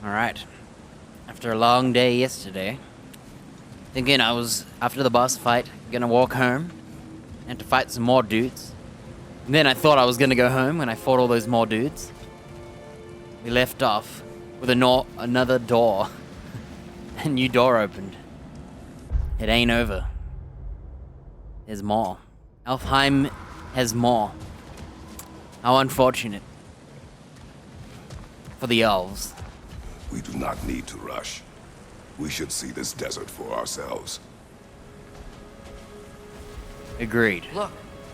Alright. After a long day yesterday, thinking I was, after the boss fight, gonna walk home and to fight some more dudes. And then I thought I was gonna go home when I fought all those more dudes. We left off with another door. A new door opened. It ain't over. There's more. Alfheim has more. How unfortunate. For the elves. We do not need to rush. We should see this desert for ourselves. Agreed. Look,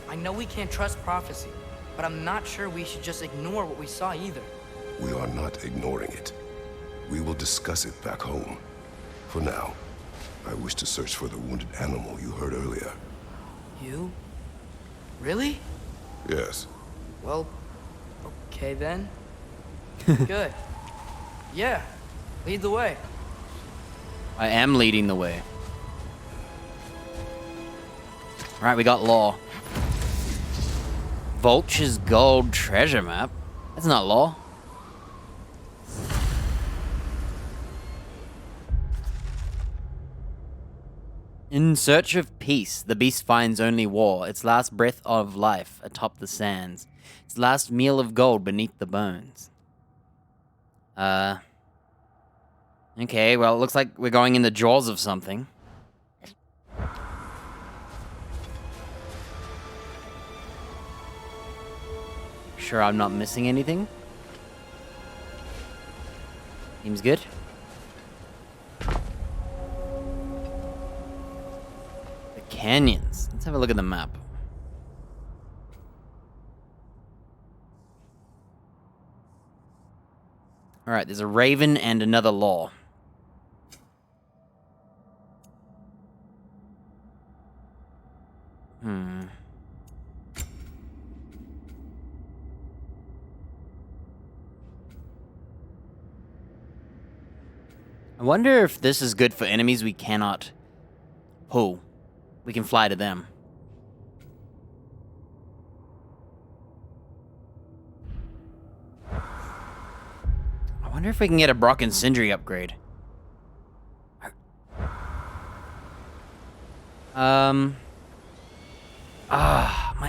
I know we can't trust prophecy, but I'm not sure we should just ignore what we saw either. We are not ignoring it. We will discuss it back home. For now, I wish to search for the wounded animal you heard earlier. You? Really? Yes. Well, okay then. Good. Yeah, lead the way. I am leading the way. Alright, we got law. Vulture's gold treasure map? That's not law. In search of peace, the beast finds only war, its last breath of life atop the sands, its last meal of gold beneath the bones. Okay, well, it looks like we're going in the jaws of something. Sure I'm not missing anything? Seems good. The canyons. Let's have a look at the map. Alright, there's a raven and another law. I wonder if this is good for enemies we cannot pull. We can fly to them. I wonder if we can get a Brock and Sindri upgrade. My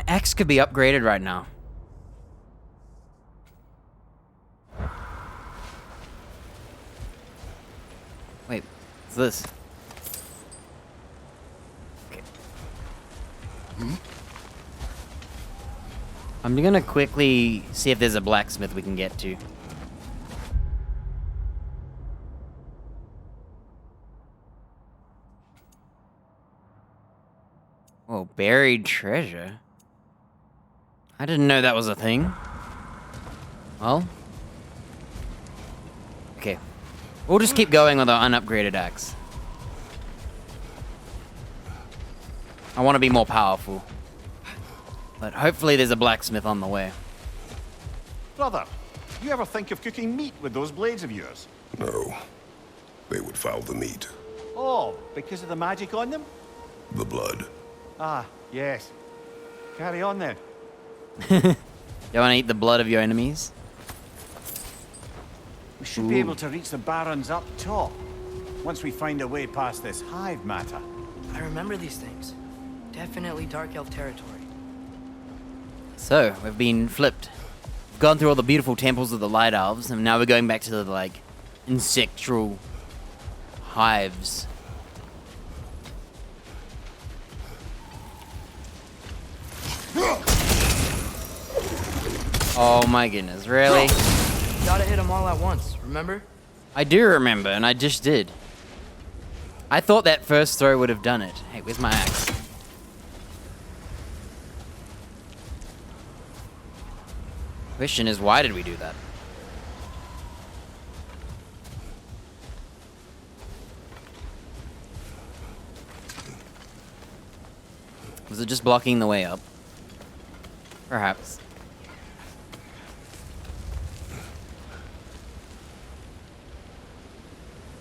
axe could be upgraded right now. Wait, what's this? Okay. I'm gonna quickly see if there's a blacksmith we can get to. Whoa, buried treasure? I didn't know that was a thing. Well. Okay. We'll just keep going with our unupgraded axe. I want to be more powerful. But hopefully there's a blacksmith on the way. Brother, you ever think of cooking meat with those blades of yours? No. They would foul the meat. Oh, because of the magic on them? The blood. Ah, yes. Carry on then. You want to eat the blood of your enemies? We should be able to reach the barrens up top, once we find a way past this hive matter. I remember these things. Definitely Dark Elf territory. So, we've been flipped. We've gone through all the beautiful temples of the Light Elves, and now we're going back to the, like, insectual hives. Oh my goodness, really? You gotta hit them all at once, remember? I do remember, and I just did. I thought that first throw would have done it. Hey, where's my axe? Question is, why did we do that? Was it just blocking the way up? Perhaps.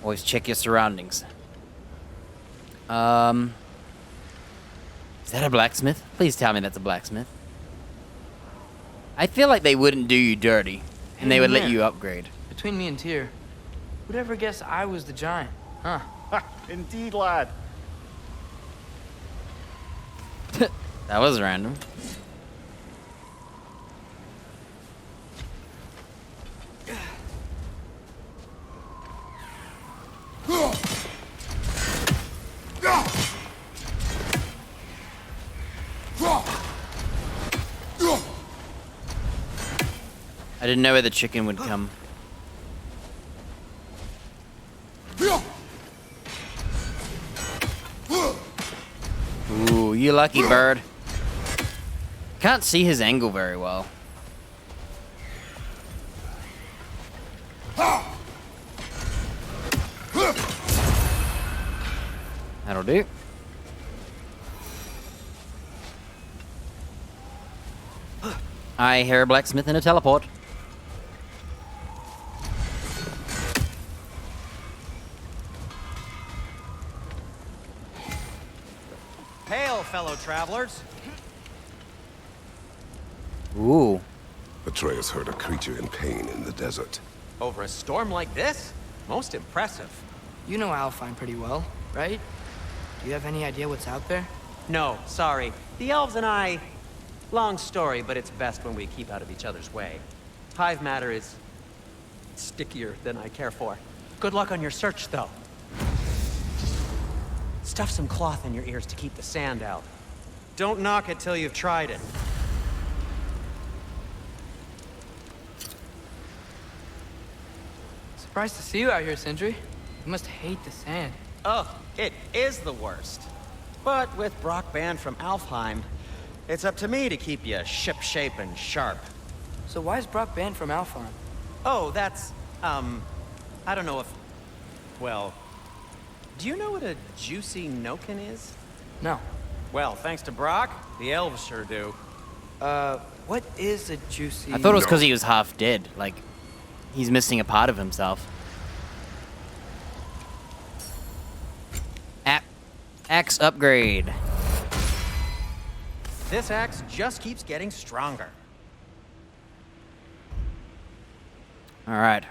Always check your surroundings. Is that a blacksmith? Please tell me that's a blacksmith. I feel like they wouldn't do you dirty, and they would let you upgrade. Between me and Tyr, Who'd ever guess I was the giant? Huh. Indeed, lad. That was random. I didn't know where the chicken would come. Ooh, you lucky bird. Can't see his angle very well. That'll do. I hear a blacksmith in a teleport. Hail, fellow travelers. Ooh. Atreus heard a creature in pain in the desert. Over a storm like this? Most impressive. You know Alfheim pretty well, right? Do you have any idea what's out there? No, sorry. The elves and I... Long story, but it's best when we keep out of each other's way. Hive matter is... stickier than I care for. Good luck on your search, though. Stuff some cloth in your ears to keep the sand out. Don't knock it till you've tried it. Surprised to see you out here, Sindri. You must hate the sand. Oh, it is the worst. But with Brock banned from Alfheim, it's up to me to keep you ship-shape and sharp. So why is Brock banned from Alfheim? Oh, that's, I don't know if... Well, do you know what a juicy Noken is? No. Well, thanks to Brock, the elves sure do. What is a juicy... I thought it was because he was half dead. Like, he's missing a part of himself. Axe upgrade. This axe just keeps getting stronger. All right.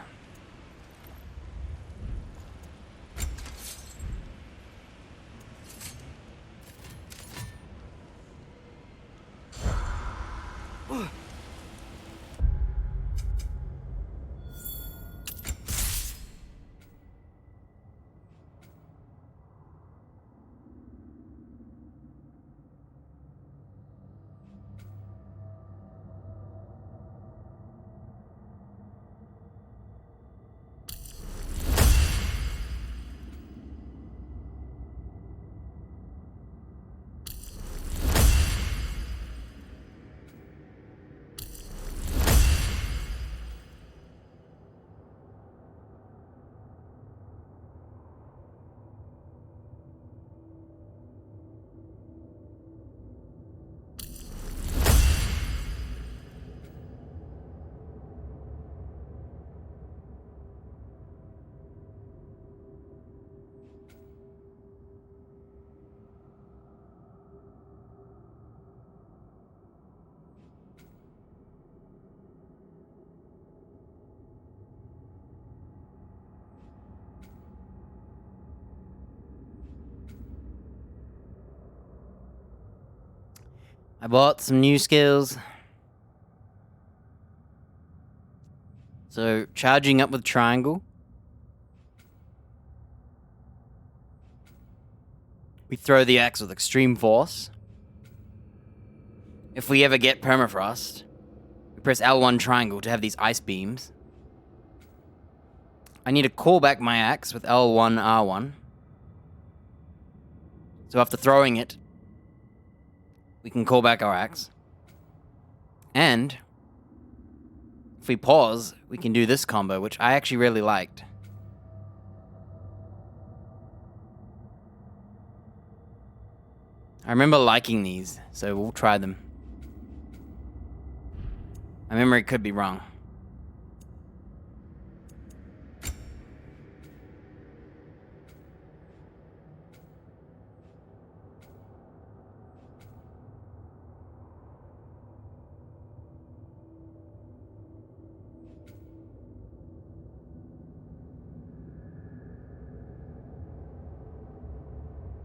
I bought some new skills. So, charging up with triangle. We throw the axe with extreme force. If we ever get permafrost, we press L1 triangle to have these ice beams. I need to call back my axe with L1 R1. So after throwing it, we can call back our axe. And if we pause, we can do this combo, which I actually really liked. I remember liking these, so we'll try them. My memory could be wrong.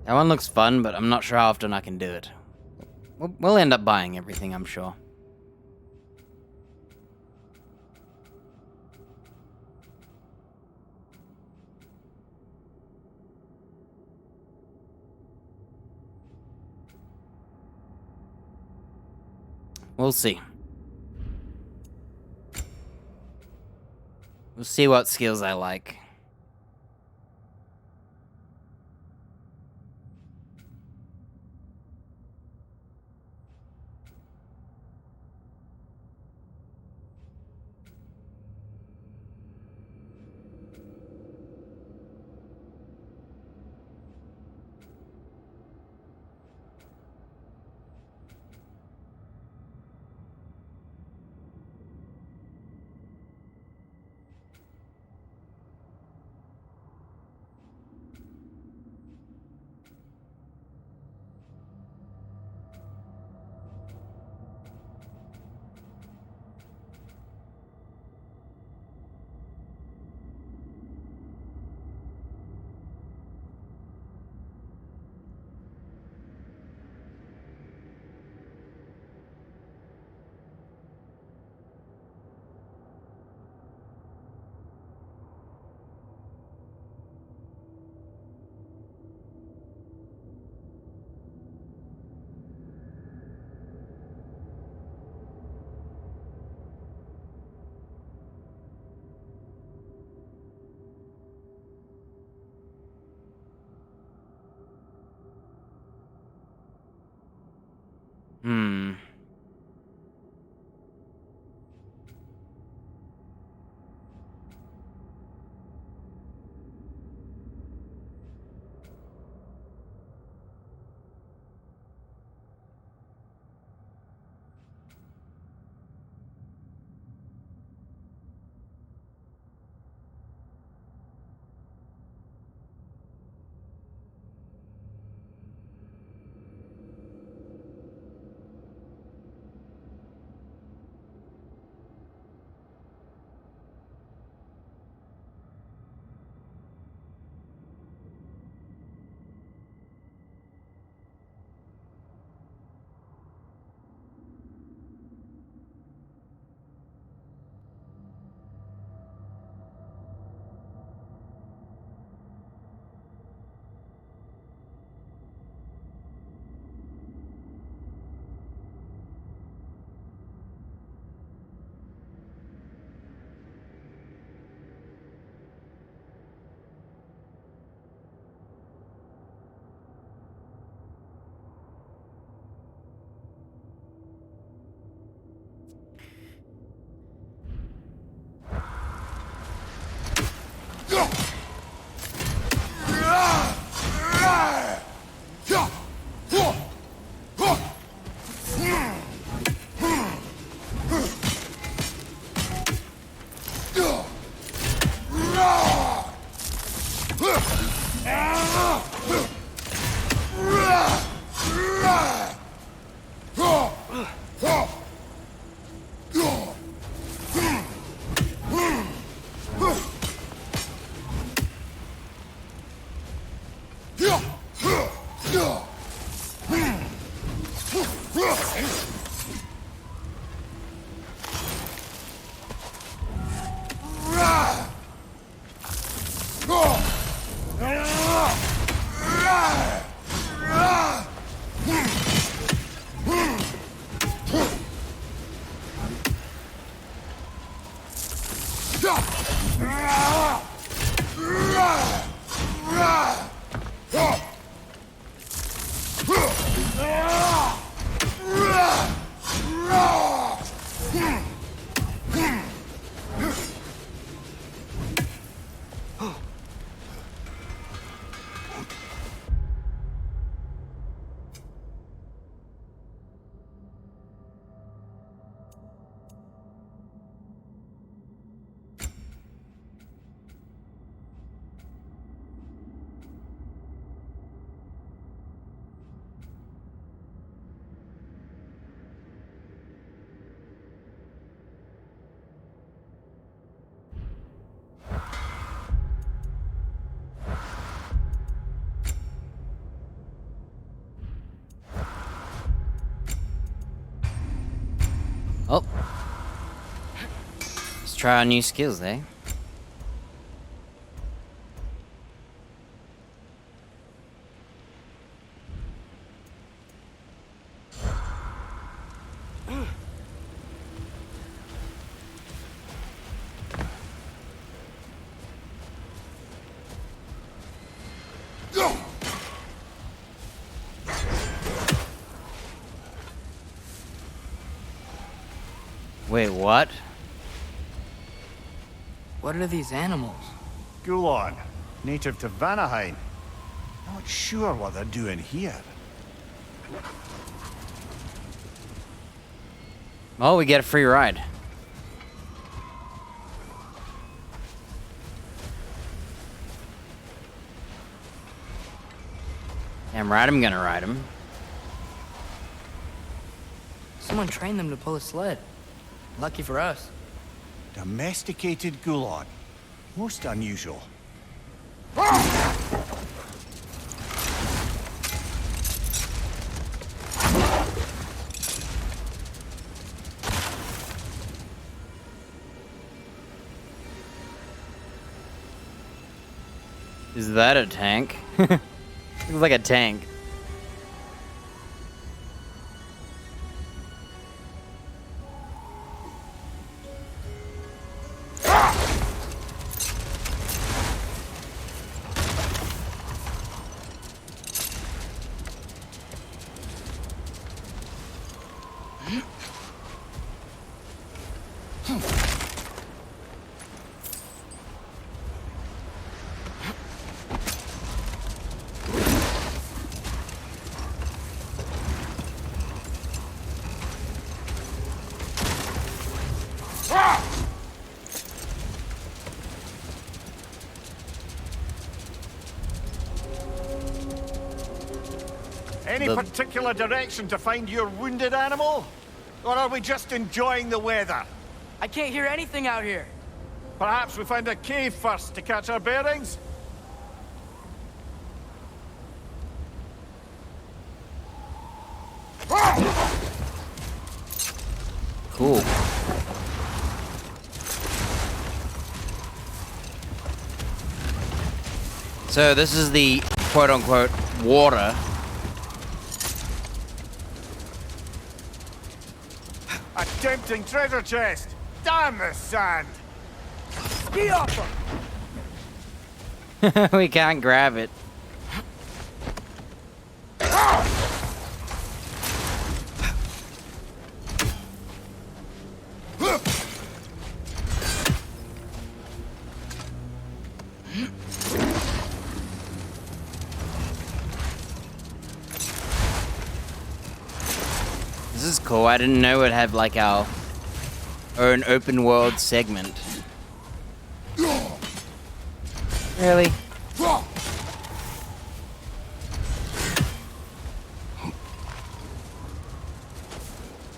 That one looks fun, but I'm not sure how often I can do it. We'll end up buying everything, I'm sure. We'll see. We'll see what skills I like. Hmm. try our new skills, eh? Wait, what? What are these animals? Gulon, native to Vanaheim. Not sure what they're doing here. Oh, we get a free ride. Damn right, I'm gonna ride him. Someone trained them to pull a sled. Lucky for us. Domesticated Gulon. Most unusual. Is that a tank? Looks like a tank. Any particular direction to find your wounded animal? Or are we just enjoying the weather? I can't hear anything out here. Perhaps we find a cave first to catch our bearings? Cool. So this is the quote-unquote water. A tempting treasure chest! Damn the sand! Ski off them! We can't grab it. This is cool. I didn't know it'd have like our own open world segment. Really?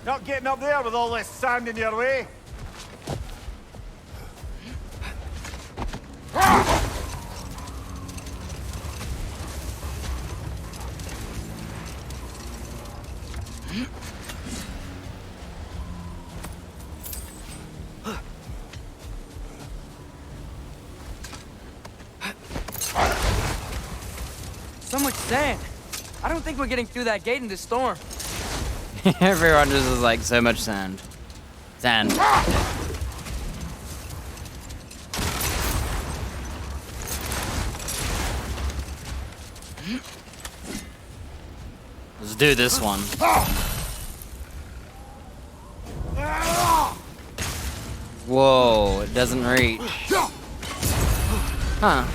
Not getting up there with all this sand in your way? So much sand. I don't think we're getting through that gate in this storm. Everyone just is like so much sand. Sand. Let's do this one. Whoa, it doesn't reach. Huh.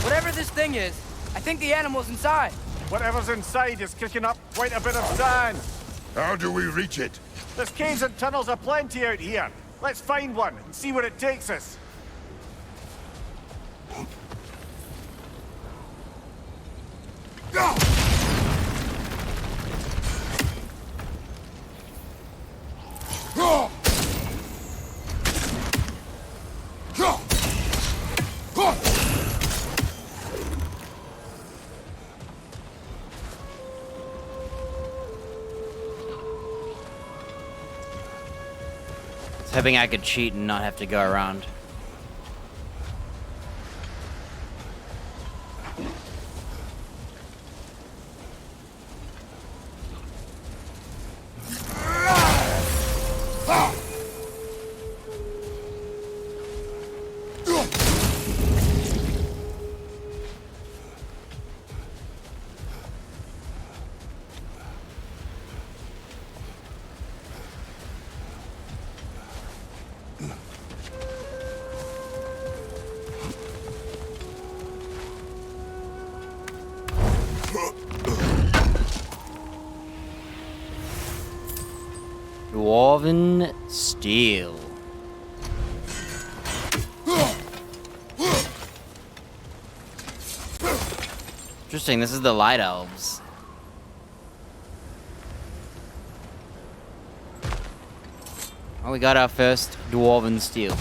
Whatever this thing is, I think the animal's inside. Whatever's inside is kicking up quite a bit of sand. How do we reach it? There's caves and tunnels aplenty out here. Let's find one and see where it takes us. I was hoping I could cheat and not have to go around. Dwarven steel. Interesting, this is the Light Elves. Oh, we got our first Dwarven steel.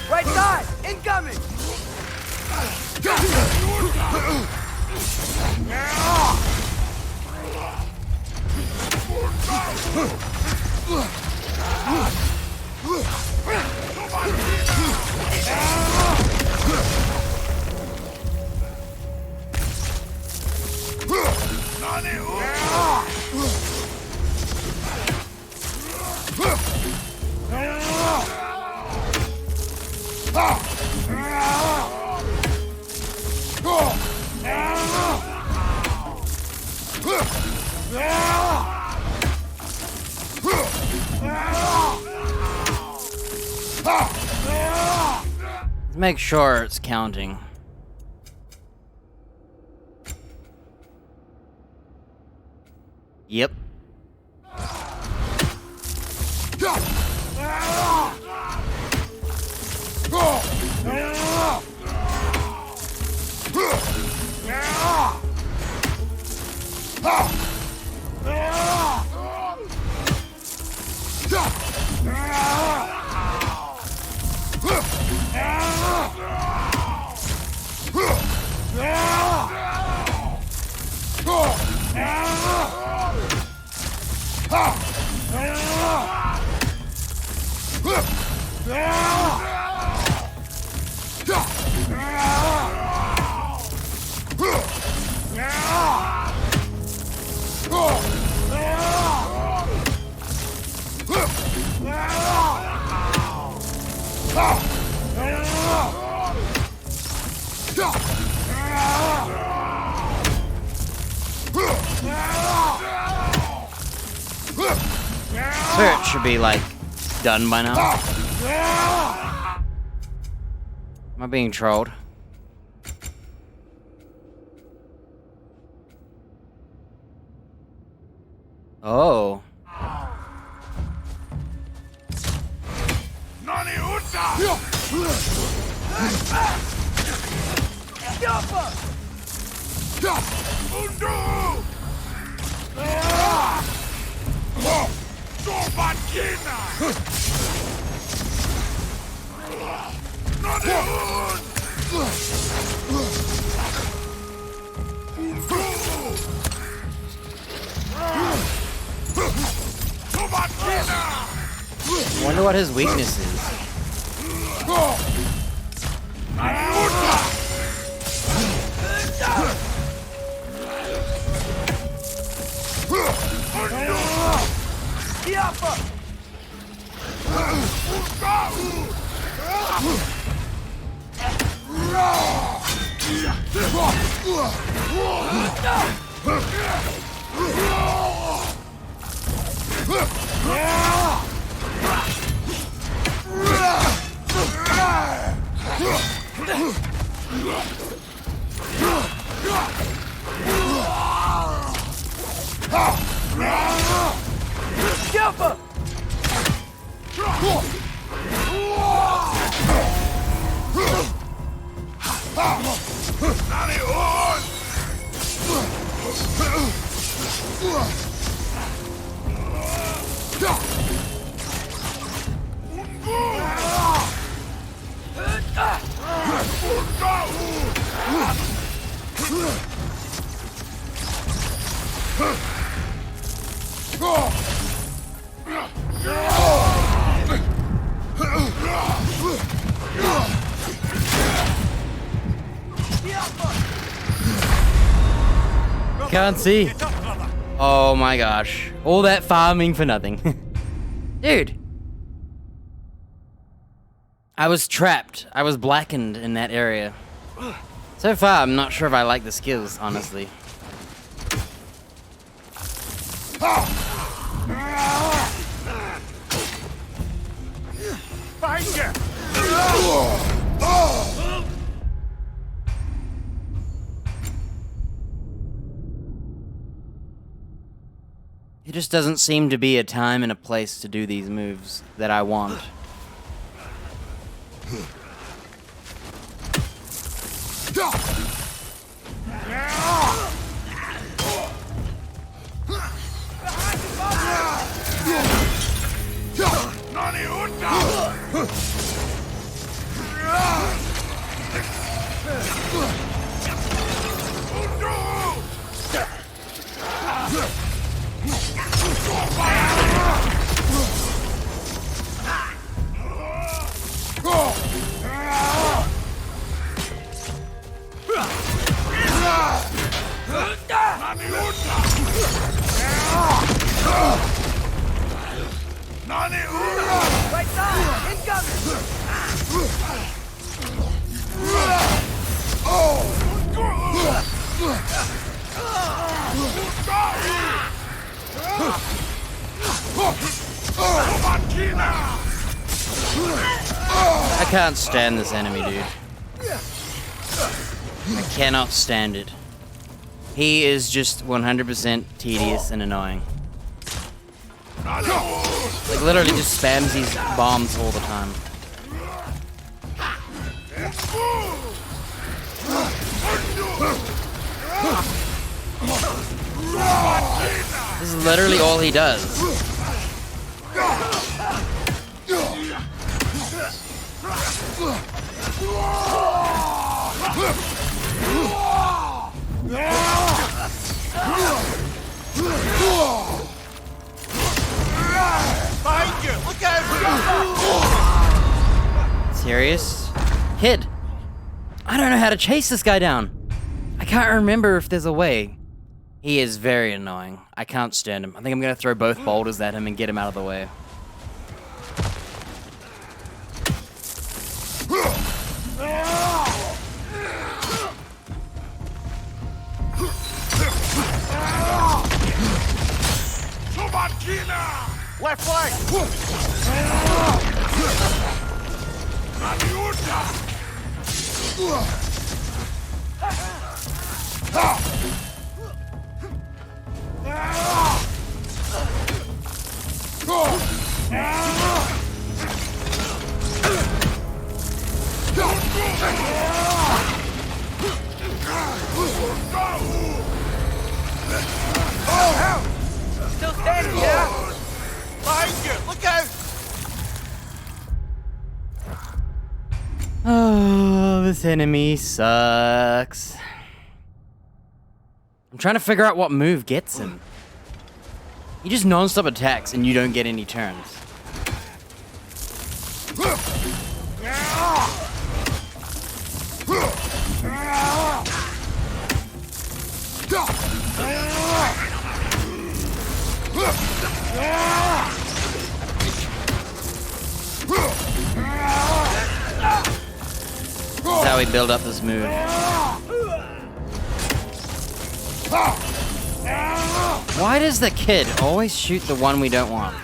Right side! Incoming! Let's make sure it's counting. Yep. Spirit should be like done by now? Am I being trolled? Oh. I wonder what his weakness is. Can't see. Oh my gosh. All that farming for nothing. Dude. I was trapped. I was blackened in that area. So far, I'm not sure if I like the skills, honestly. Behind you! It just doesn't seem to be a time and a place to do these moves that I want. I can't stand this enemy, dude. I cannot stand it. He is just 100% tedious and annoying. Like, literally just spams these bombs all the time. This is literally all he does. Behind you! Look out! Serious? Hid. I don't know how to chase this guy down. I can't remember if there's a way. He is very annoying. I can't stand him. I think I'm gonna throw both boulders at him and get him out of the way. Left flank! Still standing, yeah? Behind you! Look out! Oh, this enemy sucks. I'm trying to figure out what move gets him. He just non-stop attacks and you don't get any turns. That's how we build up this move. Why does the kid always shoot the one we don't want?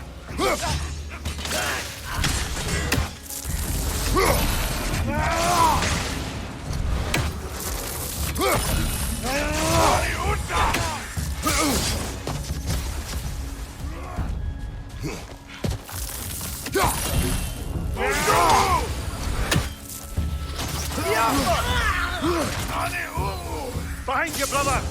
Behind you, brother!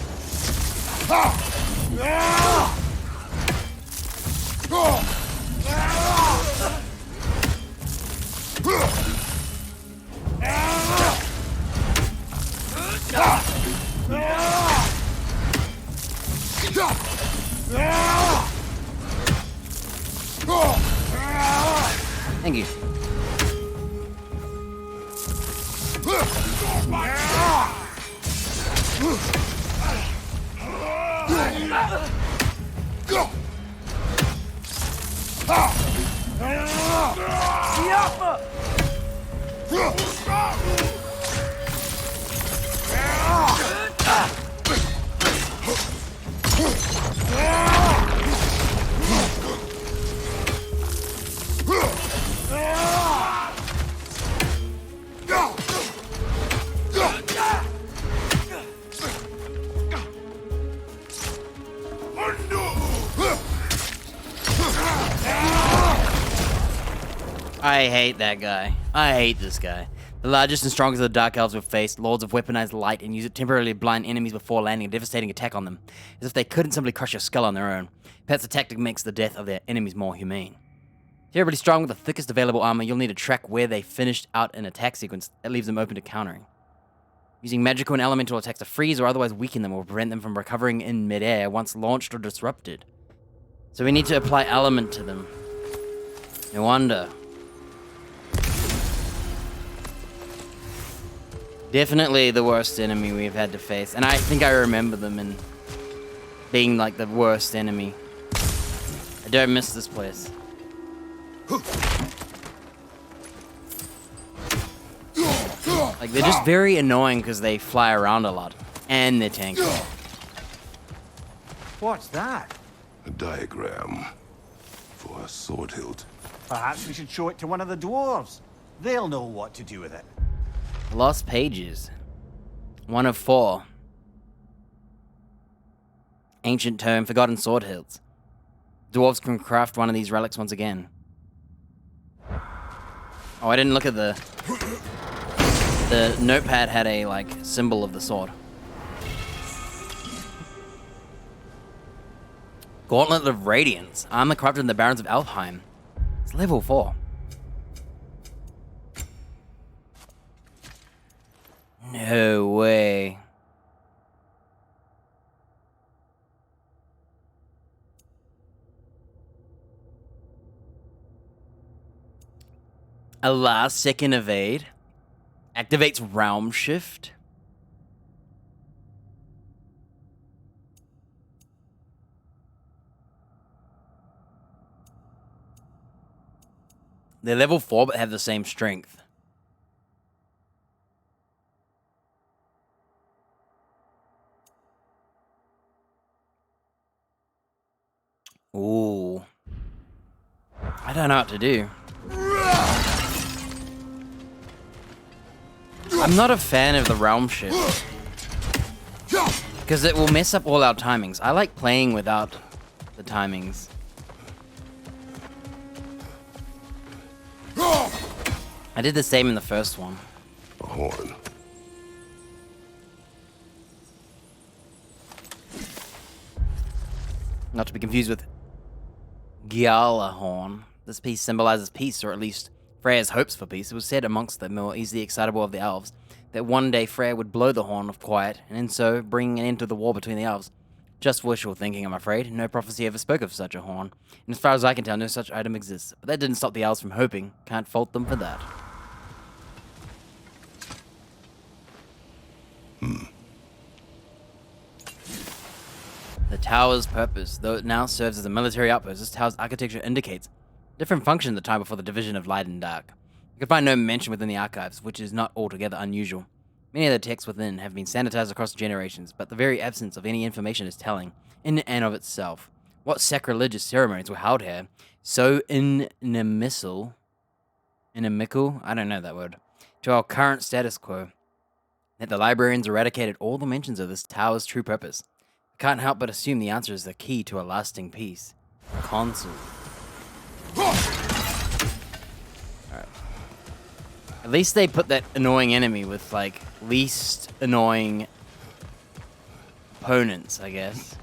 Thank you. I hate that guy. I hate this guy. The largest and strongest of the Dark Elves we've faced, lords of weaponized light, and use it temporarily to blind enemies before landing a devastating attack on them, as if they couldn't simply crush your skull on their own. Perhaps the tactic makes the death of their enemies more humane. Terribly strong with the thickest available armor, you'll need to track where they finished out an attack sequence that leaves them open to countering. Using magical and elemental attacks to freeze or otherwise weaken them will prevent them from recovering in midair once launched or disrupted. So we need to apply element to them. No wonder. Definitely the worst enemy we've had to face. And I think I remember them in being like the worst enemy. I don't miss this place. Like, they're just very annoying because they fly around a lot. And they're tanky. What's that? A diagram for a sword hilt. Perhaps we should show it to one of the dwarves. They'll know what to do with it. Lost pages. 1 of 4. Ancient tome, forgotten sword hilts. Dwarves can craft one of these relics once again. Oh, I didn't look at the notepad had a, like, symbol of the sword. Gauntlet of Radiance. Armor crafted in the Barrens of Alfheim. It's level 4. No way. A last second evade. Activates Realm Shift. They're level 4 but have the same strength. Ooh. I don't know what to do. I'm not a fan of the realm shift. Because it will mess up all our timings. I like playing without the timings. I did the same in the first one. A horn. Not to be confused with Gjallarhorn. This piece symbolizes peace, or at least Freya's hopes for peace. It was said amongst the more easily excitable of the elves that one day Freya would blow the horn of quiet, and in so bring an end to the war between the elves. Just wishful thinking, I'm afraid. No prophecy ever spoke of such a horn, and as far as I can tell, no such item exists. But that didn't stop the elves from hoping. Can't fault them for that. The tower's purpose, though it now serves as a military outpost, this tower's architecture indicates a different function the time before the division of light and dark. You can find no mention within the archives, which is not altogether unusual. Many of the texts within have been sanitized across generations, but the very absence of any information is telling, in and of itself. What sacrilegious ceremonies were held here, so inimical, I don't know that word, to our current status quo, that the librarians eradicated all the mentions of this tower's true purpose. I can't help but assume the answer is the key to a lasting peace. Console. Alright. At least they put that annoying enemy with, like, least annoying opponents, I guess.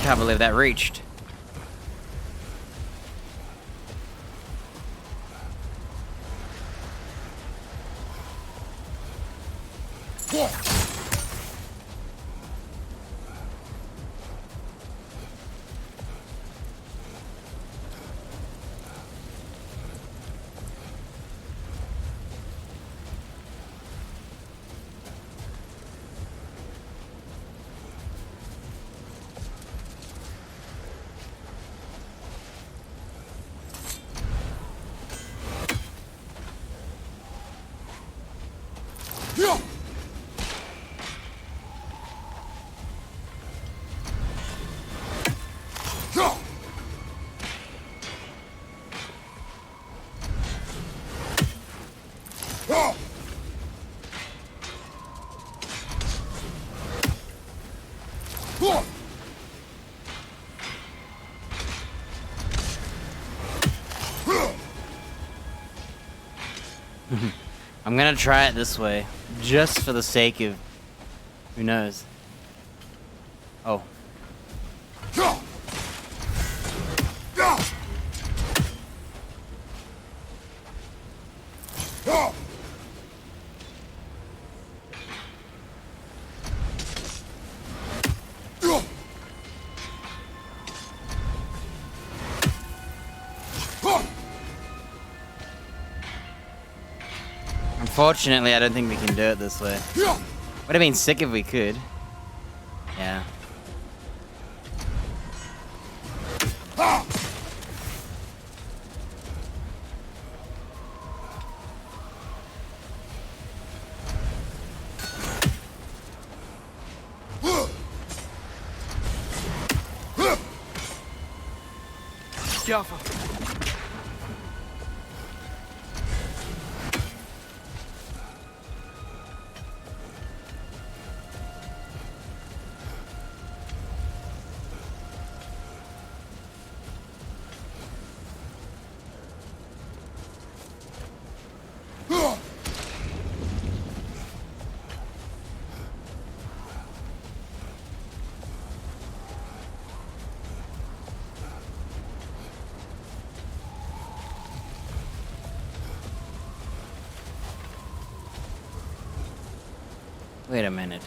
Can't believe that reached. I'm gonna try it this way, just for the sake of, who knows. Oh. Unfortunately, I don't think we can do it this way. Would have been sick if we could. Yeah. Careful. Wait a minute.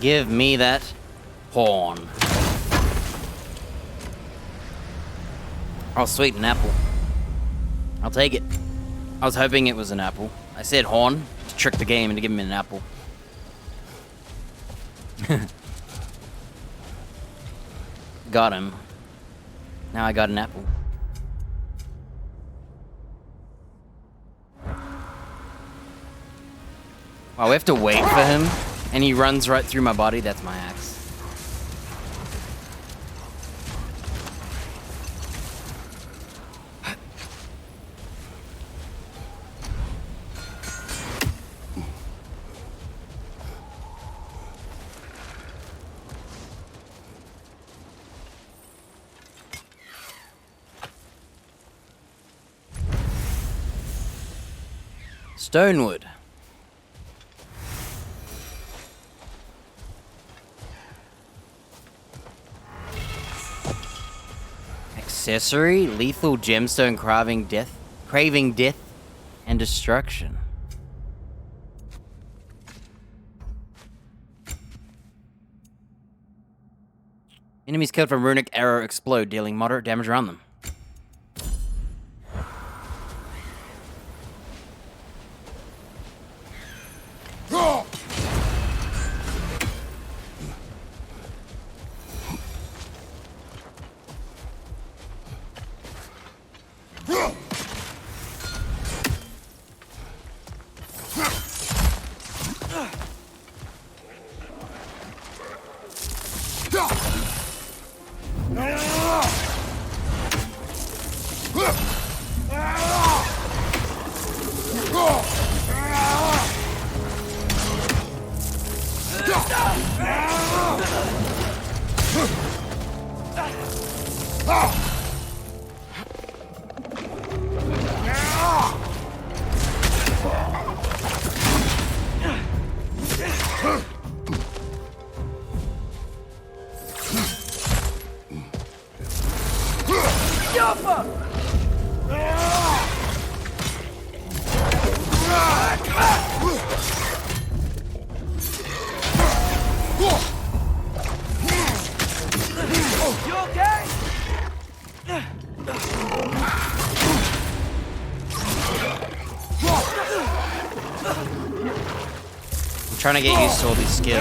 Give me that horn. Oh, sweet, an apple. I'll take it. I was hoping it was an apple. I said horn to trick the game into giving me an apple. Got him. Now I got an apple. Wow, we have to wait for him, and he runs right through my body. That's my axe. Stonewood. Accessory, lethal gemstone craving death and destruction. Enemies killed from runic arrow explode, dealing moderate damage around them. Trying to get used to all these skills.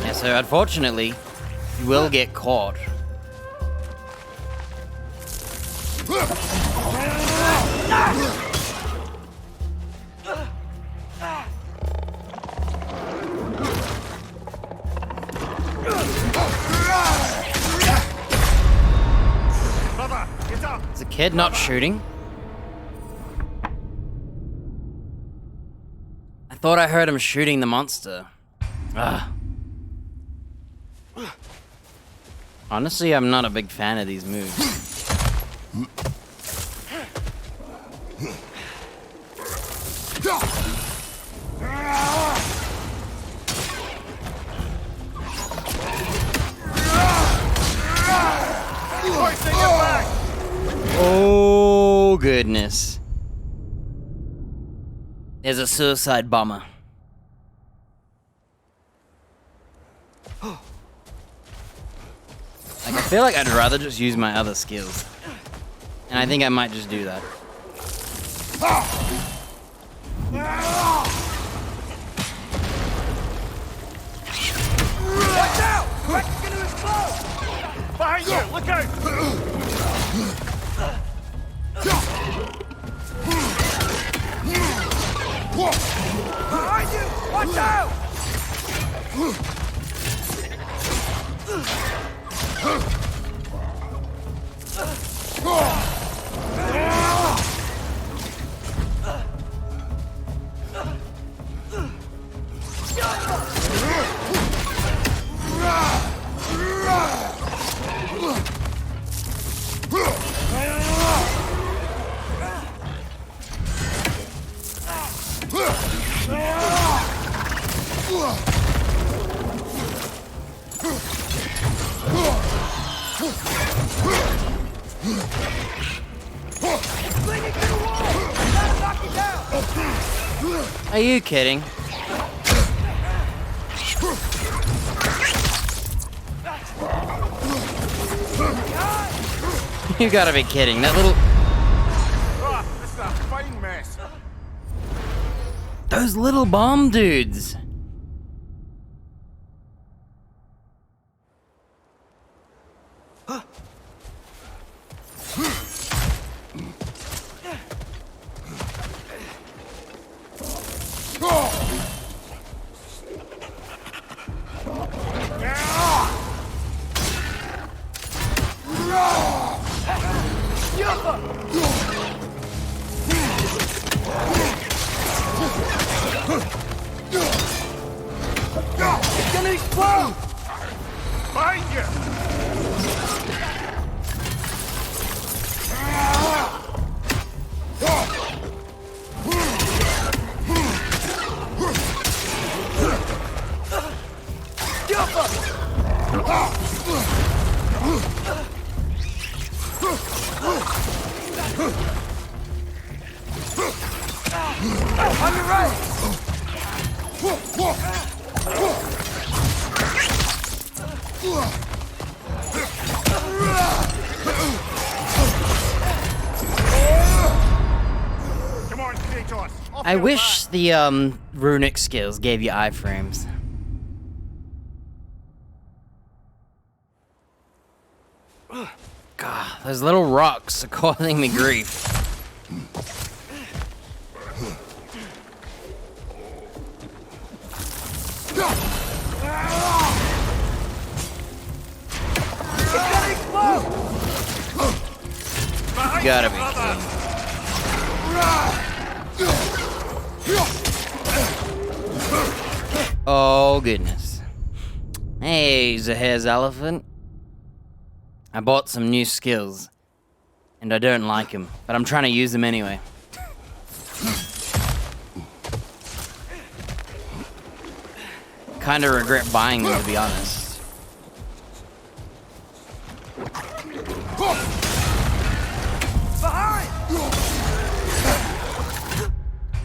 Yeah, so unfortunately, you will get caught. Is the kid not shooting? I thought I heard him shooting the monster. Ugh. Honestly, I'm not a big fan of these moves. Oh, goodness. There's a suicide bomber. Like, I feel like I'd rather just use my other skills. And I think I might just do that. Watch out! Wreck's gonna explode! Behind you! Look out! Behind you! Watch out! Are you kidding? You gotta be kidding. That little... Ah, this is a fine mess. Those little bomb dudes. It's gonna explode! Behind you! On your right! Come on, Kratos. Off I your wish the runic skills gave you iframes. God, those little rocks are causing me grief. back. You gotta be Brother. kidding. Oh, goodness. Hey, Zaher's elephant. I bought some new skills, and I don't like them, but I'm trying to use them anyway. Kinda regret buying them, to be honest.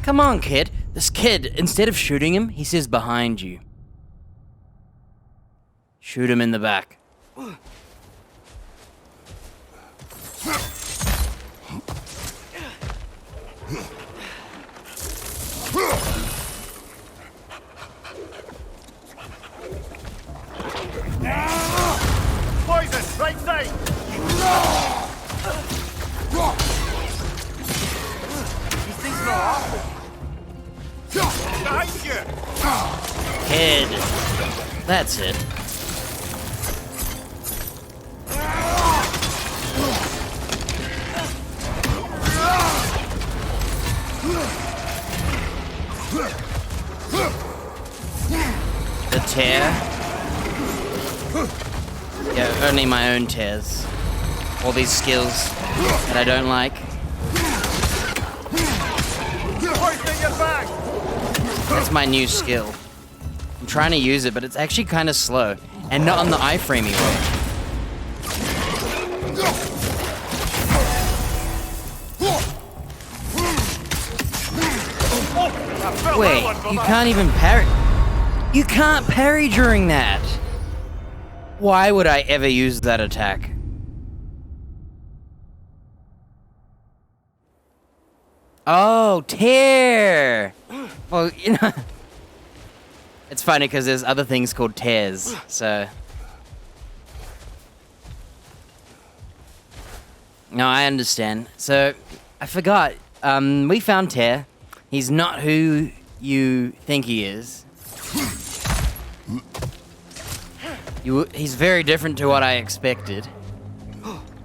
Come on, kid. This kid, instead of shooting him, he says behind you. Shoot him in the back. Poison, right side. These things are awful. Behind you. Kid. That's it. The tear? Yeah, only my own tears. All these skills that I don't like. Hoisting your back. That's my new skill. I'm trying to use it, but it's actually kind of slow. And not on the iframey way. I felt Wait, that one, you brother. can't even parry. You can't parry during that. Why would I ever use that attack? Oh, tear! Well, you know... It's funny because there's other things called tears, so... No, I understand. So, I forgot. We found Tear. He's not who you think he is. He's very different to what I expected.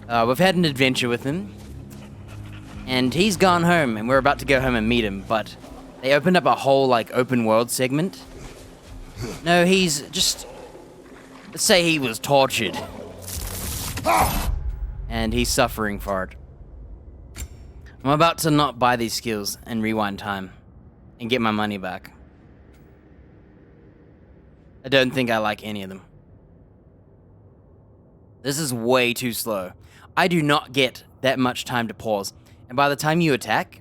We've had an adventure with him. And he's gone home, and we're about to go home and meet him, but they opened up a whole, like, open world segment. No, he's just... Let's say he was tortured. And he's suffering for it. I'm about to not buy these skills and rewind time and get my money back. I don't think I like any of them. This is way too slow. I do not get that much time to pause. And by the time you attack...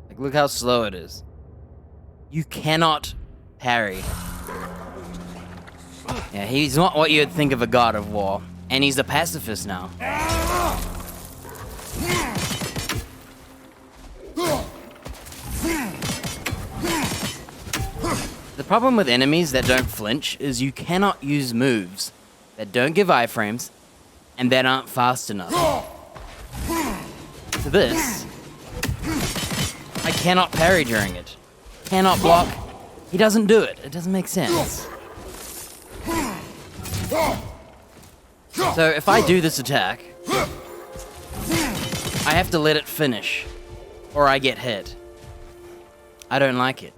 Like, look how slow it is. You cannot parry. Yeah, he's not what you'd think of a god of war. And he's a pacifist now. The problem with enemies that don't flinch is you cannot use moves that don't give iframes and that aren't fast enough. To this, I cannot parry during it. Cannot block. He doesn't do it. It doesn't make sense. So if I do this attack, I have to let it finish, or I get hit. I don't like it.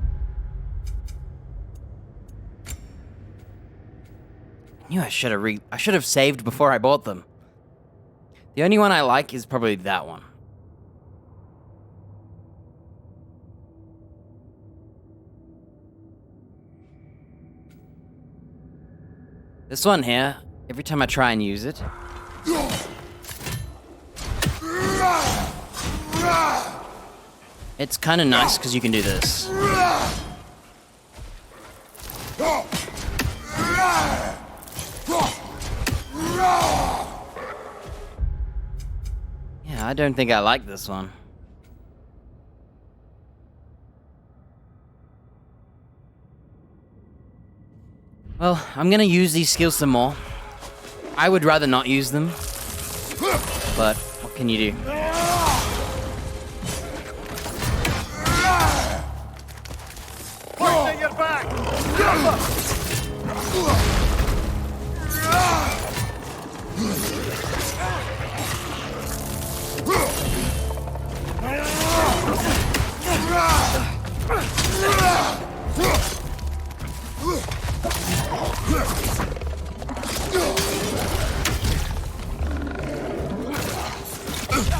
I knew I should have saved before I bought them. The only one I like is probably that one. This one here, every time I try and use it, it's kind of nice because you can do this. Yeah, I don't think I like this one. Well, I'm gonna use these skills some more. I would rather not use them, but what can you do? Pointing your back!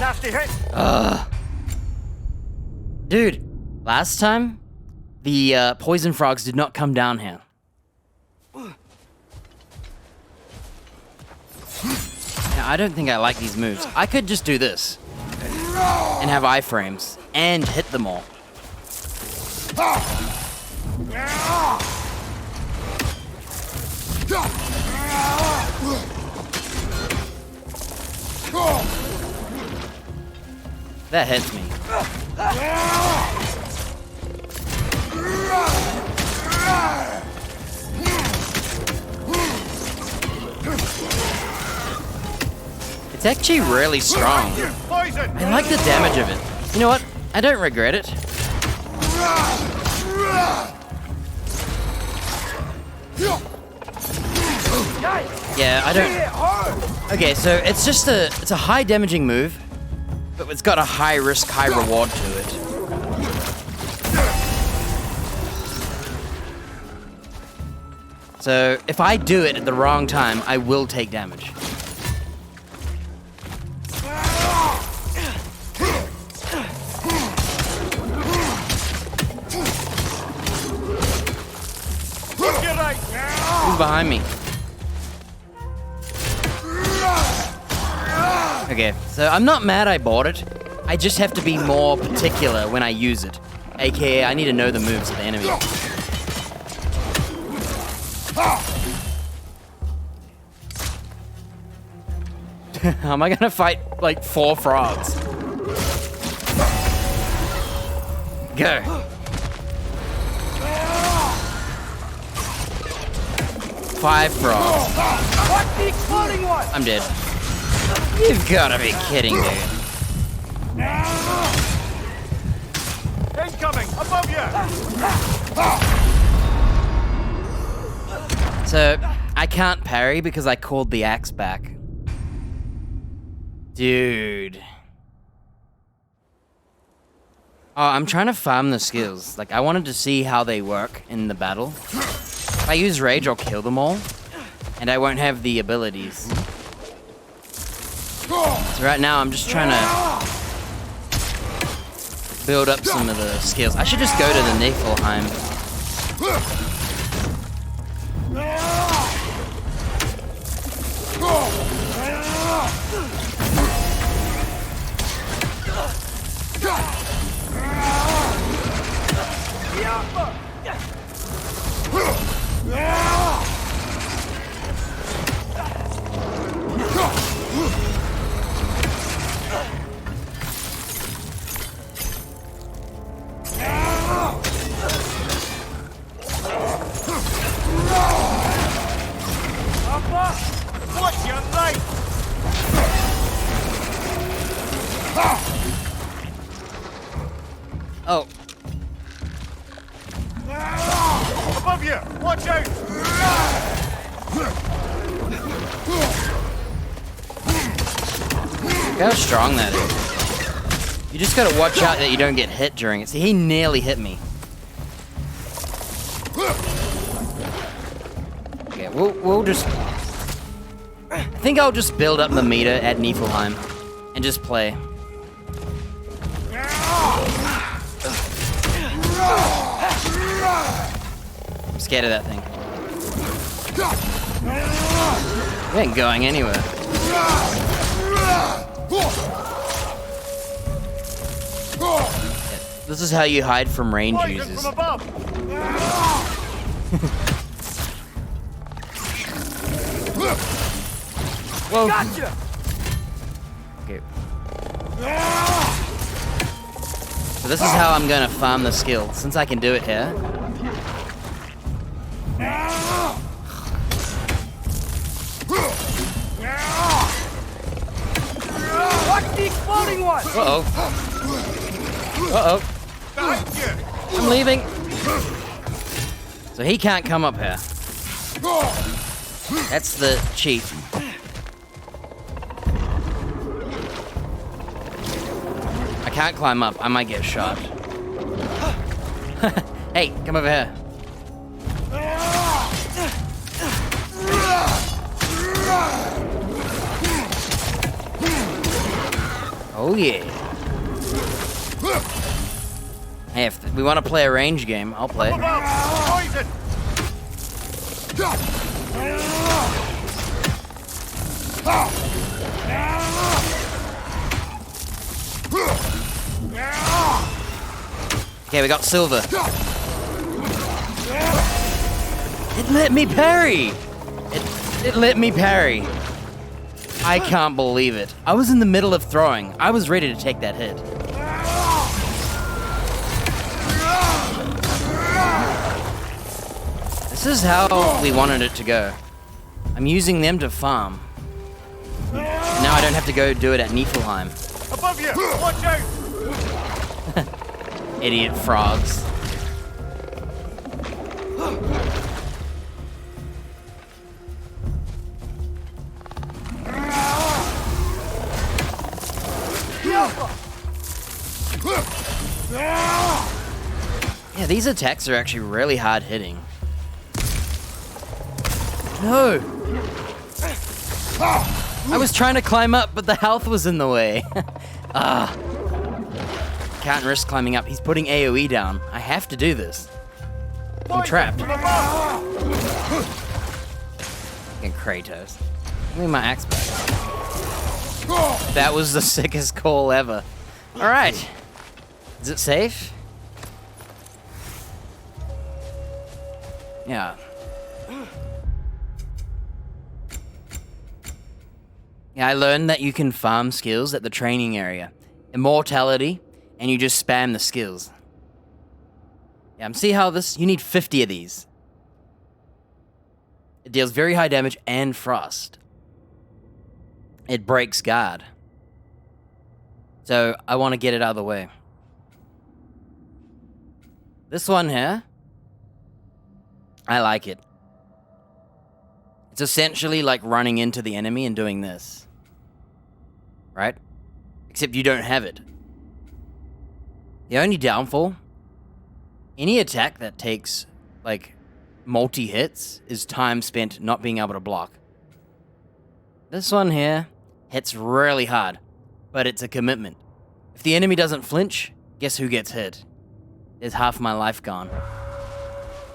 Nasty hit! Dude, last time, the poison frogs did not come down here. Now, I don't think I like these moves. I could just do this and have iframes and hit them all. That hits me. It's actually really strong. Poison! I like the damage of it. You know what? I don't regret it. Yeah, I don't... Okay, so it's just it's a high damaging move, but it's got a high risk, high reward to it. So if I do it at the wrong time, I will take damage. Who's behind me? Okay, so I'm not mad I bought it. I just have to be more particular when I use it. AKA, I need to know the moves of the enemy. Am I gonna fight like 4 frogs? Go. Five frogs. I'm dead. You've gotta be kidding, dude. Incoming! Above you! So, I can't parry because I called the axe back. Dude. Oh, I'm trying to farm the skills. Like, I wanted to see how they work in the battle. If I use rage, I'll kill them all. And I won't have the abilities. So right now, I'm just trying to build up some of the skills. I should just go to the Niflheim. What's your right? Oh, Above you! Watch out! look how strong that is. You just gotta watch out that you don't get hit during it. See, he nearly hit me. Okay, we'll just... I think I'll just build up the meter at Niflheim and just play. I'm scared of that thing. We ain't going anywhere. This is how you hide from range Poison users. from above! Whoa. Gotcha! Okay. So this is how I'm gonna farm the skill, since I can do it here. Watch the exploding one! Uh-oh. Uh-oh. Behind you! I'm leaving. So he can't come up here. That's the cheat. I can't climb up. I might get shot. Hey, come over here. Oh yeah. Hey, if we want to play a range game, I'll play. Above! Poison! Okay, we got silver. It let me parry! It let me parry. I can't believe it. I was in the middle of throwing. I was ready to take that hit. This is how we wanted it to go. I'm using them to farm. Now I don't have to go do it at Niflheim. Above you! Watch out! Idiot frogs. Yeah, these attacks are actually really hard hitting. No! I was trying to climb up, but the health was in the way. Can't risk climbing up. He's putting AoE down. I have to do this. I'm trapped. From above! Fucking Kratos. Give me my axe back. That was the sickest call ever. Alright. Is it safe? Yeah. Yeah, I learned that you can farm skills at the training area. Immortality, and you just spam the skills. Yeah, see how this... You need 50 of these. It deals very high damage and frost. It breaks guard. So, I want to get it out of the way. This one here, I like it. It's essentially like running into the enemy and doing this. Right? Except you don't have it. The only downfall, any attack that takes, like, multi-hits is time spent not being able to block. This one here hits really hard, but it's a commitment. If the enemy doesn't flinch, guess who gets hit? There's half my life gone.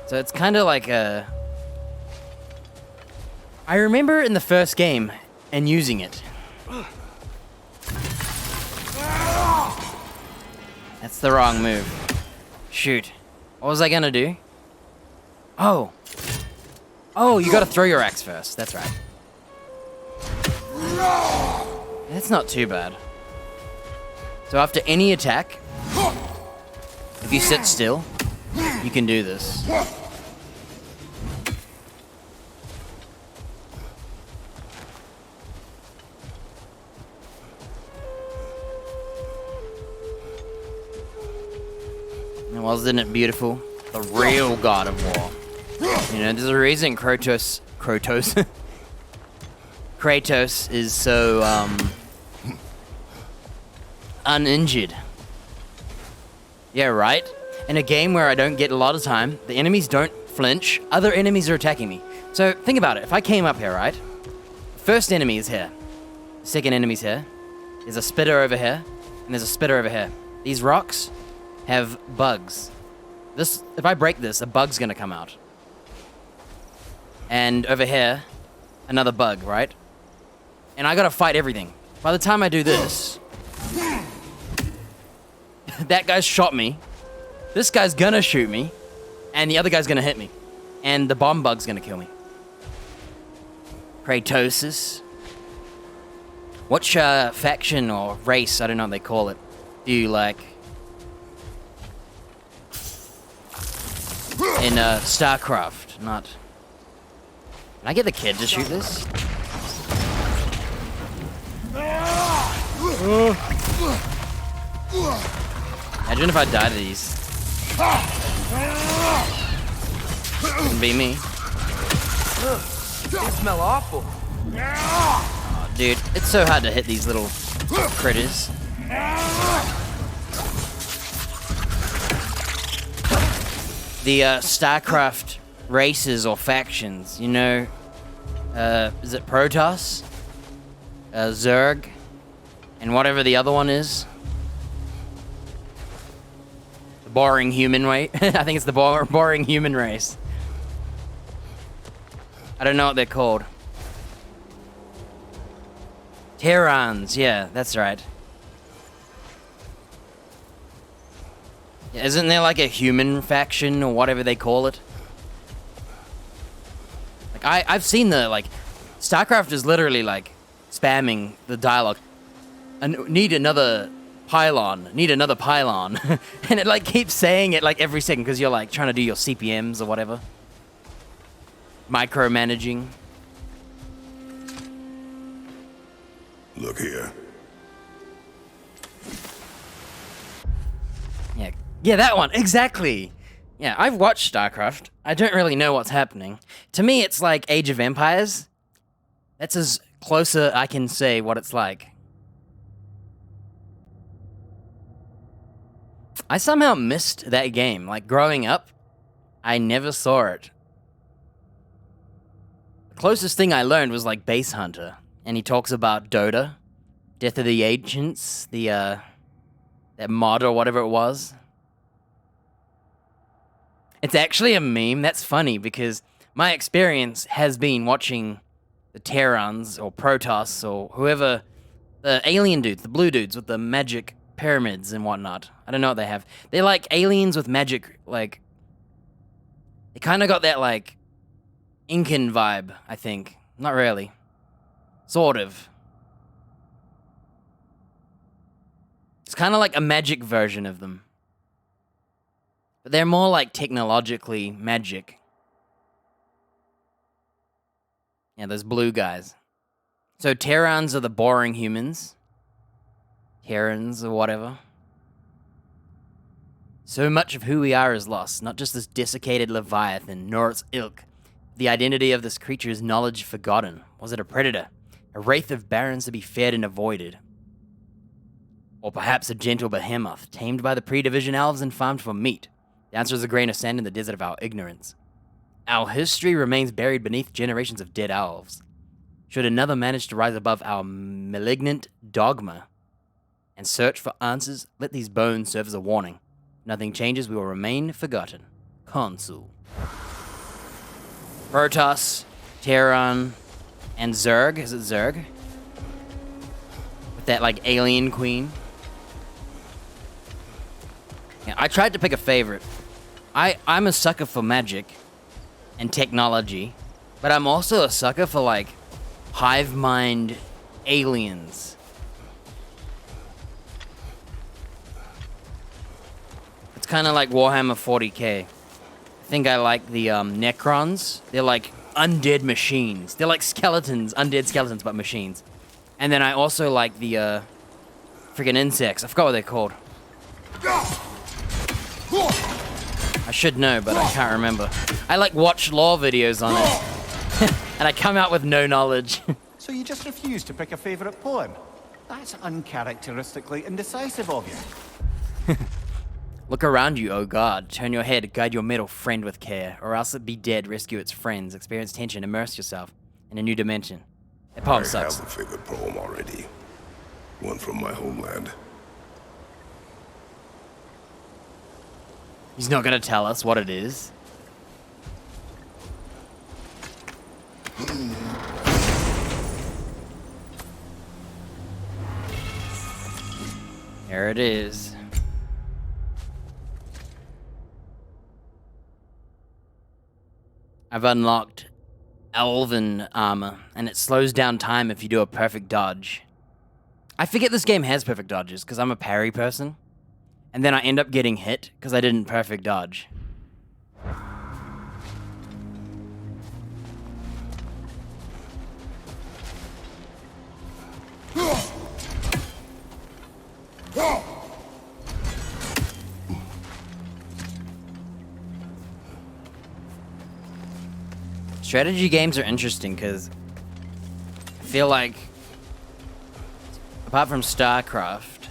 So it's kind of like a... I remember in the first game and using it. That's the wrong move. Shoot. What was I gonna do? Oh. Oh, you gotta throw your axe first. That's right. That's not too bad. So after any attack, if you sit still, you can do this. And wasn't it beautiful? The real God of War. You know, there's a reason Kratos is so, uninjured. Yeah, right? In a game where I don't get a lot of time, the enemies don't flinch, other enemies are attacking me. So, think about it. If I came up here, right? First enemy is here. Second enemy's here. There's a spitter over here, and there's a spitter over here. These rocks have bugs. If I break this, a bug's gonna come out. And over here, another bug, right? And I gotta fight everything. By the time I do this, that guy's shot me, this guy's gonna shoot me, and the other guy's gonna hit me. And the bomb bug's gonna kill me. Kratos. Which faction or race, I don't know what they call it, do you like? In StarCraft, not... Can I get the kid to shoot this? Imagine if I died to these. Wouldn't be me. They smell awful. Oh, dude, it's so hard to hit these little critters. The StarCraft races or factions, you know, is it Protoss? Zerg? And whatever the other one is? The boring human race? I think it's the boring human race. I don't know what they're called. Terrans, yeah, that's right. Yeah, isn't there like a human faction or whatever they call it? Like I've seen the StarCraft is literally like spamming the dialogue. Need another pylon, and it like keeps saying it like every second because you're like trying to do your CPMs or whatever. Micromanaging. Look here. Yeah, that one, exactly. Yeah, I've watched StarCraft. I don't really know what's happening. To me, it's like Age of Empires. That's as closer I can say what it's like. I somehow missed that game. Like, growing up, I never saw it. The closest thing I learned was, like, Base Hunter. And he talks about Dota, Death of the Ancients, that mod or whatever it was. It's actually a meme. That's funny because my experience has been watching the Terrans or Protoss or whoever, the alien dudes, the blue dudes with the magic pyramids and whatnot. I don't know what they have. They're like aliens with magic, like, they kind of got that, like, Incan vibe, I think. Not really. Sort of. It's kind of like a magic version of them. But they're more like technologically magic. Yeah, those blue guys. So Terrans are the boring humans. Terrans or whatever. So much of who we are is lost, not just this desiccated leviathan, nor its ilk. The identity of this creature is knowledge forgotten. Was it a predator? A wraith of barons to be fed and avoided? Or perhaps a gentle behemoth, tamed by the pre-division elves and farmed for meat? The answer is a grain of sand in the desert of our ignorance. Our history remains buried beneath generations of dead elves. Should another manage to rise above our malignant dogma and search for answers, let these bones serve as a warning. Nothing changes, we will remain forgotten. Consul. Protoss, Terran, and Zerg. Is it Zerg? With that, like, alien queen. Yeah, I tried to pick a favorite. I'm a sucker for magic and technology, but I'm also a sucker for, like, hive mind aliens. It's kind of like Warhammer 40k. I think I like the Necrons. They're like undead machines. They're like skeletons, undead skeletons, but machines. And then I also like the freaking insects. I forgot what they're called. I should know, but I can't remember. I like watch lore videos on it. And I come out with no knowledge. So you just refuse to pick a favorite poem? That's uncharacteristically indecisive of you. Look around you, oh God. Turn your head, guide your metal friend with care, or else it be dead, rescue its friends, experience tension, immerse yourself in a new dimension. That poem I sucks. have a favorite poem already. One from my homeland. He's not gonna tell us what it is. There it is. I've unlocked Elven armor, and it slows down time if you do a perfect dodge. I forget this game has perfect dodges, because I'm a parry person. And then I end up getting hit, because I didn't perfect dodge. Strategy games are interesting because I feel like, apart from StarCraft,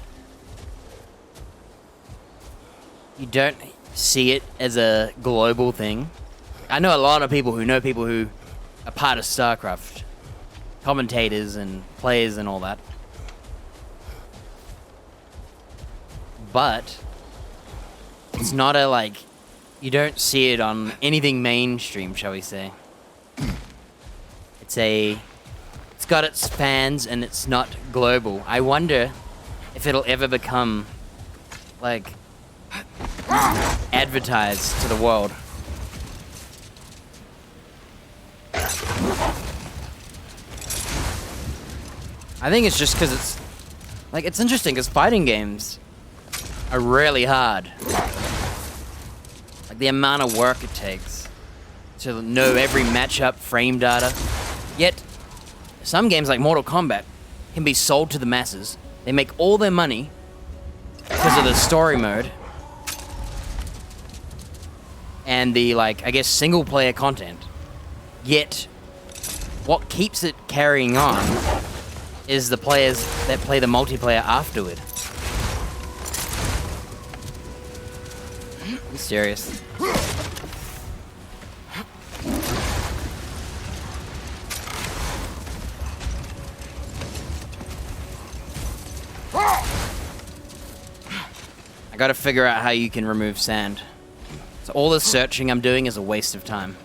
you don't see it as a global thing. I know a lot of people who are part of StarCraft, commentators and players and all that. But it's not a, like, you don't see it on anything mainstream, shall we say. It's got its fans and it's not global. I wonder if it'll ever become, like, advertised to the world. I think it's just because it's, like, it's interesting because fighting games are really hard. Like, the amount of work it takes to know every matchup, frame data. Yet, some games like Mortal Kombat can be sold to the masses. They make all their money because of the story mode and the, like, I guess, single player content. Yet, what keeps it carrying on is the players that play the multiplayer afterward. I'm serious. I gotta figure out how you can remove sand. So all the searching I'm doing is a waste of time.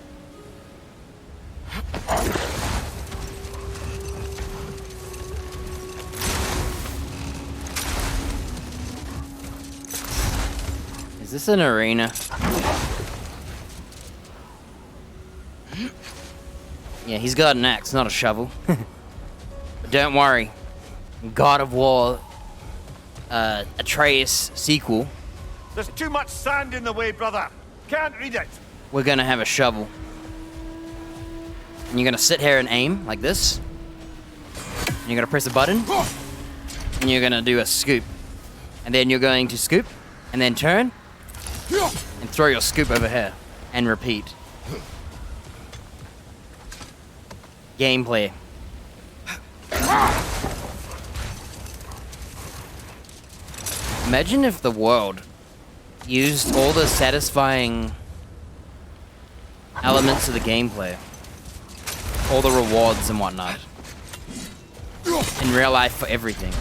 Is this an arena? Yeah, he's got an axe, not a shovel. But don't worry. God of War Atreus sequel, There's too much sand in the way, brother. Can't read it. we're gonna have a shovel. And you're gonna sit here and aim like this. And you're gonna press a button. And you're gonna do a scoop. And then you're going to scoop, and then turn, and throw your scoop over here. And repeat. Gameplay. Imagine if the world used all the satisfying elements of the gameplay, all the rewards and whatnot, in real life for everything.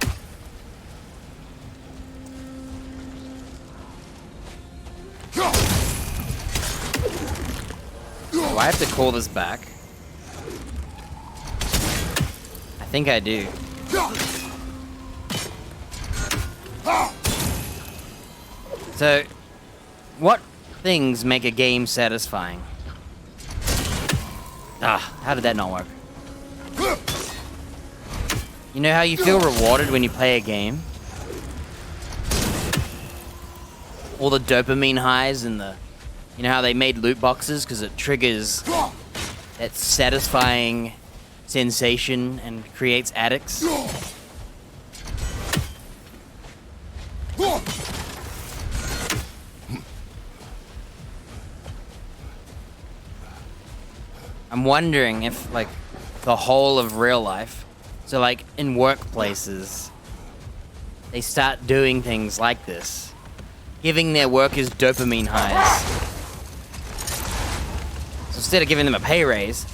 Do I have to call this back? I think I do. So, what things make a game satisfying? How did that not work? You know how you feel rewarded when you play a game? All the dopamine highs and the... You know how they made loot boxes because it triggers that satisfying sensation and creates addicts? I'm wondering if, like, the whole of real life, so like in workplaces, they start doing things like this, giving their workers dopamine highs. So instead of giving them a pay raise,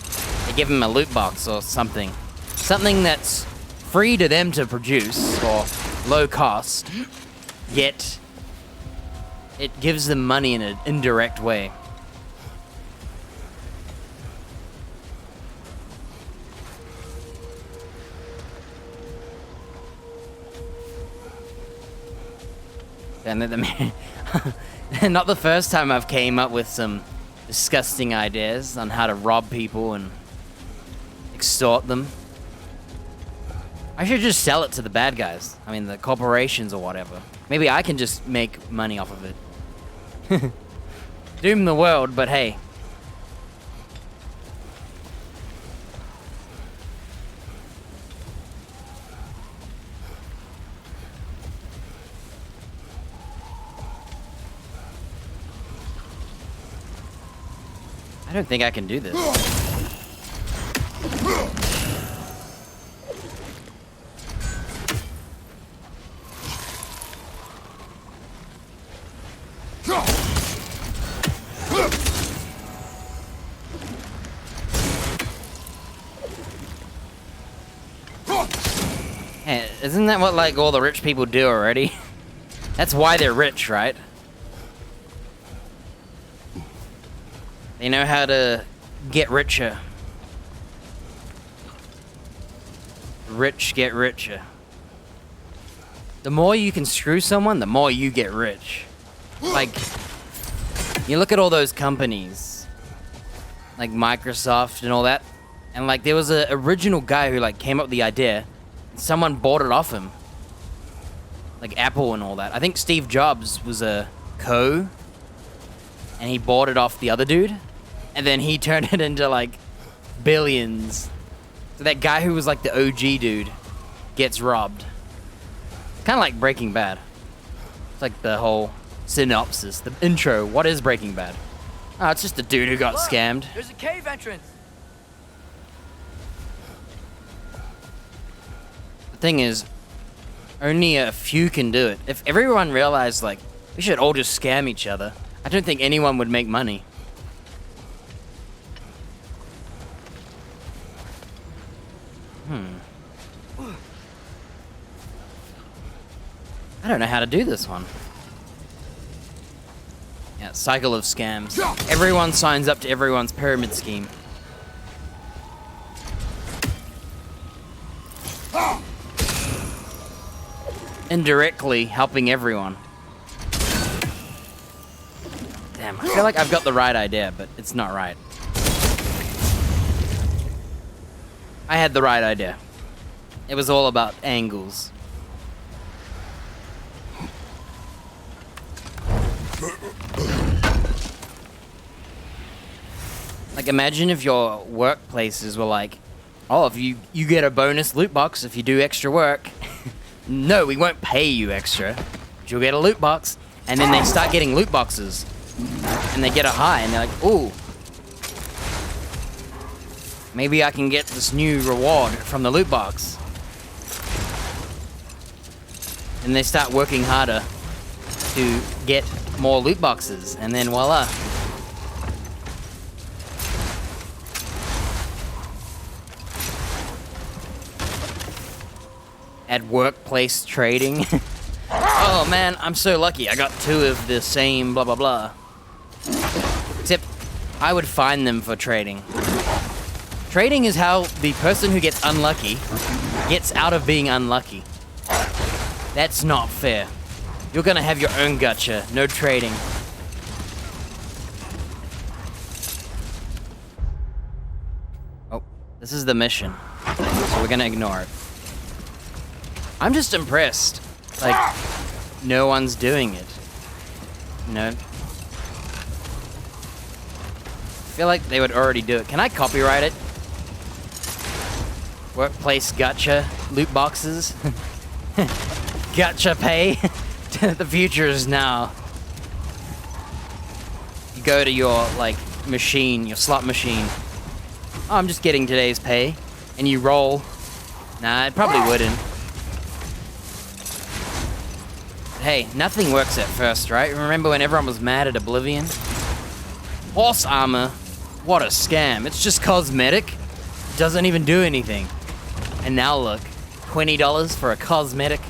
they give them a loot box or something. Something that's free to them to produce or low cost, yet it gives them money in an indirect way. And not the first time I've came up with some disgusting ideas on how to rob people and extort them. I should just sell it to the bad guys. I mean, the corporations or whatever. Maybe I can just make money off of it. Doom the world, but hey. I don't think I can do this. Hey, isn't that what, like, all the rich people do already? That's why they're rich, right? They know how to get richer. Rich get richer. The more you can screw someone, the more you get rich. Like, you look at all those companies, like Microsoft and all that, and like there was an original guy who like came up with the idea, and someone bought it off him. Like Apple and all that. I think Steve Jobs was a and he bought it off the other dude. And then he turned it into, like, billions. So that guy who was, like, the OG dude gets robbed. Kind of like Breaking Bad. It's like the whole synopsis, the intro. What is Breaking Bad? Oh, it's just a dude who got scammed. There's a cave entrance. The thing is, only a few can do it. If everyone realized, like, we should all just scam each other, I don't think anyone would make money. I don't know how to do this one. Yeah, cycle of scams. Everyone signs up to everyone's pyramid scheme. Indirectly helping everyone. Damn, I feel like I've got the right idea, but it's not right. I had the right idea. It was all about angles. Like, imagine if your workplaces were like, oh, if you get a bonus loot box if you do extra work. No, we won't pay you extra, but you'll get a loot box. And then they start getting loot boxes. And they get a high, and they're like, ooh. Maybe I can get this new reward from the loot box. And they start working harder to get more loot boxes, and then voila. At workplace trading. Oh man, I'm so lucky. I got 2 of the same blah blah blah. Except I would fine them for trading. Trading is how the person who gets unlucky gets out of being unlucky. That's not fair. You're gonna have your own gacha, no trading. Oh, this is the mission, so we're gonna ignore it. I'm just impressed. Like, no one's doing it. No. I feel like they would already do it. Can I copyright it? Workplace gacha, loot boxes. Gacha pay. The future is now. You go to your, like, machine, your slot machine. Oh, I'm just getting today's pay. And you roll. Nah, it probably wouldn't. Hey, nothing works at first, right? Remember when everyone was mad at Oblivion? Horse armor? What a scam. It's just cosmetic. It doesn't even do anything. And now look, $20 for a cosmetic,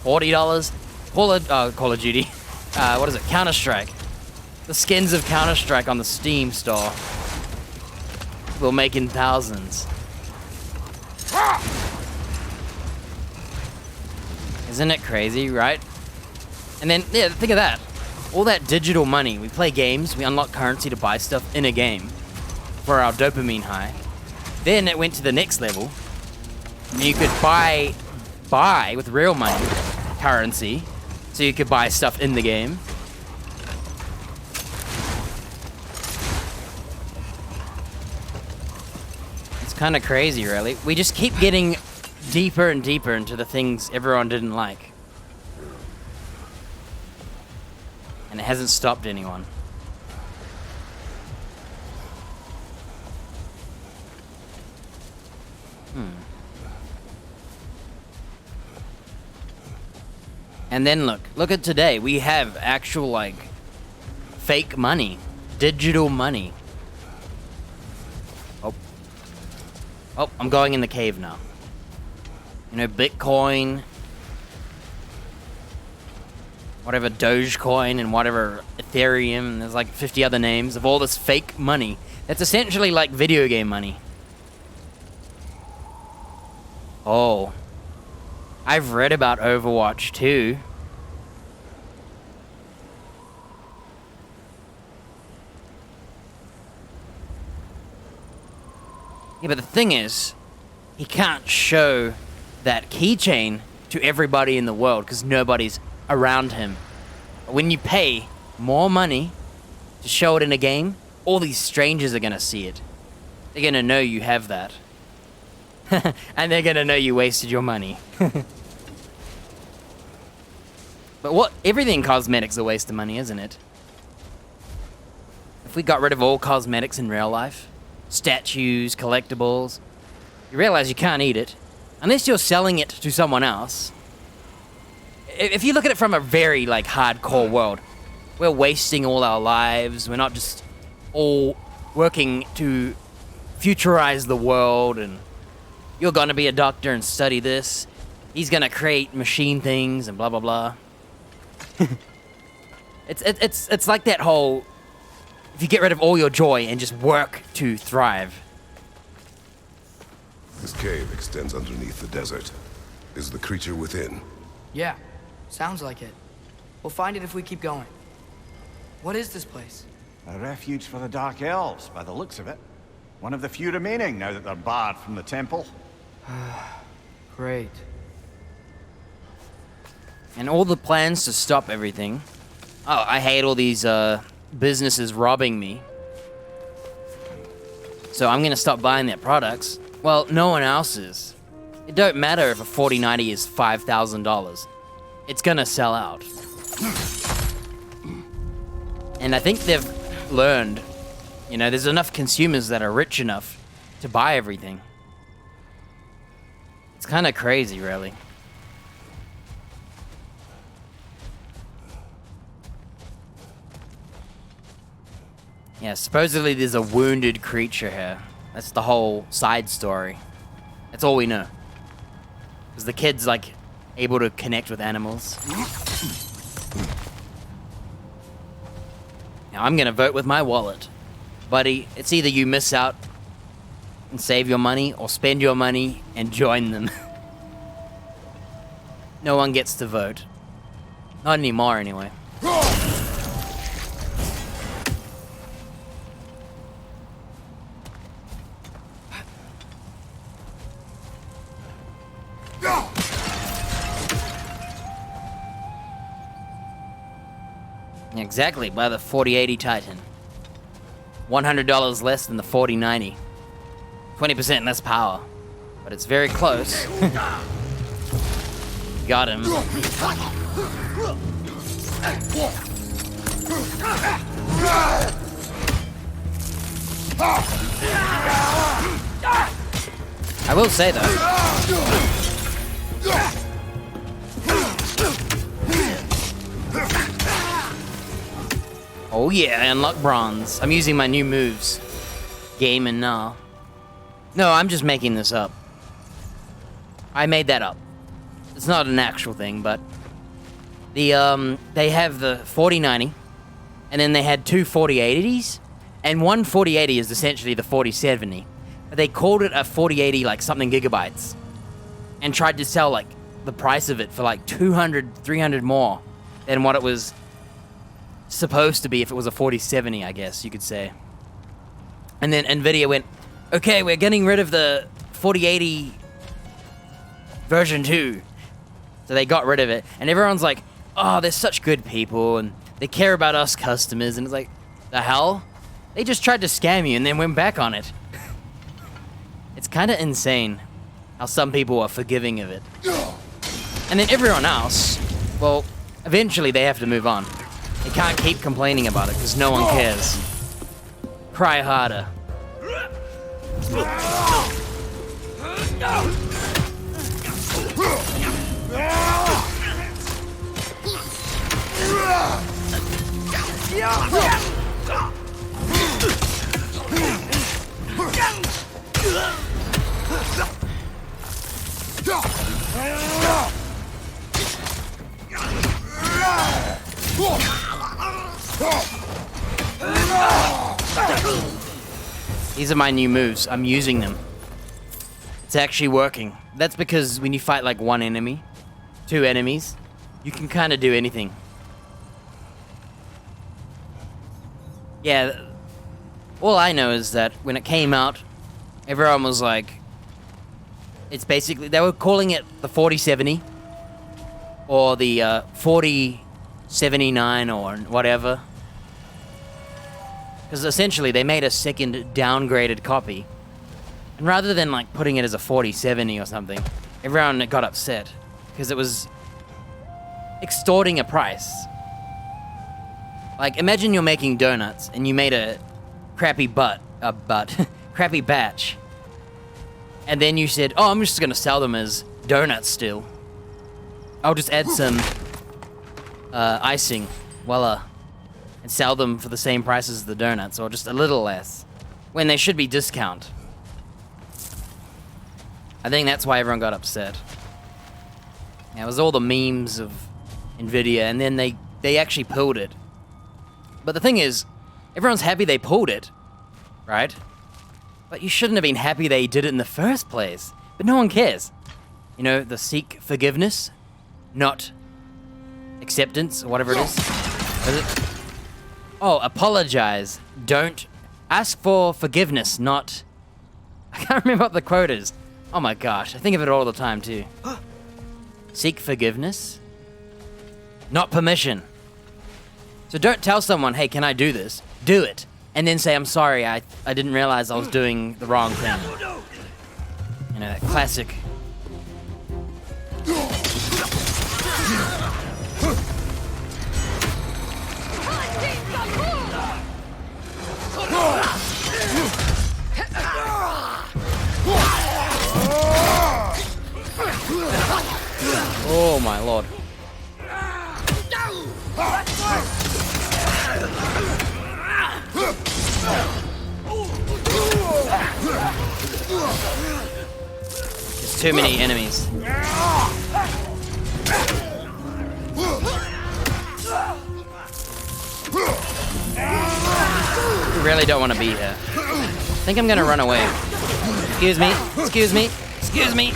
$40. Call of Duty. What is it? Counter-Strike. The skins of Counter-Strike on the Steam store. We're making thousands. Isn't it crazy, right? And then, yeah, think of that. All that digital money. We play games, we unlock currency to buy stuff in a game for our dopamine high. Then it went to the next level. And you could buy with real money, currency, so you could buy stuff in the game. It's kind of crazy, really. We just keep getting deeper and deeper into the things everyone didn't like. And it hasn't stopped anyone. And then look at today. We have actual, like, fake money. Digital money. Oh, I'm going in the cave now. You know, Bitcoin, whatever Dogecoin and whatever Ethereum, and there's like 50 other names of all this fake money. That's essentially like video game money. Oh. I've read about Overwatch too. Yeah, but the thing is, he can't show that keychain to everybody in the world because nobody's around him. When you pay more money to show it in a game, all these strangers are gonna see it. They're gonna know you have that. And they're gonna know you wasted your money. But everything cosmetics a waste of money, isn't it? If we got rid of all cosmetics in real life, statues, collectibles, you realize you can't eat it unless you're selling it to someone else. If you look at it from a very, like, hardcore world, we're wasting all our lives. We're not just all working to futurize the world and you're gonna be a doctor and study this. He's gonna create machine things and blah, blah, blah. It's like that whole, if you get rid of all your joy and just work to thrive. This cave extends underneath the desert. Is the creature within? Yeah, sounds like it. We'll find it if we keep going. What is this place? A refuge for the Dark Elves, by the looks of it. One of the few remaining now that they're barred from the temple. Great. And all the plans to stop everything. Oh, I hate all these businesses robbing me. So I'm gonna stop buying their products. Well, no one else is. It don't matter if a 4090 is $5,000. It's gonna sell out. And I think they've learned, you know, there's enough consumers that are rich enough to buy everything. It's kind of crazy, really. Yeah, supposedly there's a wounded creature here. That's the whole side story. That's all we know. Because the kid's, like, able to connect with animals. Now I'm gonna vote with my wallet. buddy, it's either you miss out and save your money, or spend your money and join them. No one gets to vote. Not anymore, anyway. Exactly, by the 4080 Titan. $100 less than the 4090. 20% less power. But it's very close. Got him. I will say though. Oh yeah, I unlock bronze. I'm using my new moves. Game and now. No, I'm just making this up. I made that up. It's not an actual thing, but they have the 4090, and then they had two 4080s, and one 4080 is essentially the 4070. But they called it a 4080 like something gigabytes, and tried to sell like the price of it for like 200, 300 more than what it was supposed to be if it was a 4070, I guess you could say. And then Nvidia went, okay, we're getting rid of the 4080 version 2. So they got rid of it, and everyone's like, oh, they're such good people, and they care about us customers, and it's like, the hell? They just tried to scam you and then went back on it. It's kind of insane how some people are forgiving of it. And then everyone else, well, eventually they have to move on. They can't keep complaining about it because no one cares. Cry harder. These are my new moves. I'm using them. It's actually working. That's because when you fight like one enemy, two enemies, you can kind of do anything. Yeah, all I know is that when it came out, everyone was like, it's basically, they were calling it the 4070 or the 4079 or whatever. Because essentially they made a second downgraded copy. And rather than like putting it as a 4070 or something, everyone got upset because it was extorting a price. Like, imagine you're making donuts and you made a crappy crappy batch. And then you said, oh, I'm just gonna sell them as donuts still. I'll just add some icing, voila, and sell them for the same price as the donuts, or just a little less, when they should be discount. I think that's why everyone got upset. Yeah, it was all the memes of Nvidia, and then they actually pulled it. But the thing is, everyone's happy they pulled it, right? But you shouldn't have been happy they did it in the first place. But no one cares. You know, the seek forgiveness, not acceptance, or whatever it is. Is it? Oh, apologize. Don't ask for forgiveness, not... I can't remember what the quote is. Oh my gosh, I think of it all the time too. Seek forgiveness, not permission. So don't tell someone, hey, can I do this? Do it. And then say, I'm sorry, I didn't realize I was doing the wrong thing. You know, that classic. Oh my lord. There's too many enemies. really don't want to be here. I think I'm gonna run away. Excuse me. Excuse me. Excuse me.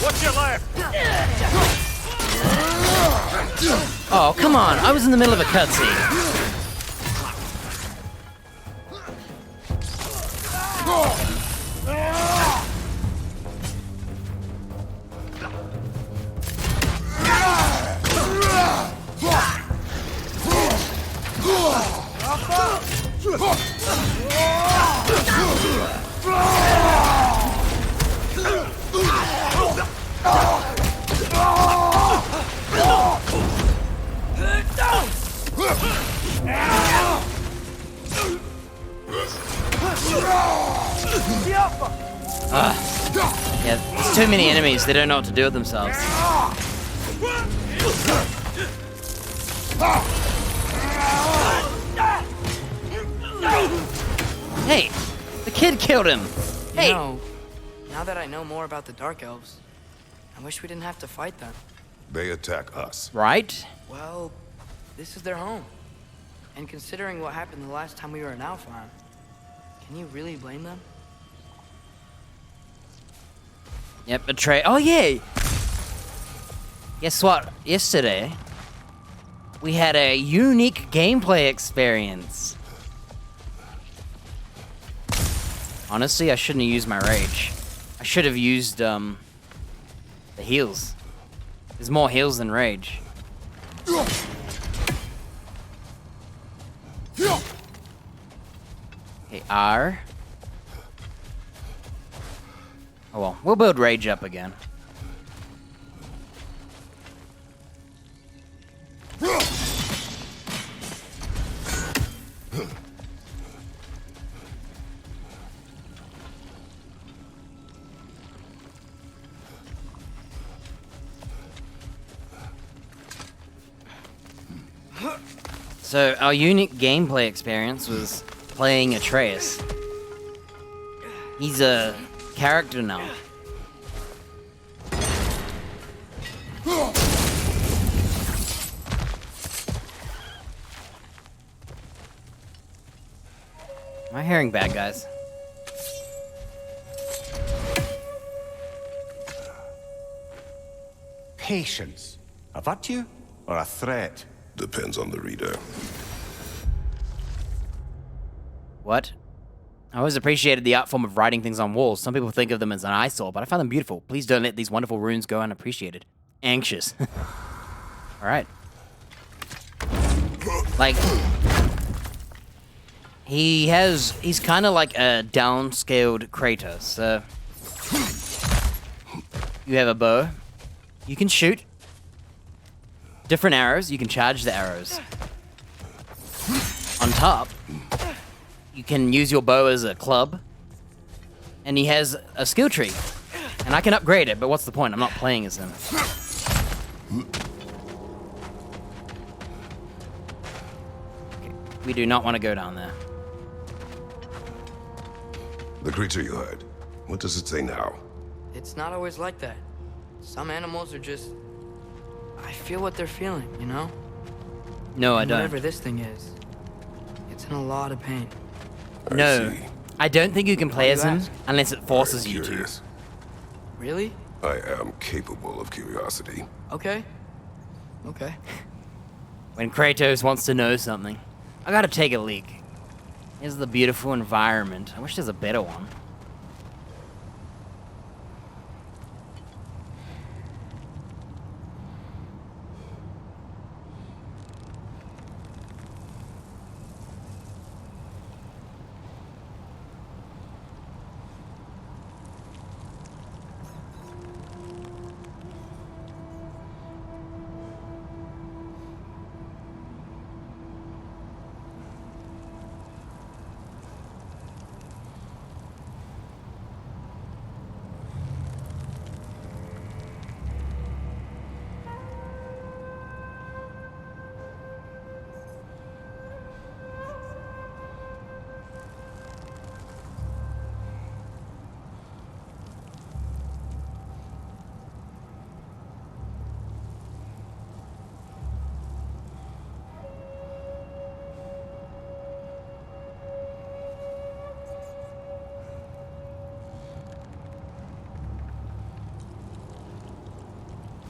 What's your left? Oh, come on. I was in the middle of a cutscene. Yeah, there's too many enemies. They don't know what to do with themselves. Hey, the kid killed him. Hey. You know, now that I know more about the Dark Elves, I wish we didn't have to fight them. They attack us. Right? Well, this is their home. And considering what happened the last time we were in Alfheim, can you really blame them? Yep, betray. Oh, yeah. Guess what? Yesterday, we had a unique gameplay experience. Honestly, I shouldn't have used my rage. I should have used, the heals. There's more heals than rage. Okay, R. Oh well, we'll build rage up again. So our unique gameplay experience was playing Atreus. He's a character now. Am I hearing bad guys? Patience. A virtue or a threat? Depends on the reader. What? I always appreciated the art form of writing things on walls. Some people think of them as an eyesore, but I find them beautiful. Please don't let these wonderful runes go unappreciated. Anxious. Alright. Like, he's kind of like a downscaled Kratos. So, you have a bow. You can shoot. Different arrows, you can charge the arrows. On top, you can use your bow as a club. And he has a skill tree. And I can upgrade it, but what's the point? I'm not playing as him. Okay, we do not want to go down there. The creature you heard. What does it say now? It's not always like that. Some animals are just... I feel what they're feeling, you know? No, I And don't. whatever this thing is, it's in a lot of pain. No. I see. I don't think you can play Why as do you him ask? unless it forces I'm you to. curious. Really? I am capable of curiosity. Okay. Okay. When Kratos wants to know something. I gotta take a leak. Here's the beautiful environment. I wish there's a better one.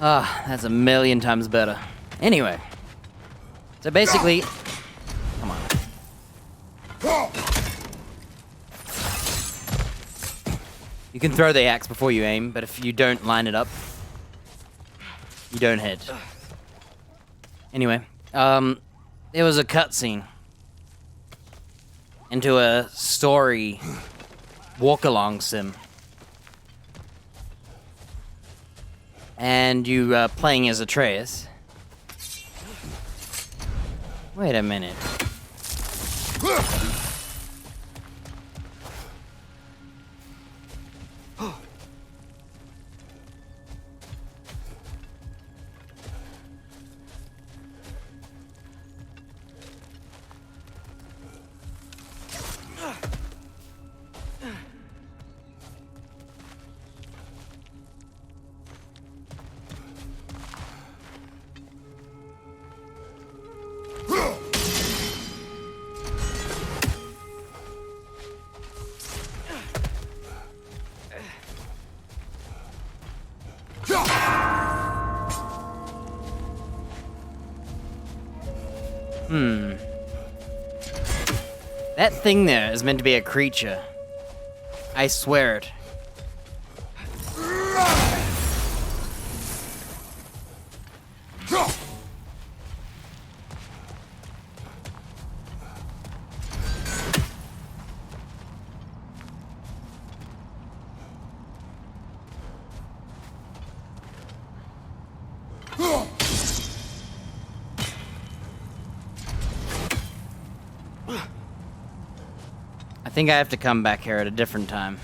Ah, that's a million times better. Anyway. So basically... Come on. You can throw the axe before you aim, but if you don't line it up, you don't hit. Anyway, there was a cutscene into a story walk-along sim. And you playing as Atreus. Wait a minute. That thing there is meant to be a creature. I swear it. I think I have to come back here at a different time.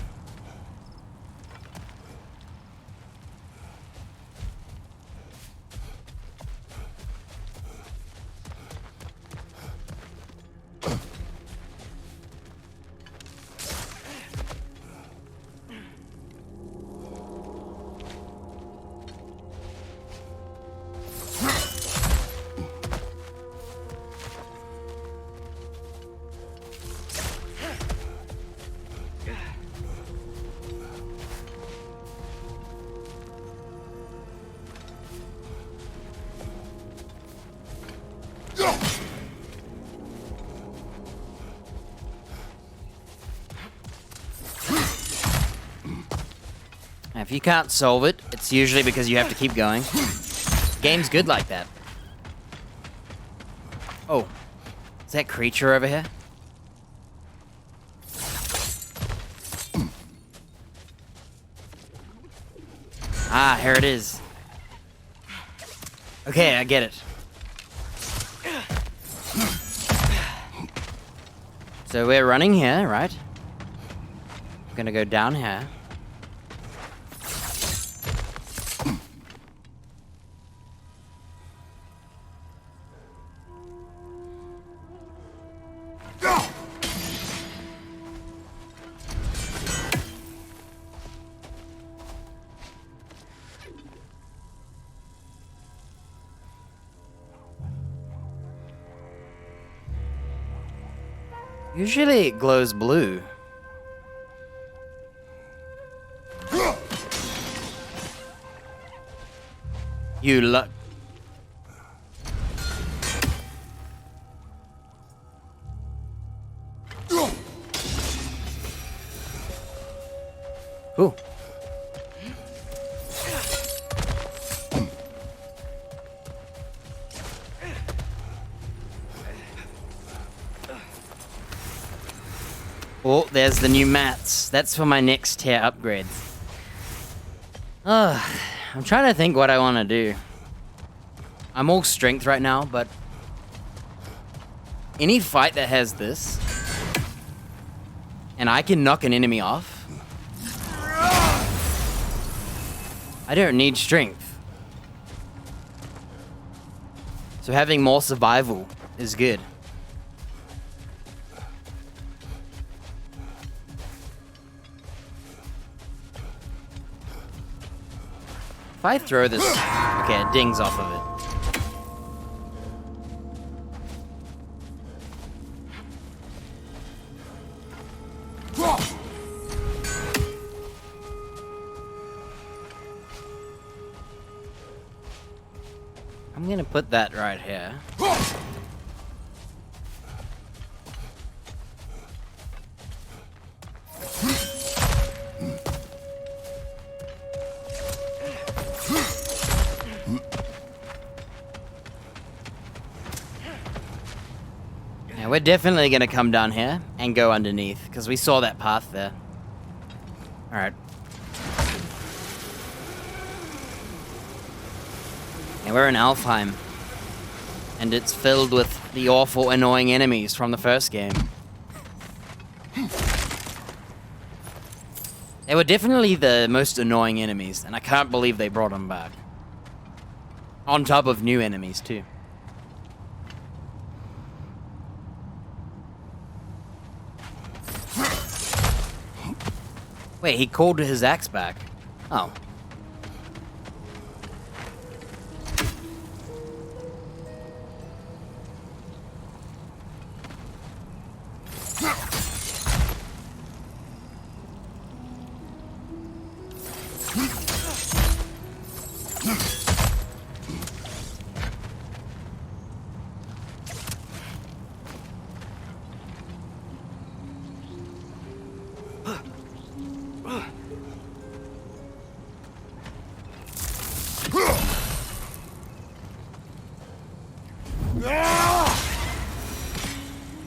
If you can't solve it, it's usually because you have to keep going. Game's good like that. Oh, is that creature over here? Ah, here it is. Okay, I get it. So we're running here, right? I'm gonna go down here. Usually it glows blue. You luck. Ooh. Oh, there's the new mats. That's for my next tier upgrades. I'm trying to think what I want to do. I'm all strength right now, but any fight that has this, and I can knock an enemy off, I don't need strength. So having more survival is good. If I throw this... Okay, it dings off of it. I'm gonna put that right here. Yeah, we're definitely gonna come down here and go underneath, because we saw that path there. Alright. Yeah, we're in Alfheim. And it's filled with the awful, annoying enemies from the first game. They were definitely the most annoying enemies, and I can't believe they brought them back. On top of new enemies, too. Wait, he called his axe back. Oh.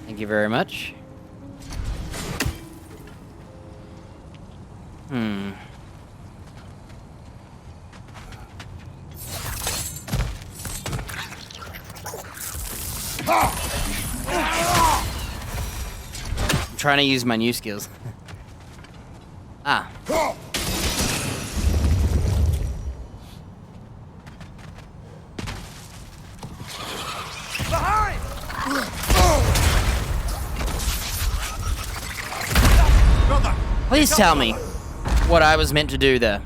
Thank you very much. I'm trying to use my new skills. Ah. Please tell me what I was meant to do there.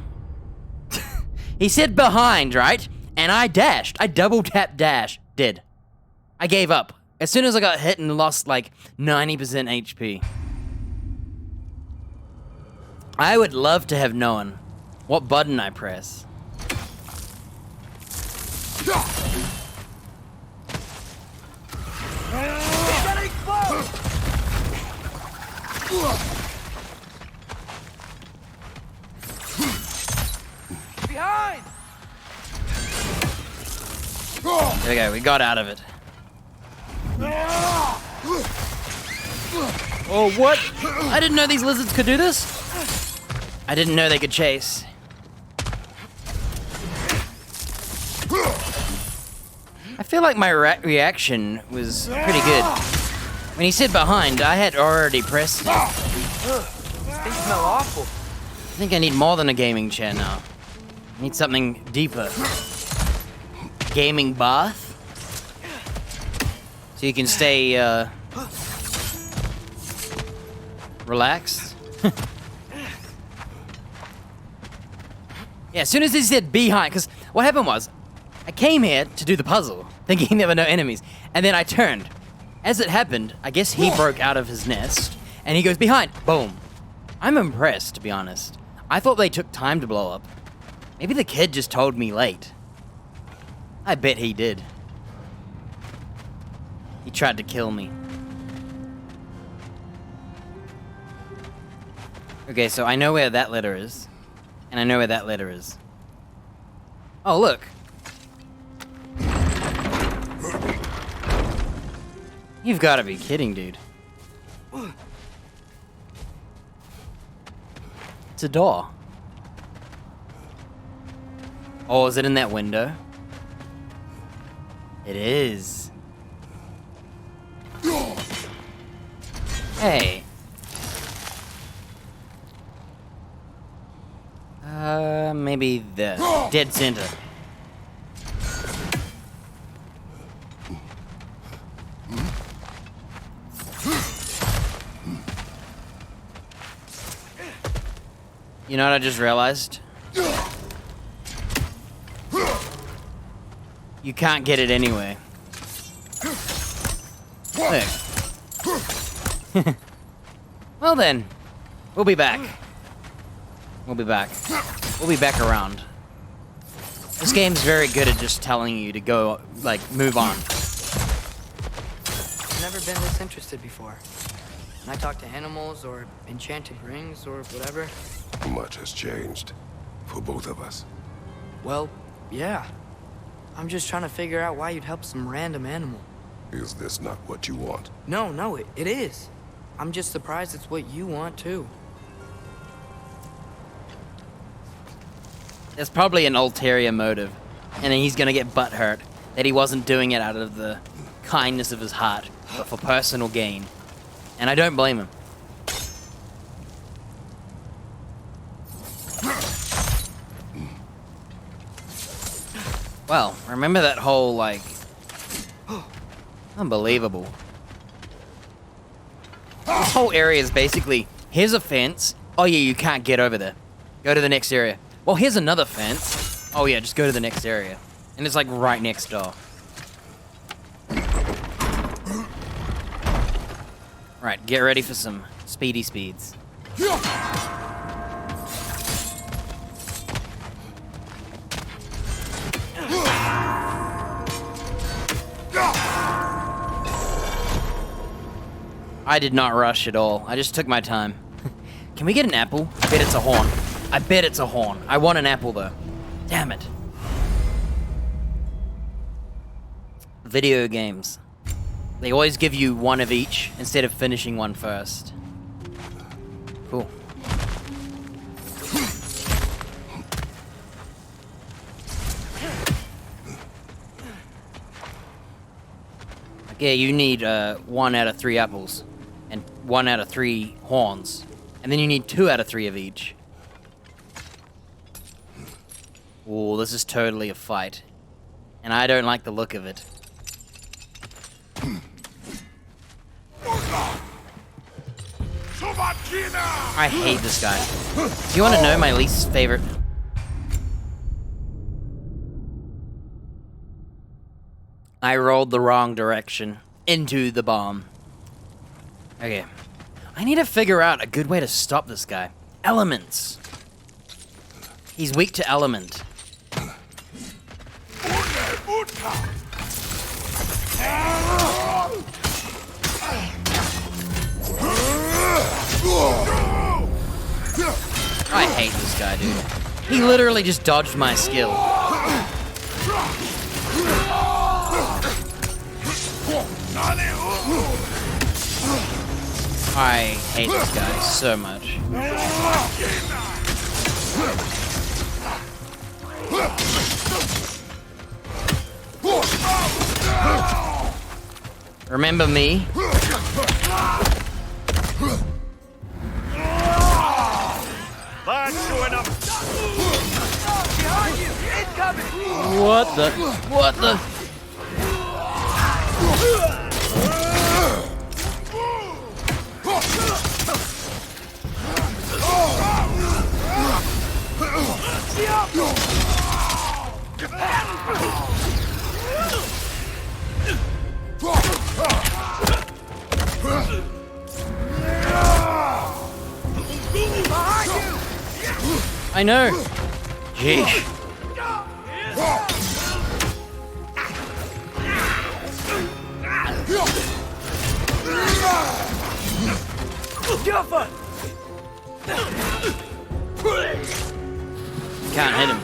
He said behind, right? And I dashed. I double tap dash. Did. I gave up. As soon as I got hit and lost like 90% HP. I would love to have known what button I press. Behind! There we go, we got out of it. Oh, what? I didn't know these lizards could do this. I didn't know they could chase. I feel like my reaction was pretty good. When he said behind, I had already pressed it. They smell awful. I think I need more than a gaming chair now. I need something deeper. Gaming bath? So you can stay, relaxed? Yeah, as soon as he said behind, because what happened was, I came here to do the puzzle, thinking there were no enemies, and then I turned. As it happened, I guess he broke out of his nest, and he goes behind, boom. I'm impressed, to be honest. I thought they took time to blow up. Maybe the kid just told me late. I bet he did. He tried to kill me. Okay, so I know where that letter is. And I know where that letter is. Oh, look. You've got to be kidding, dude. It's a door. Oh, is it in that window? It is. Hey. Maybe the dead center. You know what I just realized? You can't get it anyway. Look. Well then, we'll be back. We'll be back. We'll be back around. This game's very good at just telling you to go, like, move on. I've never been this interested before. When I talk to animals or enchanted rings or whatever. Much has changed for both of us. Well, yeah. I'm just trying to figure out why you'd help some random animal. Is this not what you want? No, it is. I'm just surprised it's what you want, too. There's probably an ulterior motive, and then he's gonna get butthurt that he wasn't doing it out of the kindness of his heart, but for personal gain. And I don't blame him. Well, remember that whole, like... Unbelievable. This whole area is basically, here's a fence. Oh yeah, you can't get over there. Go to the next area. Well, here's another fence. Oh yeah, just go to the next area. And it's like right next door. Right, get ready for some speedy speeds. I did not rush at all. I just took my time. Can we get an apple? I bet it's a horn. I bet it's a horn. I want an apple, though. Damn it. Video games. They always give you one of each instead of finishing one first. Cool. Okay, you need 1 out of 3 apples. And 1 out of 3 horns. And then you need 2 out of 3 of each. Ooh, this is totally a fight. And I don't like the look of it. I hate this guy. Do you want to know my least favorite? I rolled the wrong direction into the bomb. Okay. I need to figure out a good way to stop this guy. Elements. He's weak to element. I hate this guy, dude. He literally just dodged my skill. I hate this guy so much. Remember me? That's showing up. Behind you! Incoming! What the? What the? I know. Jeez. Can't hit him.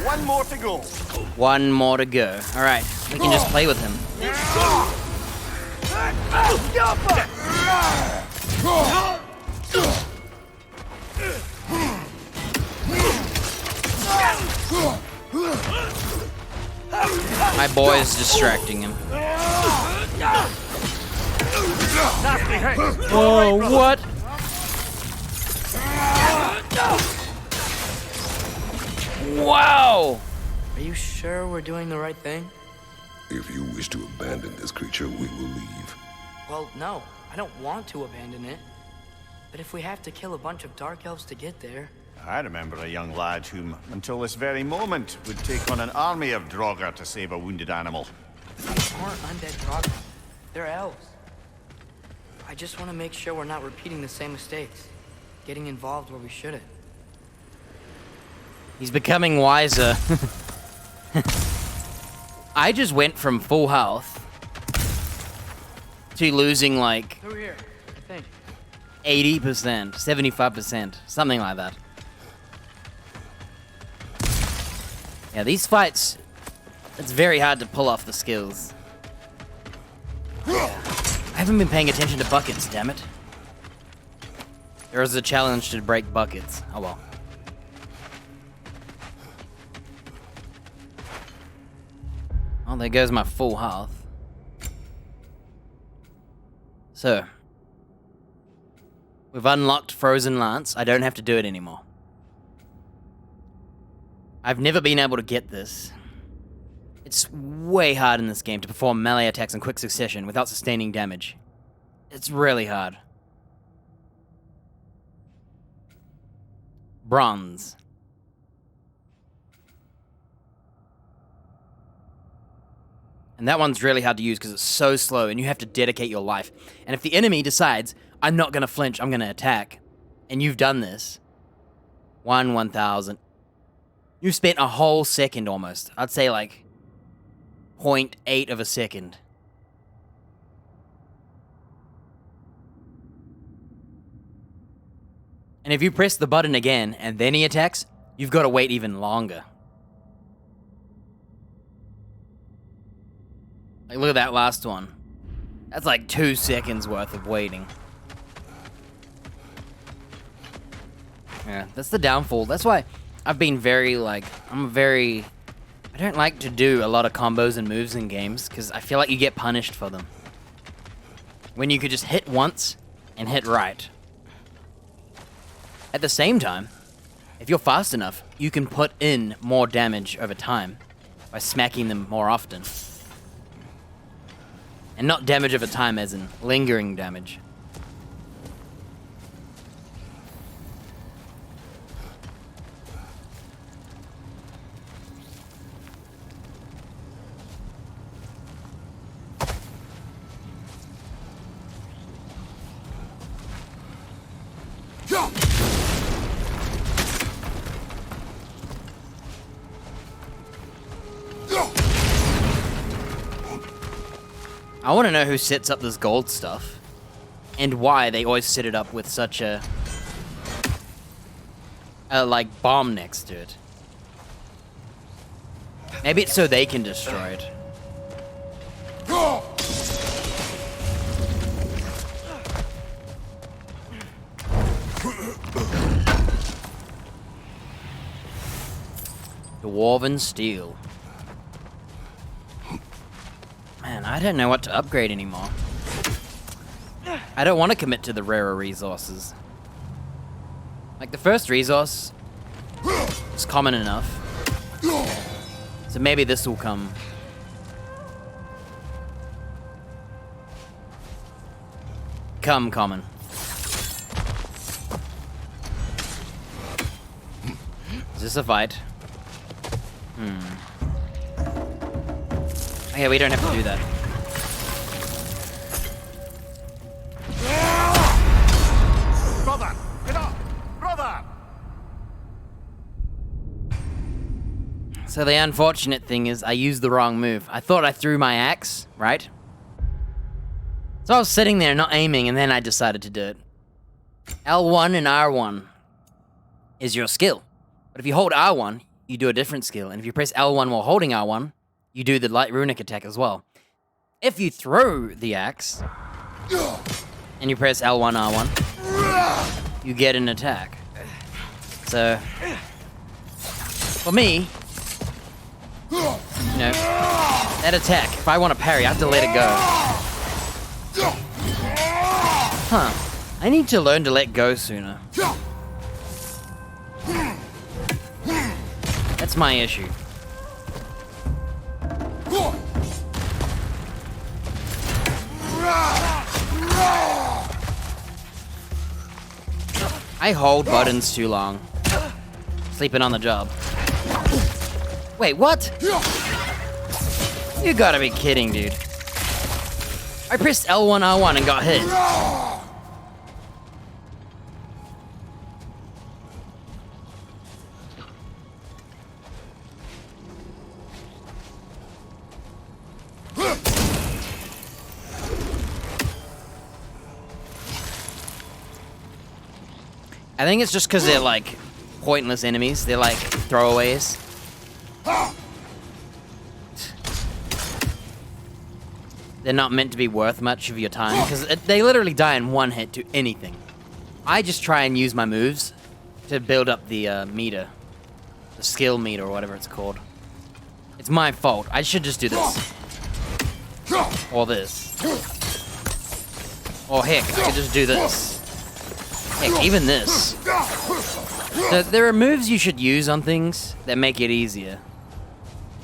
One more to go. One more to go. All right, we can just play with him. My boy is distracting him. Oh, what? Wow! Are you sure we're doing the right thing? If you wish to abandon this creature, we will leave. Well, no. I don't want to abandon it. But if we have to kill a bunch of dark elves to get there... I remember a young lad whom, until this very moment, would take on an army of Draugr to save a wounded animal. These aren't undead Draugr. They're elves. I just want to make sure we're not repeating the same mistakes. Getting involved where we shouldn't. He's becoming wiser. I just went from full health to losing like Through here, I think. 80%, 75%, something like that. Yeah, these fights, it's very hard to pull off the skills. I haven't been paying attention to buckets, damn it. There is a challenge to break buckets. Oh well. Oh, there goes my full health. So, we've unlocked Frozen Lance. I don't have to do it anymore. I've never been able to get this. It's way hard in this game to perform melee attacks in quick succession without sustaining damage. It's really hard. Bronze. And that one's really hard to use because it's so slow and you have to dedicate your life. And if the enemy decides, I'm not going to flinch, I'm going to attack, and you've done this, 1,000. You've spent a whole second almost. I'd say like 0.8 of a second. And if you press the button again and then he attacks, you've got to wait even longer. Like, look at that last one. That's like 2 seconds worth of waiting. Yeah, that's the downfall. That's why I've been very, like, I don't like to do a lot of combos and moves in games, because I feel like you get punished for them. When you could just hit once and hit right. At the same time, if you're fast enough, you can put in more damage over time by smacking them more often. And not damage over time as in lingering damage. I want to know who sets up this gold stuff, and why they always set it up with such a like, bomb next to it. Maybe it's so they can destroy it. Dwarven steel. Man, I don't know what to upgrade anymore. I don't want to commit to the rarer resources. Like, the first resource is common enough. So maybe this will come. Come common. Is this a fight? Okay, we don't have to do that. Brother! Get up! Brother! So the unfortunate thing is I used the wrong move. I thought I threw my axe, right? So I was sitting there not aiming, and then I decided to do it. L1 and R1 is your skill. But if you hold R1, you do a different skill. And if you press L1 while holding R1, you do the light runic attack as well. If you throw the axe, and you press L1, R1, you get an attack. So, for me, you know, that attack, if I want to parry, I have to let it go. Huh. I need to learn to let go sooner. That's my issue. I hold buttons too long. Sleeping on the job. Wait, what? You gotta be kidding, dude. I pressed L1, R1 and got hit. I think it's just because they're like pointless enemies. They're like throwaways. They're not meant to be worth much of your time because they literally die in one hit to anything. I just try and use my moves to build up the meter, the skill meter or whatever it's called. It's my fault. I should just do this. Or this. Or heck, I could just do this. Heck, even this. There are moves you should use on things that make it easier.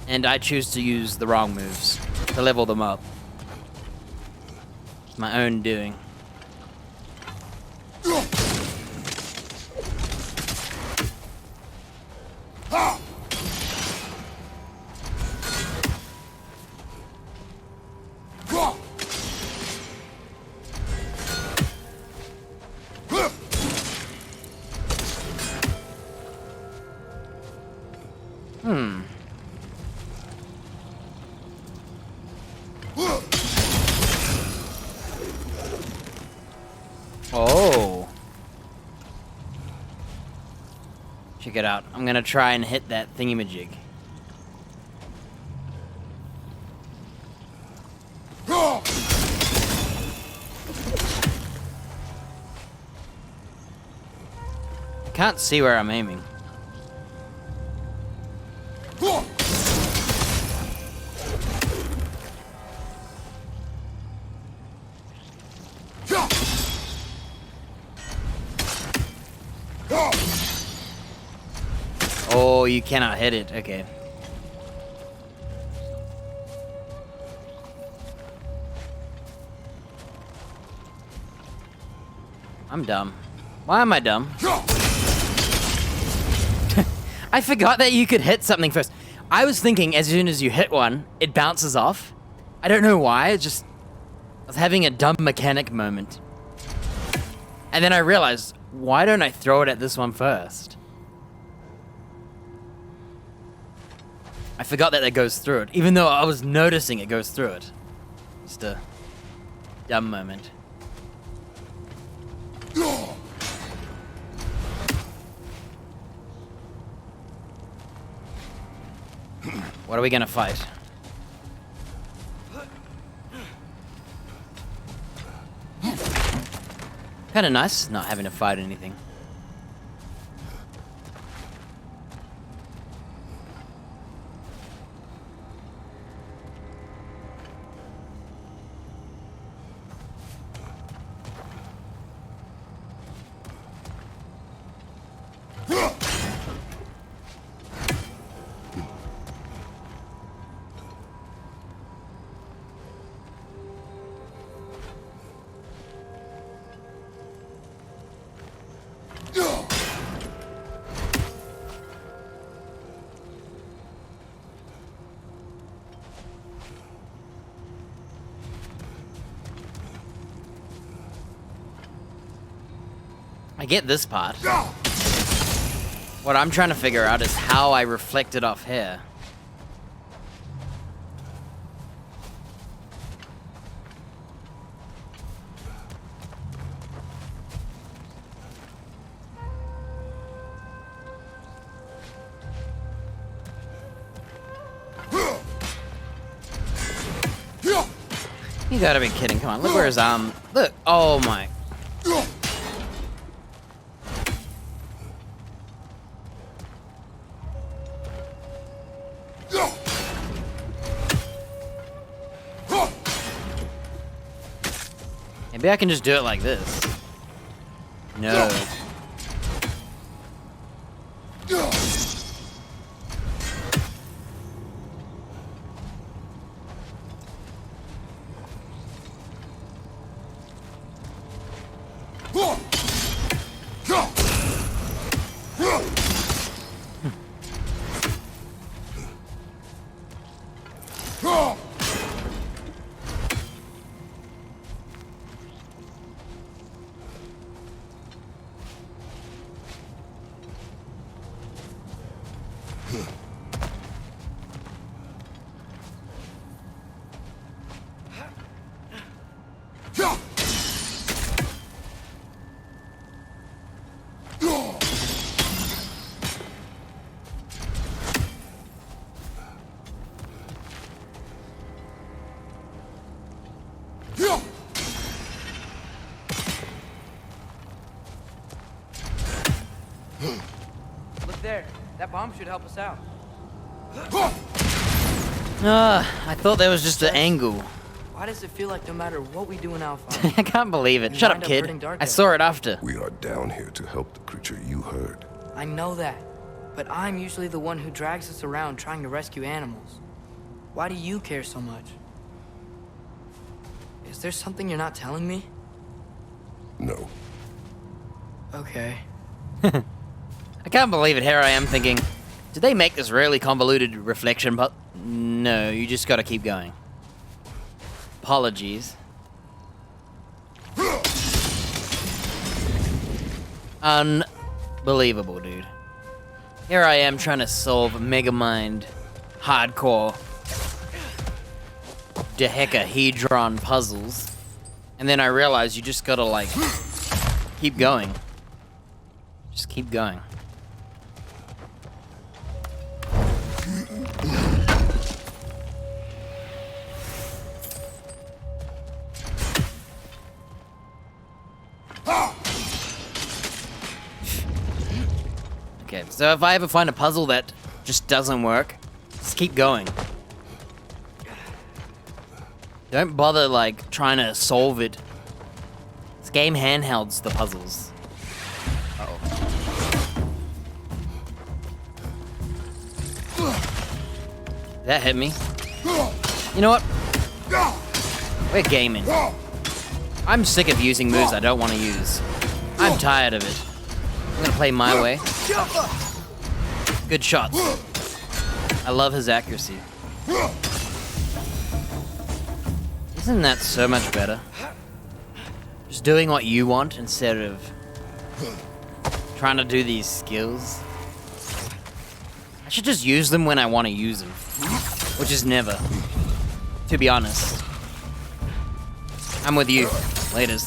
And I choose to use the wrong moves to level them up. It's my own doing. Oh. Check it out. I'm gonna try and hit that thingamajig. Can't see where I'm aiming. Oh, you cannot hit it. Okay. I'm dumb. Why am I dumb? I forgot that you could hit something first. I was thinking as soon as you hit one, it bounces off. I don't know why. It's just... I was having a dumb mechanic moment. And then I realized, why don't I throw it at this one first? I forgot that goes through it, even though I was noticing it goes through it. Just a dumb moment. What are we gonna fight? Kinda nice not having to fight anything. I get this part. What I'm trying to figure out is how I reflect it off here. You gotta be kidding. Come on, look where his arm... Look. Oh my... Maybe I can just do it like this. No. Look there. That bomb should help us out. I thought there was just an angle. Why does it feel like no matter what we do in Alpha, I can't believe it. we Shut up, wind up kid. hurting Darko? I saw it after. We are down here to help the creature you heard. I know that, but I'm usually the one who drags us around trying to rescue animals. Why do you care so much? Is there something you're not telling me? No. Okay. I can't believe it. Here I am thinking, did they make this really convoluted reflection? But no, you just gotta keep going. Apologies. Unbelievable, dude. Here I am trying to solve Megamind hardcore dodecahedron puzzles, and then I realize you just gotta like keep going. Just keep going. Okay, so if I ever find a puzzle that just doesn't work, just keep going. Don't bother, like, trying to solve it. This game handhelds the puzzles. Uh-oh. That hit me. You know what? We're gaming. I'm sick of using moves I don't want to use. I'm tired of it. I'm gonna play my way. Good shots. I love his accuracy. Isn't that so much better? Just doing what you want instead of trying to do these skills. I should just use them when I want to use them. Which is never. To be honest. I'm with you. Laters.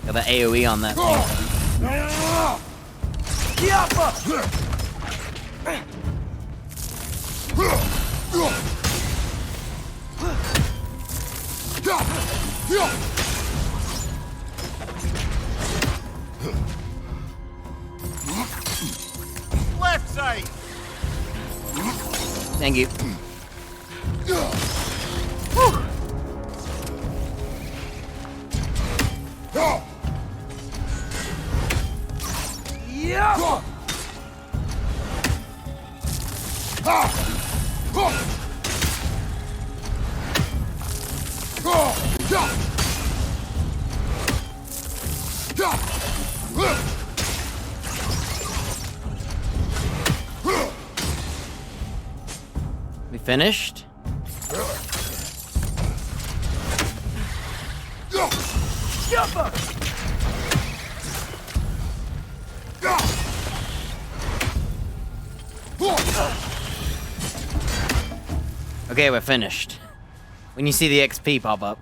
Got the AoE on that thing. Left side! Thank you. We finished? Okay, we're finished. When you see the XP pop up.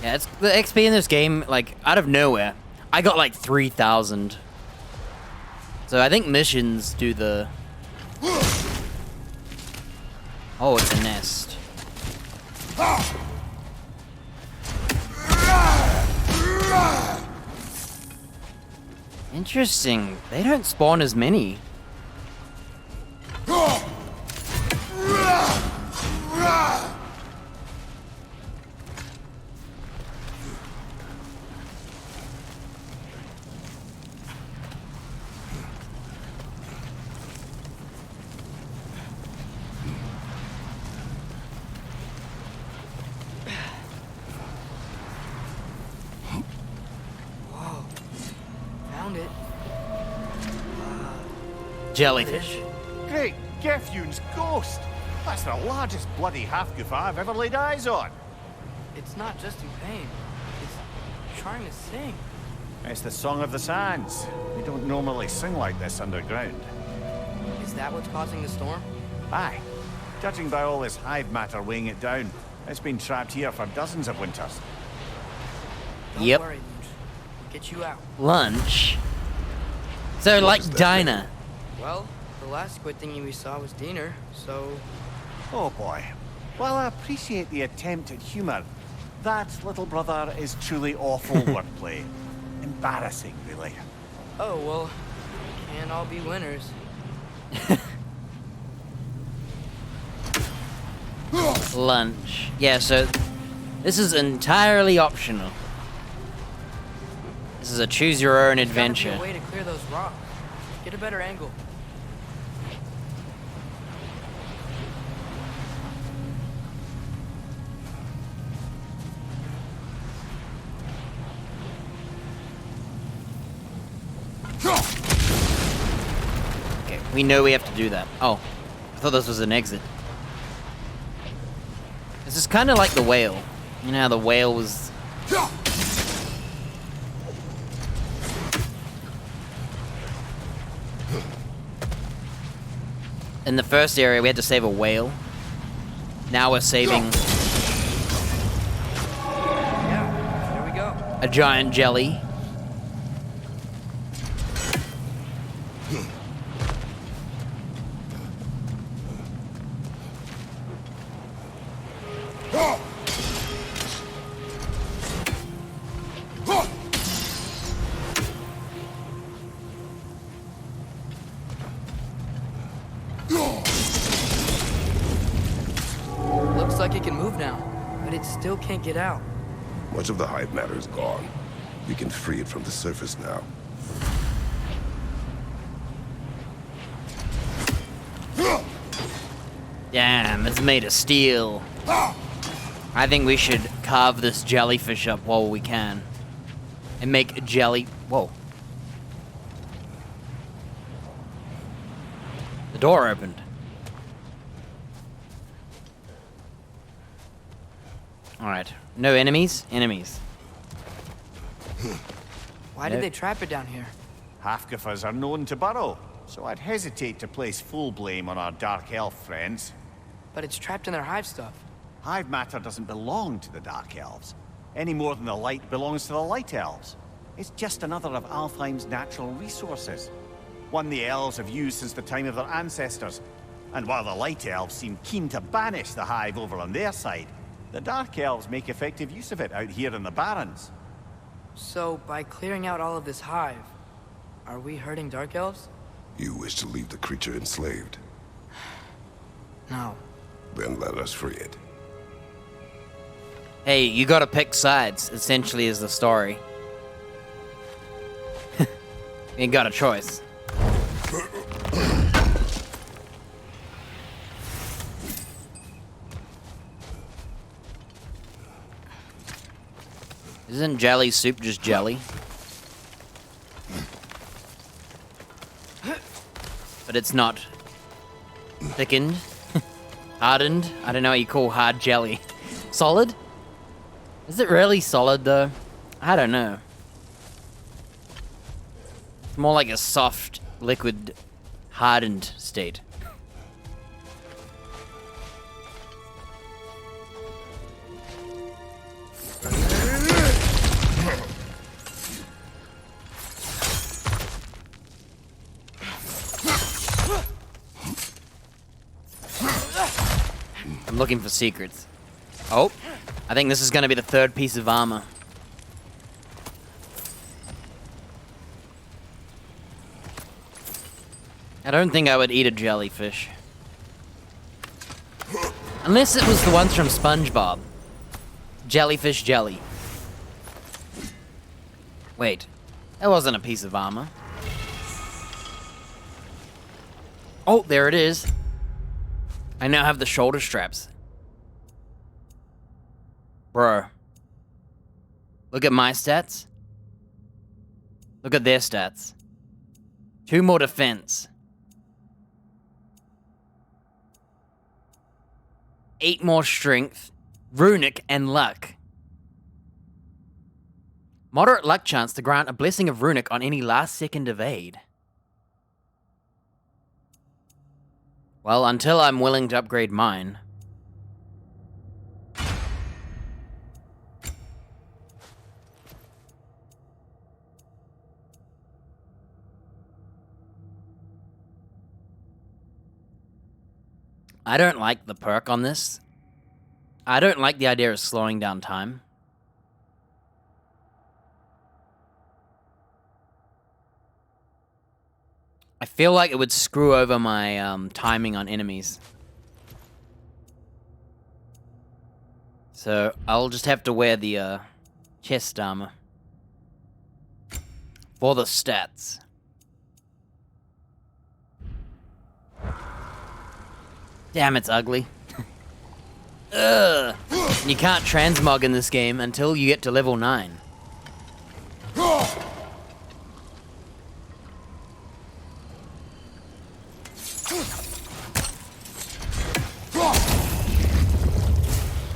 Yeah, it's the XP in this game, like, out of nowhere. I got like 3,000. So I think missions do the... Oh, it's a nest. Interesting. They don't spawn as many. Found it. Jellyfish. Great Gefyun's ghost! That's the largest bloody half-goof I've ever laid eyes on. It's not just in pain. It's trying to sing. It's the Song of the Sands. We don't normally sing like this underground. Is that what's causing the storm? Aye. Judging by all this hive matter weighing it down, it's been trapped here for dozens of winters. Don't Yep. worry, Luge. We'll get you out. Lunch. So, like is that Dinah. Well, the last squid thingy we saw was Diener, so... Oh boy. While I appreciate the attempt at humor, That, little brother, is truly awful wordplay. Embarrassing, really. Oh, well, can't all be winners. Lunch. Yeah, so this is entirely optional. This is a choose your own There's gotta be adventure. a way to clear those rocks. Get a better angle. Okay, we know we have to do that. Oh, I thought this was an exit. This is kind of like the whale. You know how the whale was... In the first area, we had to save a whale. Now we're saving Yeah, there we go. a giant jelly. Looks like it can move now, but it still can't get out. Much of the hive matter is gone. We can free it from the surface now. Damn, it's made of steel. I think we should carve this jellyfish up while we can. And make a jelly... Whoa. The door opened. Alright. No enemies? Enemies. Why did they trap it down here? Half-Giffers are known to burrow, so I'd hesitate to place full blame on our Dark Elf friends. But it's trapped in their hive stuff. Hive matter doesn't belong to the Dark Elves, any more than the light belongs to the Light Elves. It's just another of Alfheim's natural resources. One the elves have used since the time of their ancestors. And while the Light Elves seem keen to banish the hive over on their side, the Dark Elves make effective use of it out here in the Barrens. So, by clearing out all of this hive, are we hurting Dark Elves? You wish to leave the creature enslaved? No. Then let us free it. Hey, you gotta pick sides, essentially, is the story. You ain't got a choice. Isn't jelly soup just jelly? But it's not thickened, hardened. I don't know what you call hard jelly. Solid? Is it really solid though? I don't know. It's more like a soft, liquid, hardened state. I'm looking for secrets. Oh, I think this is gonna be the third piece of armor. I don't think I would eat a jellyfish. Unless it was the ones from SpongeBob. Jellyfish jelly. Wait, that wasn't a piece of armor. Oh, there it is. I now have the shoulder straps. Bro. Look at my stats. Look at their stats. 2 more defense. 8 more strength, runic, and luck. Moderate luck chance to grant a blessing of runic on any last second of aid. Well, until I'm willing to upgrade mine. I don't like the perk on this. I don't like the idea of slowing down time. I feel like it would screw over my timing on enemies. So I'll just have to wear the chest armor for the stats. Damn, it's ugly. Ugh. And you can't transmog in this game until you get to level 9.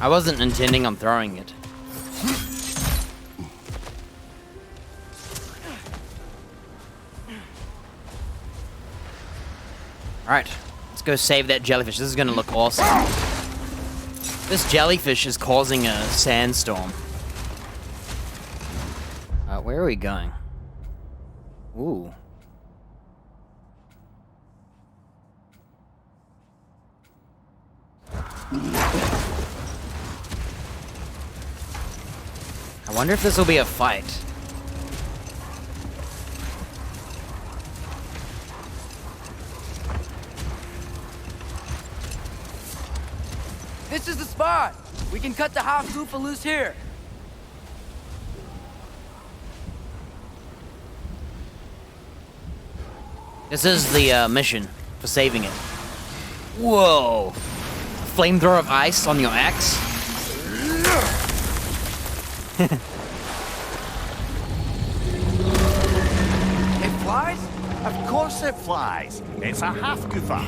I wasn't intending on throwing it. Alright, let's go save that jellyfish. This is gonna look awesome. This jellyfish is causing a sandstorm. Where are we going? Ooh. I wonder if this will be a fight. This is the spot! We can cut the half Goofa loose here. This is the mission for saving it. Whoa! Flamethrower of ice on your axe? It flies? Of course it flies. It's a half goofa.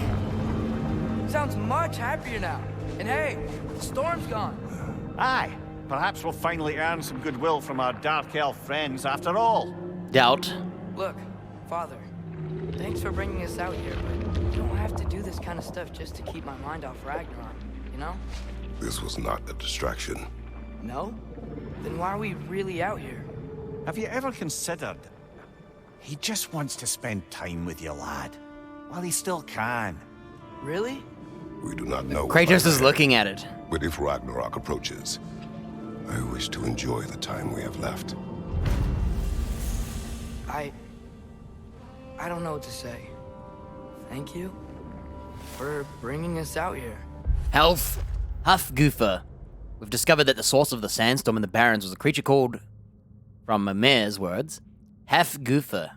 Sounds much happier now. And hey, the storm's gone. Aye, perhaps we'll finally earn some goodwill from our Dark Elf friends after all. Doubt. Look, Father, thanks for bringing us out here, but you don't have to do this kind of stuff just to keep my mind off Ragnarok, you know? This was not a distraction. No? Then why are we really out here? Have you ever considered he just wants to spend time with you, lad, while he still can? Really? We do not know. Kratos is looking at it. But if Ragnarok approaches, I wish to enjoy the time we have left. I don't know what to say. Thank you for bringing us out here. Health, Hufgufa. We've discovered that the source of the sandstorm in the Barrens was a creature called, from Mimir's words, Hafgufa.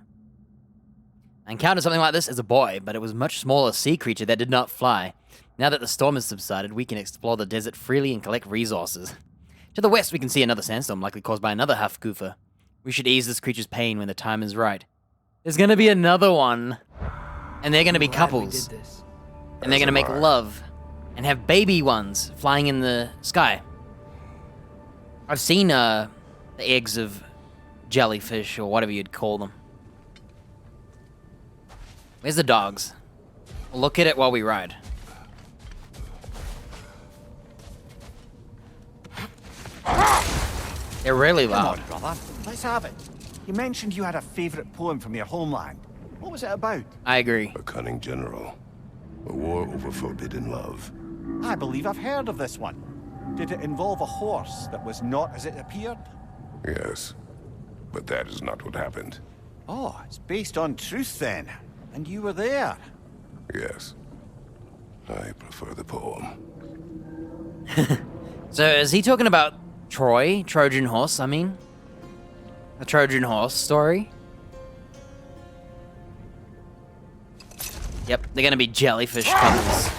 I encountered something like this as a boy, but it was a much smaller sea creature that did not fly. Now that the storm has subsided, we can explore the desert freely and collect resources. To the west, we can see another sandstorm, likely caused by another Hafgufa. We should ease this creature's pain when the time is right. There's gonna be another one, and they're gonna be couples, and they're gonna make love, and have baby ones flying in the sky. I've seen the eggs of jellyfish, or whatever you'd call them. Where's the dogs? We'll look at it while we ride. They're really loud. Come on, brother. Let's have it. You mentioned you had a favorite poem from your homeland. What was it about? I agree. A cunning general. A war over forbidden love. I believe I've heard of this one. Did it involve a horse that was not as it appeared? Yes. But that is not what happened. Oh, it's based on truth then. And you were there. Yes. I prefer the poem. So is he talking about Troy? Trojan horse, I mean? A Trojan horse story? Yep, they're gonna be jellyfish couples.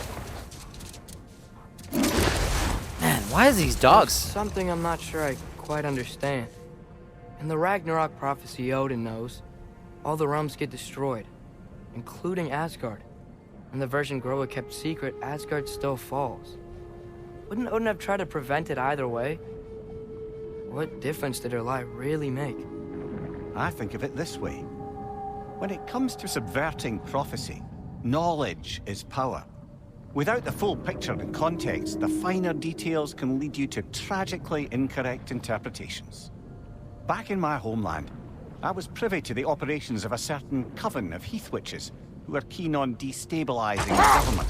Man, why is these dogs? Something I'm not sure I quite understand. In the Ragnarok prophecy Odin knows, all the realms get destroyed, including Asgard. And the version Groa kept secret, Asgard still falls. Wouldn't Odin have tried to prevent it either way? What difference did her lie really make? I think of it this way. When it comes to subverting prophecy, knowledge is power. Without the full picture and context, the finer details can lead you to tragically incorrect interpretations. Back in my homeland, I was privy to the operations of a certain coven of heath witches who were keen on destabilizing the government.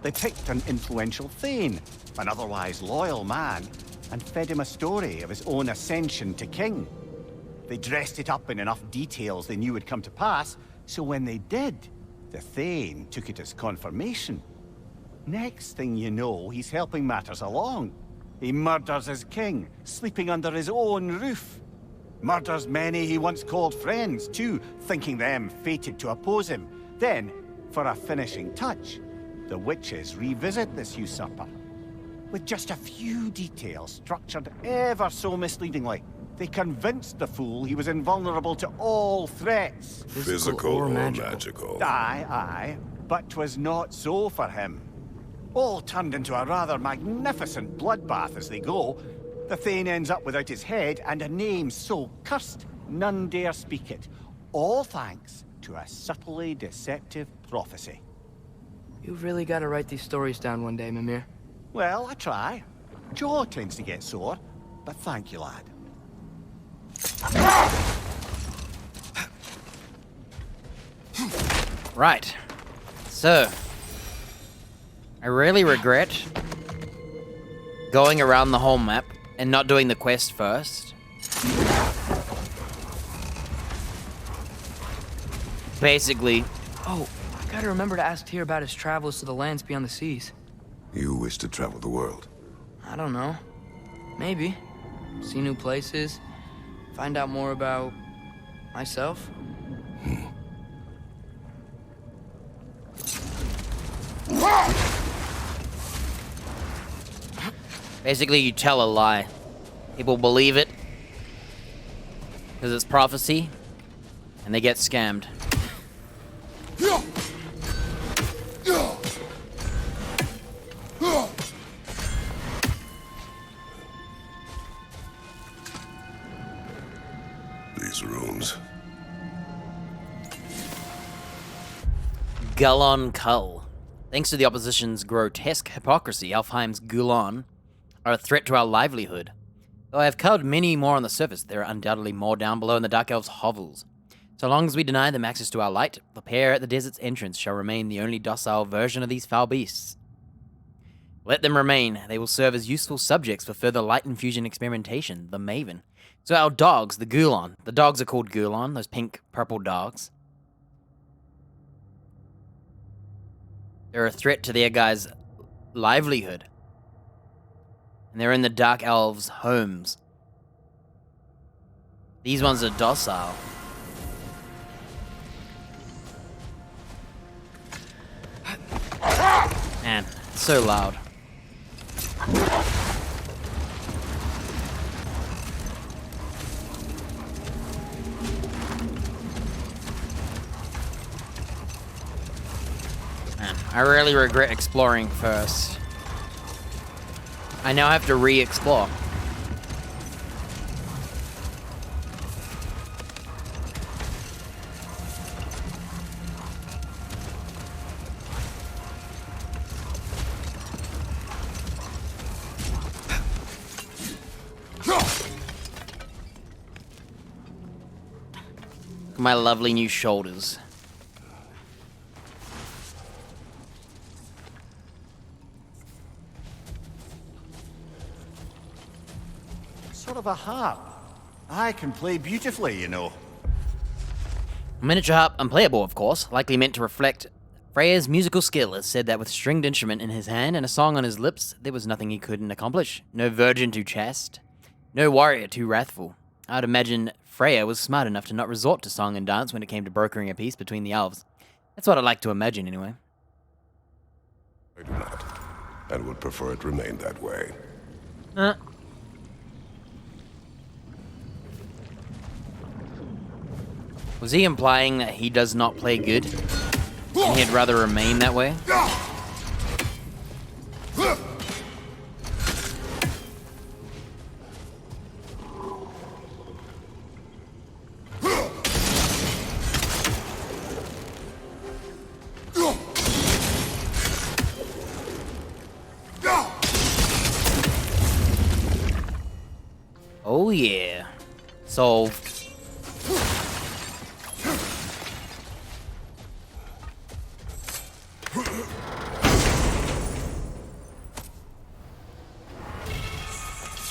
They picked an influential Thane, an otherwise loyal man, and fed him a story of his own ascension to king. They dressed it up in enough details they knew would come to pass So when they did, the Thane took it as confirmation. Next thing you know, he's helping matters along. He murders his king, sleeping under his own roof. Murders many he once called friends, too, thinking them fated to oppose him. Then, for a finishing touch, the witches revisit this usurper. With just a few details structured ever so misleadingly, they convinced the fool he was invulnerable to all threats. Physical or magical? Aye, but 'twas not so for him. All turned into a rather magnificent bloodbath as they go. The Thane ends up without his head and a name so cursed none dare speak it. All thanks to a subtly deceptive prophecy. You've really got to write these stories down one day, Mimir. Well, I try. Jaw tends to get sore, but thank you, lad. Right. So, I really regret going around the whole map and not doing the quest first. Basically, Oh, I gotta remember to ask Tyr about his travels to the lands beyond the seas. You wish to travel the world? I don't know. Maybe. See new places. Find out more about myself. basically you tell a lie. People believe it because it's prophecy, and they get scammed. These runes. Gullon Cull. Thanks to the opposition's grotesque hypocrisy, Alfheim's Gullon are a threat to our livelihood. Though I have covered many more on the surface, there are undoubtedly more down below in the Dark Elves' hovels. So long as we deny them access to our light, the pair at the desert's entrance shall remain the only docile version of these foul beasts. Let them remain. They will serve as useful subjects for further light infusion experimentation, the Maven. So our dogs, the Gullon. The dogs are called Gullon, those pink, purple dogs. They're a threat to their guys' livelihood. And they're in the Dark Elves' homes. These ones are docile. Man, it's so loud. Man, I really regret exploring first. I now have to re-explore. My lovely new shoulders. Sort of a harp. I can play beautifully, you know. A miniature harp, unplayable of course, likely meant to reflect Freya's musical skill. Has said that with a stringed instrument in his hand and a song on his lips, there was nothing he couldn't accomplish. No virgin too chaste, no warrior too wrathful. I'd imagine Freya was smart enough to not resort to song and dance when it came to brokering a peace between the elves. That's what I'd like to imagine, anyway. I do not, and would prefer it remain that way. Was he implying that he does not play good? And he'd rather remain that way? Oh yeah. Solved.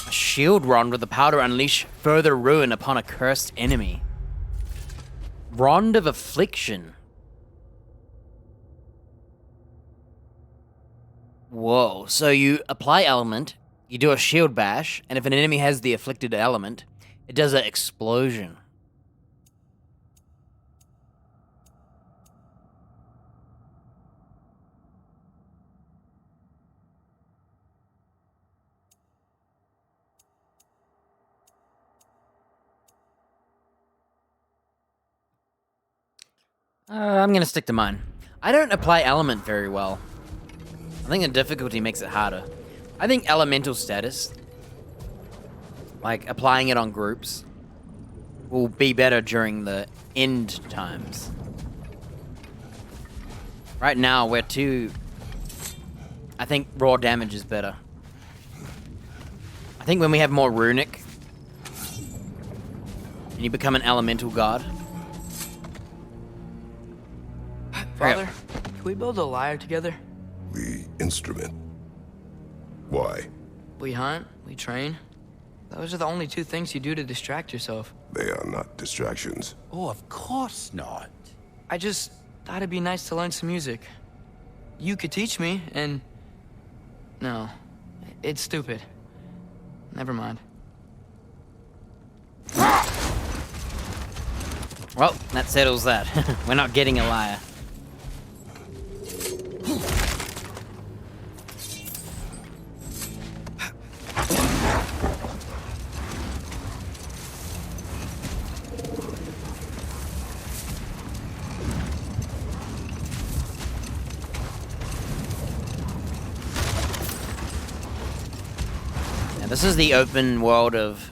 A shield rod with the power to unleash further ruin upon a cursed enemy. Rod of Affliction. Whoa, so you apply element, you do a shield bash, and if an enemy has the afflicted element, it does an explosion. I'm gonna stick to mine. I don't apply element very well. I think the difficulty makes it harder. I think elemental status, like applying it on groups, will be better during the end times. Right now, we're too... I think raw damage is better. I think when we have more runic, and you become an elemental god. Father, can we build a lyre together? The instrument. Why? We hunt, we train. Those are the only two things you do to distract yourself. They are not distractions. Oh, of course not. I just thought it'd be nice to learn some music. You could teach me, and... No, it's stupid. Never mind. Well, that settles that. We're not getting a lyre. This is the open world of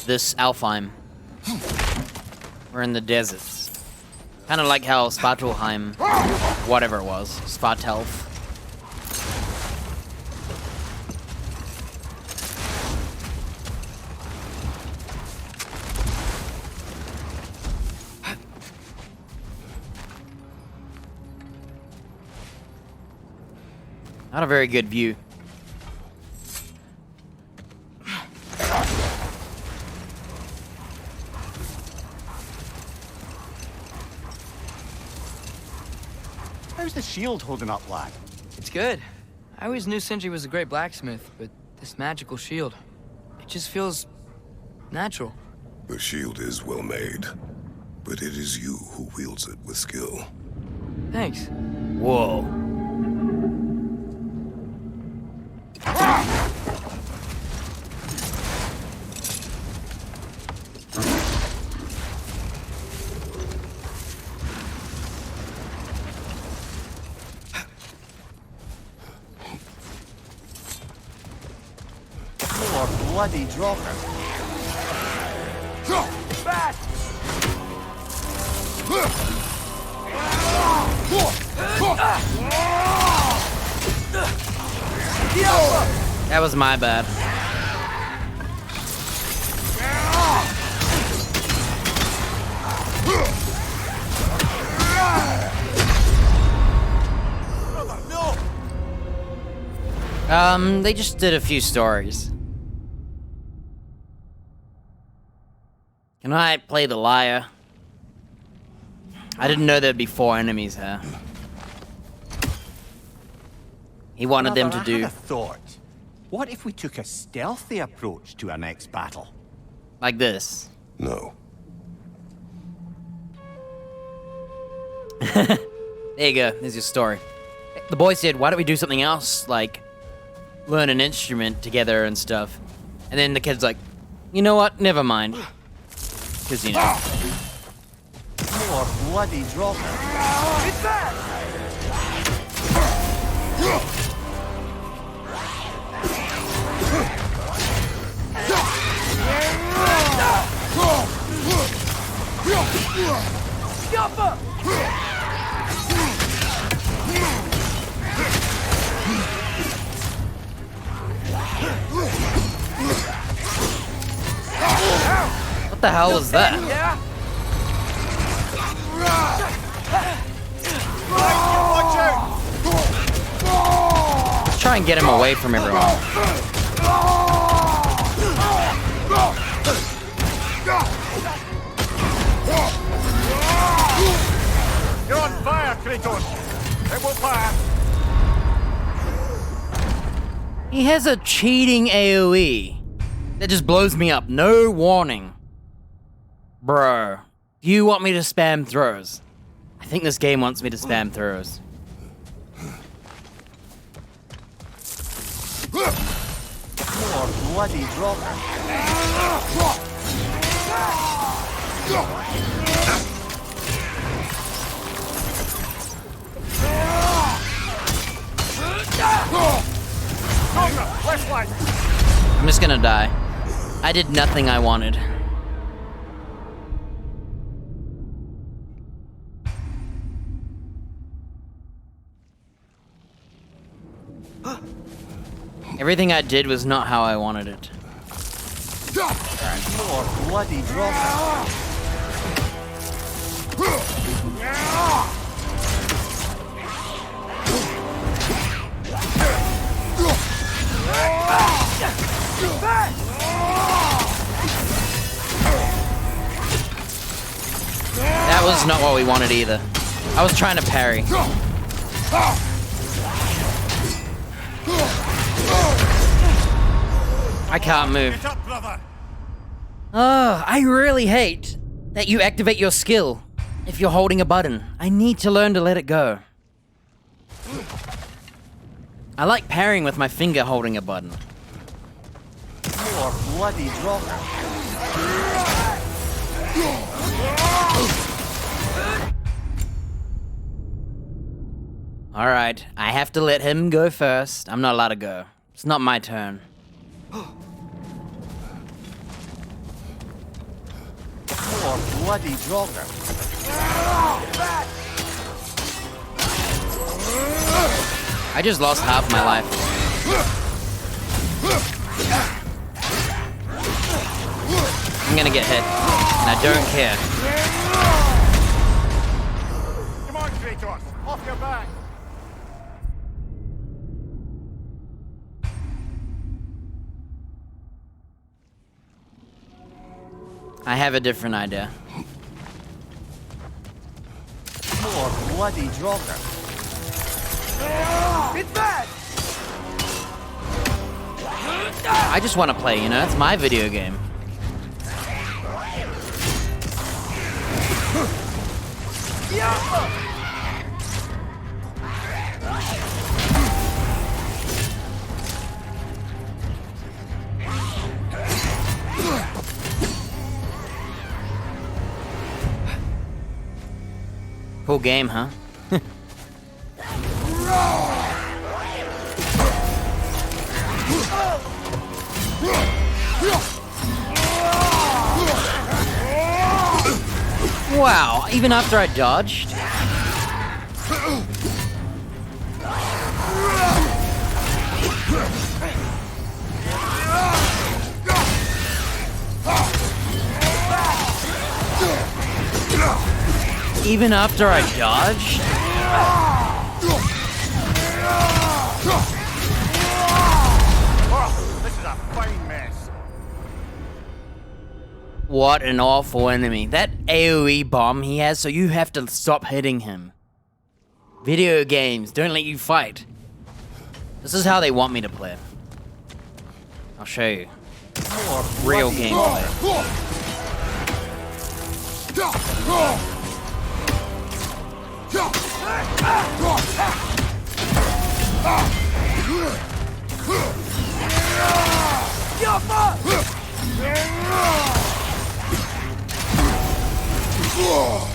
this Alfheim. We're in the deserts. Kind of like how Svartalfheim, whatever it was, Svartalf. Not a very good view. How's the shield holding up, lad? It's good. I always knew Sindri was a great blacksmith, but this magical shield, it just feels natural. The shield is well made, but it is you who wields it with skill. Thanks. Whoa. Bloody dropper. Back! That was my bad. They just did a few stories. Can I play the lyre? I didn't know there'd be 4 enemies here. He wanted them to I do had a thought. What if we took a stealthy approach to our next battle? like this. No. There you go. There's your story. The boy said, why don't we do something else? Like, learn an instrument together and stuff. And then the kid's like, you know what? Never mind. Because, you know. More bloody dropper. It's back! What the hell was that? Yeah? Watch out! Let's try and get him away from everyone. He has a cheating AoE that just blows me up. No warning. Bro, do you want me to spam throws? I think this game wants me to spam throws. More bloody dropper. I'm just gonna die. I did nothing I wanted. Everything I did was not how I wanted it. More bloody dropper. That was not what we wanted either. I was trying to parry. I can't move. Get up, brother. Oh, I really hate that you activate your skill if you're holding a button. I need to learn to let it go. I like parrying with my finger holding a button. More bloody dropper. Alright, I have to let him go first. I'm not allowed to go. It's not my turn. More bloody dropper. I just lost half my life. I'm gonna get hit, and I don't care. Come on, Kratos. Off your back. I have a different idea. More bloody dropper. It's bad! I just want to play, you know? It's my video game. Cool game, huh? Wow, even after I dodged? Even after I dodged? Oh, this is a fine mess. What an awful enemy. That AoE bomb he has, so you have to stop hitting him. Video games don't let you fight. This is how they want me to play. I'll show you. Real gameplay.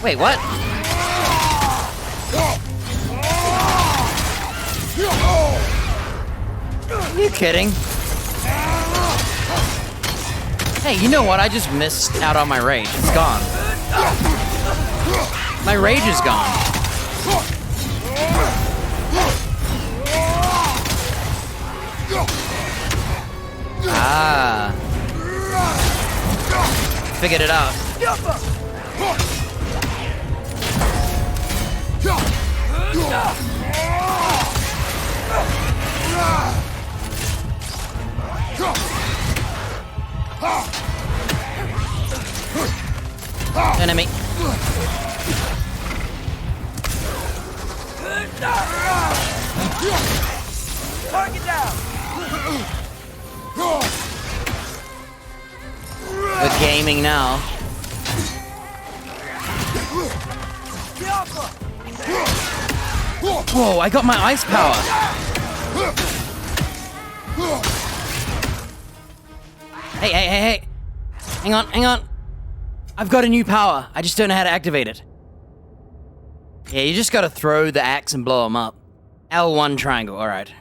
Wait, what? Are you kidding? Hey, you know what? I just missed out on my rage. It's gone. My rage is gone. Ah. Figured it out. Enemy. Target down! We're gaming now. Whoa, I got my ice power. Hey. Hang on. I've got a new power. I just don't know how to activate it. Yeah, you just gotta throw the axe and blow them up. L1 triangle, alright.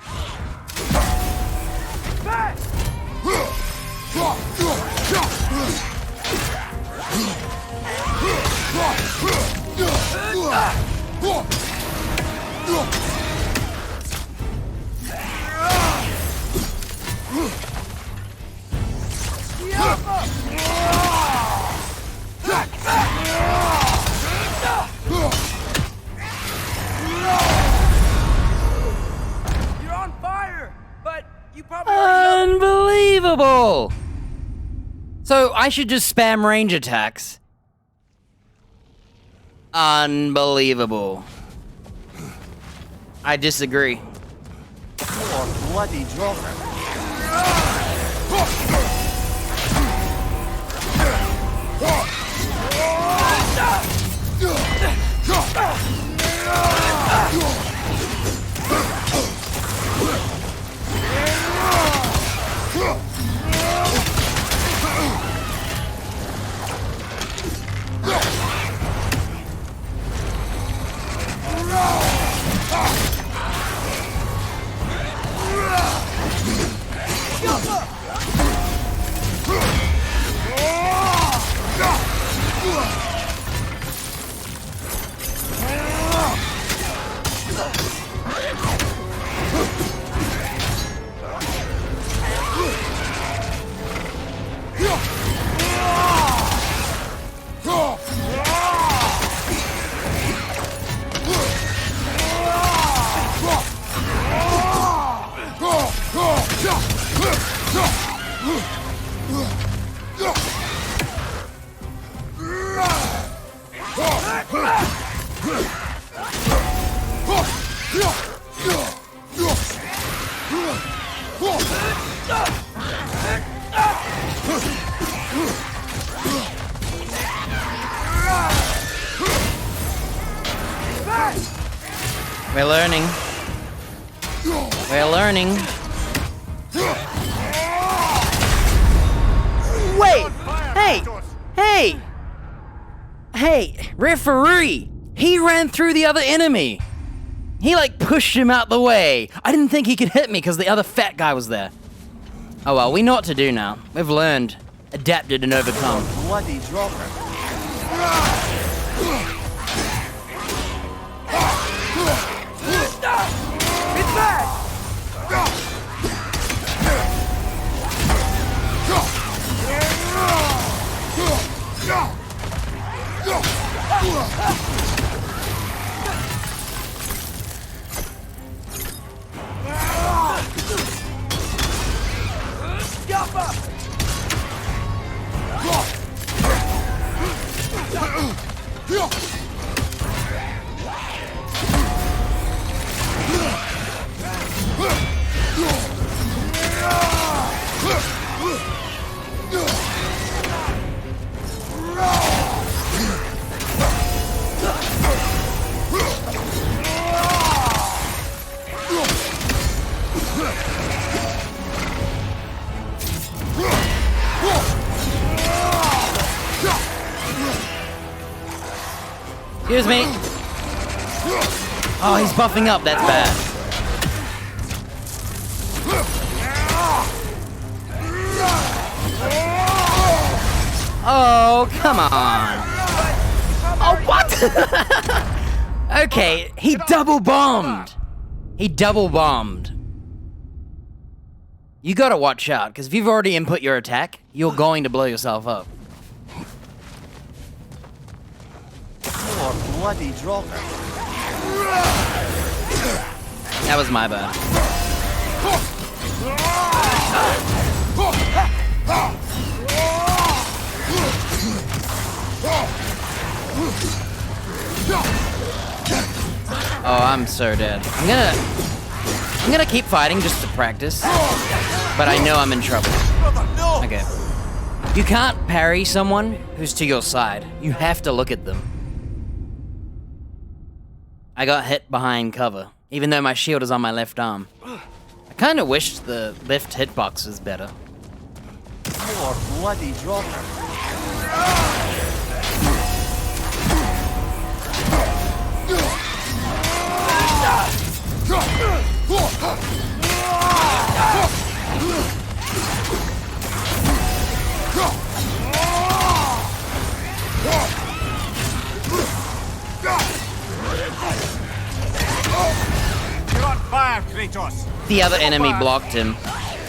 You're on fire, but you probably Unbelievable! So I should just spam range attacks. Unbelievable. I disagree. Oh, bloody dropper. We're learning. We're learning. Wait! Hey, referee! He ran through the other enemy. He like pushed him out the way. I didn't think he could hit me because the other fat guy was there. Oh well, we know what to do now. We've learned, adapted, and overcome. Bloody dropper. It's back! Excuse me. Oh, he's buffing up. That's bad. Oh, come on. Oh, what? Okay, he double bombed. He double bombed. You gotta watch out, because if you've already input your attack, you're going to blow yourself up. Oh, bloody dropper. That was my bad. Oh, I'm so dead. I'm gonna keep fighting just to practice. but I know I'm in trouble. Brother, no! Okay. You can't parry someone who's to your side. You have to look at them. I got hit behind cover, even though my shield is on my left arm. I kind of wish the left hitbox was better. More bloody drop. You're on fire, Kratos! The other enemy blocked him.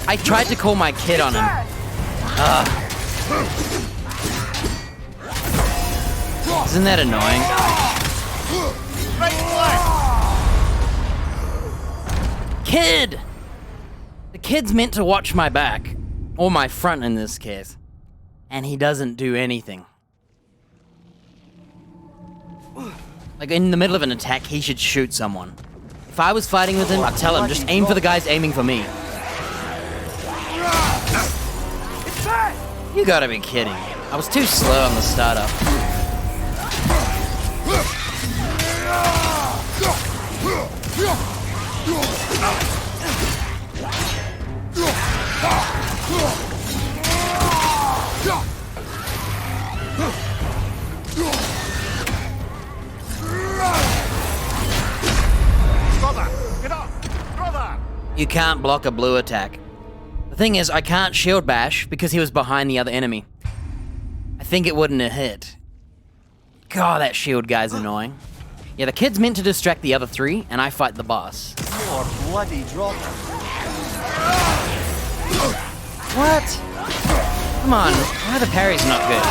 I tried to call my kid on him. Isn't that annoying? Right flank! Kid! The kid's meant to watch my back. Or my front in this case. And he doesn't do anything. Like, in the middle of an attack, he should shoot someone. If I was fighting with him, I'd tell him, just aim for the guys aiming for me. You gotta be kidding. I was too slow on the startup. Brother, get up! Brother! You can't block a blue attack. The thing is, I can't shield bash because he was behind the other enemy. I think it wouldn't have hit. God, that shield guy's annoying. Yeah, the kid's meant to distract the other three, and I fight the boss. More bloody drop. What? Come on, why the parry's not good?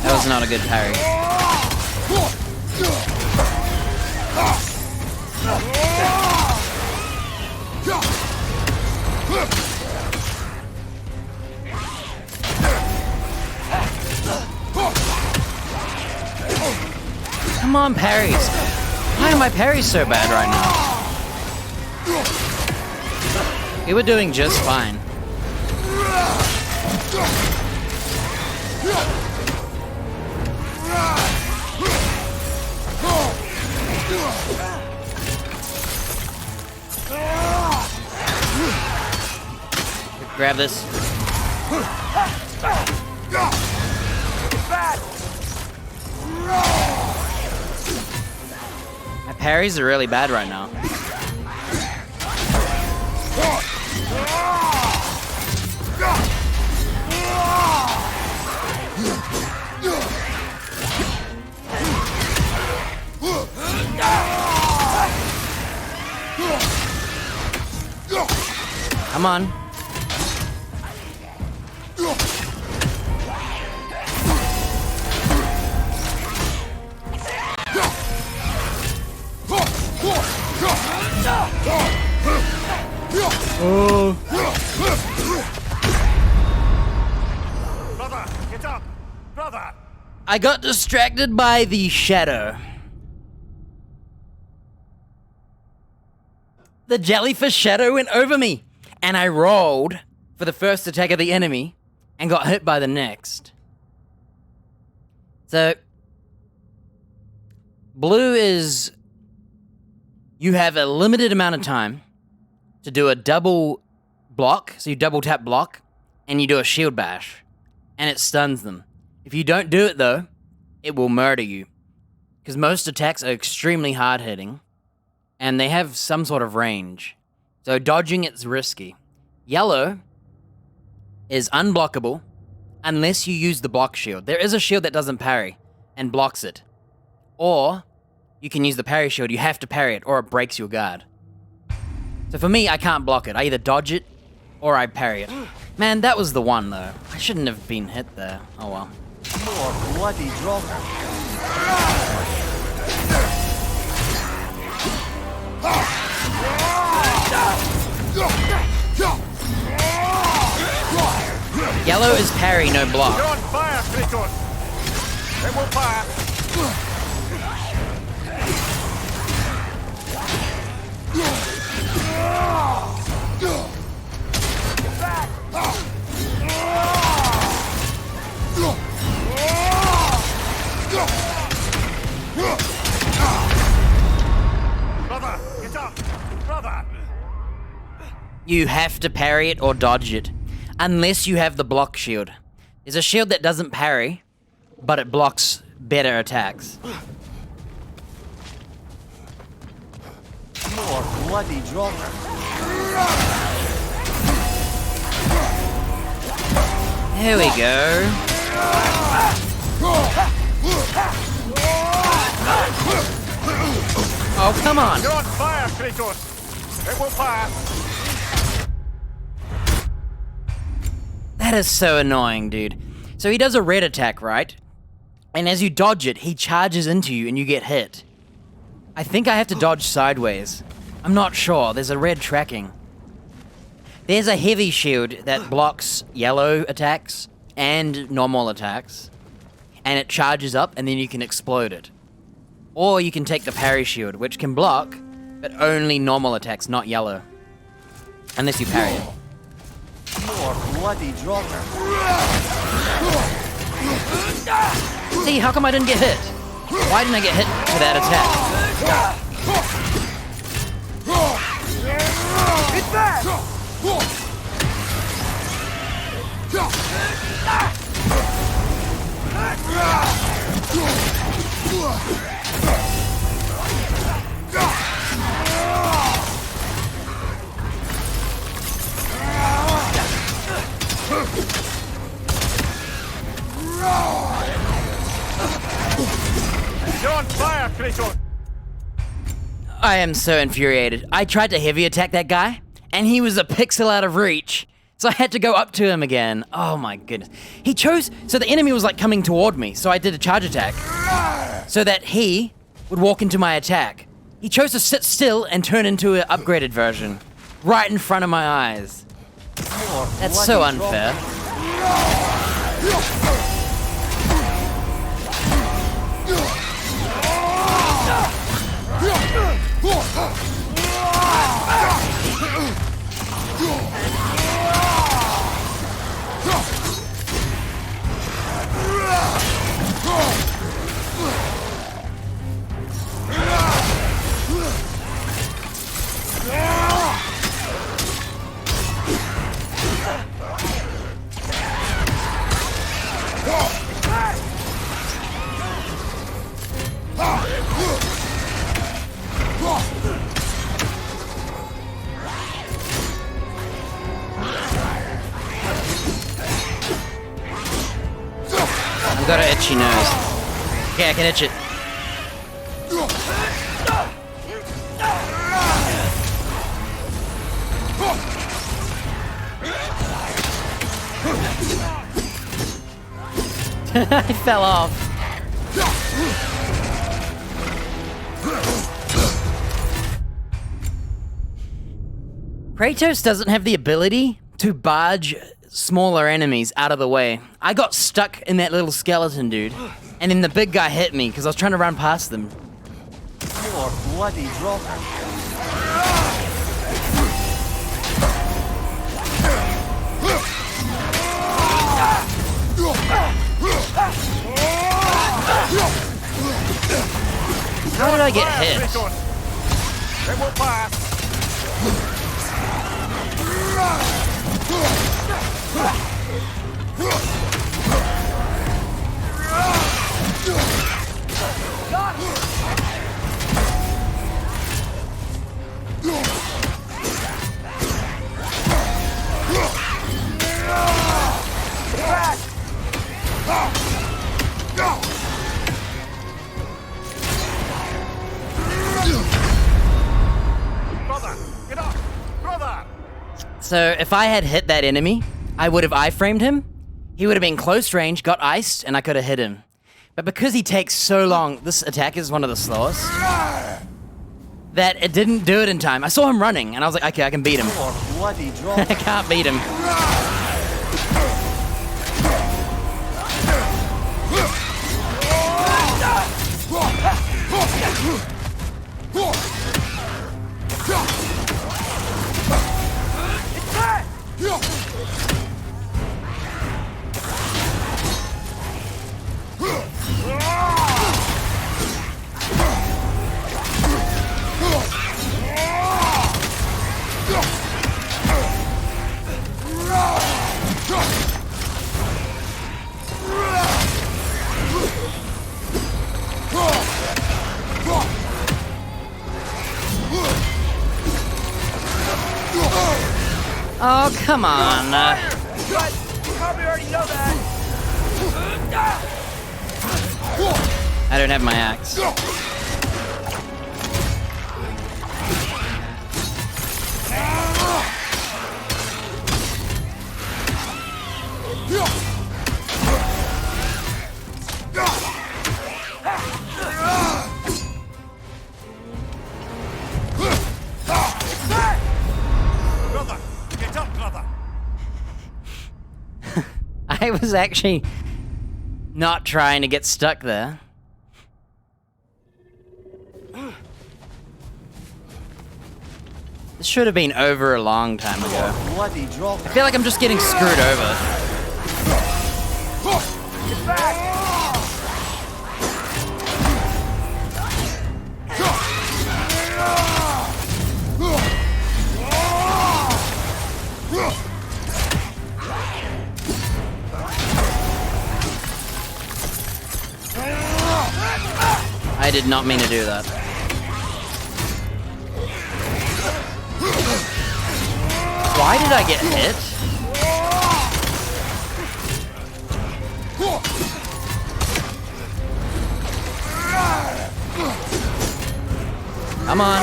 That was not a good parry. Come on, parries. Why are my parries so bad right now? We were doing just fine. Grab this. My parries are really bad right now. Come on. Brother, get up! Brother! I got distracted by the shadow. The jellyfish shadow went over me, and I rolled for the first attack of the enemy and got hit by the next. So, blue is you have a limited amount of time to do a double block, so you double tap block, and you do a shield bash, and it stuns them. If you don't do it though, it will murder you, because most attacks are extremely hard hitting, and they have some sort of range. So dodging it's risky. Yellow is unblockable unless you use the block shield. There is a shield that doesn't parry and blocks it. Or you can use the parry shield, you have to parry it, or it breaks your guard. So for me, I can't block it. I either dodge it, or I parry it. Man, that was the one, though. I shouldn't have been hit there. Oh well. More bloody drop. Yellow is parry, no block. You're on fire, Kratos! It will pass! Brother, get up! Brother! You have to parry it or dodge it, unless you have the block shield. There's a shield that doesn't parry, but it blocks better attacks. More bloody dropper. There we go. Oh, come on. You're on fire, Kratos! It will pass! That is so annoying, dude. So he does a red attack, right? And as you dodge it, he charges into you and you get hit. I think I have to dodge sideways. I'm not sure. There's a red tracking. There's a heavy shield that blocks yellow attacks and normal attacks. And it charges up and then you can explode it. Or you can take the parry shield, which can block, but only normal attacks, not yellow. Unless you parry it. More bloody dropper. See, how come I didn't get hit? Why didn't I get hit to that attack? It's back! You're on fire, Kratos! I am so infuriated. I tried to heavy attack that guy, and he was a pixel out of reach. So I had to go up to him again. Oh my goodness. He chose, so the enemy was like coming toward me, so I did a charge attack. So that he would walk into my attack. He chose to sit still and turn into an upgraded version. Right in front of my eyes. That's so unfair. I've got an itchy nose. Okay, I can itch it. I fell off. Kratos doesn't have the ability to barge smaller enemies out of the way. I got stuck in that little skeleton dude, and then the big guy hit me because I was trying to run past them. More bloody dropper. How did I get hit? Kratos! It will pass! Brother, get up! Brother! So if I had hit that enemy, I would have iframed him. He would have been close range, got iced, and I could have hit him. But because he takes so long, this attack is one of the slowest, that it didn't do it in time. I saw him running, and I was like, okay, I can beat him. More bloody I dropper. can't beat him. Oh, come on. But you probably already know that. I don't have my axe. Brother, get up, brother. I was actually not trying to get stuck there. This should have been over a long time ago. Bloody drop. I feel like I'm just getting screwed over. Get back! I did not mean to do that. Why did I get hit? Come on.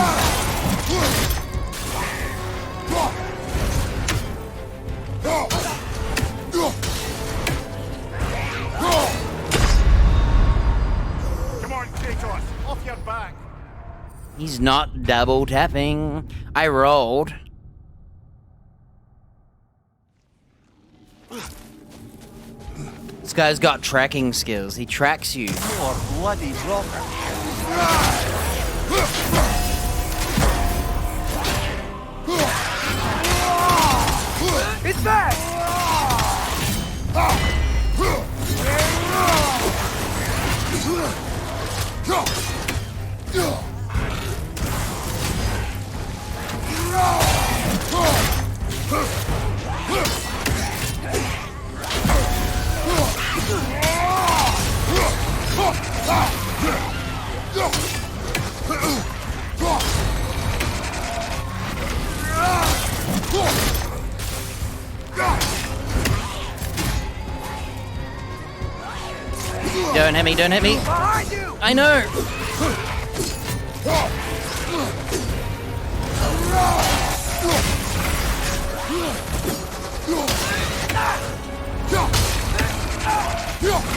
Come on, Kratos, off your back. He's not double tapping. I rolled. This guy's got tracking skills. He tracks you. Poor bloody dropper. It's back! Don't hit me, don't hit me. Behind you! I know.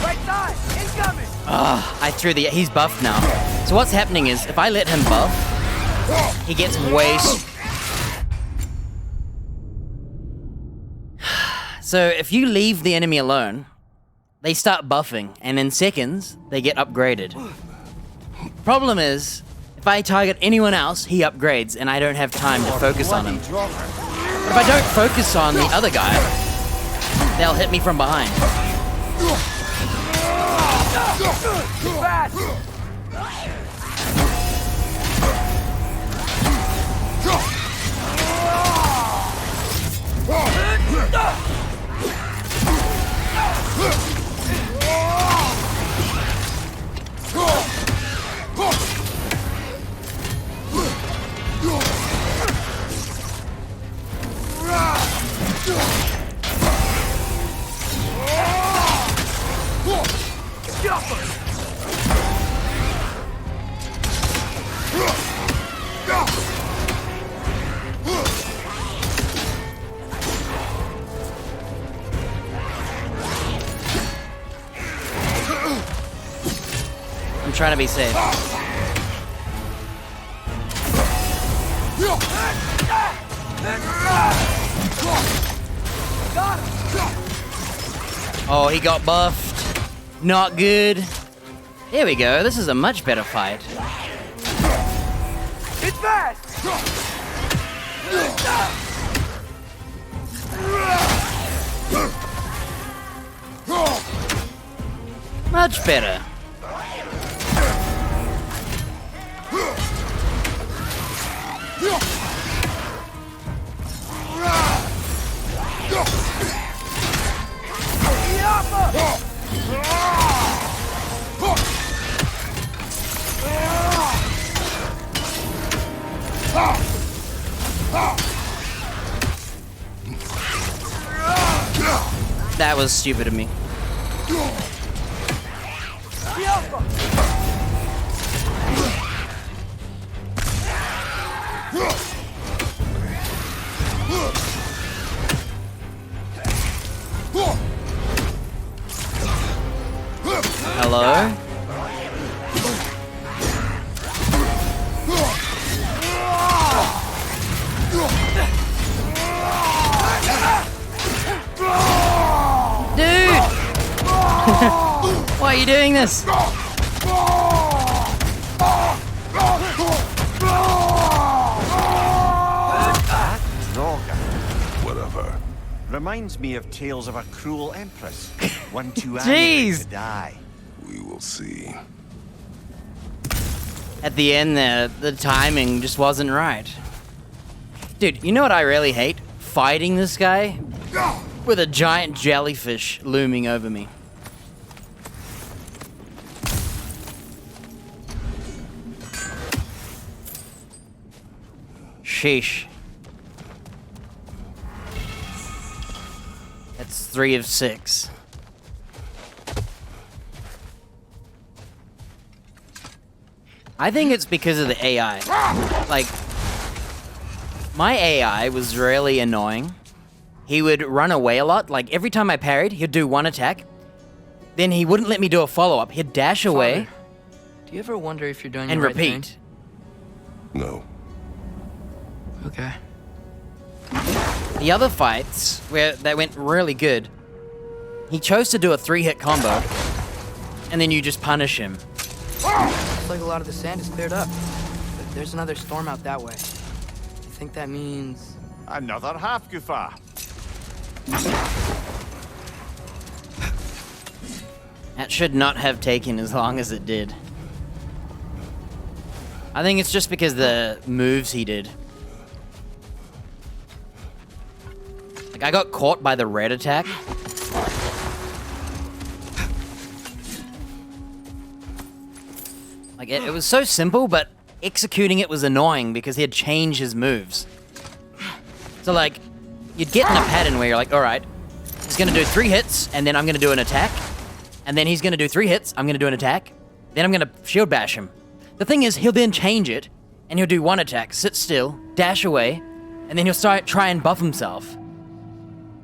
Right side! Incoming! I threw the... He's buffed now. So what's happening is, if I let him buff, he gets way... So if you leave the enemy alone, they start buffing, and in seconds, they get upgraded. Problem is, if I target anyone else, he upgrades, and I don't have time to focus on him. Bloody dropper. But if I don't focus on the other guy, they'll hit me from behind. Fast! I'm trying to be safe. Oh, he got buffed. Not good. There we go. This is a much better fight. It's fast! Much better. was stupid of me. Hello? Dude! Why are you doing this? Whatever. Reminds me of tales of a cruel empress. One too Jeez. angry to die. We will see. At the end there, the timing just wasn't right. Dude, you know what I really hate? Fighting this guy with a giant jellyfish looming over me. Sheesh. That's 3 of 6. I think it's because of the AI. Like, my AI was really annoying. He would run away a lot. Like, every time I parried, he'd do one attack. Then he wouldn't let me do a follow-up. He'd dash away Father, do you ever wonder if you're doing and the right repeat. thing? No. Okay. The other fights, where they went really good, he chose to do a 3-hit combo, and then you just punish him. Looks like a lot of the sand is cleared up. But there's another storm out that way. You think that means... Another half Gufa. That should not have taken as long as it did. I think it's just because the moves he did. Like, I got caught by the red attack. Like, it was so simple, but executing it was annoying because he had changed his moves. So, like, you'd get in a pattern where you're like, alright, he's gonna do 3 hits, and then I'm gonna do an attack. And then he's gonna do 3 hits, I'm gonna do an attack. Then I'm gonna shield bash him. The thing is, he'll then change it, and he'll do 1 attack, sit still, dash away, and then he'll try and buff himself.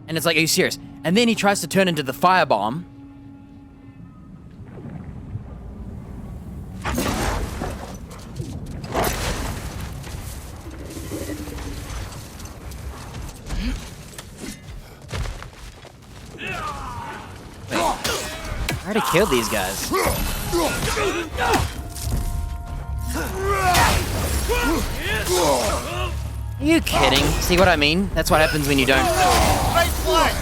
And it's like, are you serious? And then he tries to turn into the firebomb. I already killed these guys. Are you kidding? See what I mean? That's what happens when you don't. Right flank!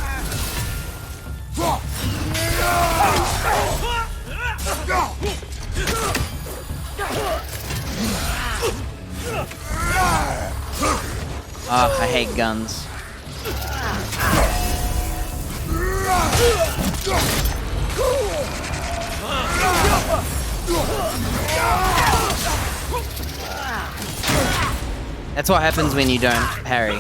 Ah, I hate guns. That's what happens when you don't parry.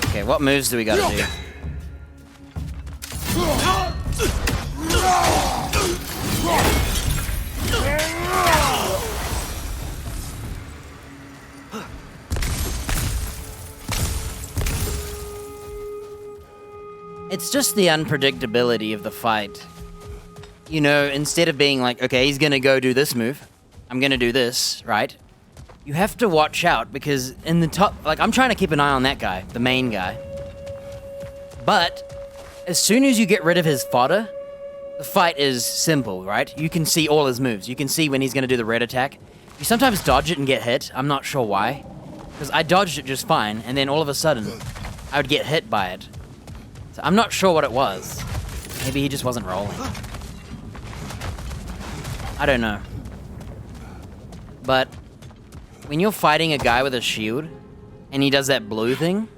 Okay, what moves do we gotta do? It's just the unpredictability of the fight. You know, instead of being like, okay, he's gonna go do this move, I'm gonna do this, right? You have to watch out because in the top, like, I'm trying to keep an eye on that guy, the main guy. But as soon as you get rid of his fodder, the fight is simple, right? You can see all his moves. You can see when he's gonna do the red attack. You sometimes dodge it and get hit. I'm not sure why. Because I dodged it just fine, and then all of a sudden, I would get hit by it. So I'm not sure what it was. Maybe he just wasn't rolling. I don't know. But when you're fighting a guy with a shield, and he does that blue thing,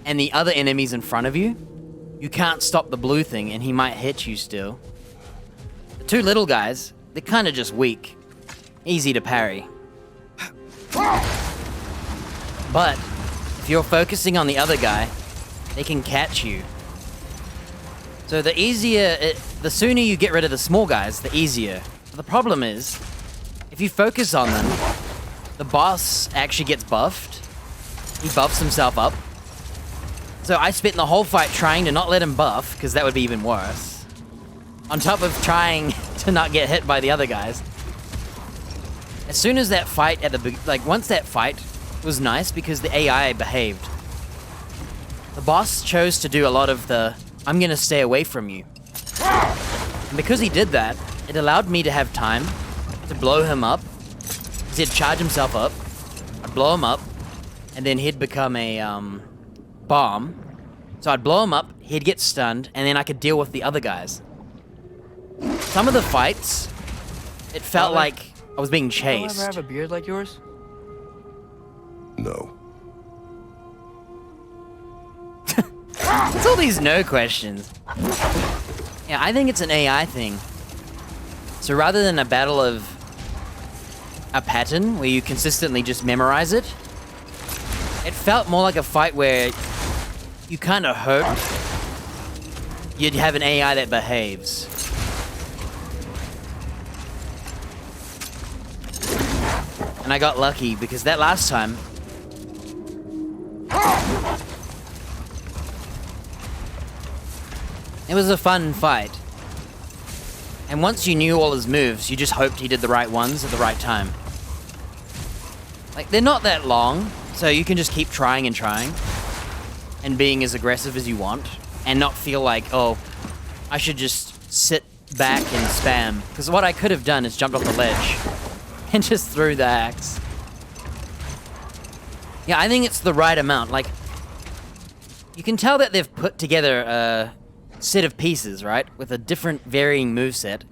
and the other enemy's in front of you, you can't stop the blue thing and he might hit you still. The two little guys, they're kind of just weak. Easy to parry. But if you're focusing on the other guy, they can catch you. So the sooner you get rid of the small guys, the easier. But the problem is, if you focus on them, the boss actually gets buffed. He buffs himself up. So I spent the whole fight trying to not let him buff, because that would be even worse. On top of trying to not get hit by the other guys. As soon as that fight once that fight was nice because the AI behaved. The boss chose to do a lot of the, I'm gonna stay away from you. And because he did that, it allowed me to have time to blow him up. Because he'd charge himself up, I'd blow him up, and then he'd become a bomb. So I'd blow him up, he'd get stunned, and then I could deal with the other guys. Some of the fights, it felt like I was being Do you ever chased. have a beard like yours? No. What's all these no questions? Yeah, I think it's an AI thing. So rather than a battle of a pattern where you consistently just memorize it, it felt more like a fight where you kind of hoped you'd have an AI that behaves. And I got lucky because that last time, it was a fun fight. And once you knew all his moves, you just hoped he did the right ones at the right time. Like, they're not that long, so you can just keep trying and trying. And being as aggressive as you want. And not feel like, oh, I should just sit back and spam. Because what I could have done is jumped off the ledge. And just threw the axe. Yeah, I think it's the right amount. Like, you can tell that they've put together a set of pieces, right? With a different varying moveset.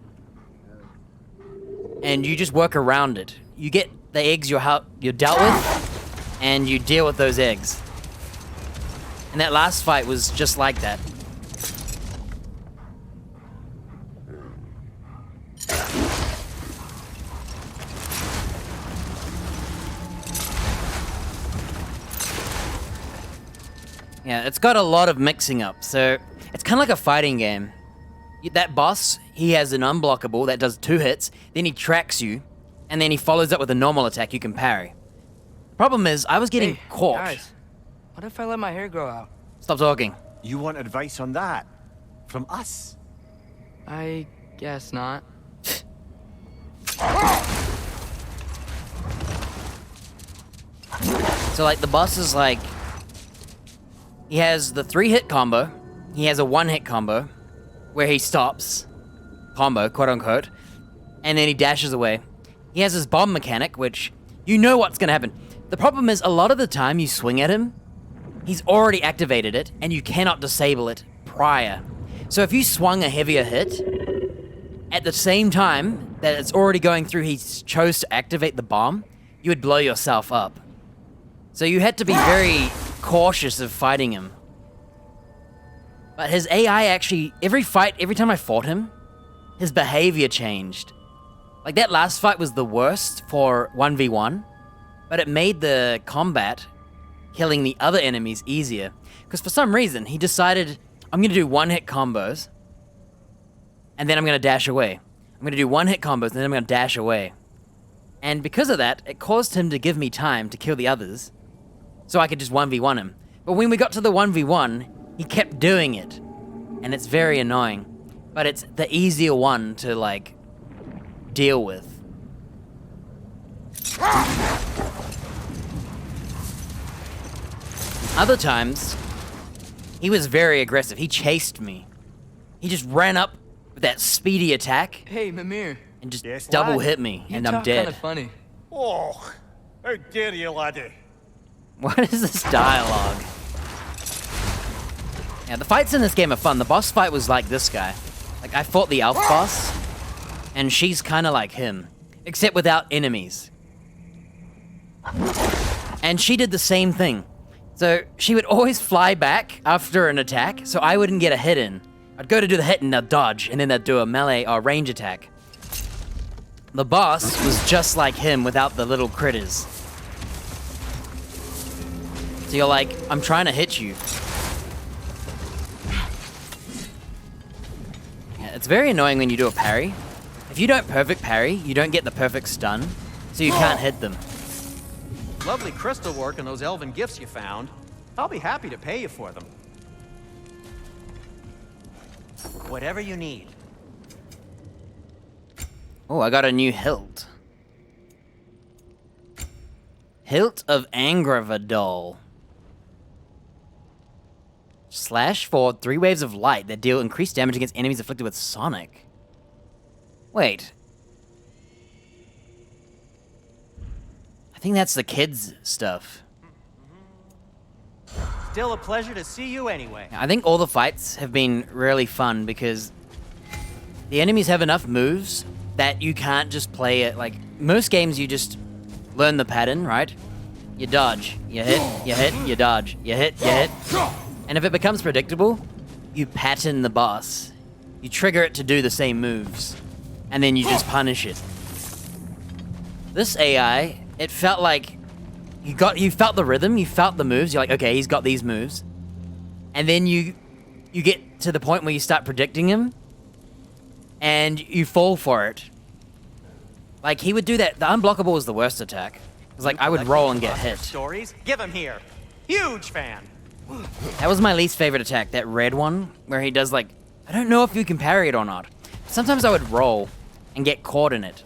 And you just work around it. You get the eggs you're dealt with, and you deal with those eggs. And that last fight was just like that. Yeah, it's got a lot of mixing up, so it's kind of like a fighting game. That boss, he has an unblockable that does 2 hits, then he tracks you, and then he follows up with a normal attack you can parry. Problem is, I was getting caught. Guys, what if I let my hair grow out? Stop talking. You want advice on that? From us? I guess not. So, like, the boss is like, he has the 3-hit combo, he has a 1-hit combo, where he stops, combo, quote unquote, and then he dashes away. He has his bomb mechanic, which you know what's gonna happen. The problem is, a lot of the time you swing at him, he's already activated it, and you cannot disable it prior. So if you swung a heavier hit, at the same time that it's already going through, he chose to activate the bomb, you would blow yourself up. So you had to be very cautious of fighting him. But his AI actually, every time I fought him, his behavior changed. Like, that last fight was the worst for 1v1, but it made the combat, killing the other enemies, easier. Because for some reason, he decided, I'm gonna do 1-hit combos, and then I'm gonna dash away. I'm gonna do 1-hit combos, and then I'm gonna dash away. And because of that, it caused him to give me time to kill the others, so I could just 1v1 him. But when we got to the 1v1, he kept doing it, and it's very annoying. But it's the easier one to, like, deal with. Other times, he was very aggressive. He chased me. He just ran up with that speedy attack Hey, Mimir. and just Yes, double lad? hit me, You and I'm talk dead. kind of funny. Oh, how dare you, laddie? What is this dialogue? Yeah, the fights in this game are fun. The boss fight was like this guy. Like, I fought the elf boss, and she's kind of like him, except without enemies. And she did the same thing. So she would always fly back after an attack, so I wouldn't get a hit in. I'd go to do the hit and they'd dodge, and then they'd do a melee or range attack. The boss was just like him without the little critters. So you're like, I'm trying to hit you. Yeah, it's very annoying when you do a parry. If you don't perfect parry, you don't get the perfect stun, so you can't hit them. Lovely crystal work and those elven gifts you found. I'll be happy to pay you for them. Whatever you need. Oh, I got a new hilt. Hilt of Angravadol. Slash for 3 waves of light that deal increased damage against enemies afflicted with Sonic. Wait. I think that's the kids' stuff. Still a pleasure to see you anyway. I think all the fights have been really fun because the enemies have enough moves that you can't just play it like most games. You just learn the pattern, right? You dodge, you hit, you dodge, you hit, you hit. And if it becomes predictable, you pattern the boss. You trigger it to do the same moves, and then you just punish it. This AI, it felt like you felt the rhythm, you felt the moves. You're like, okay, he's got these moves, and then you get to the point where you start predicting him, and you fall for it. Like he would do that. The unblockable was the worst attack. It was like I would roll and get hit. Stories? Give him here. Huge fan. That was my least favorite attack, that red one, where he does like, I don't know if you can parry it or not. Sometimes I would roll and get caught in it.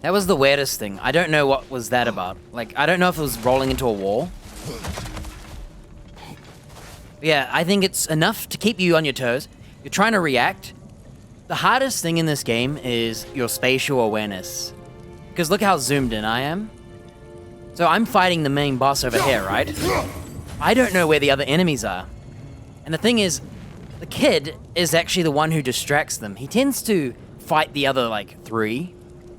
That was the weirdest thing. I don't know what was that about. Like, I don't know if it was rolling into a wall. But yeah, I think it's enough to keep you on your toes. You're trying to react. The hardest thing in this game is your spatial awareness. Because look how zoomed in I am. So I'm fighting the main boss over here, right? I don't know where the other enemies are. And the thing is, the kid is actually the one who distracts them. He tends to fight the other, like, 3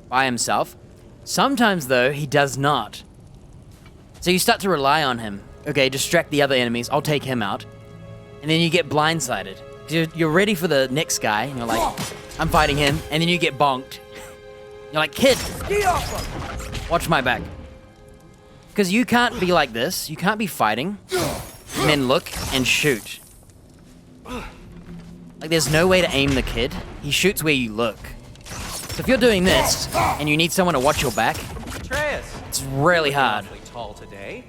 by himself. Sometimes, though, he does not. So you start to rely on him. Okay, distract the other enemies. I'll take him out. And then you get blindsided. You're ready for the next guy, and you're like, I'm fighting him. And then you get bonked. You're like, kid, watch my back. Because you can't be like this. You can't be fighting and then look and shoot. Like, there's no way to aim the kid. He shoots where you look. So if you're doing this and you need someone to watch your back, Atreus, it's really hard. awfully tall today.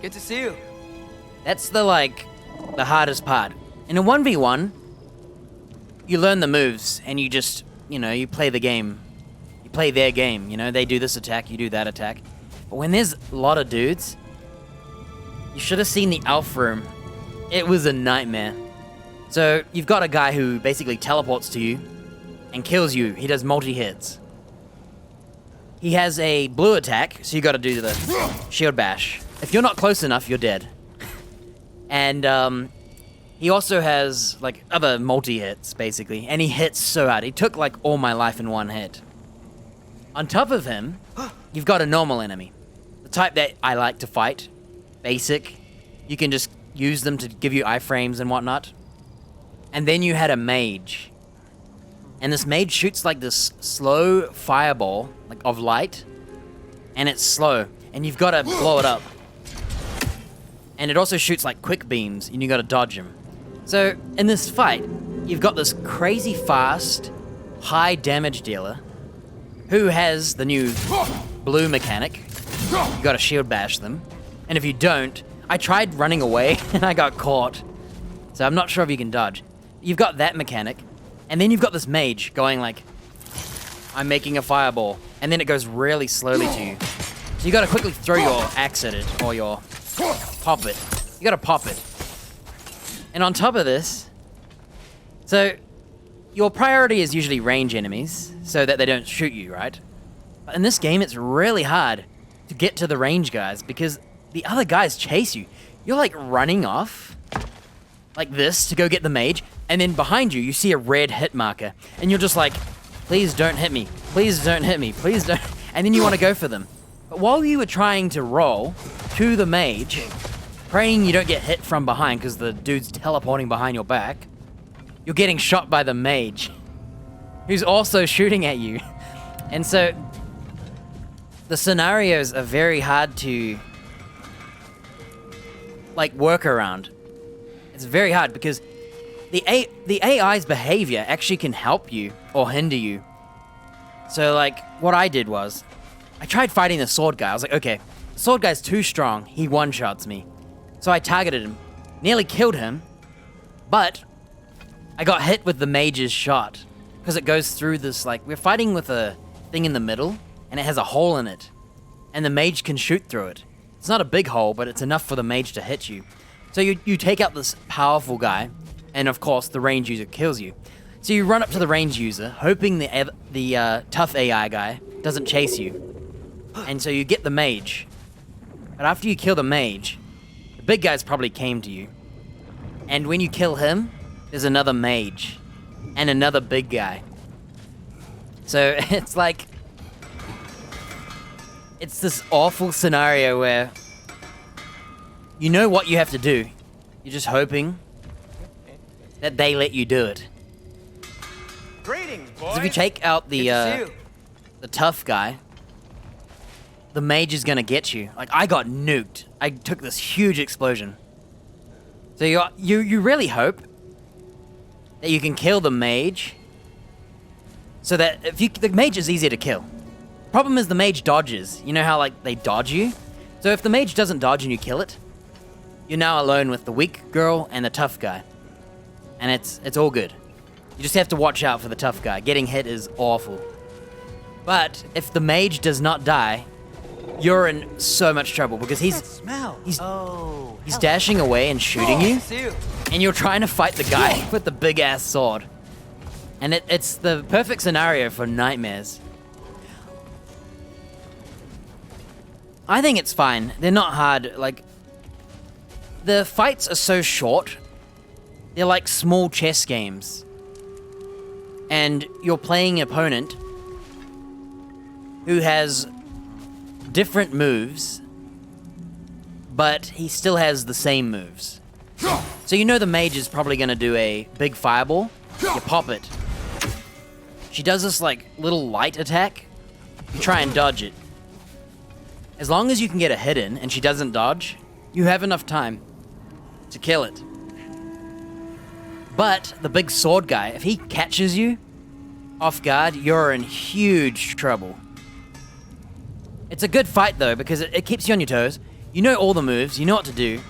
Good to see you. That's the hardest part. In a 1v1, you learn the moves and you just, you play the game. You play their game, they do this attack, you do that attack. But when there's a lot of dudes, you should have seen the elf room. It was a nightmare. So you've got a guy who basically teleports to you and kills you. He does multi-hits. He has a blue attack, so you got to do the shield bash. If you're not close enough, you're dead. And he also has other multi-hits, basically, and he hits so hard. He took all my life in one hit. On top of him, you've got a normal enemy. The type that I like to fight. Basic. You can just use them to give you iframes and whatnot. And then you had a mage. And this mage shoots this slow fireball, of light. And it's slow. And you've got to blow it up. And it also shoots quick beams, and you got to dodge them. So, in this fight, you've got this crazy fast, high damage dealer who has the new blue mechanic. You gotta shield bash them. And if you don't, I tried running away and I got caught. So I'm not sure if you can dodge. You've got that mechanic, and then you've got this mage going I'm making a fireball, and then it goes really slowly to you. So you gotta quickly throw your axe at it, or your pop it. You gotta pop it. And on top of this, so your priority is usually range enemies, so that they don't shoot you, right? But in this game, it's really hard to get to the range guys, because the other guys chase you. You're running off, like this, to go get the mage, and then behind you, you see a red hit marker, and you're just please don't hit me, please don't hit me, please don't, and then you want to go for them. But while you were trying to roll to the mage, praying you don't get hit from behind because the dude's teleporting behind your back, you're getting shot by the mage, who's also shooting at you. And so the scenarios are very hard to like work around. It's very hard because the AI's behavior actually can help you or hinder you. So like what I did was I tried fighting the sword guy. I was like, okay, the sword guy's too strong. He one-shots me. So I targeted him, nearly killed him, but I got hit with the mage's shot because it goes through this, like, we're fighting with a thing in the middle and it has a hole in it and the mage can shoot through it. It's not a big hole, but it's enough for the mage to hit you. So you take out this powerful guy and of course the range user kills you. So you run up to the range user hoping the tough AI guy doesn't chase you. And so you get the mage. But after you kill the mage, the big guys probably came to you. And when you kill him, there's another mage and another big guy. So it's like, it's this awful scenario where you know what you have to do. You're just hoping that they let you do it. Greetings, boys. 'Cause if you take out the tough guy, the mage is gonna get you. Like, I got nuked. I took this huge explosion. So you really hope that you can kill the mage, so that the mage is easier to kill. Problem is the mage dodges. You know how like they dodge you? So if the mage doesn't dodge and you kill it, you're now alone with the weak girl and the tough guy. And it's all good. You just have to watch out for the tough guy. Getting hit is awful. But if the mage does not die, you're in so much trouble because he's dashing away and shooting you, and you're trying to fight the guy with the big ass sword. And it's the perfect scenario for nightmares. I think it's fine. They're not hard. Like, the fights are so short. They're like small chess games. And you're playing an opponent who has different moves, but he still has the same moves. So you know the mage is probably going to do a big fireball. You pop it. She does this like little light attack. You try and dodge it. As long as you can get a hit in and she doesn't dodge, you have enough time to kill it. But the big sword guy, if he catches you off guard, you're in huge trouble. It's a good fight though, because it keeps you on your toes. You know all the moves, you know what to do.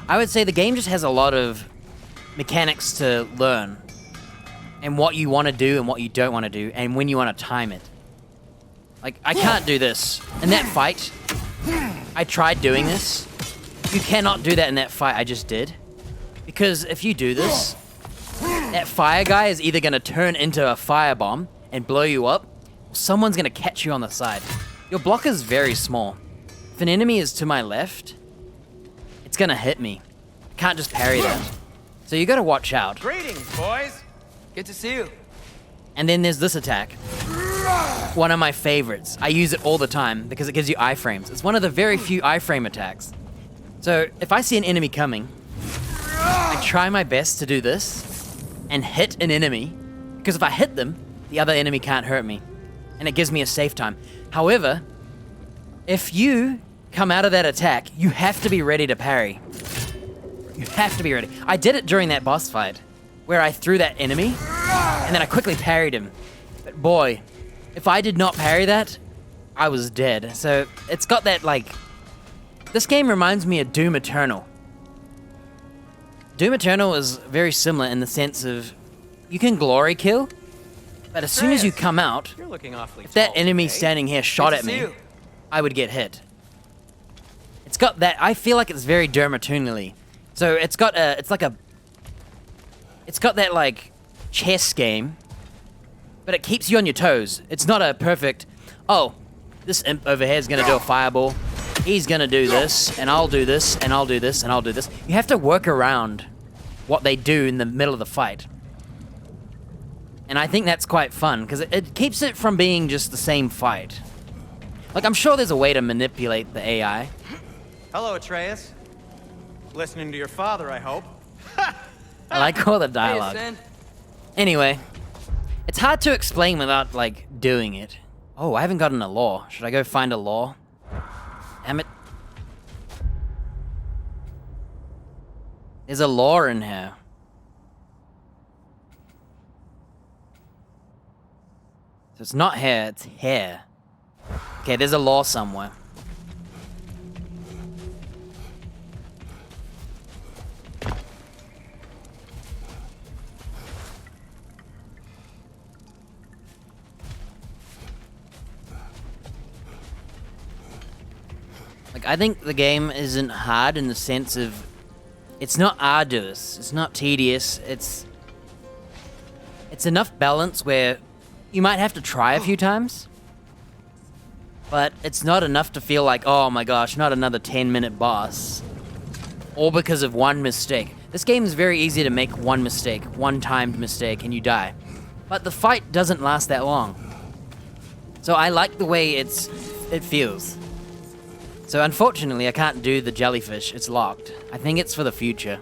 I would say the game just has a lot of mechanics to learn, and what you want to do and what you don't want to do, and when you want to time it. Like, I can't do this. In that fight, I tried doing this. You cannot do that in that fight I just did. Because if you do this, that fire guy is either going to turn into a firebomb and blow you up, or someone's going to catch you on the side. Your block is very small. If an enemy is to my left, it's going to hit me. I can't just parry that. So you got to watch out. Greetings, boys. Good to see you. And then there's this attack. One of my favorites. I use it all the time because it gives you iframes. It's one of the very few iframe attacks. So if I see an enemy coming, I try my best to do this and hit an enemy, because if I hit them, the other enemy can't hurt me, and it gives me a safe time. However, if you come out of that attack, you have to be ready to parry. You have to be ready. I did it during that boss fight, where I threw that enemy, and then I quickly parried him. But boy, if I did not parry that, I was dead. So it's got that, like... This game reminds me of Doom Eternal. Doom Eternal is very similar in the sense of you can glory kill, but as soon as you come out, You're looking awfully if that tall enemy today. standing here shot at me, I would get hit. It's got that, I feel like it's very Dermatunally. So it's got that like chess game, but it keeps you on your toes. It's not a perfect, oh, this imp over here is gonna do a fireball. He's gonna do this, and I'll do this, and I'll do this, and I'll do this. You have to work around what they do in the middle of the fight. And I think that's quite fun, because it keeps it from being just the same fight. Like, I'm sure there's a way to manipulate the AI. Hello, Atreus. Listening to your father, I hope. I like all the Hey, dialogue. Sin. Anyway, it's hard to explain without, like, doing it. Oh, I haven't gotten a law. Should I go find a law? Damn it. There's a law in here. So it's not hair, it's hair. Okay, there's a law somewhere. Like, I think the game isn't hard in the sense of it's not arduous, it's not tedious, it's enough balance where you might have to try a few times, but it's not enough to feel like, oh my gosh, not another 10-minute boss, all because of one mistake. This game is very easy to make one mistake, one timed mistake, and you die. But the fight doesn't last that long. So I like the way it feels. So unfortunately, I can't do the jellyfish. It's locked. I think it's for the future.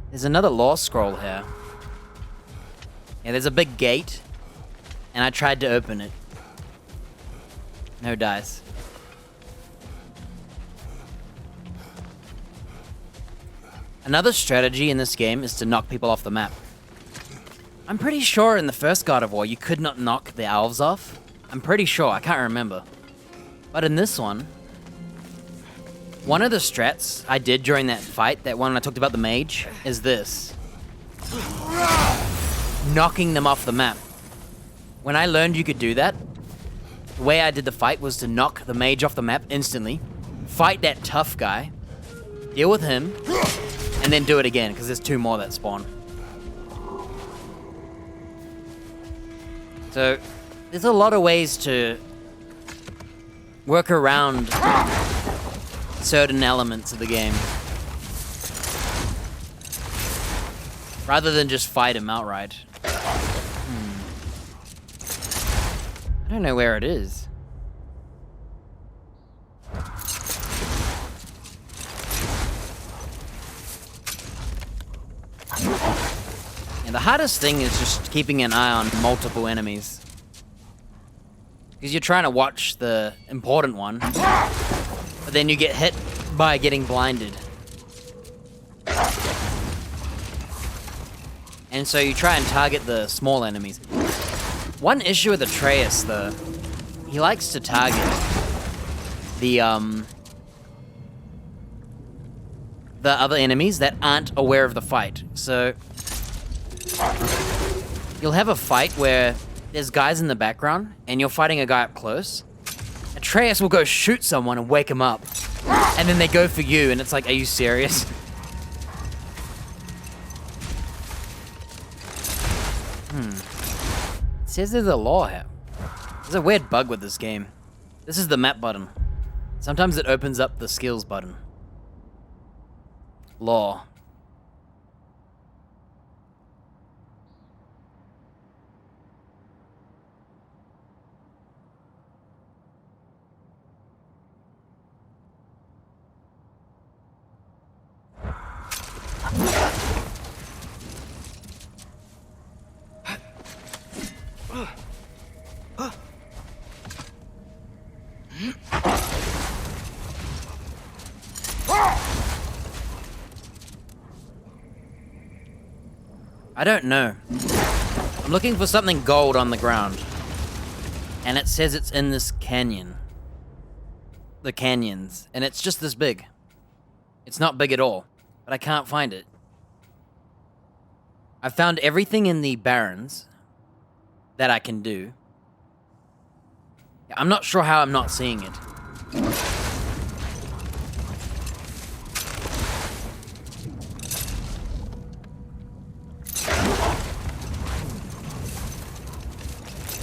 There's another law scroll here. Yeah, there's a big gate, and I tried to open it. No dice. Another strategy in this game is to knock people off the map. I'm pretty sure in the first God of War you could not knock the elves off. I'm pretty sure, I can't remember. But in this one of the strats I did during that fight, that one I talked about the mage, is this. Knocking them off the map. When I learned you could do that, the way I did the fight was to knock the mage off the map instantly, fight that tough guy, deal with him, and then do it again, because there's 2 more that spawn. So, there's a lot of ways to work around certain elements of the game, rather than just fight him outright. I don't know where it is. And the hardest thing is just keeping an eye on multiple enemies. Because you're trying to watch the important one, but then you get hit by getting blinded. And so you try and target the small enemies. One issue with Atreus, though, he likes to target the other enemies that aren't aware of the fight. So you'll have a fight where there's guys in the background and you're fighting a guy up close. Atreus will go shoot someone and wake him up. And then they go for you and it's like, are you serious? It says there's a law here. There's a weird bug with this game. This is the map button. Sometimes it opens up the skills button. Law. I don't know. I'm looking for something gold on the ground. And it says it's in this canyon. The canyons. And it's just this big. It's not big at all. But I can't find it. I found everything in the barrens that I can do. I'm not sure how I'm not seeing it.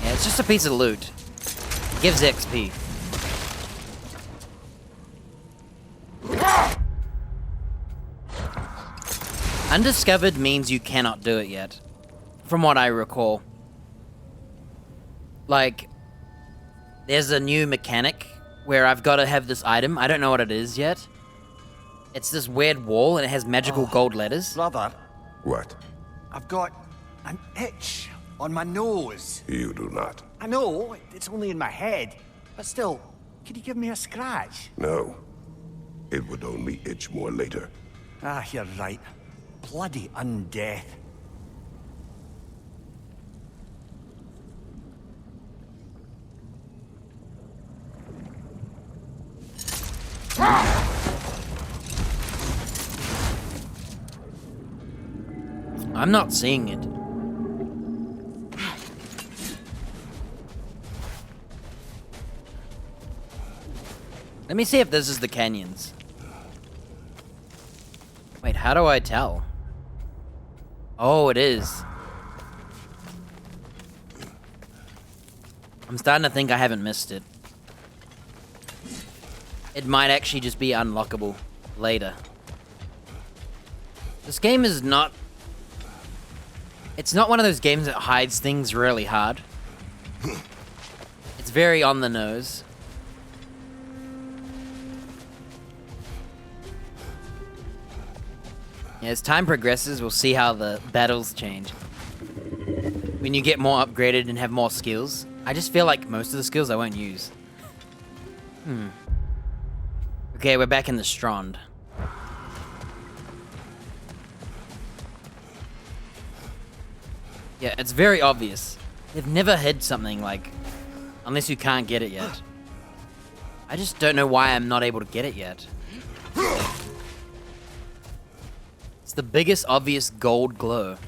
Yeah, it's just a piece of loot. It gives XP. Undiscovered means you cannot do it yet. from what I recall. Like, there's a new mechanic where I've got to have this item. I don't know what it is yet. It's this weird wall and it has magical gold letters. Brother, What? I've got an itch on my nose. You do not. I know, it's only in my head. But still, could you give me a scratch? No. It would only itch more later. Ah, you're right. Bloody undeath. I'm not seeing it. Let me see if this is the canyons. Wait, how do I tell? Oh, it is. I'm starting to think I haven't missed it. It might actually just be unlockable later. This game is not... It's not one of those games that hides things really hard. It's very on the nose. Yeah, as time progresses, we'll see how the battles change. When you get more upgraded and have more skills, I just feel like most of the skills I won't use. Okay, we're back in the Strand. Yeah, it's very obvious. They've never hid something like... Unless you can't get it yet. I just don't know why I'm not able to get it yet. It's the biggest obvious gold glow.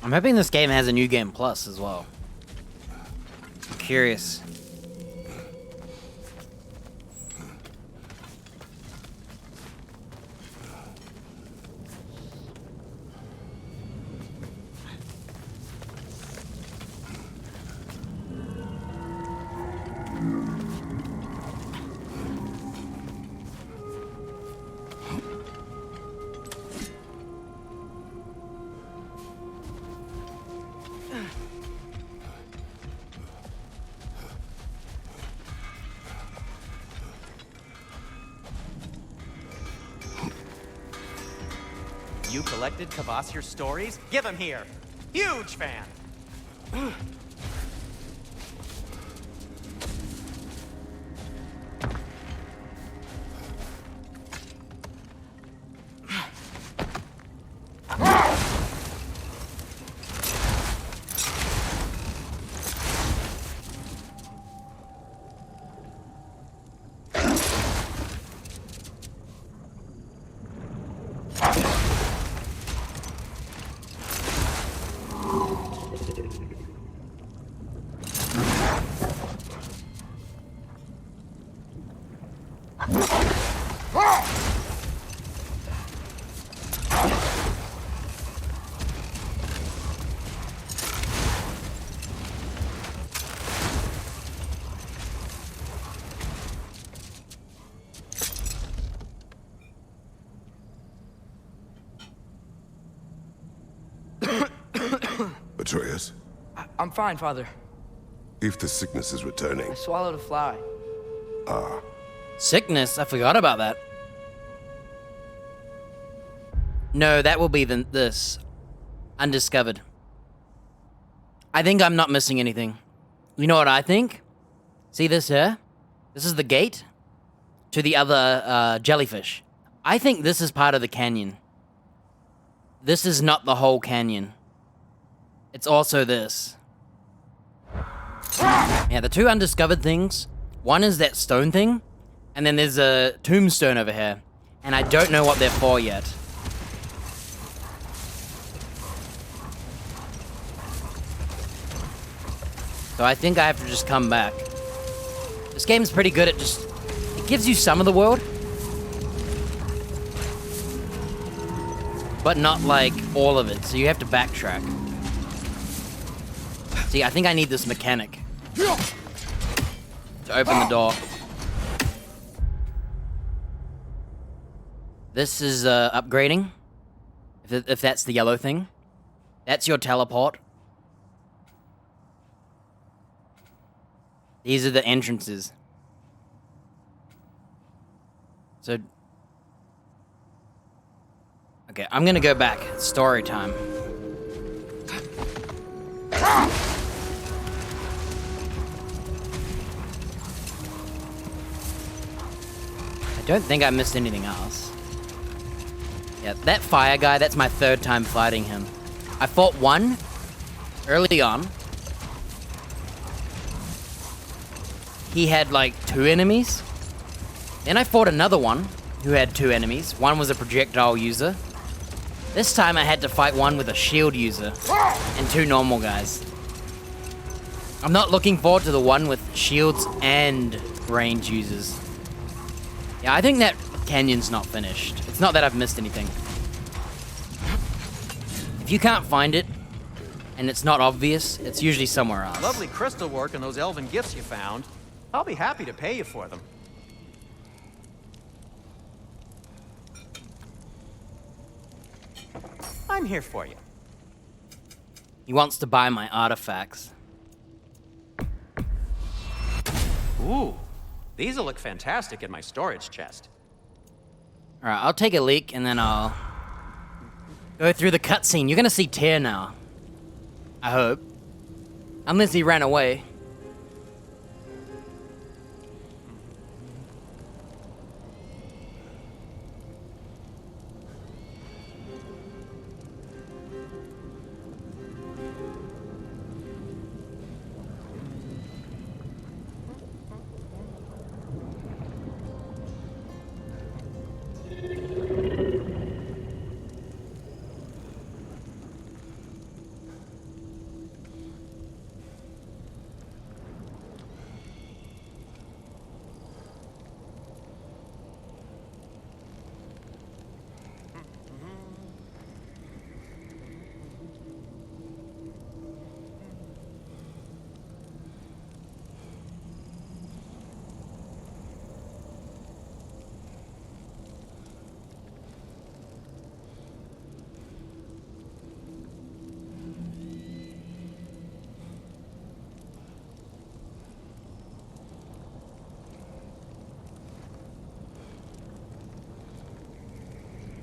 I'm hoping this game has a new game plus as well. I'm curious. You collected Kvasir's stories? Give him here. Huge fan. Atreus, I'm fine, Father. if the sickness is returning, I swallowed a fly. Sickness? I forgot about that. No, that will be this. Undiscovered. I think I'm not missing anything. You know what I think? See this here? This is the gate to the other jellyfish. I think this is part of the canyon. This is not the whole canyon. It's also this. Yeah, the two undiscovered things. One is that stone thing, and then there's a tombstone over here. And I don't know what they're for yet. So I think I have to just come back. This game's pretty good at just... It gives you some of the world. but not like all of it, so you have to backtrack. See, I think I need this mechanic to open the door. This is upgrading, if that's the yellow thing. That's your teleport. These are the entrances. So... Okay, I'm gonna go back. It's story time. I don't think I missed anything else. Yeah, that fire guy, that's my third time fighting him. I fought one early on. He had like 2 enemies. Then I fought another one who had 2 enemies. One was a projectile user. This time I had to fight one with a shield user and 2 normal guys. I'm not looking forward to the one with shields and range users. Yeah, I think that canyon's not finished. It's not that I've missed anything. If you can't find it, and it's not obvious, it's usually somewhere else. Lovely crystal work and those elven gifts you found. I'll be happy to pay you for them. I'm here for you. He wants to buy my artifacts. Ooh, these'll look fantastic in my storage chest. Alright, I'll take a leak and then I'll go through the cutscene. You're gonna see Tyr now. I hope. Unless he ran away.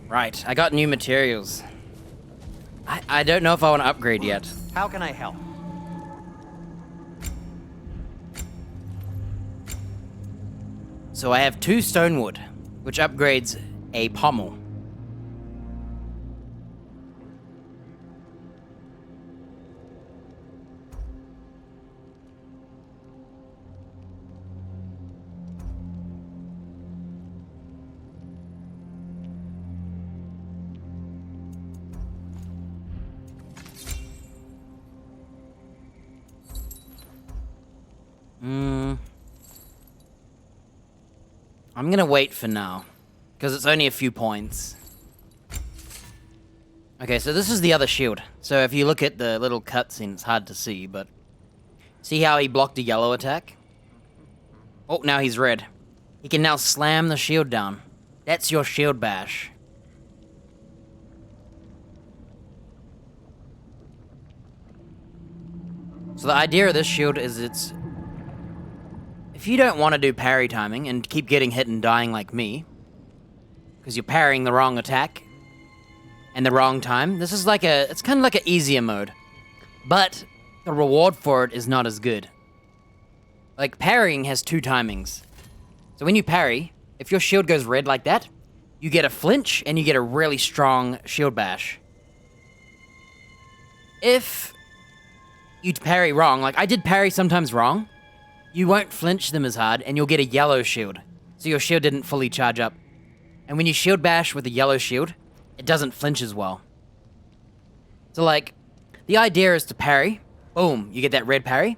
Right, I got new materials. I don't know if I want to upgrade yet. How can I help? So I have 2 stonewood, which upgrades a pommel. I'm gonna wait for now, because it's only a few points. Okay, so this is the other shield. So if you look at the little cutscene, it's hard to see, but... See how he blocked a yellow attack? Oh, now he's red. He can now slam the shield down. That's your shield bash. So the idea of this shield is it's... If you don't want to do parry timing and keep getting hit and dying like me, because you're parrying the wrong attack and the wrong time, this is like a... It's kind of like an easier mode. But the reward for it is not as good. Like, parrying has 2 timings. So when you parry, if your shield goes red like that, you get a flinch and you get a really strong shield bash. If you parry wrong, like I did parry sometimes wrong, you won't flinch them as hard and you'll get a yellow shield. So your shield didn't fully charge up. And when you shield bash with a yellow shield, it doesn't flinch as well. So like, the idea is to parry, boom, you get that red parry.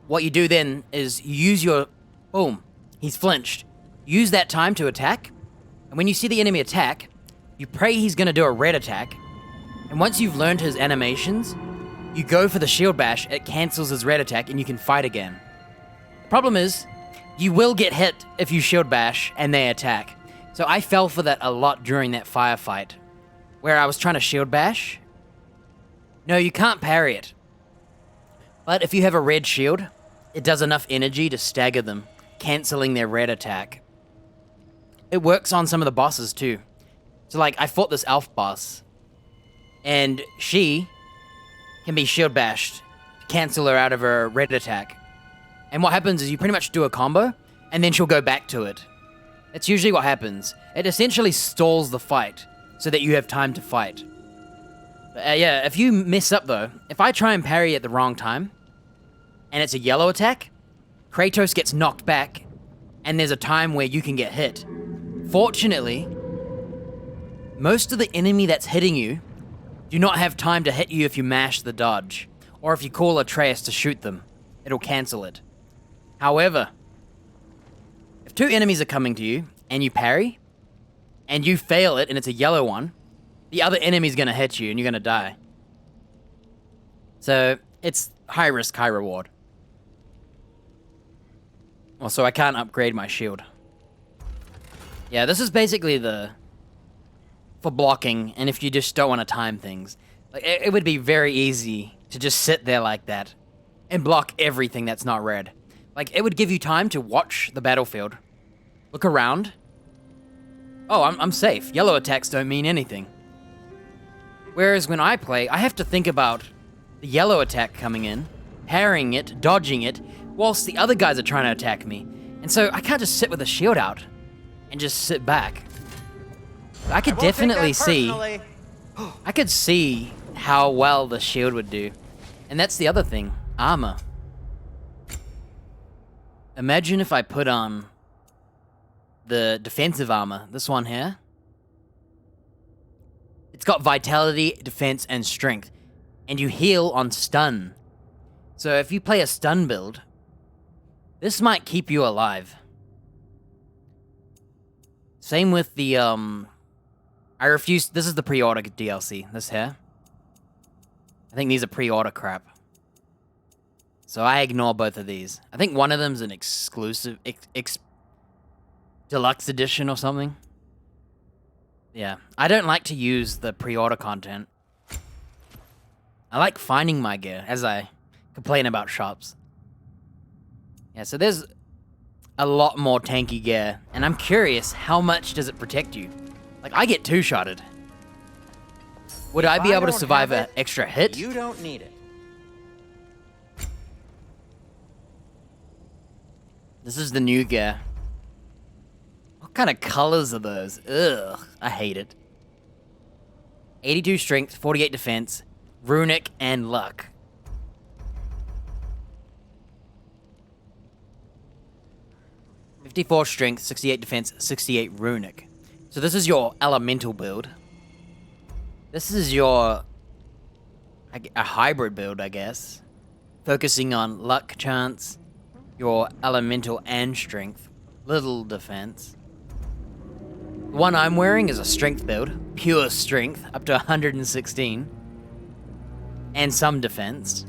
What you do then is you use your, boom, he's flinched. Use that time to attack, and when you see the enemy attack, you pray he's gonna do a red attack, and once you've learned his animations, you go for the shield bash, it cancels his red attack, and you can fight again. The problem is, you will get hit if you shield bash and they attack. So I fell for that a lot during that firefight, where I was trying to shield bash. No, you can't parry it. But if you have a red shield, it does enough energy to stagger them, canceling their red attack. It works on some of the bosses too. So like, I fought this elf boss, and she can be shield bashed to cancel her out of her red attack. And what happens is you pretty much do a combo, and then she'll go back to it. That's usually what happens. It essentially stalls the fight, so that you have time to fight. Yeah, if you mess up though, if I try and parry at the wrong time, and it's a yellow attack, Kratos gets knocked back, and there's a time where you can get hit. Fortunately, most of the enemy that's hitting you do not have time to hit you if you mash the dodge, or if you call Atreus to shoot them. It'll cancel it. However, if two enemies are coming to you, and you parry, and you fail it, and it's a yellow one, the other enemy's gonna hit you, and you're gonna die. So, it's high risk, high reward. Also, I can't upgrade my shield. Yeah, this is basically for blocking, and if you just don't want to time things. Like, it would be very easy to just sit there like that and block everything that's not red. Like, it would give you time to watch the battlefield, look around. Oh, I'm safe. Yellow attacks don't mean anything. Whereas when I play, I have to think about the yellow attack coming in, parrying it, dodging it, whilst the other guys are trying to attack me. And so I can't just sit with a shield out and just sit back. I could definitely see, I could see how well the shield would do. And that's the other thing, armor. Imagine if I put on the defensive armor, this one here. It's got vitality, defense, and strength. And you heal on stun. So if you play a stun build, this might keep you alive. Same with the, I refuse, this is the pre-order DLC, this here. I think these are pre-order crap. So I ignore both of these. I think one of them's an exclusive, deluxe edition or something. Yeah, I don't like to use the pre-order content. I like finding my gear, as I complain about shops. Yeah, so there's a lot more tanky gear, and I'm curious, how much does it protect you? Like, I get two-shotted. Would I be able to survive an extra hit? You don't need it. This is the new gear. What kind of colors are those? Ugh, I hate it. 82 strength, 48 defense, runic, and luck. .54 strength, 68 defense, 68 runic. So this is your elemental build. This is your a hybrid build, I guess. Focusing on luck chance, your elemental and strength, little defense. The one I'm wearing is a strength build, pure strength, up to 116. And some defense.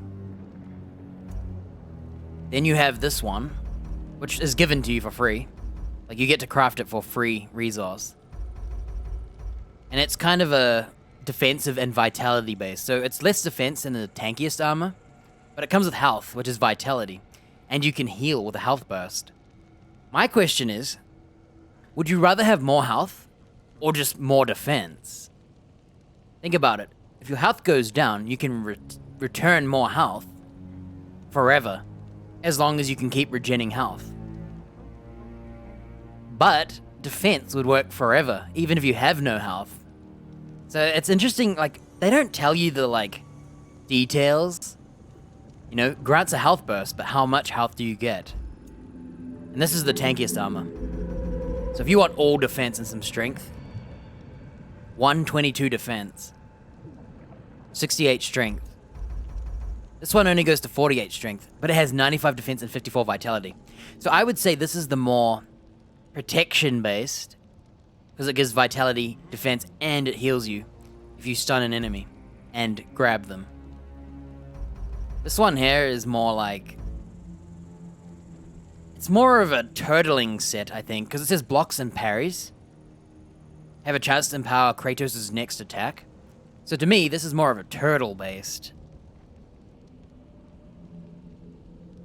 Then you have this one, which is given to you for free. Like, you get to craft it for free resource. And it's kind of a defensive and vitality based. So it's less defense than the tankiest armor, but it comes with health, which is vitality. And you can heal with a health burst. My question is, would you rather have more health or just more defense? Think about it. If your health goes down, you can return more health forever, as long as you can keep regenerating health. But defense would work forever, even if you have no health. So it's interesting, like, they don't tell you the, like, details. You know, grants a health burst, but how much health do you get? And this is the tankiest armor. So if you want all defense and some strength, 122 defense, 68 strength. This one only goes to 48 strength, but it has 95 defense and 54 vitality. So I would say this is the more protection-based, because it gives vitality, defense, and it heals you if you stun an enemy and grab them. This one here is more like... It's more of a turtling set, I think, because it says blocks and parries. Have a chance to empower Kratos' next attack. So to me, this is more of a turtle-based.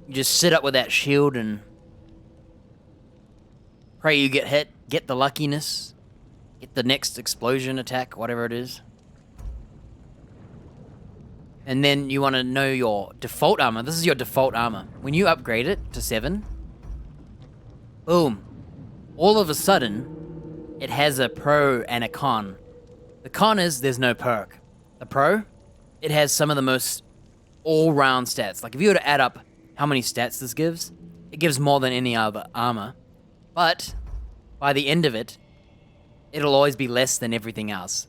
You just sit up with that shield and pray you get hit, get the luckiness, get the next explosion attack, whatever it is. And then you want to know your default armor. This is your default armor. When you upgrade it to 7, boom. All of a sudden, it has a pro and a con. The con is there's no perk. The pro, it has some of the most all-round stats. Like if you were to add up how many stats this gives, it gives more than any other armor. But by the end of it, it'll always be less than everything else.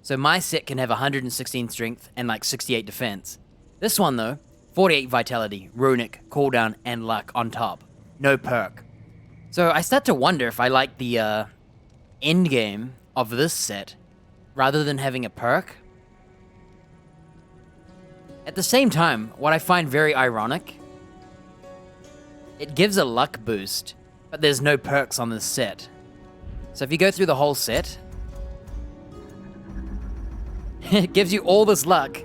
So my set can have 116 strength and like 68 defense. This one though, 48 vitality, runic, cooldown, and luck on top. No perk. So I start to wonder if I like the end game of this set rather than having a perk. At the same time, what I find very ironic, it gives a luck boost, but there's no perks on this set. So if you go through the whole set, it gives you all this luck,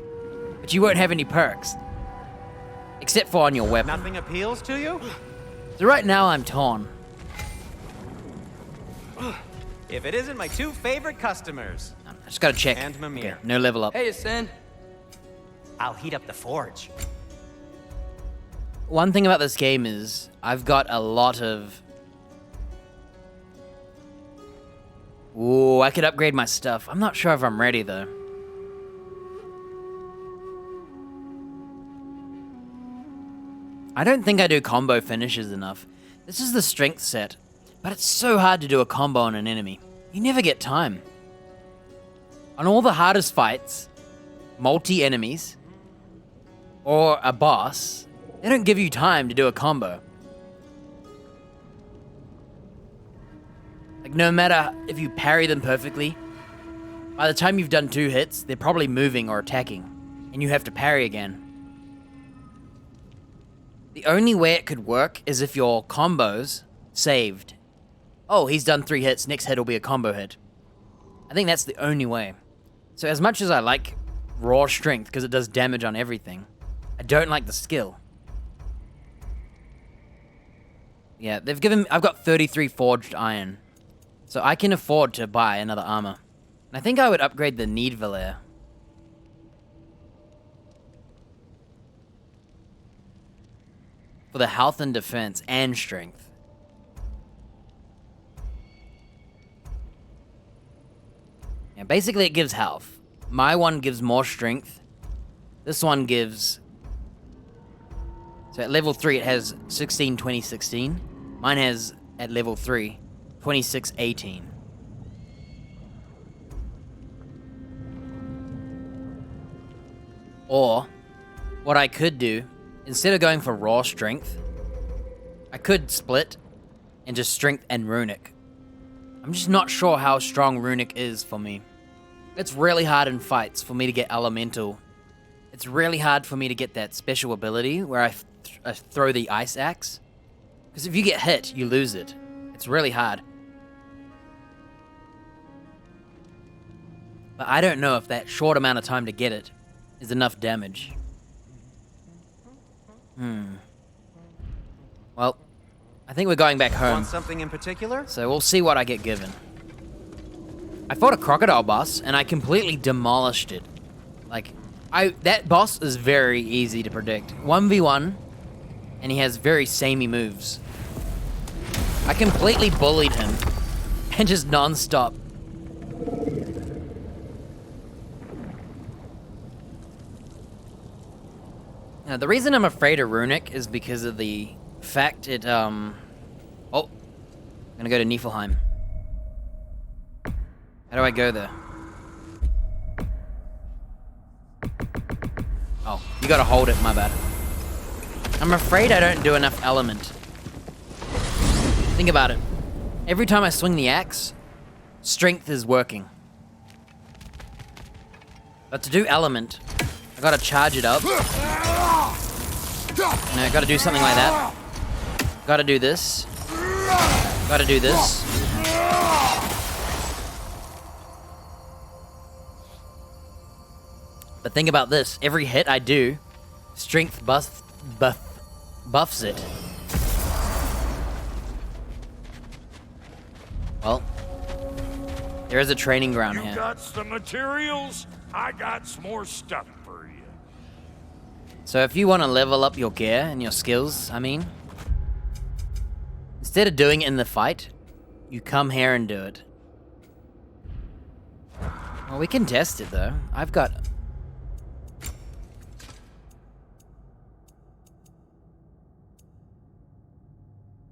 but you won't have any perks. Except for on your weapon. Nothing appeals to you? So right now I'm torn. If it isn't my 2 favorite customers. I just gotta check. And Mimir. Okay, no level up. Hey, Ascend. I'll heat up the forge. One thing about this game is I've got a lot of... Ooh, I could upgrade my stuff. I'm not sure if I'm ready though. I don't think I do combo finishes enough. This is the strength set, but it's so hard to do a combo on an enemy. You never get time. On all the hardest fights, multi-enemies, or a boss, they don't give you time to do a combo. Like, no matter if you parry them perfectly, by the time you've done 2 hits, they're probably moving or attacking, and you have to parry again. The only way it could work is if your combos saved. Oh, he's done 3 hits, next hit will be a combo hit. I think that's the only way. So as much as I like raw strength, because it does damage on everything, I don't like the skill. Yeah, I've got 33 forged iron. So I can afford to buy another armor. And I think I would upgrade the Needvelair. For the health and defense and strength. Yeah, basically it gives health. My one gives more strength. This one gives... So at level 3 it has 16, 20, 16. Mine has, at level 3, 26, 18. Or, what I could do, instead of going for raw strength, I could split and just strength and runic. I'm just not sure how strong runic is for me. It's really hard in fights for me to get elemental. It's really hard for me to get that special ability where I throw the ice axe. Because if you get hit, you lose it. It's really hard. But I don't know if that short amount of time to get it is enough damage. Well, I think we're going back home. Want something in particular? So we'll see what I get given. I fought a crocodile boss, and I completely demolished it. Like, that boss is very easy to predict. 1v1, and he has very samey moves. I completely bullied him, and just non-stop. Now, the reason I'm afraid of Runic is because of the fact it, Oh, I'm gonna go to Niflheim. How do I go there? Oh, you gotta hold it, my bad. I'm afraid I don't do enough element. Think about it. Every time I swing the axe, strength is working. But to do element, I gotta charge it up. No, I gotta do something like that. Gotta do this. Gotta do this. But think about this. Every hit I do, strength buffs it. Well, there is a training ground here. You got some materials? I got some more stuff for you. So if you want to level up your gear and your skills, I mean, instead of doing it in the fight, you come here and do it. Well, we can test it though. I've got...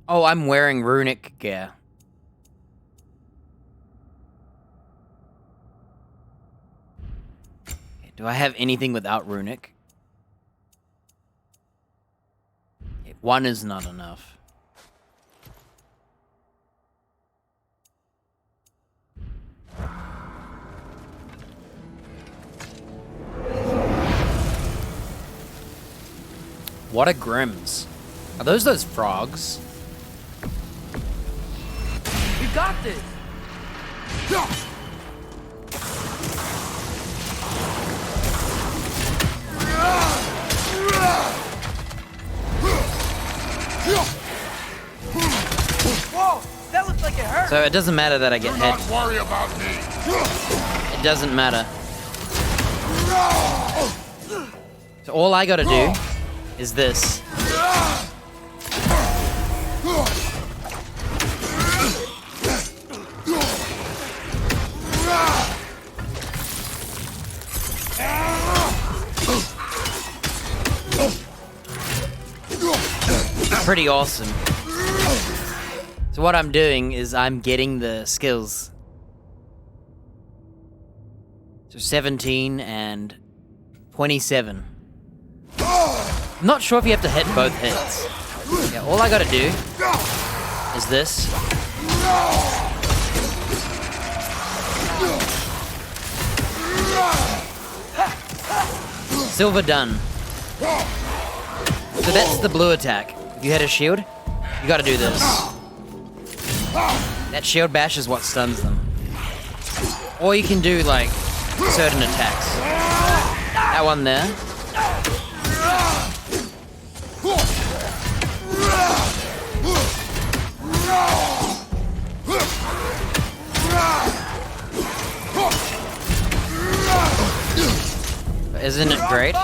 Oh, I'm wearing runic gear. Okay, do I have anything without runic? Okay, one is not enough. What are grims? Are those frogs? You got this! Whoa! That looks like it hurt! So it doesn't matter that I get hit. Don't worry about me. It doesn't matter. So all I gotta do is this. Pretty awesome. So what I'm doing is I'm getting the skills. So 17 and 27. I'm not sure if you have to hit both hits. Yeah, all I gotta do is this. Silver done. So that's the blue attack. If you hit a shield, you gotta do this. That shield bash is what stuns them. Or you can do, like, certain attacks. That one there. Isn't it great?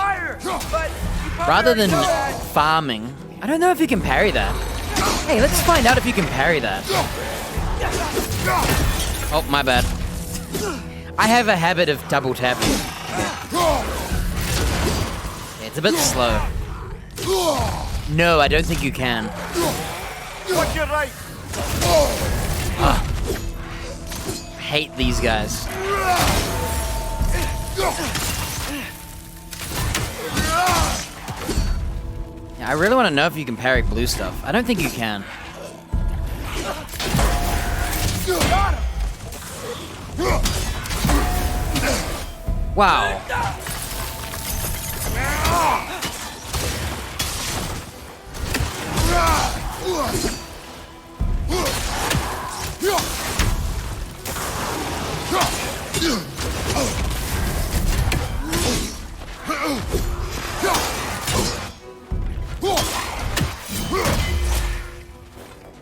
Rather than farming, I don't know if you can parry that. Hey, let's find out if you can parry that. Oh, my bad. I have a habit of double tapping. Yeah, it's a bit slow. No, I don't think you can. Look, you're right. I hate these guys. Yeah, I really want to know if you can parry blue stuff. I don't think you can. Wow.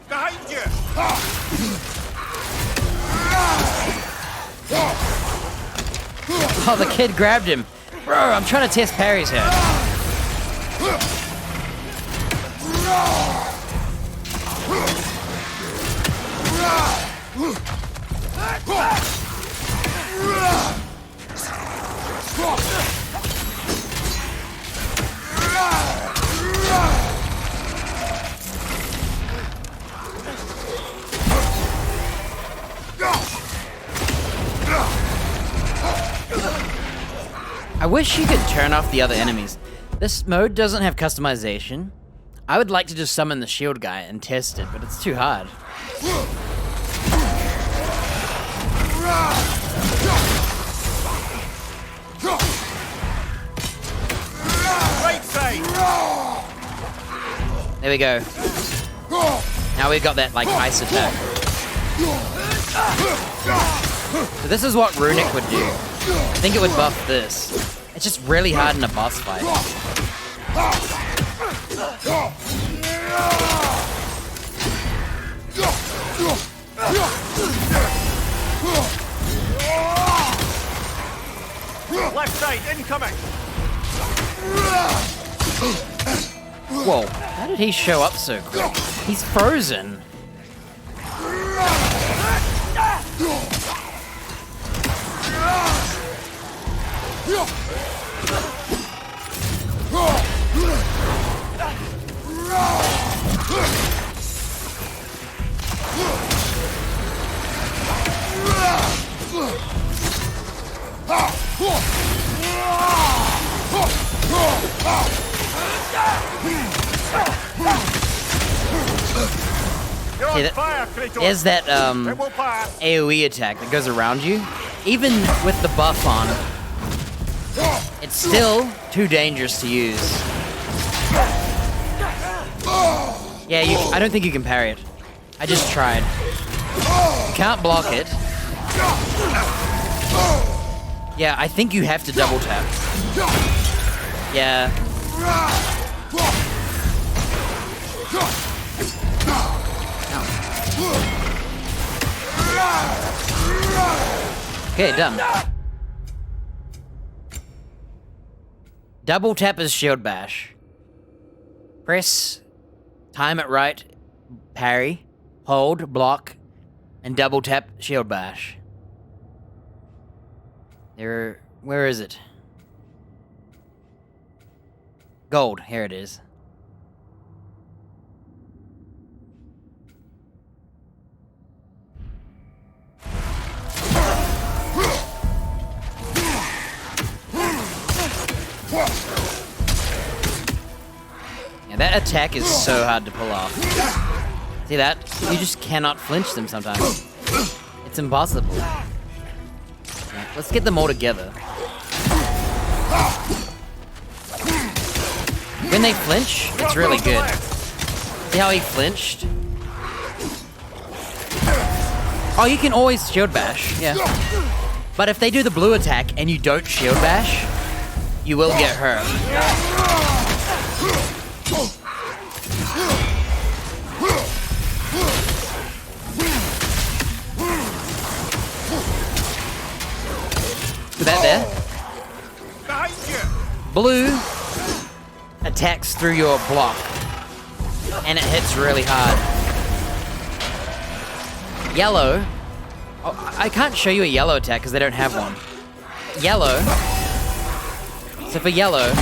Behind you. Oh, the kid grabbed him. Bro, I'm trying to test parries here. I wish you could turn off the other enemies. This mode doesn't have customization. I would like to just summon the shield guy and test it, but it's too hard. There we go. Now we've got that, like, ice attack. So this is what Runic would do. I think it would buff this. It's just really hard in a boss fight. Left side, incoming! Whoa, how did he show up so quick? He's frozen. You're on See, fire, Kratos! There's that It will pass! AoE attack that goes around you. Even with the buff on, it's still too dangerous to use. Yeah, I don't think you can parry it. I just tried. You can't block it. Yeah, I think you have to double tap. Yeah. Okay, done. Double tap is shield bash. Press, time it right, parry, hold, block, and double tap shield bash. Where is it? Gold, here it is. Yeah, that attack is so hard to pull off. See that? You just cannot flinch them sometimes. It's impossible. Yeah, let's get them all together. When they flinch, it's really good. See how he flinched? Oh, you can always shield bash, yeah. But if they do the blue attack and you don't shield bash, you will get hurt. See that there? Behind you! Blue attacks through your block, and it hits really hard. Yellow, oh, I can't show you a yellow attack because they don't have one. Yellow, so for yellow,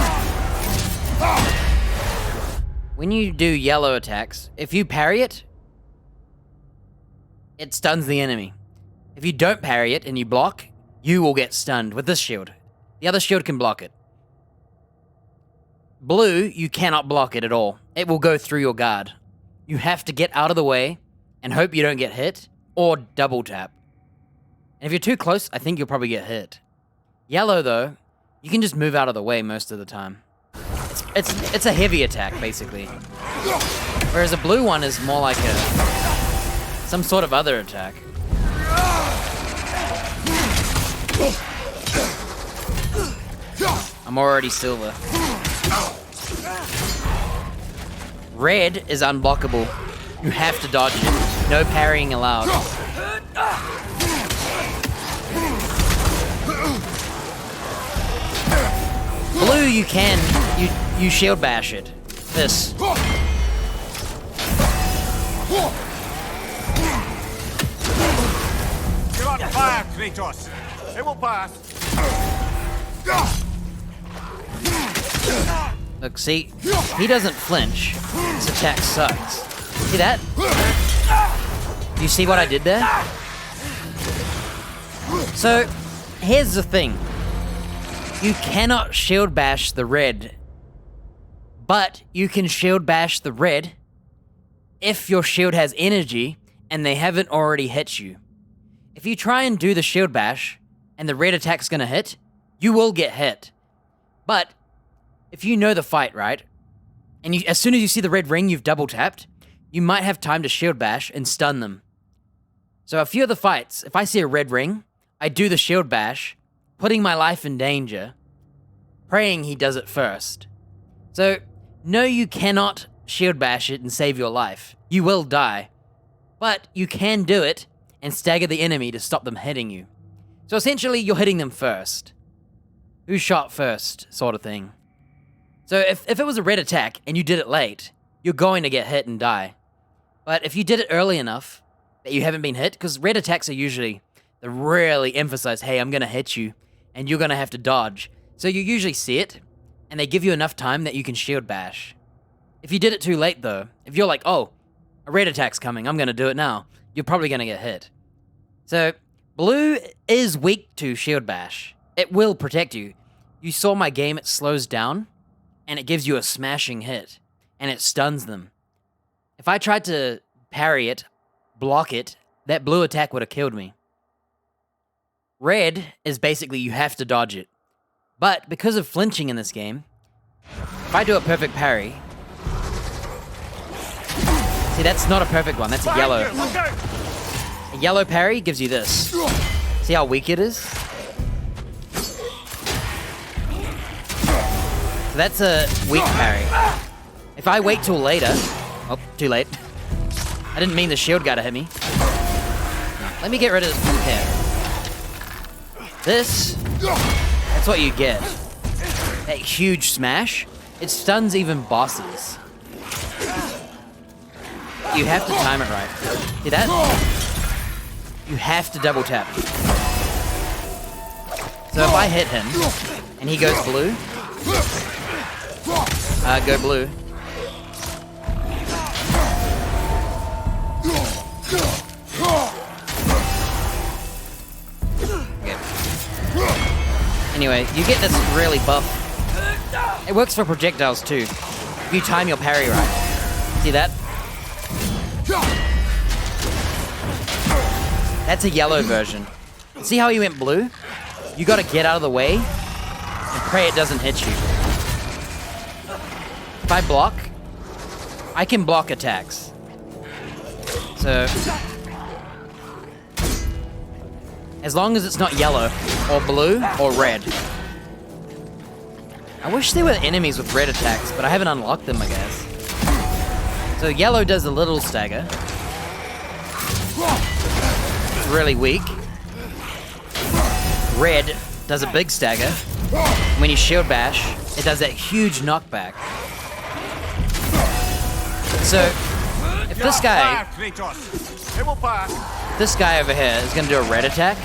when you do yellow attacks, if you parry it, it stuns the enemy. If you don't parry it and you block, you will get stunned with this shield. The other shield can block it. Blue, you cannot block it at all. It will go through your guard. You have to get out of the way and hope you don't get hit, or double tap. And if you're too close, I think you'll probably get hit. Yellow, though, you can just move out of the way most of the time. It's a heavy attack, basically. Whereas a blue one is more like some sort of other attack. I'm already silver. Red is unblockable. You have to dodge it. No parrying allowed. Blue, you can. You shield bash it. This. You're on fire, Kratos! It will pass! Look, see? He doesn't flinch. His attack sucks. See that? You see what I did there? So, here's the thing. You cannot shield bash the red, but you can shield bash the red if your shield has energy and they haven't already hit you. If you try and do the shield bash and the red attack's gonna hit, you will get hit. But if you know the fight, right? and as soon as you see the red ring you've double tapped, you might have time to shield bash and stun them. So a few of the fights, if I see a red ring, I do the shield bash, putting my life in danger, praying he does it first. So, no, you cannot shield bash it and save your life. You will die. But you can do it and stagger the enemy to stop them hitting you. So essentially, you're hitting them first. Who shot first, sort of thing. So if it was a red attack and you did it late, you're going to get hit and die. But if you did it early enough that you haven't been hit, because red attacks are usually, they really emphasize, hey, I'm going to hit you, and you're going to have to dodge. So you usually see it, and they give you enough time that you can shield bash. If you did it too late, though, if you're like, oh, a red attack's coming, I'm going to do it now, you're probably going to get hit. So, blue is weak to shield bash. It will protect you. You saw my game, it slows down, and it gives you a smashing hit, and it stuns them. If I tried to parry it, block it, that blue attack would have killed me. Red is basically you have to dodge it. But because of flinching in this game, if I do a perfect parry... See, that's not a perfect one, that's a yellow. A yellow parry gives you this. See how weak it is? So that's a weak parry. If I wait till later... Oh, too late. I didn't mean the shield guy to hit me. No, let me get rid of this here. This... That's what you get. That huge smash. It stuns even bosses. You have to time it right. See that? You have to double tap. So if I hit him, and he goes blue, go blue. Okay. Anyway, you get this really buff. It works for projectiles too. If you time your parry right. See that? That's a yellow version. See how he went blue? You gotta get out of the way and pray it doesn't hit you. If I block, I can block attacks. So, as long as it's not yellow, or blue, or red. I wish there were enemies with red attacks, but I haven't unlocked them, I guess. So yellow does a little stagger. It's really weak. Red does a big stagger. When you shield bash, it does that huge knockback. So, if this guy over here is gonna do a red attack,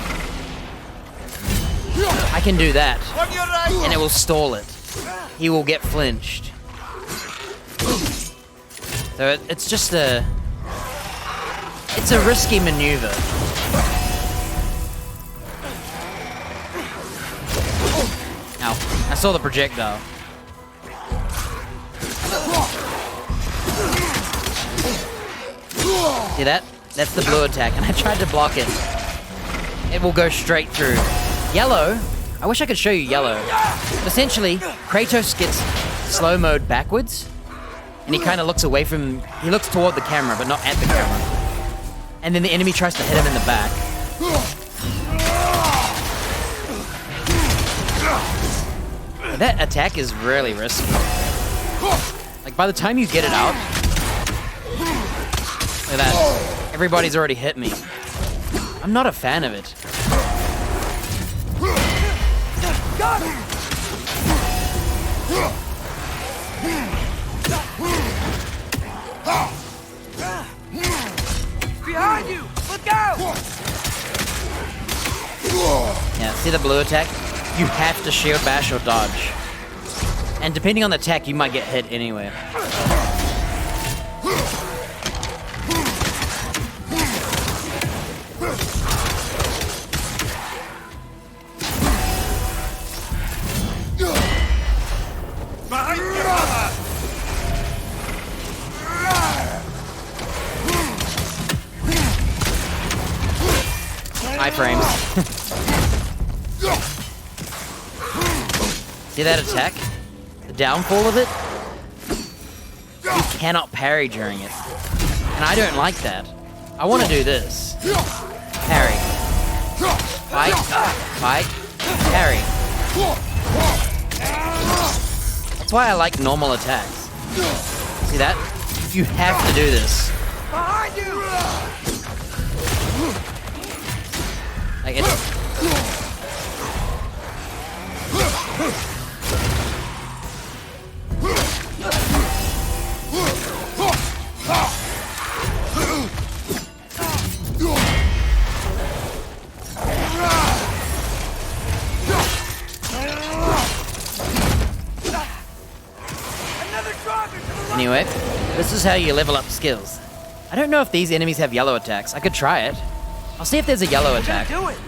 I can do that, and it will stall it. He will get flinched. So it's just it's a risky maneuver. Ow, I saw the projectile. See that? That's the blue attack, and I tried to block it. It will go straight through. Yellow, I wish I could show you yellow. But essentially, Kratos gets slow mode backwards, and he kind of looks away from, he looks toward the camera, but not at the camera. And then the enemy tries to hit him in the back. That attack is really risky. Like, by the time you get it out, look at that. Everybody's already hit me. I'm not a fan of it. Got him! Behind you! Look out! Yeah, see the blue attack? You have to shield bash or dodge. And depending on the attack, you might get hit anyway. Frames. See that attack? The downfall of it? you cannot parry during it. And I don't like that. I want to do this. Parry. Fight. Fight. Parry. That's why I like normal attacks. See that? You have to do this. Behind you! Like it's... Anyway, this is how you level up skills. I don't know if these enemies have yellow attacks. I could try it. I'll see if there's a yellow attack. Do it!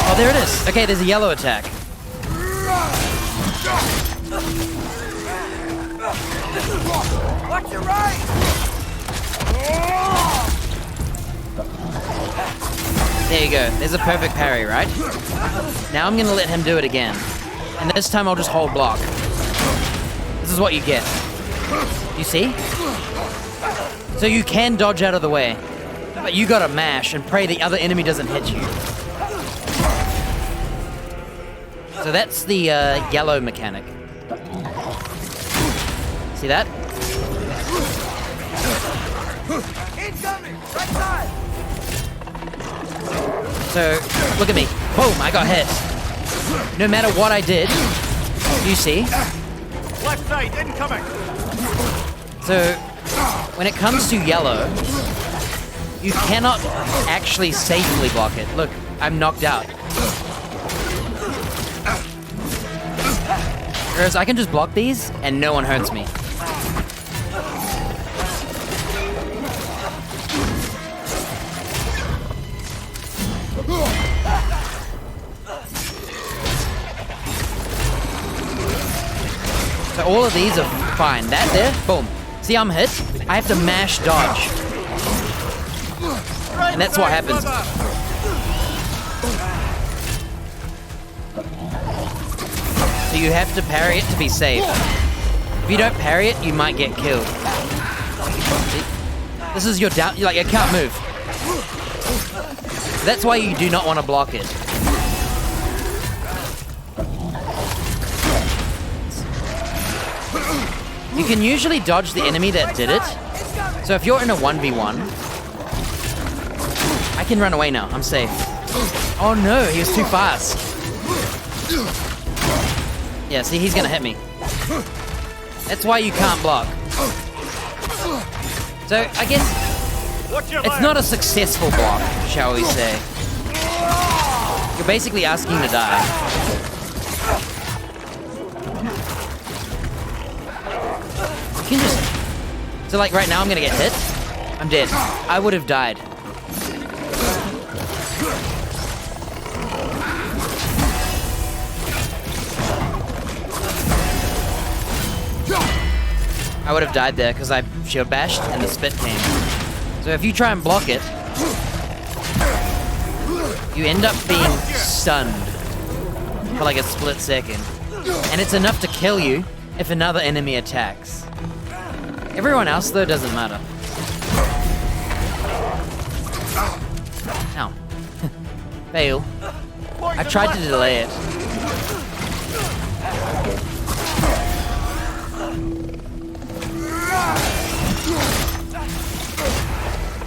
Oh, there it is. Okay, there's a yellow attack. Watch your right! There you go. There's a perfect parry, right? Now I'm gonna let him do it again. And this time I'll just hold block. This is what you get. You see? So you can dodge out of the way. But you gotta mash and pray the other enemy doesn't hit you. So that's the yellow mechanic. See that? Incoming! Right side! So, look at me. Boom, I got hit. No matter what I did, you see? Left side, incoming! So, when it comes to yellow, you cannot actually safely block it. Look, I'm knocked out. Whereas I can just block these and no one hurts me. So all of these are fine. That there, boom. See, I'm hit. I have to mash dodge. And that's what happens. So you have to parry it to be safe. If you don't parry it, you might get killed. See? This is your down. Like, I can't move. That's why you do not want to block it. You can usually dodge the enemy that did it. So if you're in a 1v1, I can run away now. I'm safe. Oh no, he was too fast. Yeah, see, he's gonna hit me. That's why you can't block. So I guess it's not a successful block, shall we say. You're basically asking to die. You can just... So like right now I'm gonna get hit. I'm dead. I would have died. I would have died there because I shield bashed and the spit came. So if you try and block it, you end up being stunned for like a split second. And it's enough to kill you if another enemy attacks. Everyone else though doesn't matter. Ow. Fail. I tried to delay it.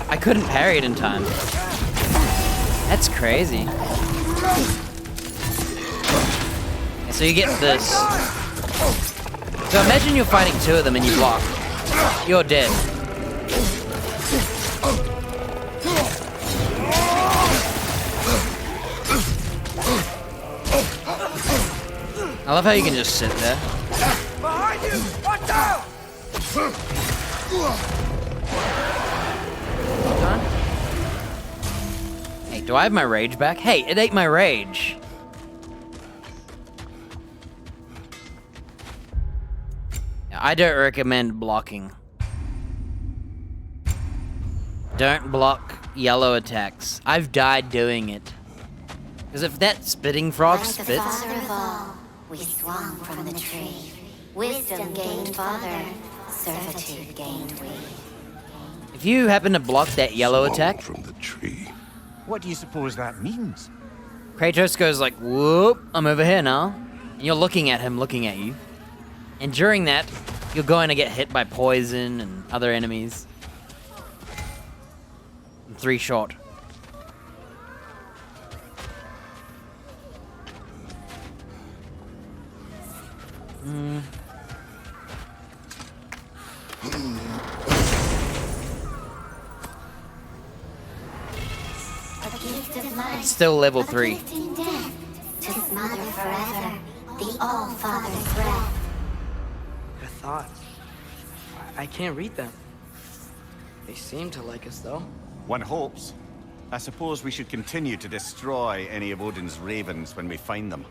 I couldn't parry it in time. That's crazy. And so you get this. So imagine you're fighting two of them and you block. You're dead. I love how you can just sit there. Behind you! Watch out! Hey, do I have my rage back? Hey, it ate my rage. I don't recommend blocking. Don't block yellow attacks. I've died doing it. Because if that spitting frog Like the spits, father of all, we swung from the tree. Wisdom gained father, servitude gained we. if you happen to block that yellow Swung attack, from the tree. What do you suppose that means? Kratos goes like, whoop, I'm over here now. And you're looking at him, looking at you. And during that, you're going to get hit by poison and other enemies. 3 shot. A gift of life. Still level a 3. gift in death. To smother forever the All-Father's breath. The thoughts. I can't read them. They seem to like us, though. One hopes. I suppose we should continue to destroy any of Odin's ravens when we find them.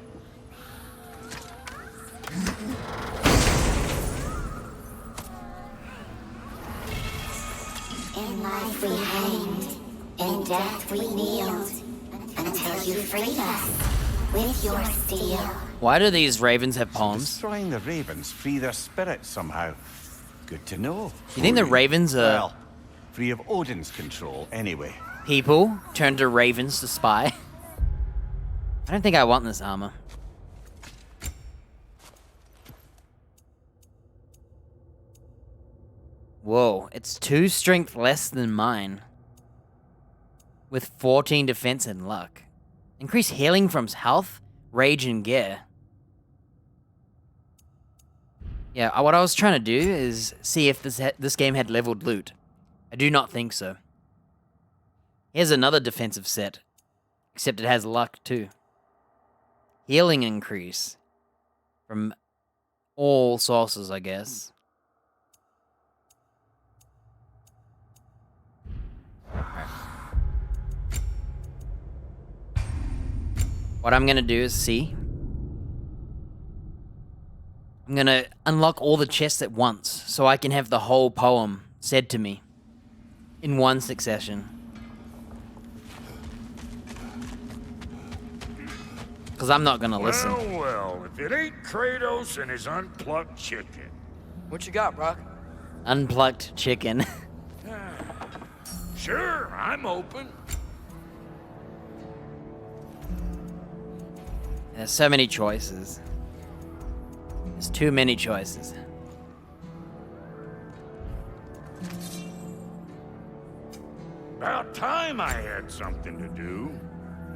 In life we hanged, in death we kneeled, until you freed us with your steel. Why do these ravens have So palms? destroying the ravens free their spirits somehow. Good to know. You think the ravens are Well, free of Odin's control anyway. people turned to ravens to spy? I don't think I want this armor. Whoa, it's 2 strength less than mine. With 14 defense and luck. Increase healing from health, rage, and gear. Yeah, what I was trying to do is see if this game had leveled loot. I do not think so. Here's another defensive set. Except it has luck too. Healing increase. From all sources, I guess. What I'm gonna do is see. I'm gonna unlock all the chests at once, so I can have the whole poem said to me. In one succession. Because I'm not gonna listen. Well, well, if it ain't Kratos and his unplucked chicken. What you got, Brock? Unplucked chicken. Sure, I'm open. There's so many choices. There's too many choices. About time I had something to do.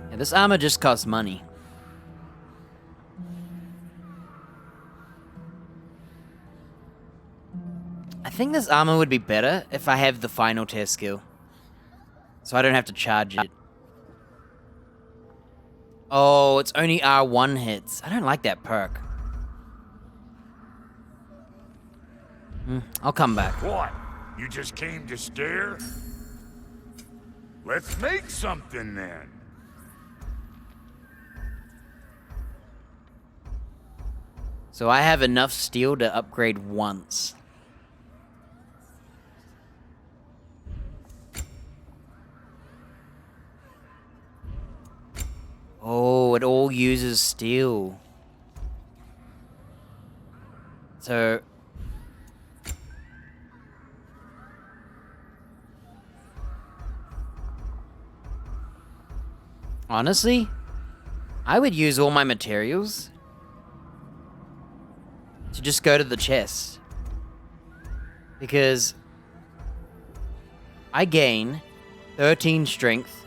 Yeah, this armor just costs money. I think this armor would be better if I have the final tear skill. So I don't have to charge it. Oh, it's only R1 hits. I don't like that perk. I'll come back. What? You just came to stare? Let's make something then. So I have enough steel to upgrade once. Oh, it all uses steel. So... honestly, I would use all my materials to just go to the chest. Because I gain 13 strength,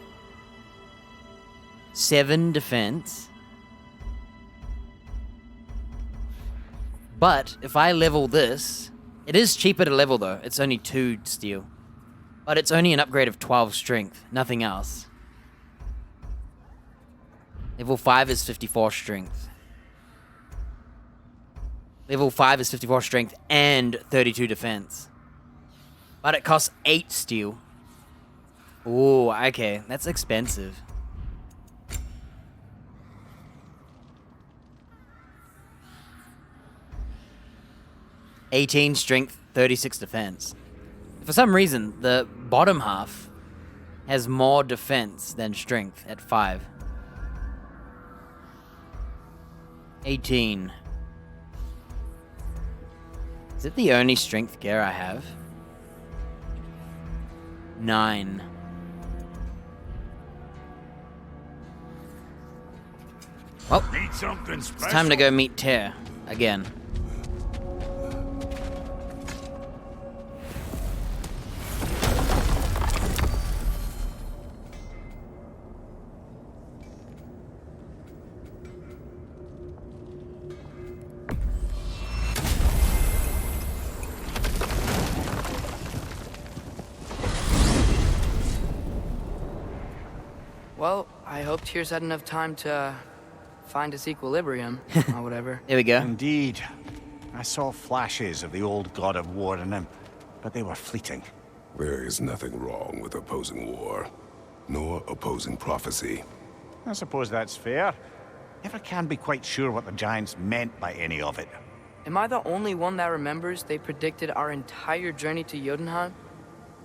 7 defense. But if I level this, it is cheaper to level though. It's only 2 steel. But it's only an upgrade of 12 strength, nothing else. Level 5 is 54 strength. Level 5 is 54 strength and 32 defense. But it costs 8 steel. Ooh, okay. That's expensive. $18 strength, 36 defense. For some reason, the bottom half has more defense than strength at 5. 18. Is it the only strength gear I have? 9. Well, Need something special? it's time to go meet Tear again. Well, I hope Tyr's had enough time to find his equilibrium, or whatever. There we go. Indeed. I saw flashes of the old god of war in him, but they were fleeting. There is nothing wrong with opposing war, nor opposing prophecy. I suppose that's fair. Never can be quite sure what the Giants meant by any of it. Am I the only one that remembers they predicted our entire journey to Jotunheim?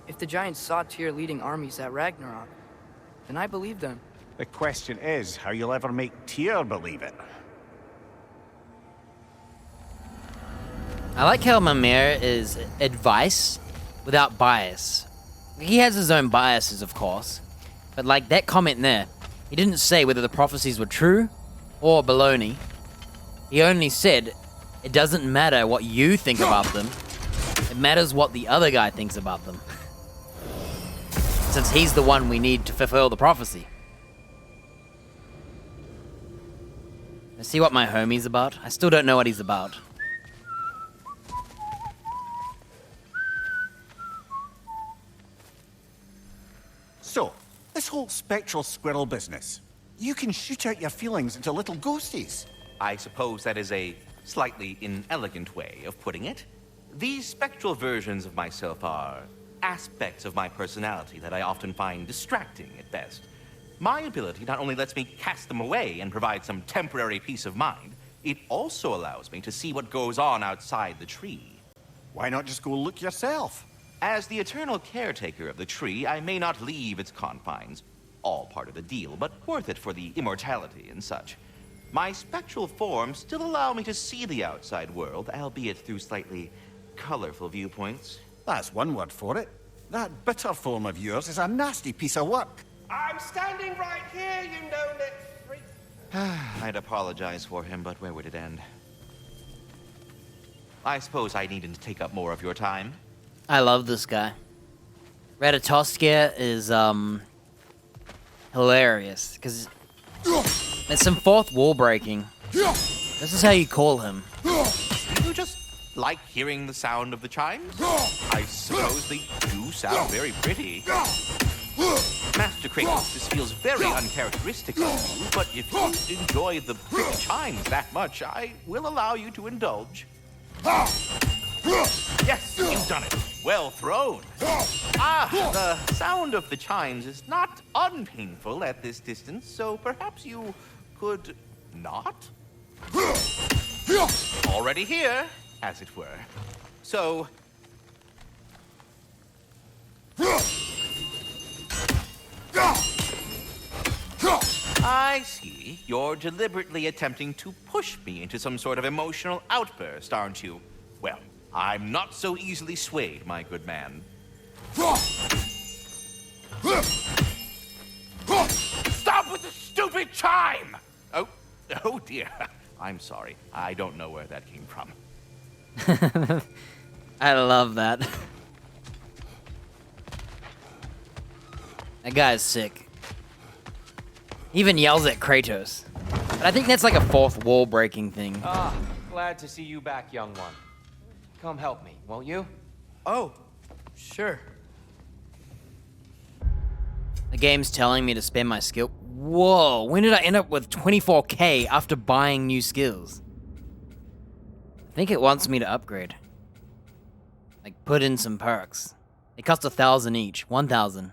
If the Giants saw Tyr leading armies at Ragnarok, then I believe them. The question is how you'll ever make Tyr believe it. I like how Mimir is advice without bias. He has his own biases, of course, but like that comment there, he didn't say whether the prophecies were true or baloney. He only said it doesn't matter what you think about them, it matters what the other guy thinks about them. Since he's the one we need to fulfill the prophecy. Let's see what my homie's about. I still don't know what he's about. So, this whole spectral squirrel business. You can shoot out your feelings into little ghosties. I suppose that is a slightly inelegant way of putting it. These spectral versions of myself are aspects of my personality that I often find distracting at best. My ability not only lets me cast them away and provide some temporary peace of mind, it also allows me to see what goes on outside the tree. Why not just go look yourself? As the eternal caretaker of the tree, I may not leave its confines. All part of the deal, but worth it for the immortality and such. My spectral forms still allow me to see the outside world, albeit through slightly colorful viewpoints. That's one word for it. That bitter form of yours is a nasty piece of work. I'm standing right here, you no-net freak. I'd apologize for him, but where would it end? I suppose I needn't take up more of your time. I love this guy. Ratatoskia is hilarious because it's some fourth wall breaking. This is how you call him. Do you just like hearing the sound of the chimes? I suppose they do sound very pretty. Master Kratos, this feels very uncharacteristic of you, but if you enjoy the pretty chimes that much, I will allow you to indulge. Yes, you've done it. Well thrown. The sound of the chimes is not unpainful at this distance, so perhaps you could not? Already here, as it were. So... I see. You're deliberately attempting to push me into some sort of emotional outburst, aren't you? Well, I'm not so easily swayed, my good man. Stop with the stupid chime! Oh dear. I'm sorry. I don't know where that came from. I love that. That guy's sick. He even yells at Kratos. But I think that's like a fourth wall breaking thing. Ah, glad to see you back, young one. Come help me, won't you? Oh, sure. The game's telling me to spend my skill. Whoa, when did I end up with 24k after buying new skills? I think it wants me to upgrade. Like, put in some perks. It costs 1,000 each. 1,000.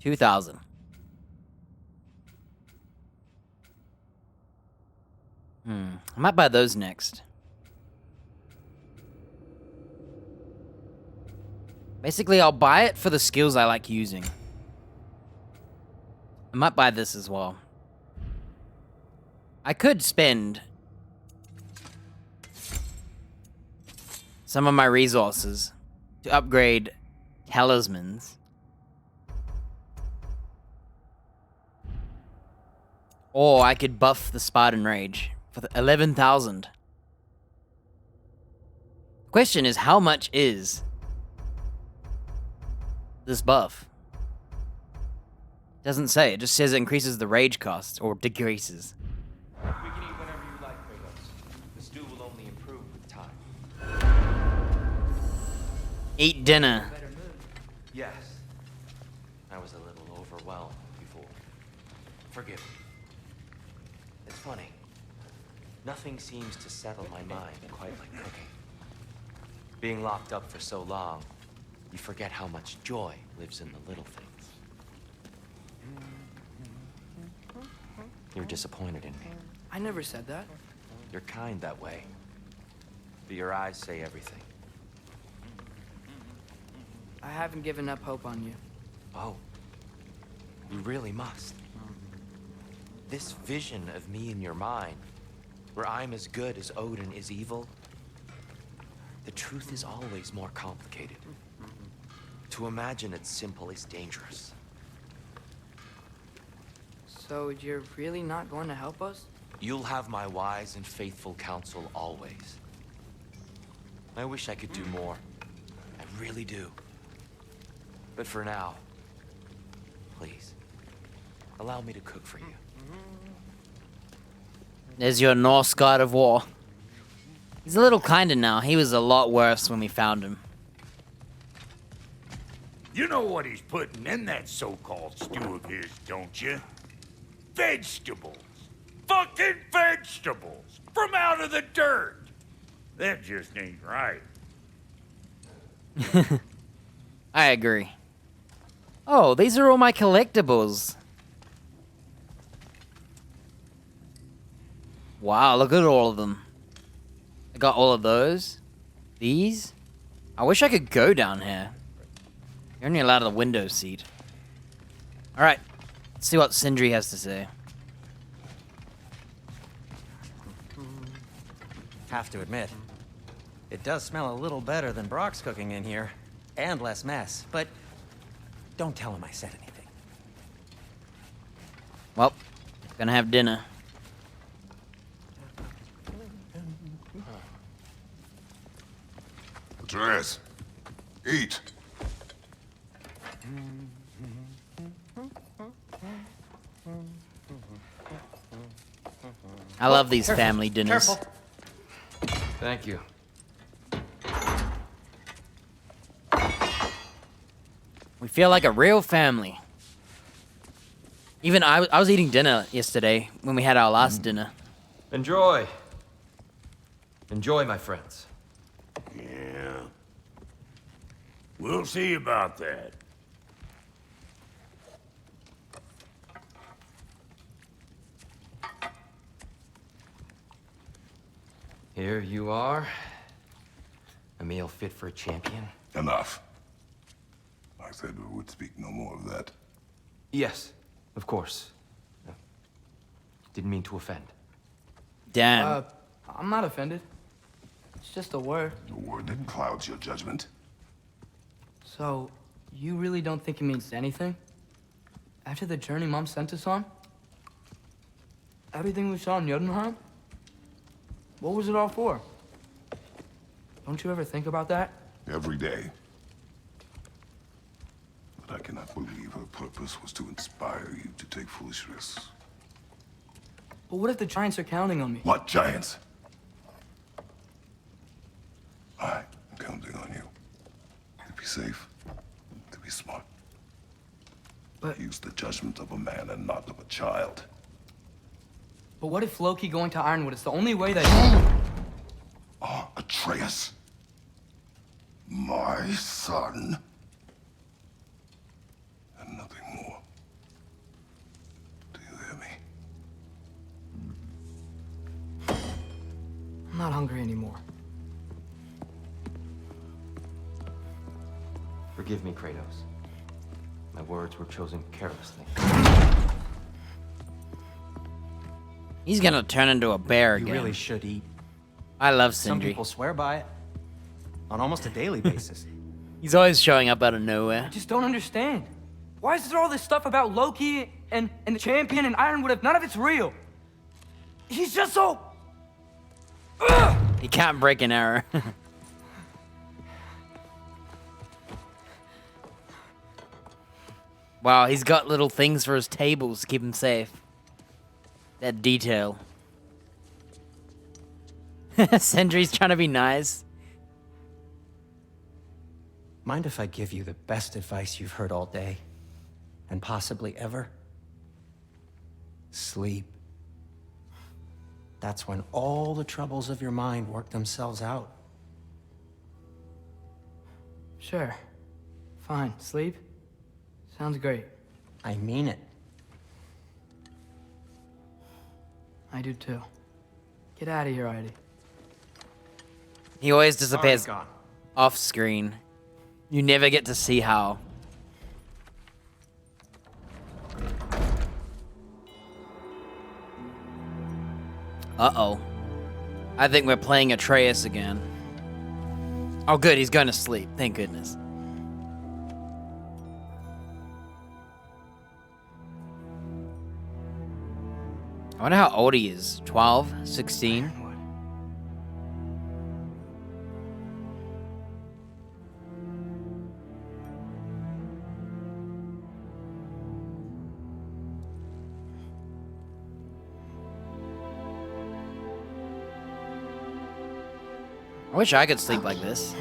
2,000. I might buy those next. Basically, I'll buy it for the skills I like using. I might buy this as well. I could spend some of my resources to upgrade talismans. Or I could buff the Spartan Rage for the 11,000. The question is, how much is this buff? Doesn't say. It just says it increases the rage cost or decreases. We can eat whenever you like, Kratos. The stew will only improve with time. Eat dinner. Yes. I was a little overwhelmed before. Forgive me. It's funny. Nothing seems to settle my mind quite like cooking. Being locked up for so long, you forget how much joy lives in the little things. You're disappointed in me. I never said that. You're kind that way. But your eyes say everything. I haven't given up hope on you. Oh. You really must. This vision of me in your mind, where I'm as good as Odin is evil, the truth is always more complicated. To imagine it's simple is dangerous. So you're really not going to help us? You'll have my wise and faithful counsel always. I wish I could do more. I really do. But for now, please, allow me to cook for you. There's your Norse god of war. He's a little kinder now. He was a lot worse when we found him. You know what he's putting in that so-called stew of his, don't you? Vegetables. Fucking vegetables. From out of the dirt. That just ain't right. I agree. Oh, these are all my collectibles. Wow, look at all of them. I got all of those. These. I wish I could go down here. You're only allowed a window seat. Alright. Let's see what Sindri has to say. Have to admit, it does smell a little better than Brock's cooking in here. And less mess. But don't tell him I said anything. Well, gonna have dinner. Atreus, eat. I love these family dinners. Careful. Thank you. We feel like a real family. Even I was eating dinner yesterday when we had our last dinner. Enjoy. Enjoy, my friends. Yeah. We'll see about that. Here you are. A meal fit for a champion. Enough. I said we would speak no more of that. Yes, of course. Didn't mean to offend. Damn. I'm not offended. It's just a word. A word that clouds your judgment. So, you really don't think it means anything? After the journey Mom sent us on? Everything we saw in Jotunheim? What was it all for? Don't you ever think about that? Every day. But I cannot believe her purpose was to inspire you to take foolish risks. But what if the Giants are counting on me? What giants? I am counting on you. To be safe, to be smart. But Use the judgment of a man and not of a child. But what if Loki going to Ironwood is the only way that Atreus. My son. And nothing more. Do you hear me? I'm not hungry anymore. Forgive me, Kratos. My words were chosen carelessly. He's gonna turn into a bear You again. really should eat. I love Some Sindri. people swear by it. On almost a daily basis. He's always showing up out of nowhere. I just don't understand. Why is there all this stuff about Loki and the champion and Ironwood if none of it's real? He's just so... Ugh! He can't break an arrow. Wow, he's got little things for his tables to keep him safe. That detail. Sindri's trying to be nice. Mind if I give you the best advice you've heard all day? And possibly ever? Sleep. That's when all the troubles of your mind work themselves out. Sure. Fine. Sleep? Sounds great. I mean it. I do too. Get out of here, Heidi. He always disappears Gone. off screen. You never get to see how. Uh-oh. I think we're playing Atreus again. Oh good, he's going to sleep. Thank goodness. I wonder how old he is. 12? 16? I wish I could sleep like this.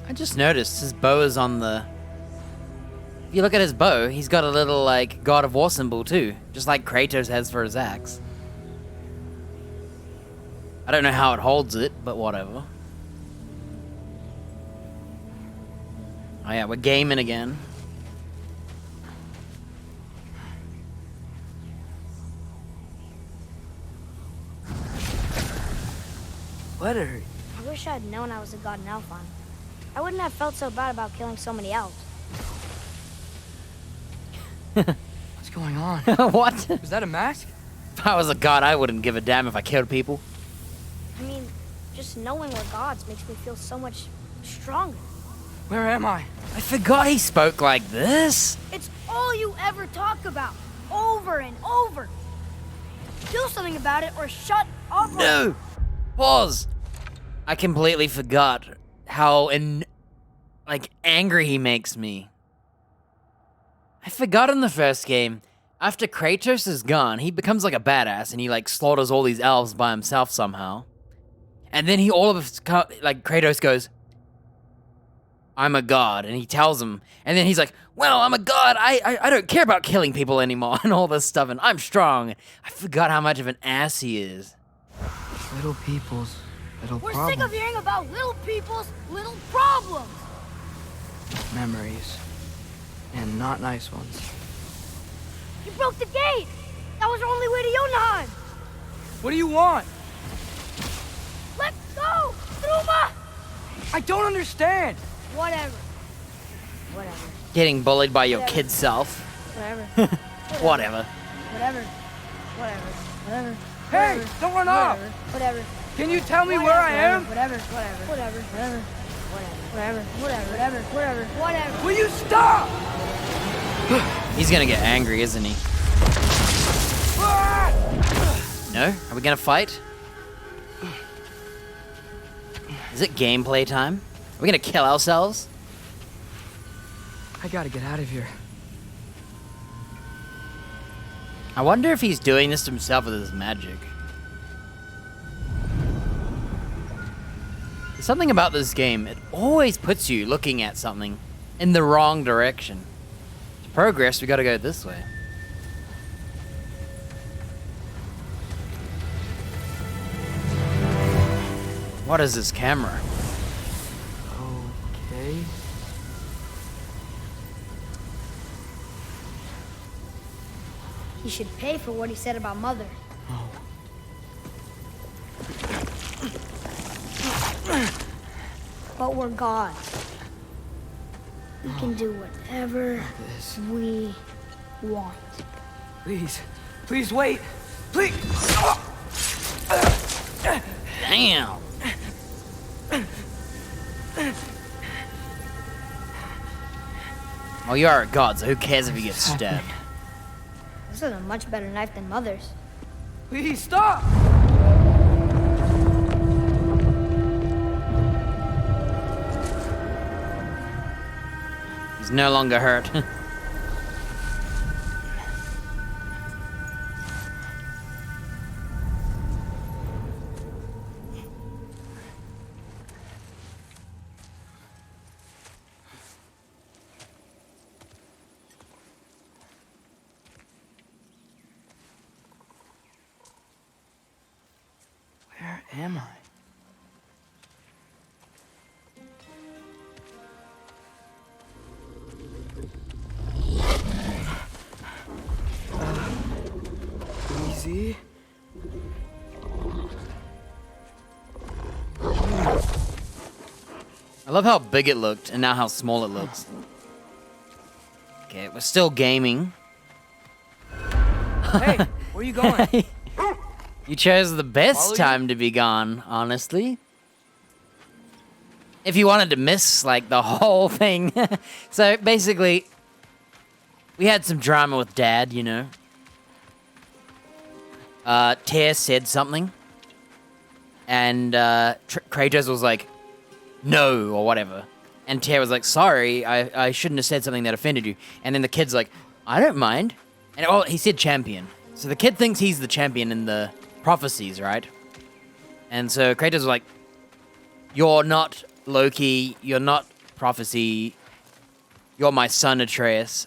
I just noticed his bow is on the... If you look at his bow, he's got a little, like, God of War symbol too. Just like Kratos has for his axe. I don't know how it holds it, but whatever. Oh yeah, we're gaming again. Let it hurt. I wish I had known I was a god in Alfheim. I wouldn't have felt so bad about killing so many elves. What's going on? What? Is that a mask? If I was a god, I wouldn't give a damn if I killed people. I mean, just knowing we're gods makes me feel so much stronger. Where am I? I forgot he spoke like this. It's all you ever talk about, over and over. Do something about it or shut up. No! Pause! I completely forgot how angry he makes me. I forgot in the first game, after Kratos is gone, he becomes like a badass and he like slaughters all these elves by himself somehow. And then he Kratos goes, I'm a god, and he tells him, and then he's like, well, I'm a god, I don't care about killing people anymore, and all this stuff, and I'm strong. I forgot how much of an ass he is. Little people's little We're problems. sick of hearing about little people's little problems. Memories. And not nice ones. You broke the gate. That was our only way to Jotunheim. What do you want? Let's go, Truma. I don't understand. Whatever. Whatever. Getting bullied by your Whatever. kid self. Whatever. Whatever. Whatever. Whatever. Whatever. Hey, Whatever. don't run off. Whatever. Can you tell me where I am? Whatever. Whatever. Whatever. Whatever. Whatever. Whatever. Whatever. Whatever. Whatever. Will you stop? He's gonna get angry, isn't he? Ah! No? Are we gonna fight? Is it gameplay time? Are we gonna kill ourselves? I gotta get out of here. I wonder if he's doing this to himself with his magic. There's something about this game, it always puts you looking at something in the wrong direction. To progress, we gotta go this way. What is this camera? Oh, should pay for what he said about Mother. But we're gods. We can do whatever we want. Please. Please wait. Please. Damn. Oh, you are a god, so who cares if you get stabbed? This is a much better knife than Mother's. Please stop. He's no longer hurt. Where am I? Easy. I love how big it looked and now how small it looks. Okay, we're still gaming. Hey, where you going? You chose the best Follow you? time to be gone, honestly. If you wanted to miss, like, the whole thing. So, basically, we had some drama with Dad, you know. Tear said something. And, Kratos was like, no, or whatever. And Tear was like, sorry, I shouldn't have said something that offended you. And then the kid's like, I don't mind. And, oh, he said champion. So the kid thinks he's the champion in the prophecies, right? And so Kratos was like, you're not Loki, you're not prophecy, you're my son Atreus.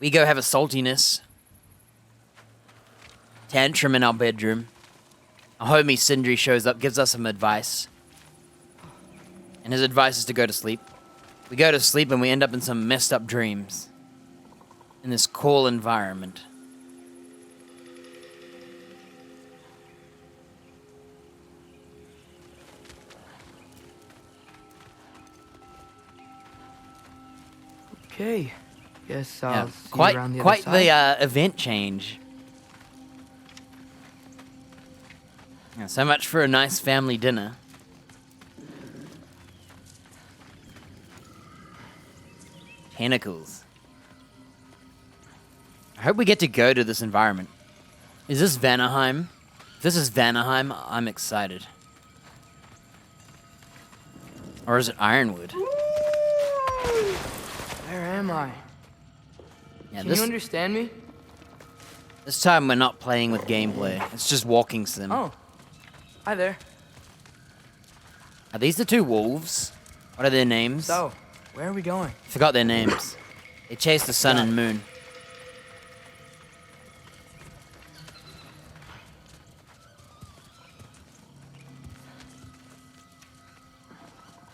We go have a saltiness tantrum in our bedroom. Our homie Sindri shows up, gives us some advice. And his advice is to go to sleep. We go to sleep and we end up in some messed up dreams. In this cool environment. Okay. Guess I'll Yeah, see you around the other quite side. the event change. Yeah, so much for a nice family dinner. Tentacles. I hope we get to go to this environment. Is this Vanaheim? If this is Vanaheim, I'm excited. Or is it Ironwood? Where am I? Yeah, Can you understand me? this time we're not playing with gameplay. It's just walking sim. Oh. Hi there. Are these the two wolves? What are their names? So, where are we going? Forgot their names. They chase the sun and moon.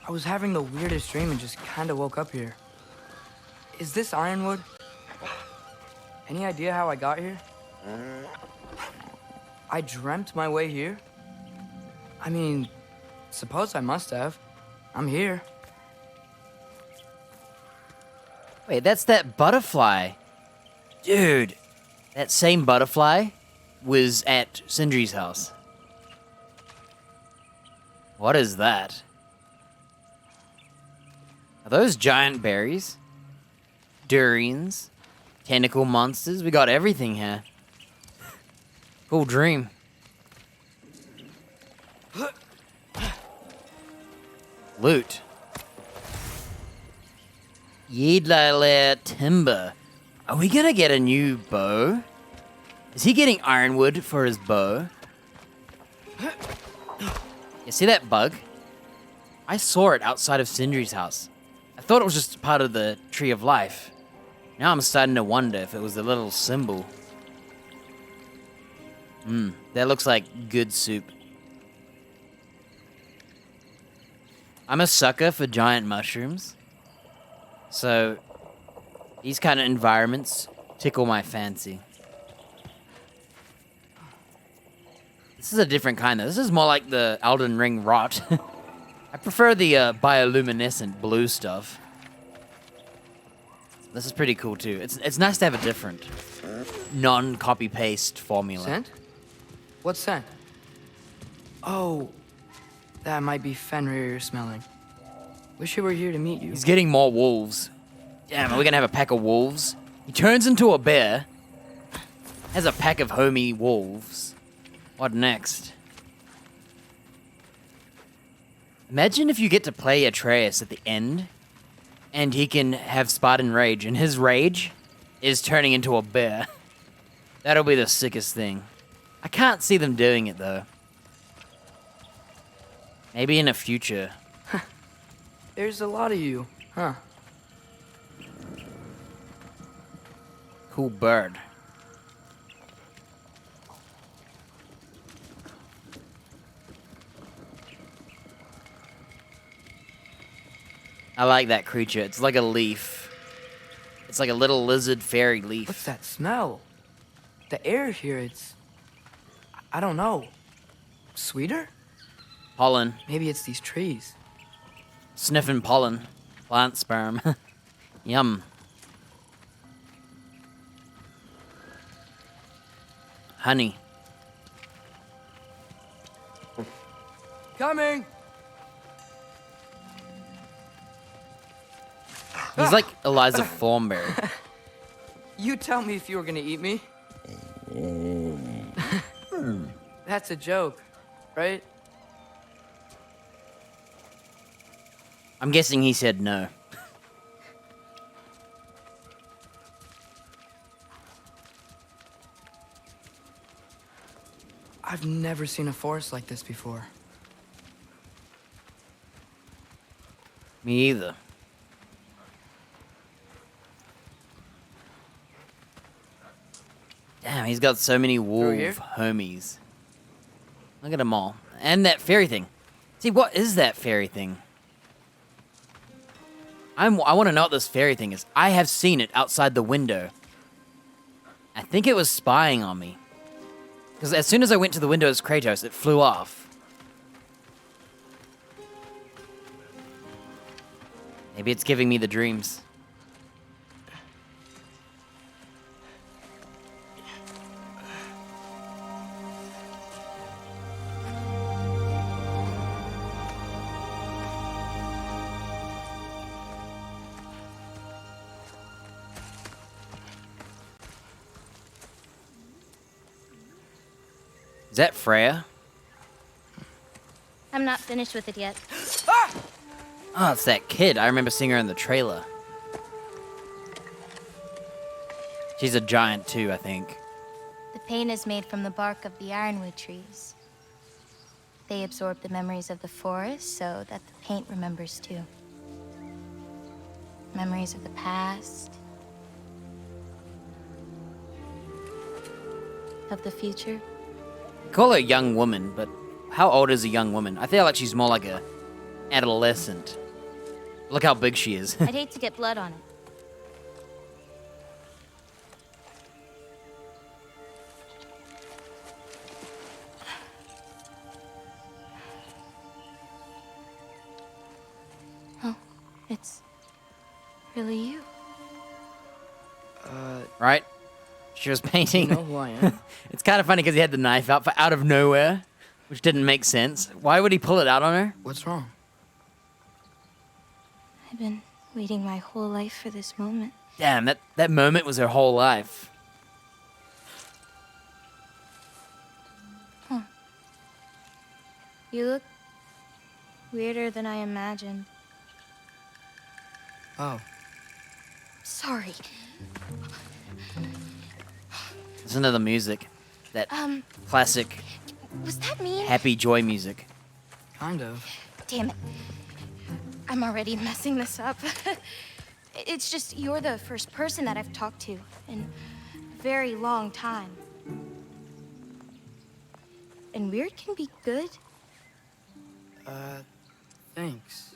I was having the weirdest dream and just kind of woke up here. Is this Ironwood? Any idea how I got here? I dreamt my way here? I mean, suppose I must have. I'm here. Wait, that's that butterfly. Dude, that same butterfly was at Sindri's house. What is that? Are those giant berries? Durians? Tentacle monsters? We got everything here. Cool dream. Loot. Yidlale timber. Are we gonna get a new bow? Is he getting ironwood for his bow? You see that bug? I saw it outside of Sindri's house. I thought it was just part of the Tree of Life. Now I'm starting to wonder if it was a little symbol. That looks like good soup. I'm a sucker for giant mushrooms. So, these kind of environments tickle my fancy. This is a different kind, though. This is more like the Elden Ring rot. I prefer the bioluminescent blue stuff. This is pretty cool, too. It's nice to have a different, non-copy-paste formula. Scent? What scent? Oh, that might be Fenrir you're smelling. Wish he were here to meet you. He's getting more wolves. Damn, are we gonna have a pack of wolves? He turns into a bear. Has a pack of homie wolves. What next? Imagine if you get to play Atreus at the end, and he can have Spartan rage, and his rage is turning into a bear. That'll be the sickest thing. I can't see them doing it, though. Maybe in the future. There's a lot of you, huh? Cool bird. I like that creature. It's like a leaf. It's like a little lizard fairy leaf. What's that smell? The air here, I don't know. Sweeter? Pollen. Maybe it's these trees. Sniffing pollen. Plant sperm. Yum. Honey. Coming! He's like Eliza Thornberry. You tell me if you were gonna eat me. That's a joke, right? I'm guessing he said no. I've never seen a forest like this before. Me either. Damn, he's got so many wolf homies. Look at them all. And that fairy thing. See, what is that fairy thing? I want to know what this fairy thing is. I have seen it outside the window. I think it was spying on me. Because as soon as I went to the window as Kratos, it flew off. Maybe it's giving me the dreams. Is that Freya? I'm not finished with it yet. Oh, it's that kid. I remember seeing her in the trailer. She's a giant too, I think. The paint is made from the bark of the ironwood trees. They absorb the memories of the forest so that the paint remembers too. Memories of the past. Of the future. Call her a young woman, but how old is a young woman? I feel like she's more like a adolescent. Look how big she is. I'd hate to get blood on it. Oh, it's really you. Right? She was painting. You know who I am? It's kind of funny because he had the knife out of nowhere, which didn't make sense. Why would he pull it out on her? What's wrong? I've been waiting my whole life for this moment. Damn, that moment was her whole life. Huh. You look weirder than I imagined. Oh. Sorry. Listen to the music. That classic Was that mean? happy joy music. Kind of. Damn it. I'm already messing this up. It's just you're the first person that I've talked to in a very long time. And weird can be good. Thanks.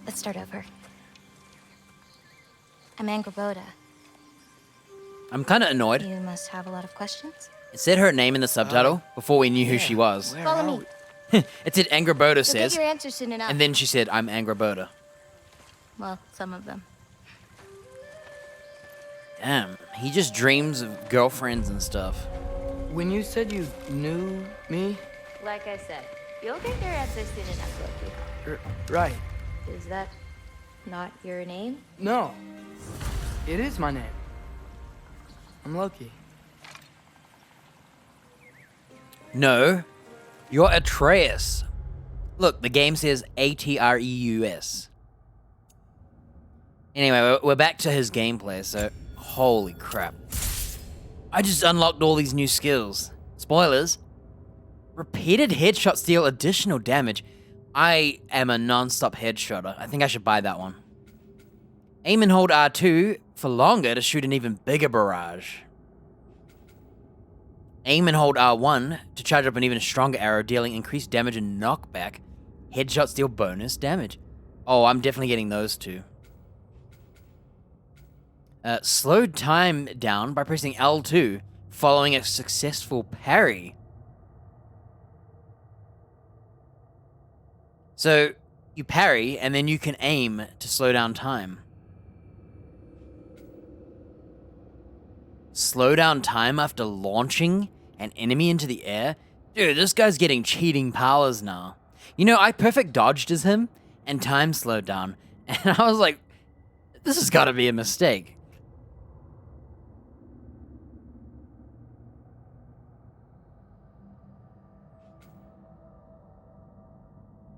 Let's start over. I'm Angrboda. I'm kind of annoyed. You must have a lot of questions. It said her name in the subtitle before we knew who she was. Follow me. It said Angraboda You'll says, get your answers soon enough. and then she said, I'm Angraboda. Well, some of them. Damn, he just dreams of girlfriends and stuff. When you said you knew me, Like I said, you'll get your answers soon enough, Loki. right. Is that not your name? No. It is my name. I'm Loki. No, you're Atreus. Look, the game says Atreus. Anyway, we're back to his gameplay, so holy crap. I just unlocked all these new skills. Spoilers. Repeated headshots deal additional damage. I am a non-stop headshotter. I think I should buy that one. Aim and hold R2 for longer to shoot an even bigger barrage. Aim and hold R1 to charge up an even stronger arrow, dealing increased damage and knockback. Headshots deal bonus damage. Oh, I'm definitely getting those two. Slow time down by pressing L2 following a successful parry. So, you parry, and then you can aim to slow down time. Slow down time after launching an enemy into the air? Dude, this guy's getting cheating powers now. You know, I perfect dodged as him, and time slowed down. And I was like, this has got to be a mistake.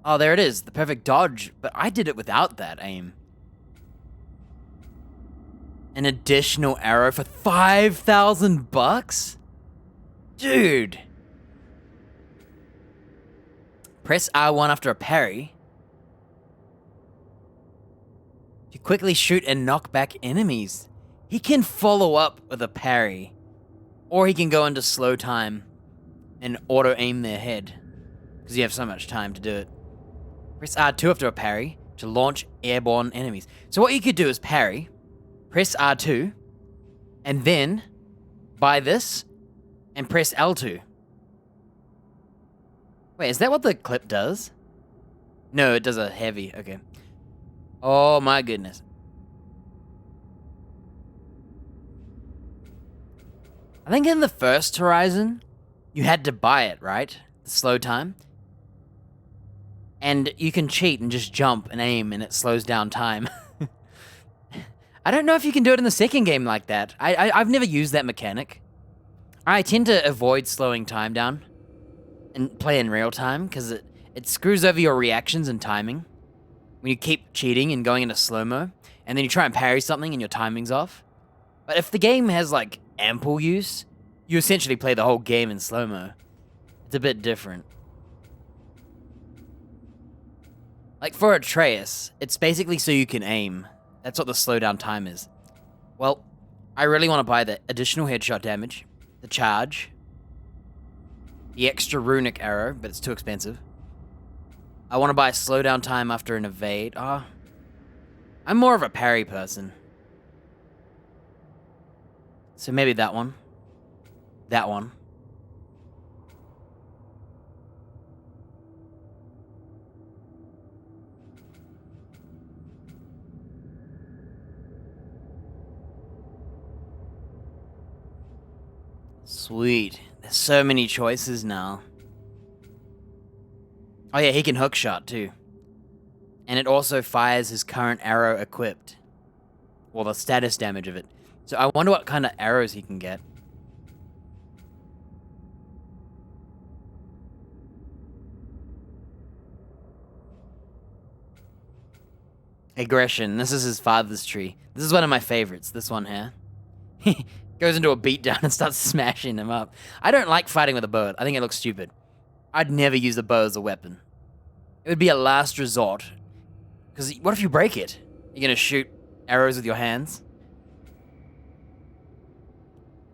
Oh, there it is, the perfect dodge, but I did it without that aim. An additional arrow for 5,000 bucks? Dude. Press R1 after a parry to quickly shoot and knock back enemies. He can follow up with a parry, or he can go into slow time and auto-aim their head, because you have so much time to do it. Press R2 after a parry to launch airborne enemies. So what you could do is parry, press R2, and then buy this and press L2. Wait, is that what the clip does? No, it does a heavy. Okay. Oh my goodness. I think in the first Horizon, you had to buy it, right? The slow time. And you can cheat and just jump and aim and it slows down time. I don't know if you can do it in the second game like that. I've never used that mechanic. I tend to avoid slowing time down and play in real time because it screws over your reactions and timing. When you keep cheating and going into slow-mo, and then you try and parry something and your timing's off. But if the game has like ample use, you essentially play the whole game in slow-mo. It's a bit different. Like for Atreus, it's basically so you can aim. That's what the slowdown time is. Well, I really want to buy the additional headshot damage, the charge, the extra runic arrow, but it's too expensive. I want to buy slowdown time after an evade. I'm more of a parry person. So maybe that one. That one. Sweet. There's so many choices now. Oh yeah, he can hookshot too. And it also fires his current arrow equipped. Well, the status damage of it. So I wonder what kind of arrows he can get. Aggression. This is his father's tree. This is one of my favorites, this one here. He goes into a beatdown and starts smashing him up. I don't like fighting with a bow. I think it looks stupid. I'd never use the bow as a weapon. It would be a last resort. Because what if you break it? You're going to shoot arrows with your hands?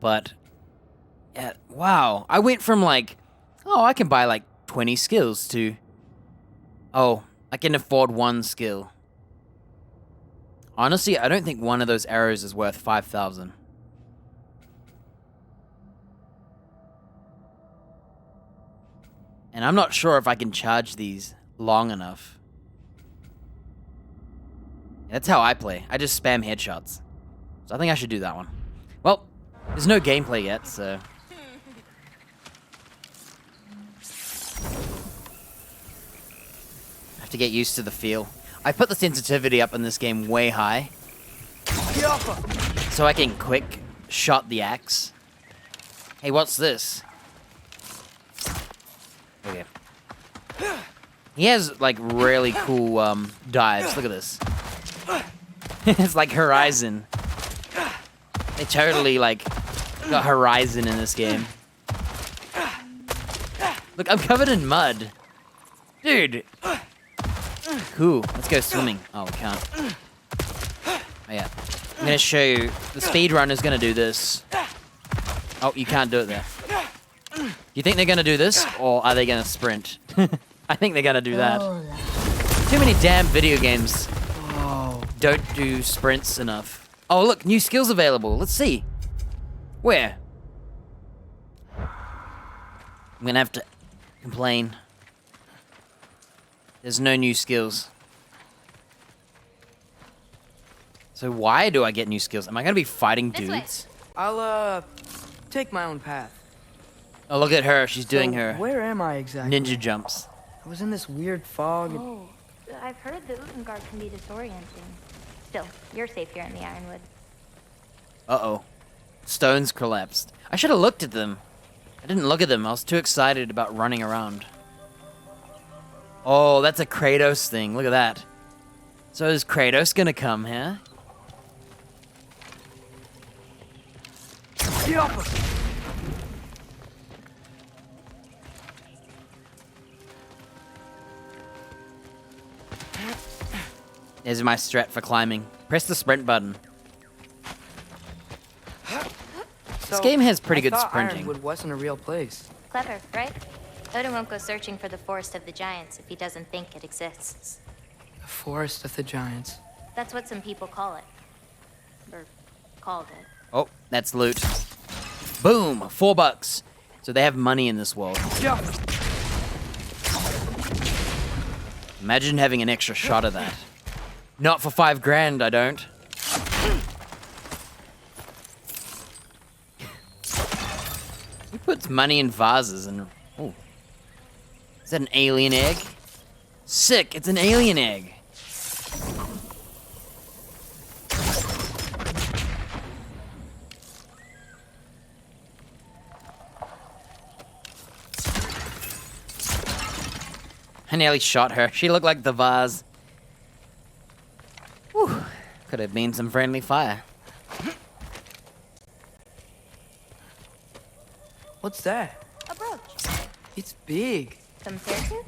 But, yeah, wow. I went from like, oh, I can buy like 20 skills to, oh, I can afford one skill. Honestly, I don't think one of those arrows is worth 5,000. And I'm not sure if I can charge these long enough. That's how I play. I just spam headshots. So I think I should do that one. Well, there's no gameplay yet, so... I have to get used to the feel. I put the sensitivity up in this game way high. So I can quick shot the axe. Hey, what's this? Okay. He has, like, really cool, dives. Look at this. It's like Horizon. They totally, like, got Horizon in this game. Look, I'm covered in mud. Dude. Cool. Let's go swimming. Oh, we can't. Oh, yeah. I'm gonna show you. The speedrunner's gonna do this. Oh, you can't do it there. You think they're gonna do this, or are they gonna sprint? I think they're gonna do that. Too many damn video games don't do sprints enough. Oh, look, new skills available. Let's see. Where? I'm gonna have to complain. There's no new skills. So why do I get new skills? Am I gonna be fighting dudes? I'll, take my own path. Oh, look at her. She's doing So, her where am I exactly? ninja jumps. I was in this weird fog. Oh, I've heard the Utengard can be disorienting. Still, you're safe here in the Ironwood. Uh-oh. Stones collapsed. I should have looked at them. I didn't look at them. I was too excited about running around. Oh, that's a Kratos thing. Look at that. So is Kratos gonna come here? There's my strat for climbing. Press the sprint button. This game has pretty good sprinting. Ironwood wasn't a real place. Clever, right? Odin won't go searching for the Forest of the Giants if he doesn't think it exists. The Forest of the Giants. That's what some people call it. Or called it. Oh, that's loot. Boom! $4. So they have money in this world. Imagine having an extra shot of that. Not for $5 grand, I don't. Who puts money in vases and... Oh. Is that an alien egg? Sick, it's an alien egg. I nearly shot her. She looked like the vase. Whew. Could have been some friendly fire. What's that? A brooch. It's big. Compared to?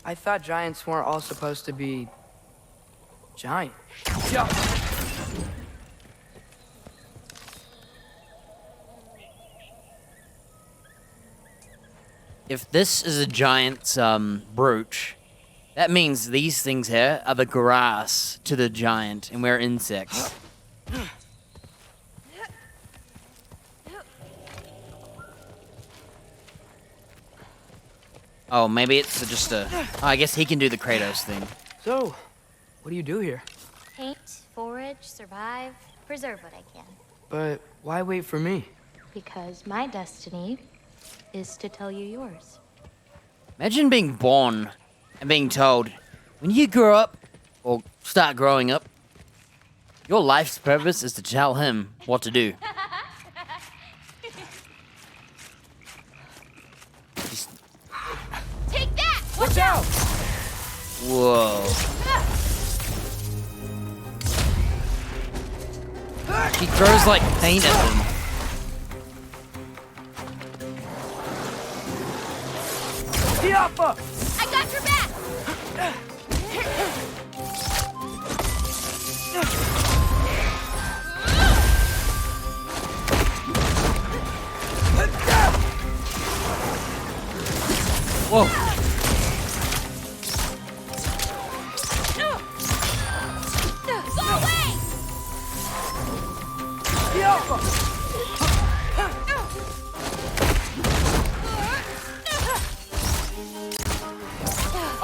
I thought giants weren't all supposed to be... giant. If this is a giant's brooch, that means these things here are the grass to the giant, and we're insects. Oh, maybe it's just a... Oh, I guess he can do the Kratos thing. So, what do you do here? Paint, forage, survive, preserve what I can. But why wait for me? Because my destiny is to tell you yours. Imagine being born and being told, when you grow up, or start growing up, your life's purpose is to tell him what to do. Just... Take that! Watch out! Whoa. He throws like paint at them. I got your back! Whoa. Go away!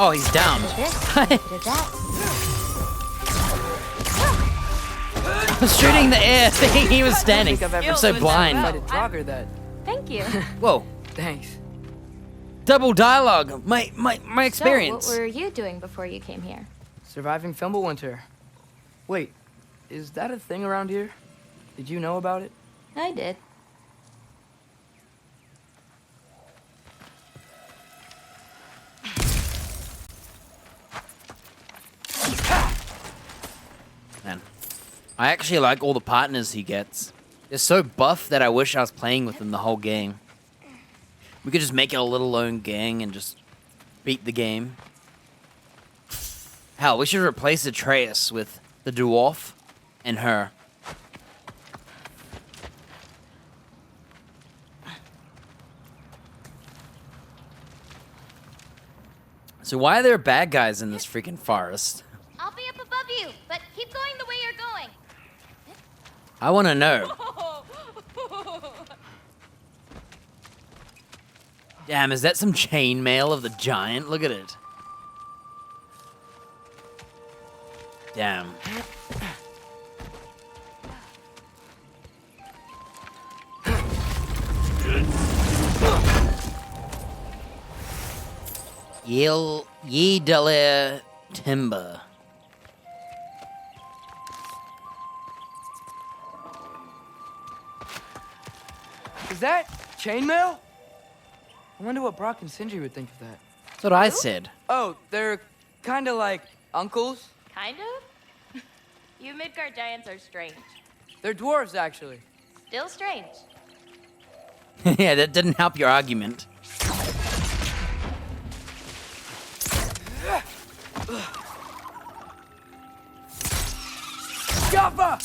Oh, he's down. Did that. I was shooting the air thinking he was standing. I don't think I've I'm ever so seen blind. a jogger that. Thank you. Whoa. Thanks. Double dialogue. My experience. So, what were you doing before you came here? Surviving Fimbulwinter. Wait, is that a thing around here? Did you know about it? I did. Man, I actually like all the partners he gets. They're so buff that I wish I was playing with them the whole game. We could just make it a little lone gang and just beat the game. Hell, we should replace Atreus with the dwarf and her. So why are there bad guys in this freaking forest? I'll be up above you, but keep going the way you're going. I want to know. Damn, is that some chainmail of the giant? Look at it. Damn. Ye Delir Timber. Is that chainmail? I wonder what Brock and Sindri would think of that. That's what I said. Oh, they're kind of like uncles. Kind of? You Midgard giants are strange. They're dwarves, actually. Still strange. Yeah, that didn't help your argument. Jaffa!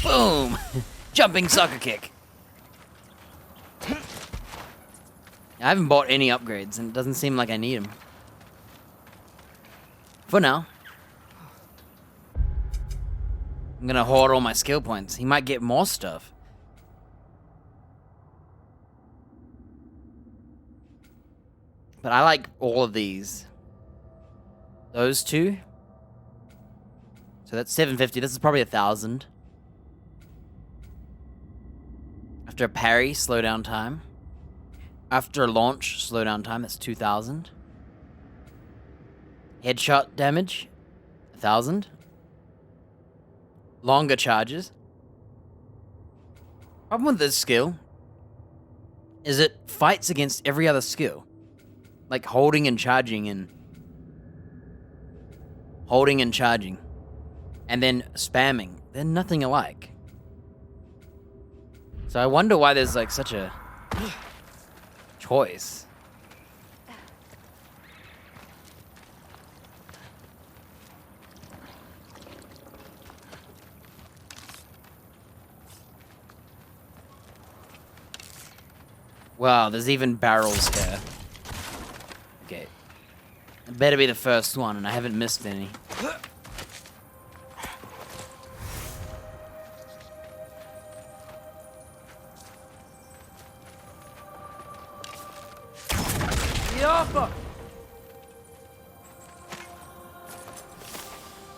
Boom! Jumping sucker kick. I haven't bought any upgrades, and it doesn't seem like I need them. For now. I'm gonna hoard all my skill points. He might get more stuff. But I like all of these. Those two. So that's 750. This is probably 1,000. After a parry, slowdown time. After a launch, slowdown time, that's 2,000. Headshot damage, 1,000. Longer charges. Problem with this skill is it fights against every other skill. Like holding and charging and holding and charging. And then spamming. They're nothing alike. So I wonder why there's like such a choice. Wow, there's even barrels here. Okay. It better be the first one, and I haven't missed any.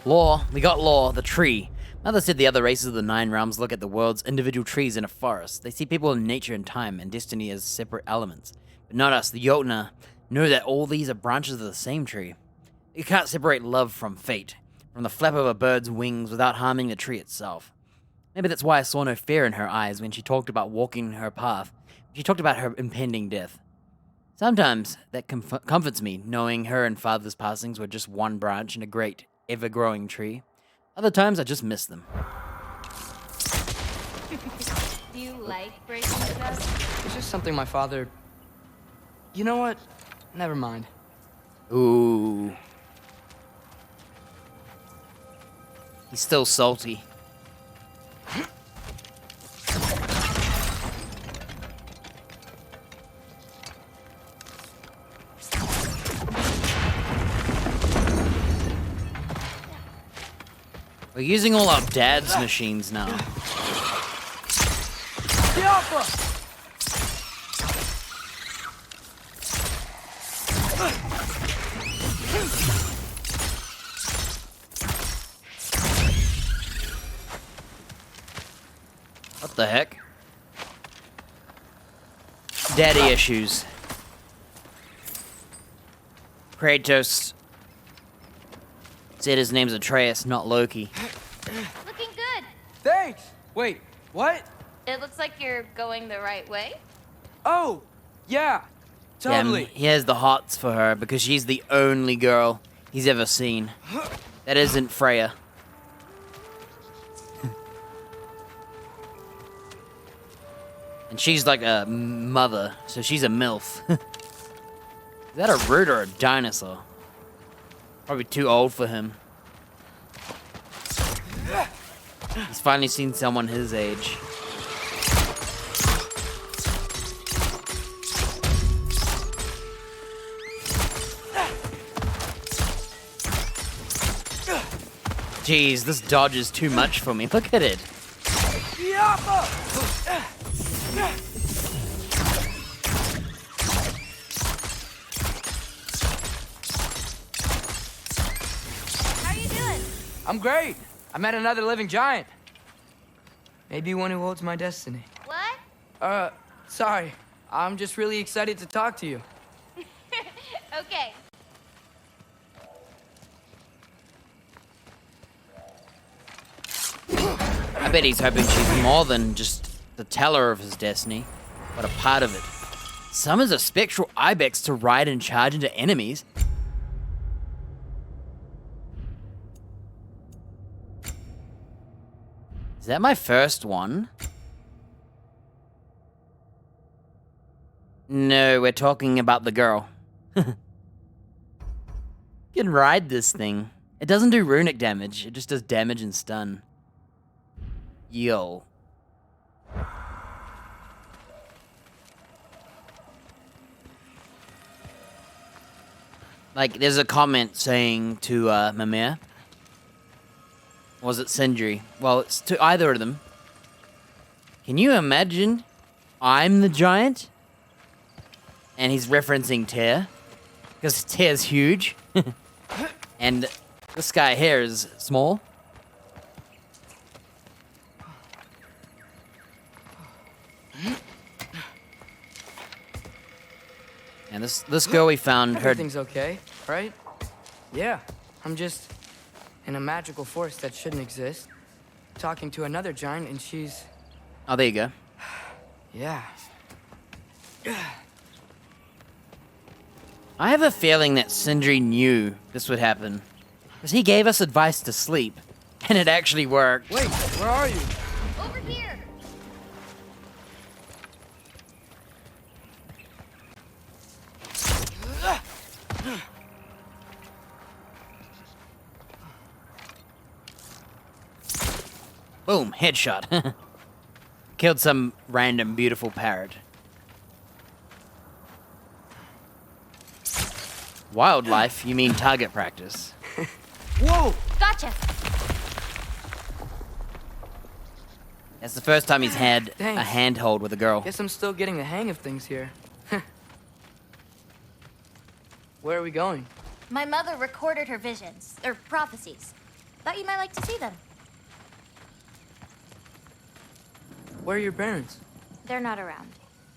Law. We got Law, the tree. Mother said the other races of the Nine Realms look at the world's individual trees in a forest. They see people in nature and time and destiny as separate elements. But not us, the Jotnar, know that all these are branches of the same tree. You can't separate love from fate, from the flap of a bird's wings without harming the tree itself. Maybe that's why I saw no fear in her eyes when she talked about walking her path. She talked about her impending death. Sometimes that comforts me, knowing her and Father's passings were just one branch in a great, ever-growing tree. Other times, I just miss them. Do you like breaking the dust? It's just something my father... You know what? Never mind. Ooh. He's still salty. We're using all our dad's machines now. What the heck? Daddy issues. Kratos said his name's Atreus, not Loki. Looking good. Thanks! Wait, what? It looks like you're going the right way. Oh, yeah, totally. Yeah, he has the hots for her because she's the only girl he's ever seen. That isn't Freya. And she's like a mother, so she's a MILF. Is that a root or a dinosaur? Probably too old for him. He's finally seen someone his age. Jeez, this dodge is too much for me. Look at it. How are you doing? I'm great. I met another living giant. Maybe one who holds my destiny. What? Sorry. I'm just really excited to talk to you. Okay. I bet he's hoping she's more than just the teller of his destiny, but a part of it. Summons a spectral ibex to ride and charge into enemies. Is that my first one? No, we're talking about the girl. You can ride this thing. It doesn't do runic damage, it just does damage and stun. Yo. Like, there's a comment saying to Mimir. Was it Sindri? Well, it's to either of them. Can you imagine I'm the giant? And he's referencing Tyr. Because Tyr's huge. And this guy here is small. And this girl we found, her... Everything's okay, right? Yeah, I'm just in a magical force that shouldn't exist. Talking to another giant and she's... Oh, there you go. Yeah. I have a feeling that Sindri knew this would happen. Because he gave us advice to sleep. And it actually worked. Wait, where are you? Over here. Boom, headshot. Killed some random beautiful parrot. Wildlife? You mean target practice? Whoa! Gotcha. That's the first time he's had Thanks. a handhold with a girl. Guess I'm still getting the hang of things here. Where are we going? My mother recorded her visions, or prophecies. Thought you might like to see them. Where are your parents? They're not around.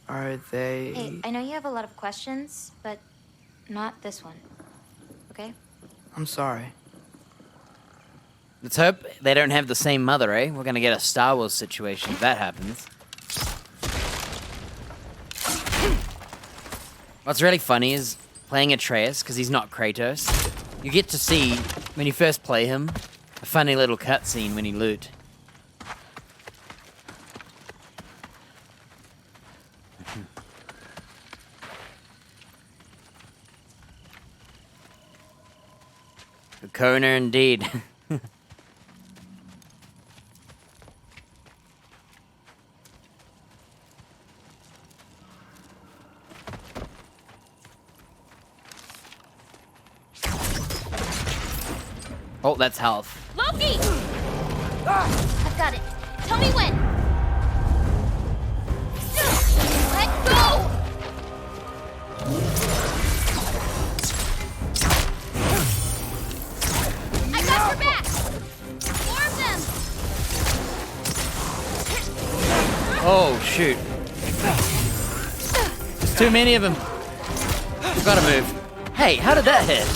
Are they... Hey, I know you have a lot of questions, but not this one. Okay? I'm sorry. Let's hope they don't have the same mother, eh? We're gonna get a Star Wars situation if that happens. What's really funny is playing Atreus, because he's not Kratos. You get to see, when you first play him, a funny little cutscene when you loot. The Kona indeed. Oh, that's health. Loki! I've got it. Tell me when. Let go! I got your back! More of them! Oh, shoot. There's too many of them. We've got to move. Hey, how did that hit?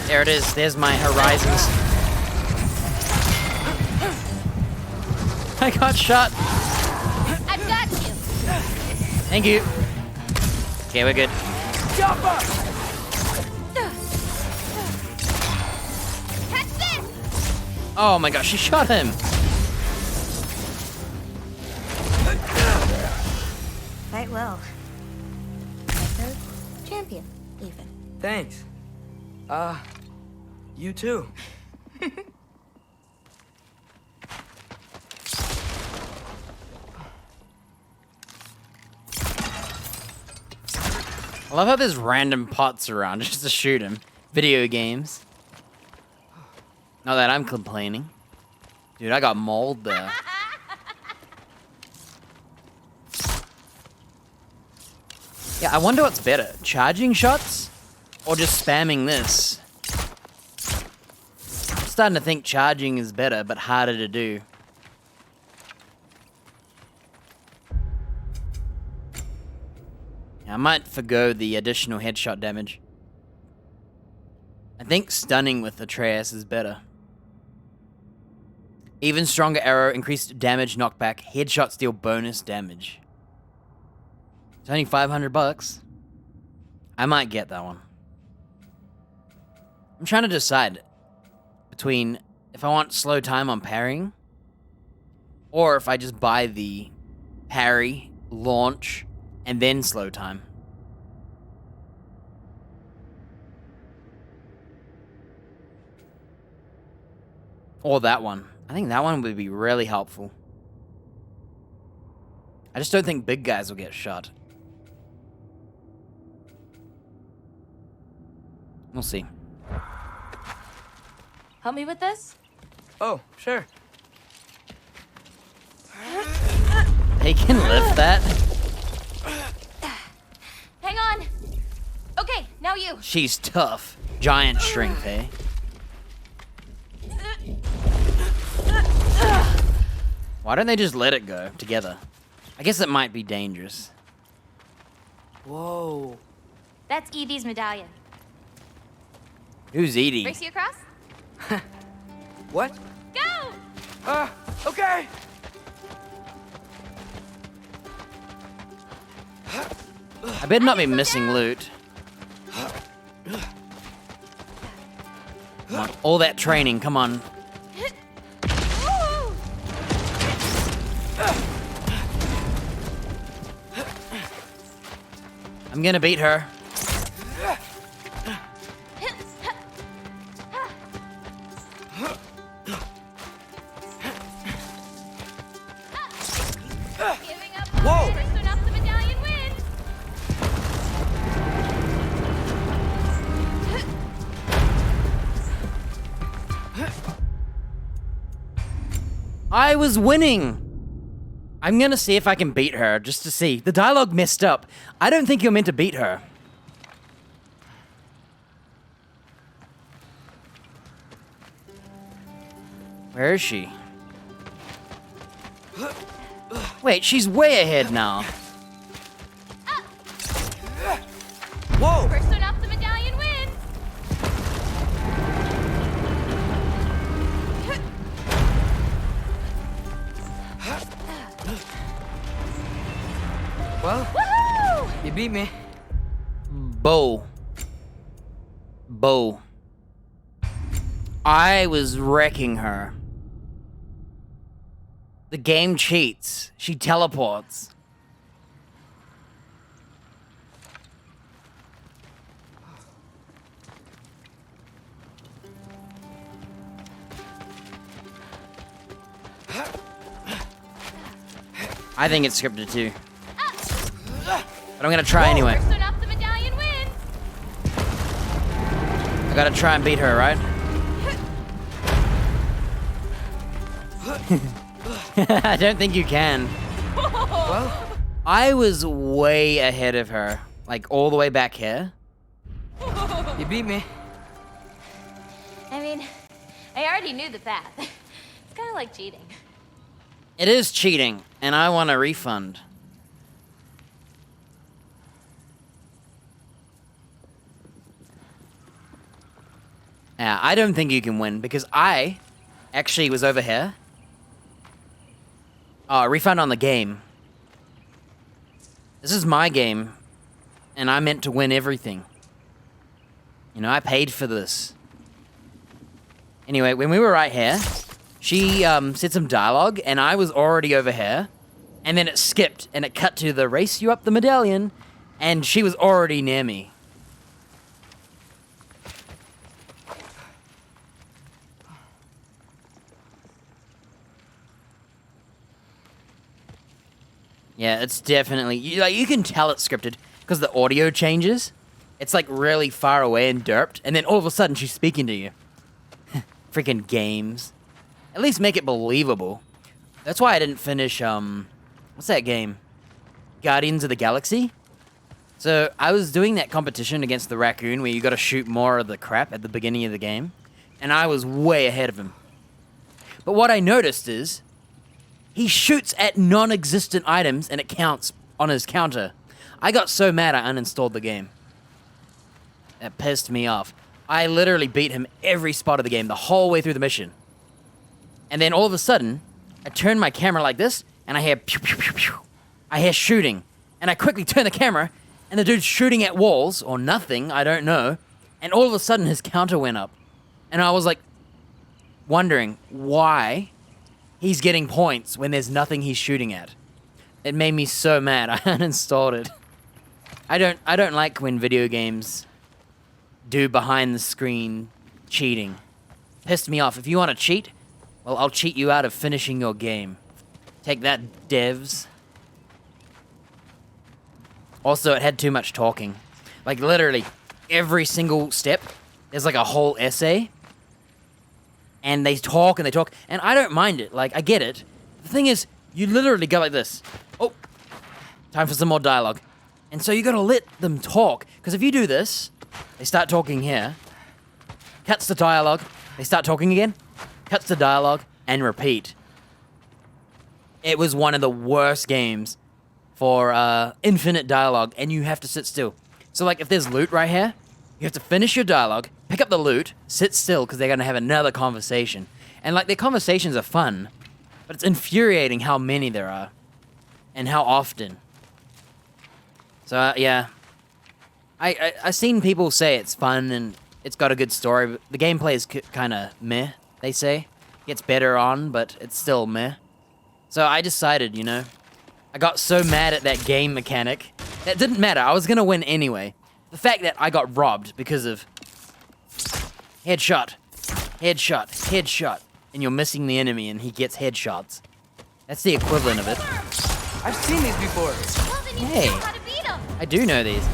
There it is. There's my horizons. I got shot. I've got you. Thank you. Okay, we're good. Catch this! Oh my gosh, she shot him. Quite well. Episode champion, even. Thanks. You too. I love how there's random pots around just to shoot him. Video games. Not that I'm complaining. Dude, I got mauled there. Yeah, I wonder what's better. Charging shots? Or just spamming this? I'm starting to think charging is better, but harder to do. I might forgo the additional headshot damage. I think stunning with Atreus is better. Even stronger arrow, increased damage knockback, headshot deal bonus damage. It's only $500. I might get that one. I'm trying to decide between if I want slow time on parrying, or if I just buy the parry, launch, and then slow time. Or that one. I think that one would be really helpful. I just don't think big guys will get shot. We'll see. Help me with this? Oh, sure. They can lift that? Hang on. Okay, now you. She's tough. Giant strength, eh? Why don't they just let it go together? I guess it might be dangerous. Whoa. That's Evie's medallion. Who's Edie? Race you across? What? Go! Okay. I better not be missing loot. Come on, all that training, come on. I'm gonna beat her. Whoa! First one up the medallion wins. I was winning. I'm gonna see if I can beat her, just to see. The dialogue messed up. I don't think you're meant to beat her. Where is she? Wait, she's way ahead now. Whoa! First one up the medallion wins. Well, Woohoo! you beat me. Bo. I was wrecking her. The game cheats. She teleports. I think it's scripted too. But I'm gonna try anyway. First one up the medallion wins. I gotta try and beat her, right? I don't think you can. Well, I was way ahead of her. Like, all the way back here. you beat me. I mean, I already knew the path. It's kind of like cheating. It is cheating, and I want a refund. Yeah, I don't think you can win, because I actually was over here. Oh, refund on the game. This is my game, and I meant to win everything. You know, I paid for this. Anyway, when we were right here, she said some dialogue, and I was already over here, and then it skipped, and it cut to the race you up the medallion, and she was already near me. Yeah, it's definitely... You can tell it's scripted, because the audio changes. It's, like, really far away and derped, and then all of a sudden she's speaking to you. Freaking games. At least make it believable. That's why I didn't finish, what's that game? Guardians of the Galaxy? So, I was doing that competition against the raccoon where you gotta shoot more of the crap at the beginning of the game, and I was way ahead of him. But what I noticed is, he shoots at non-existent items and it counts on his counter. I got so mad I uninstalled the game. That pissed me off. I literally beat him every spot of the game, the whole way through the mission. And then all of a sudden, I turn my camera like this, and I hear pew, pew, pew, pew. I hear shooting. And I quickly turn the camera, and the dude's shooting at walls, or nothing, I don't know. And all of a sudden, his counter went up. And I was like, wondering why he's getting points when there's nothing he's shooting at. It made me so mad, I uninstalled it. I don't like when video games do behind the screen cheating. Pissed me off. If you want to cheat, well, I'll cheat you out of finishing your game. Take that, devs. Also, it had too much talking. Like, literally, every single step, there's like a whole essay. And they talk and they talk, and I don't mind it. Like, I get it. The thing is, you literally go like this. Oh, time for some more dialogue. And so you gotta let them talk. Because if you do this, they start talking here. Cuts to dialogue. They start talking again. Cuts to dialogue and repeat. It was one of the worst games for infinite dialogue, and you have to sit still. So, like, if there's loot right here, you have to finish your dialogue, pick up the loot, sit still, because they're going to have another conversation. And, like, their conversations are fun, but it's infuriating how many there are, and how often. So, yeah. I've seen people say it's fun, and it's got a good story, but the gameplay is kind of meh, they say. Gets better on, but it's still meh. So I decided, you know, I got so mad at that game mechanic, that didn't matter, I was going to win anyway. The fact that I got robbed because of headshot, headshot, headshot, and you're missing the enemy and he gets headshots. That's the equivalent of it. I've seen these before. Well, then you Hey. know how to beat 'em. I do know these.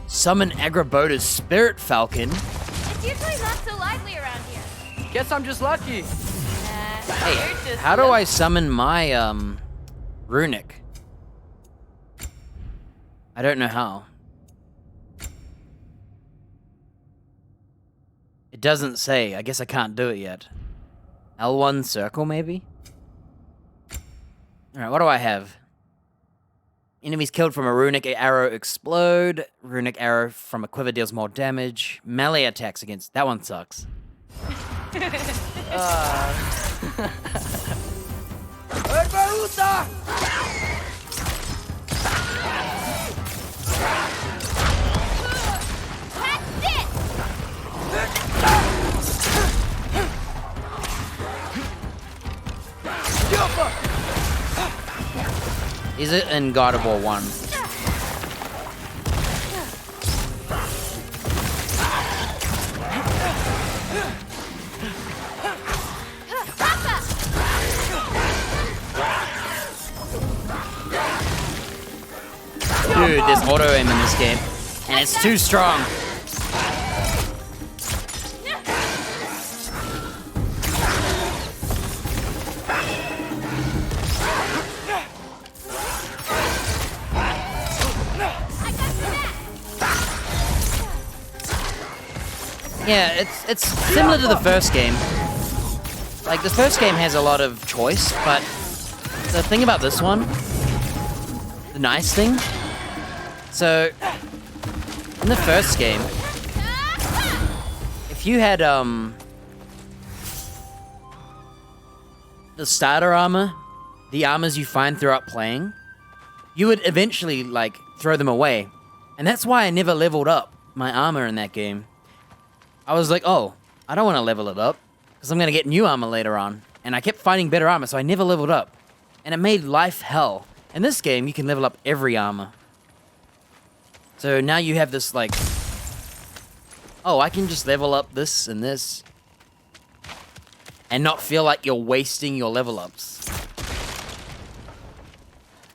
Summon Agraboda's Spirit Falcon. It's usually not so lively around here. Guess I'm just lucky. Hey, You're just how do I summon my, runic? I don't know how. It doesn't say. I guess I can't do it yet. L1 circle, maybe? Alright, what do I have? Enemies killed from a runic arrow explode. Runic arrow from a quiver deals more damage. Melee attacks against... That one sucks. That's it! Is it in God of War 1? Dude, there's auto aim in this game, and it's too strong. Yeah, it's similar to the first game. Like, the first game has a lot of choice, but the thing about this one, the nice thing, so in the first game, if you had the starter armor, the armors you find throughout playing, you would eventually like throw them away. And that's why I never leveled up my armor in that game. I was like, oh, I don't want to level it up because I'm going to get new armor later on. And I kept finding better armor, so I never leveled up. And it made life hell. In this game, you can level up every armor. So now you have this, like, oh, I can just level up this and this and not feel like you're wasting your level ups.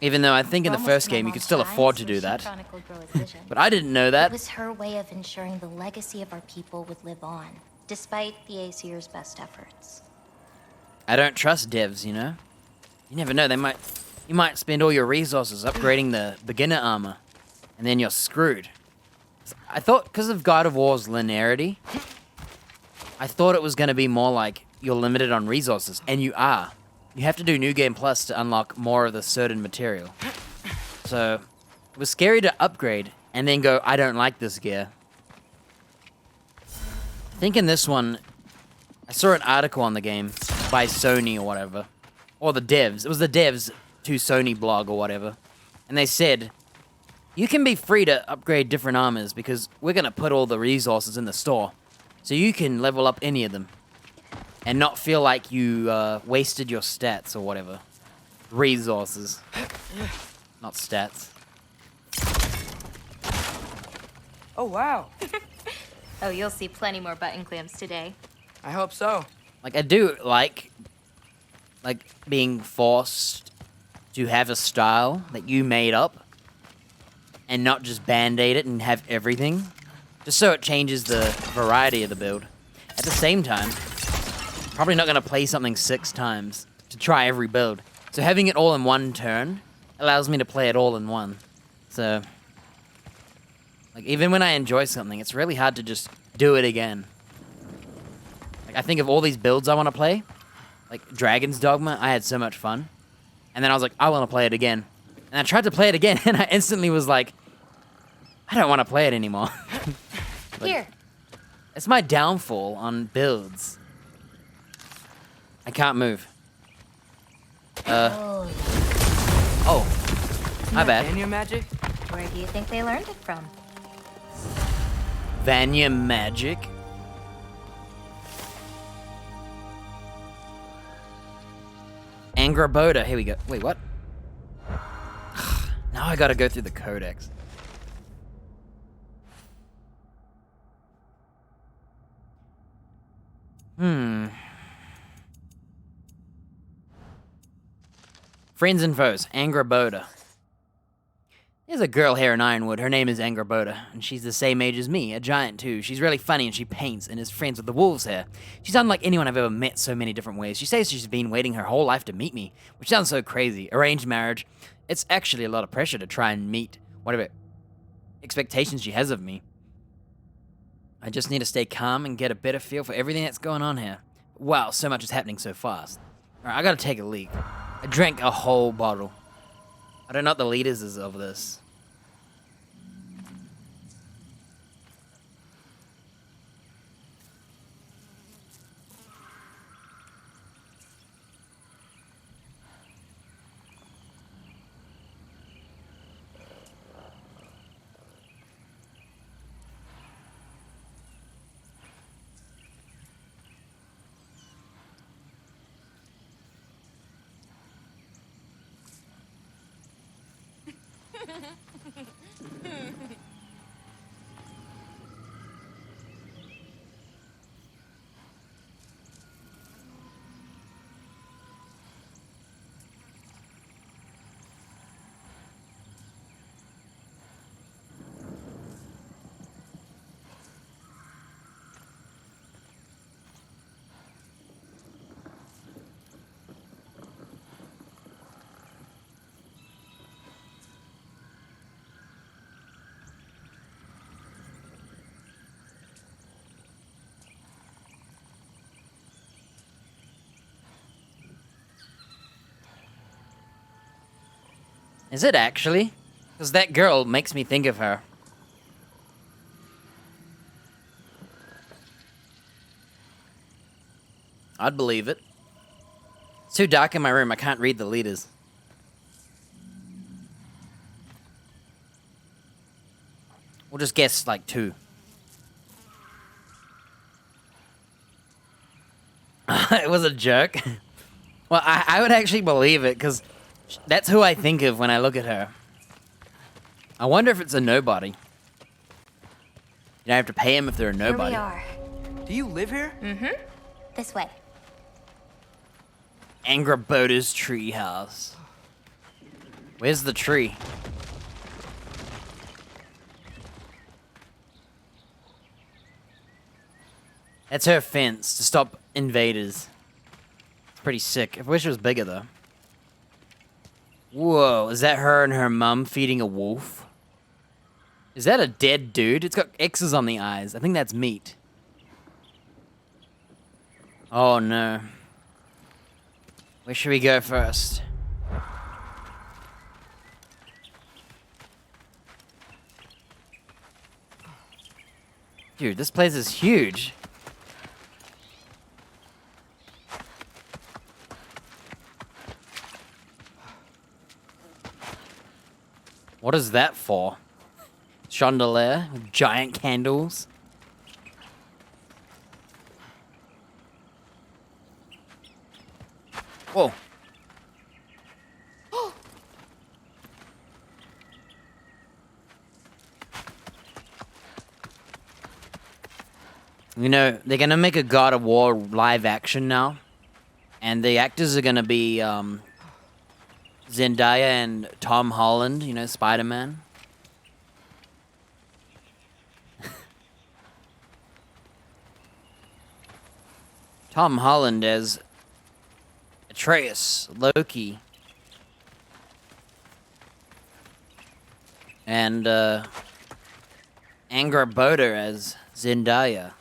Even though I think in the first game you could still afford to do that. But I didn't know that. It was her way of ensuring the legacy of our people would live on, despite the Aesir's best efforts. I don't trust devs, you know? You never know, you might spend all your resources upgrading the beginner armor, and then you're screwed. I thought, because of God of War's linearity, I thought it was going to be more like you're limited on resources, and you are. You have to do New Game Plus to unlock more of the certain material. So, it was scary to upgrade, and then go, I don't like this gear. I think in this one, I saw an article on the game by Sony or whatever. Or the devs. It was the devs to Sony blog or whatever. And they said, you can be free to upgrade different armors because we're going to put all the resources in the store. So you can level up any of them. And not feel like you wasted your stats or whatever. Resources. Not stats. Oh, wow. Oh, you'll see plenty more button clamps today. I hope so. Like, I do like being forced to have a style that you made up and not just band-aid it and have everything. Just so it changes the variety of the build. At the same time, probably not going to play something 6 times to try every build. So having it all in one turn allows me to play it all in one. So, like, even when I enjoy something, it's really hard to just do it again. Like, I think of all these builds I want to play, like Dragon's Dogma, I had so much fun. And then I was like, I want to play it again. And I tried to play it again, and I instantly was like, I don't want to play it anymore. Here. It's my downfall on builds. I can't move. Oh, my bad. Vanya magic? Where do you think they learned it from? Vanya magic? Angraboda. Here we go. Wait, what? Now I gotta go through the codex. Friends and foes. Angraboda. There's a girl here in Ironwood. Her name is Angraboda, and she's the same age as me, a giant too. She's really funny and she paints and is friends with the wolves here. She's unlike anyone I've ever met so many different ways. She says she's been waiting her whole life to meet me, which sounds so crazy. Arranged marriage. It's actually a lot of pressure to try and meet whatever expectations she has of me. I just need to stay calm and get a better feel for everything that's going on here. Wow, so much is happening so fast. Alright, I gotta take a leak. I drank a whole bottle. I don't know what the leaders is of this. Is it actually? Because that girl makes me think of her. I'd believe it. It's too dark in my room, I can't read the letters. We'll just guess like 2. It was a joke. Well, I would actually believe it, because that's who I think of when I look at her. I wonder if it's a nobody. You don't have to pay him if they're a nobody. Here we are. Do you live here? Mm-hmm. This way. Angraboda's treehouse. Where's the tree? That's her fence to stop invaders. It's pretty sick. I wish it was bigger though. Whoa, is that her and her mum feeding a wolf? Is that a dead dude? It's got X's on the eyes. I think that's meat. Oh no. Where should we go first? Dude, this place is huge. What is that for? Chandelier with giant candles. Whoa. You know, they're gonna make a God of War live action now. And the actors are gonna be Zendaya and Tom Holland, you know, Spider-Man. Tom Holland as Atreus, Loki. And Angraboda as Zendaya.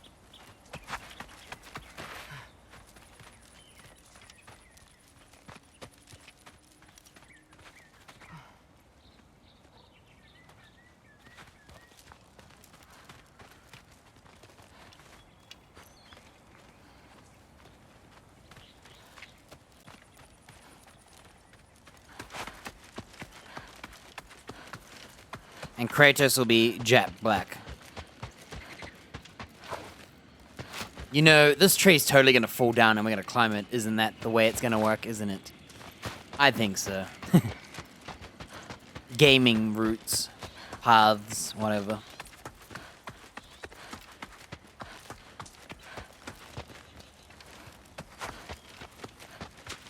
And Kratos will be Jack Black. You know, this tree's totally gonna fall down and we're gonna climb it. Isn't that the way it's gonna work, isn't it? I think so. Gaming routes, paths, whatever.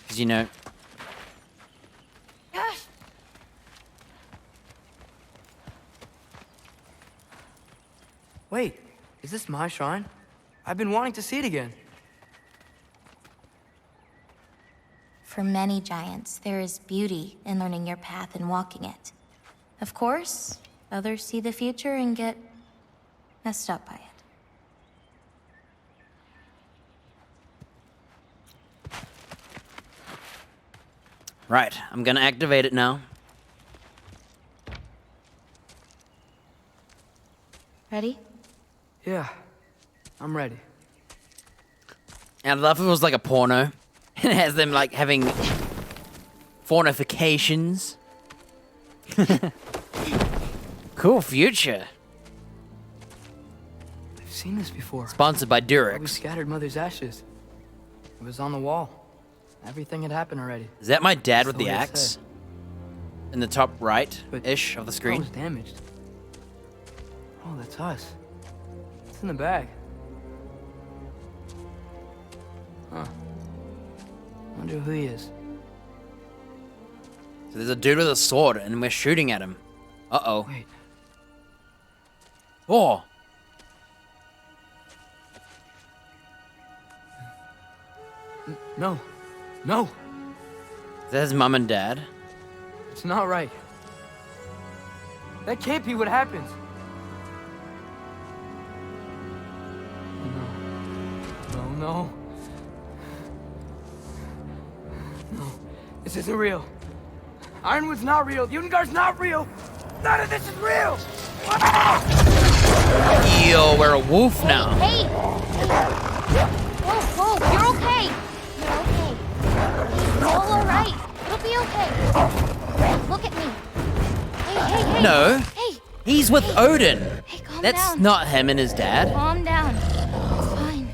Because, you know... Wait, is this my shrine? I've been wanting to see it again. For many giants, there is beauty in learning your path and walking it. Of course, others see the future and get messed up by it. Right, I'm gonna activate it now. Ready? Yeah, I'm ready. And I love if it was like a porno. And it has them like having fornifications. Cool future. I've seen this before. Sponsored by We Durex. scattered Mother's ashes. It was on the wall. Everything had happened already. Is that my dad with That's the way it axe? said. in the top right-ish of the That screen. was damaged. Oh, that's us. It's in the bag. Huh. Wonder who he is. So there's a dude with a sword, and we're shooting at him. Uh-oh. Wait. Oh! No. No! Is that his mom and dad? It's not right. That can't be what happens. No. No, no. No. This isn't real. Ironwood's not real. Ungar's not real. None of this is real! Yo, we're a wolf now. Hey! Whoa, whoa, you're okay. You're okay. It's all right. It'll be okay. Look at me. Hey. No. Hey. He's with Odin. Hey, calm That's down. not him and his dad. Calm down. It's fine.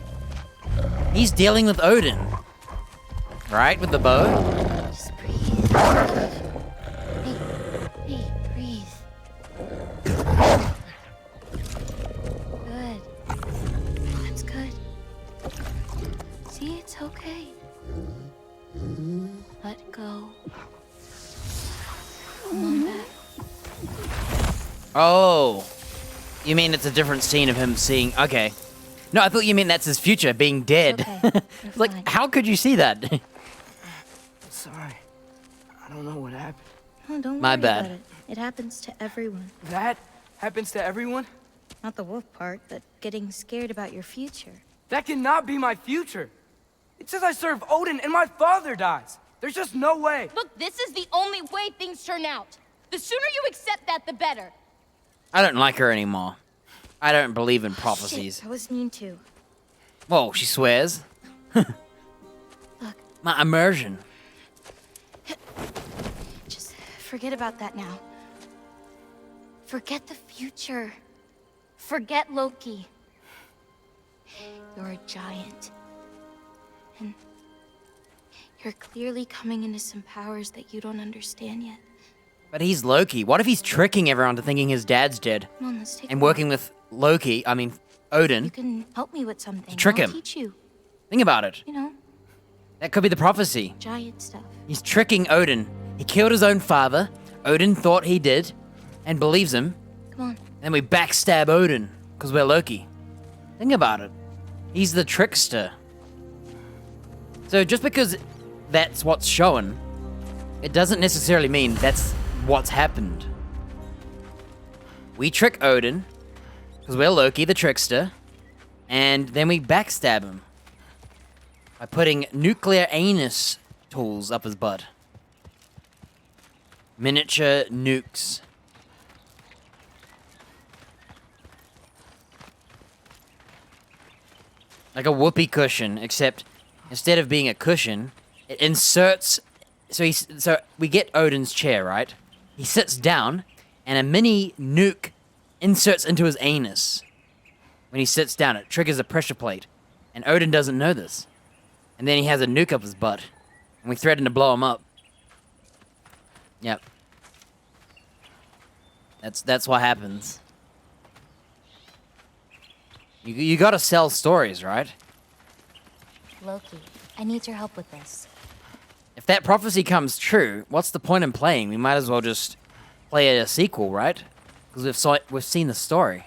He's dealing with Odin. Right? With the bow? Just breathe. Hey, breathe. Good. That's good. See, it's okay. Let go. Come on back. Oh. You mean it's a different scene of him seeing... Okay. No, I thought you meant that's his future, being dead. Okay. Like, how could you see that? Sorry. I don't know what happened. Oh, don't My worry bad. about it. It happens to everyone. That happens to everyone? Not the wolf part, but getting scared about your future. That cannot be my future. It says I serve Odin and my father dies. There's just no way. Look, this is the only way things turn out. The sooner you accept that, the better. I don't like her anymore. I don't believe in prophecies. Shit, I was mean to. Whoa, she swears. Look. My immersion. Just forget about that now. Forget the future. Forget Loki. You're a giant. And you're clearly coming into some powers that you don't understand yet. But he's Loki. What if he's tricking everyone to thinking his dad's dead? Come on, let's take And a working with Loki, I mean, Odin, You can help me with something. trick I'll him. teach you. Think about it. You know, That could be the prophecy. giant stuff. He's tricking Odin. He killed his own father. Odin thought he did and believes him. Come on. Then we backstab Odin because we're Loki. Think about it. He's the trickster. So just because that's what's shown, it doesn't necessarily mean that's what's happened. We trick Odin because we're Loki, the trickster, and then we backstab him by putting nuclear anus tools up his butt. Miniature nukes. Like a whoopee cushion, except instead of being a cushion, it inserts. So we get Odin's chair, right? He sits down, and a mini nuke inserts into his anus. When he sits down, it triggers a pressure plate, and Odin doesn't know this. And then he has a nuke up his butt, and we threaten to blow him up. Yep. That's what happens. You gotta sell stories, right? Loki, I need your help with this. If that prophecy comes true, what's the point in playing? We might as well just play a sequel, right? Because we've seen the story.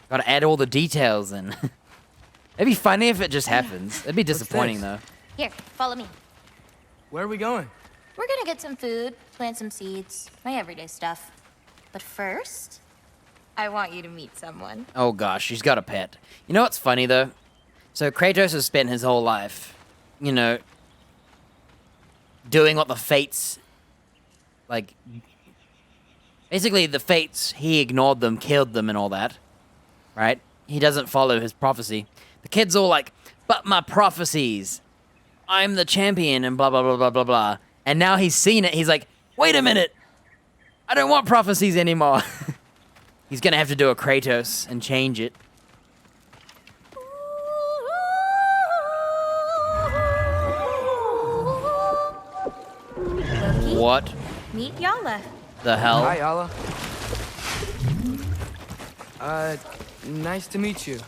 Gotta add all the details in. It'd be funny if it just happens. It'd be disappointing, though. Here, follow me. Where are we going? We're gonna get some food, plant some seeds, my everyday stuff. But first, I want you to meet someone. Oh gosh, she's got a pet. You know what's funny, though? So Kratos has spent his whole life, you know, doing what the fates, like, basically the fates, he ignored them, killed them and all that, right? He doesn't follow his prophecy. The kid's all like, but my prophecies, I'm the champion and blah, blah, blah, blah, blah, blah. And now he's seen it, he's like, wait a minute, I don't want prophecies anymore. He's gonna have to do a Kratos and change it. Loki? What? Meet Yala. The hell? Hi, Yala. Nice to meet you.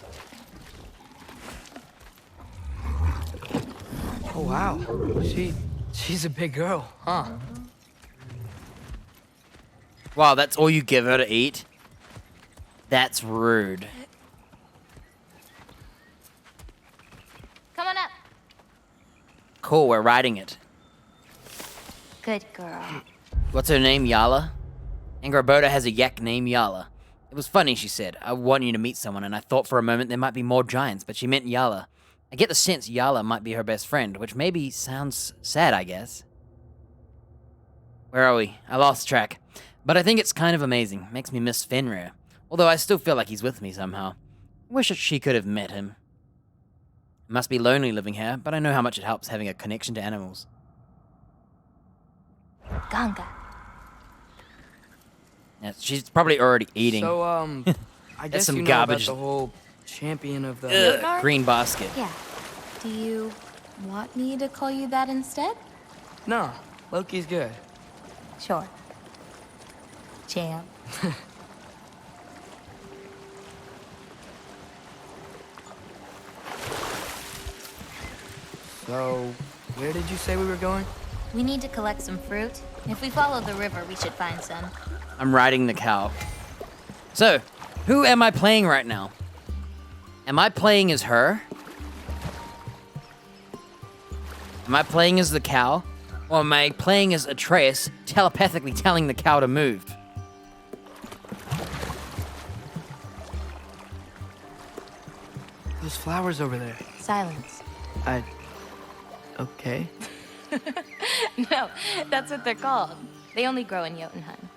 Oh, wow. She's a big girl, huh? Wow, that's all you give her to eat? That's rude. Come on up. Cool, we're riding it. Good girl. What's her name, Yala? Angrabota has a yak named Yala. It was funny, she said. I want you to meet someone, and I thought for a moment there might be more giants, but she meant Yala. I get the sense Yala might be her best friend, which maybe sounds sad, I guess. Where are we? I lost track. But I think it's kind of amazing. Makes me miss Fenrir. Although I still feel like he's with me somehow. Wish that she could have met him. It must be lonely living here, but I know how much it helps having a connection to animals. Ganga. Yeah, she's probably already eating. So, I guess some you know garbage. about the whole champion of the... Ugh, green basket. Yeah. Do you want me to call you that instead? No, Loki's good. Sure. Champ. So, where did you say we were going? We need to collect some fruit. If we follow the river, we should find some. I'm riding the cow. So, who am I playing right now? Am I playing as her? Am I playing as the cow? Or am I playing as Atreus, telepathically telling the cow to move? Those flowers over there. Silence. Okay. No, that's what they're called. They only grow in Jotunheim.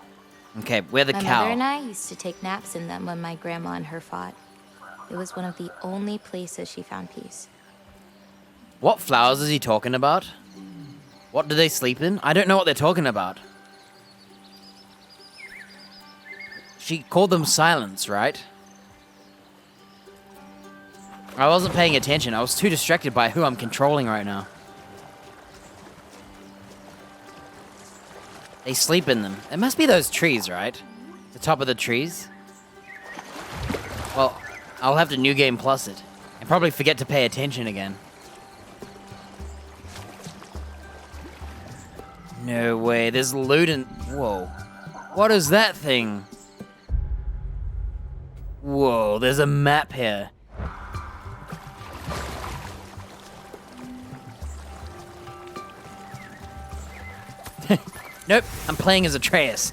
Okay, we're the My cow. mother and I used to take naps in them when my grandma and her fought. It was one of the only places she found peace. What flowers is he talking about? What do they sleep in? I don't know what they're talking about. She called them silence, right? I wasn't paying attention. I was too distracted by who I'm controlling right now. They sleep in them. It must be those trees, right? The top of the trees? Well, I'll have to New Game Plus it. And probably forget to pay attention again. No way, there's loot in... Whoa. What is that thing? Whoa, there's a map here. Nope, I'm playing as Atreus.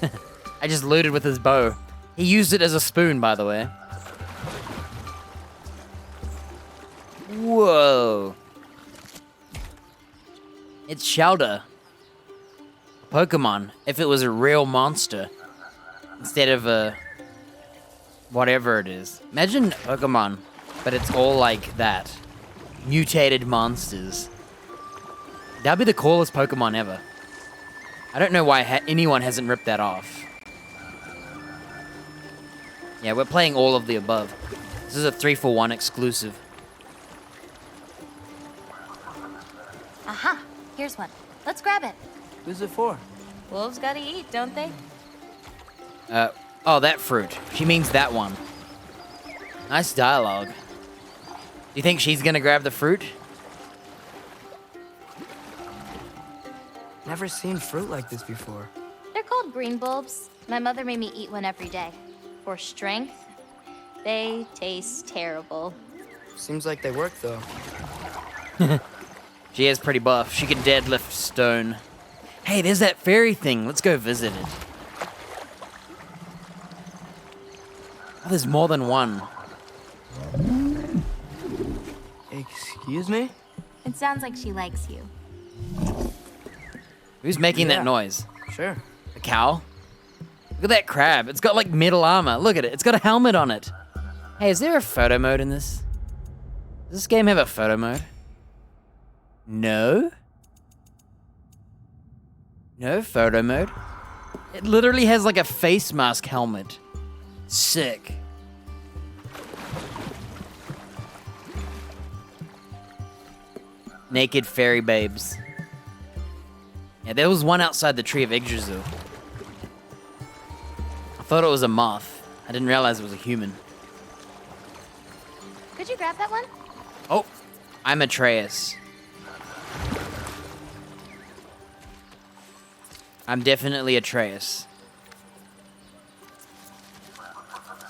I just looted with his bow. He used it as a spoon, by the way. Whoa. It's Shouder. Pokemon, if it was a real monster. Instead of a... whatever it is. Imagine Pokemon, but it's all like that. Mutated monsters. That'd be the coolest Pokemon ever. I don't know why anyone hasn't ripped that off. Yeah, we're playing all of the above. This is a 3-for-1 exclusive. Aha! Here's one. Let's grab it. Who's it for? Wolves gotta eat, don't they? Oh, that fruit. She means that one. Nice dialogue. Do you think she's gonna grab the fruit? Never seen fruit like this before. They're called green bulbs. My mother made me eat one every day. For strength, they taste terrible. Seems like they work, though. She is pretty buff. She can deadlift stone. Hey, there's that fairy thing. Let's go visit it. Oh, there's more than one. Excuse me? It sounds like she likes you. Who's making Yeah. that noise? Sure. A cow? Look at that crab. It's got like metal armor. Look at it. It's got a helmet on it. Hey, is there a photo mode in this? Does this game have a photo mode? No? No photo mode? It literally has like a face mask helmet. Sick. Naked fairy babes. Yeah, there was one outside the tree of Yggdrasil. thought it was a moth. I didn't realize it was a human. Could you grab that one? Oh, I'm Atreus. I'm definitely Atreus.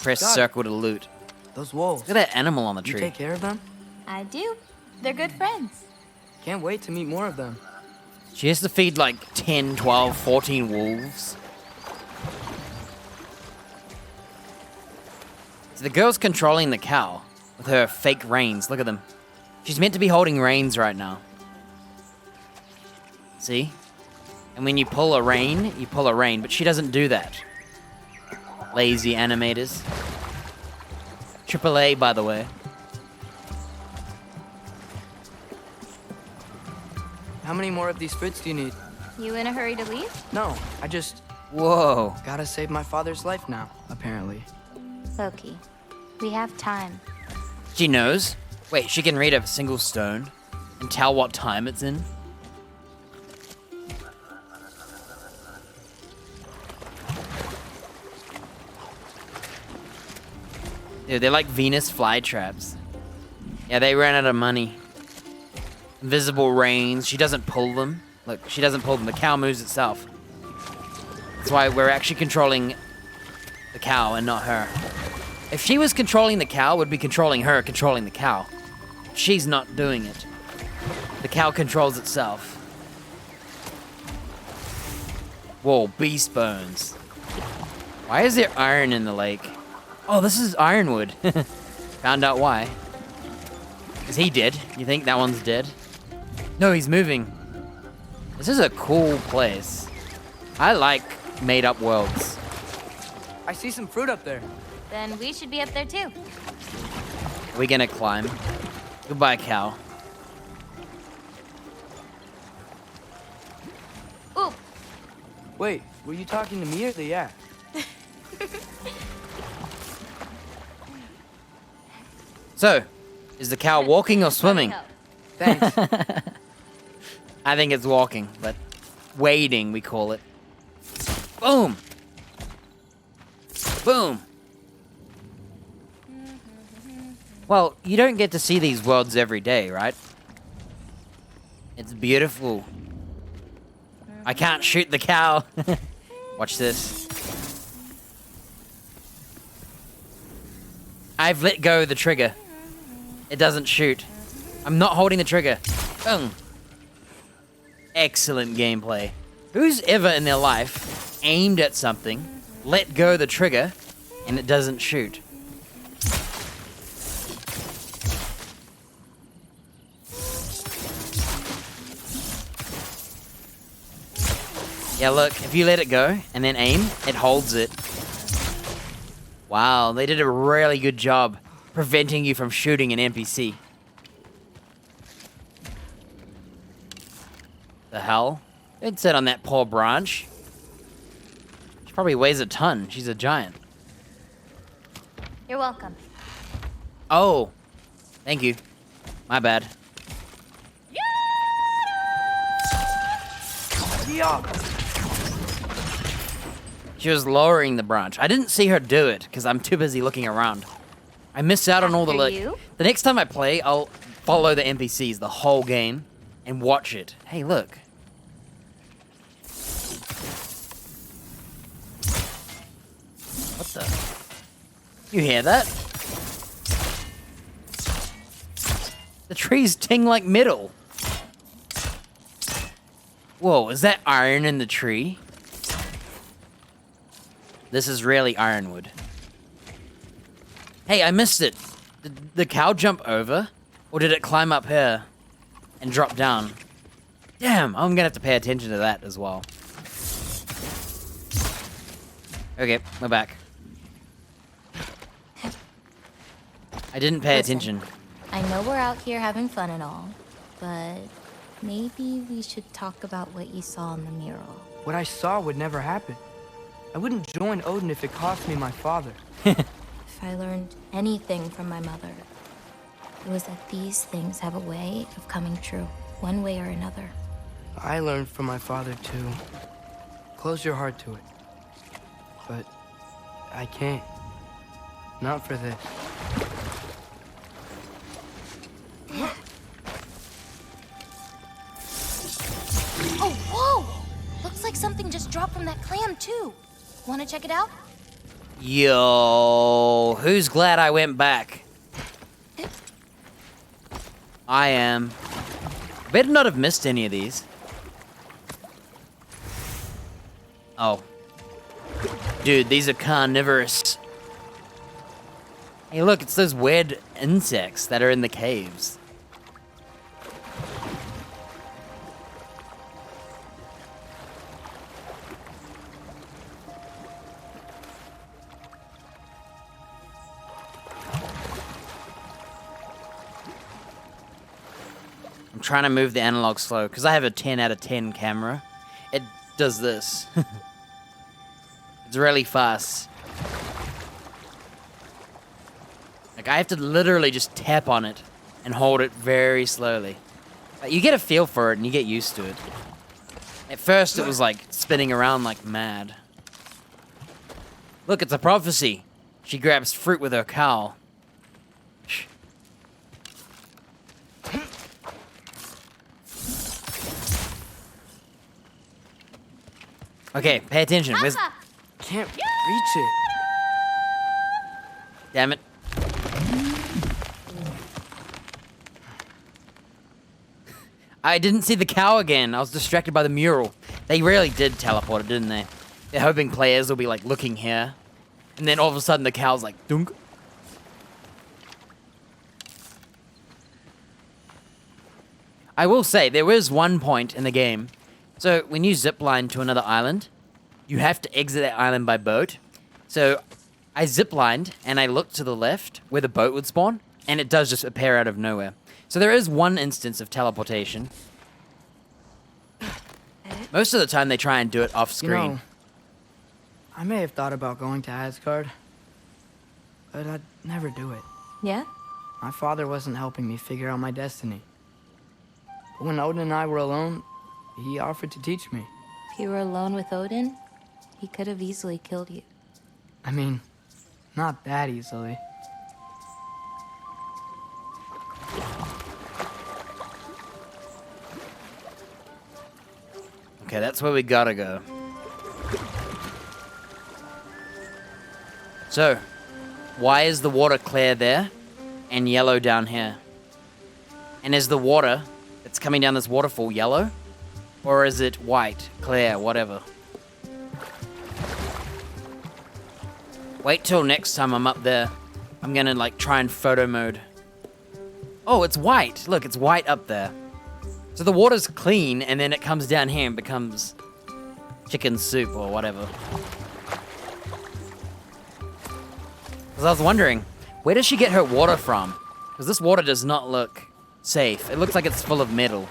Press Got it. circle to loot. Those wolves. Look at that animal on the You tree. take care of them? I do. They're good friends. Can't wait to meet more of them. She has to feed like 10, 12, 14 wolves. So the girl's controlling the cow with her fake reins. Look at them. She's meant to be holding reins right now. See? And when you pull a rein, you pull a rein, but she doesn't do that. Lazy animators. AAA, by the way. How many more of these fruits do you need? You in a hurry to leave? No, I just Whoa. gotta save my father's life now, apparently. Loki, we have time. She knows. Wait, she can read a single stone and tell what time it's in? Dude, they're like Venus flytraps. Yeah, they ran out of money. Invisible reins. She doesn't pull them. Look, she doesn't pull them. The cow moves itself. That's why we're actually controlling the cow and not her. If she was controlling the cow, we'd be controlling her, controlling the cow. She's not doing it. The cow controls itself. Whoa, beast bones. Why is there iron in the lake? Oh, this is ironwood. Found out why. Is he dead? You think that one's dead? No, he's moving. This is a cool place. I like made-up worlds. I see some fruit up there. Then we should be up there too. Are we gonna climb? Goodbye, cow. Ooh, Wait, were you talking to me or the yak? So, is the cow walking or swimming? Thanks. I think it's walking, but wading, we call it. Boom! Boom! Well, you don't get to see these worlds every day, right? It's beautiful. I can't shoot the cow. Watch this. I've let go of the trigger. It doesn't shoot. I'm not holding the trigger. Boom. Excellent gameplay. Who's ever in their life aimed at something, let go of the trigger, and it doesn't shoot? Yeah, look, if you let it go and then aim, it holds it. Wow, they did a really good job preventing you from shooting an NPC. The hell? Don't sit on that poor branch. She probably weighs a ton. She's a giant. you're welcome. Oh, thank you. My bad. She was lowering the branch. I didn't see her do it because I'm too busy looking around. I missed out on all the After you? The next time I play, I'll follow the NPCs the whole game and watch it. Hey, look. What the? You hear that? The trees ting like metal. Whoa, is that iron in the tree? This is really ironwood. Hey, I missed it. Did the cow jump over? Or did it climb up here and drop down? Damn, I'm gonna have to pay attention to that as well. Okay, we're back. I didn't pay Listen, attention. I know we're out here having fun and all, but maybe we should talk about what you saw in the mural. What I saw would never happen. I wouldn't join Odin if it cost me my father. If I learned anything from my mother, it was that these things have a way of coming true, one way or another. I learned from my father too. Close your heart to it. But I can't. Not for this. Oh, whoa! Looks like something just dropped from that clam, too. Wanna check it out? Yo, who's glad I went back? I am. Better not have missed any of these. Oh. Dude, these are carnivorous. Hey, look, it's those weird insects that are in the caves. I'm trying to move the analog slow because I have a 10 out of 10 camera. It does this. It's really fast. Like, I have to literally just tap on it and hold it very slowly. Like, you get a feel for it and you get used to it. At first, it was like spinning around like mad. Look, it's a prophecy. She grabs fruit with her cowl. Okay, pay attention. Where's... Can't reach it. Damn it. I didn't see the cow again. I was distracted by the mural. They really did teleport it, didn't they? They're hoping players will be like looking here. And then all of a sudden the cow's like, dunk. I will say, there is one point in the game. So when you zipline to another island, you have to exit that island by boat. So I ziplined and I looked to the left where the boat would spawn, and it does just appear out of nowhere. So there is one instance of teleportation. Most of the time they try and do it off screen. You know, I may have thought about going to Asgard, but I'd never do it. Yeah? My father wasn't helping me figure out my destiny. But when Odin and I were alone, he offered to teach me. If you were alone with Odin, he could have easily killed you. I mean, not that easily. Okay, that's where we gotta go. So, why is the water clear there and yellow down here? And is the water that's coming down this waterfall yellow? Or is it white, clear, whatever? Wait till next time I'm up there. I'm gonna like try and photo mode. Oh, it's white. Look, it's white up there. So the water's clean, and then it comes down here and becomes chicken soup or whatever. Because I was wondering, where does she get her water from? Because this water does not look safe. It looks like it's full of metal.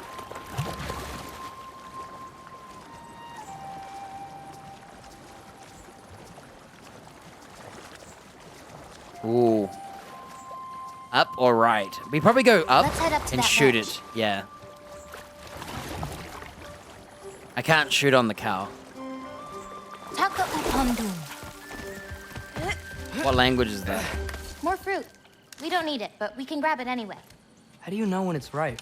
Ooh. Up or right? We probably go up, Let's head up to and that shoot ledge. it. Yeah. I can't shoot on the cow. Taka upandum. What language is that? More fruit. We don't need it, but we can grab it anyway. How do you know when it's ripe?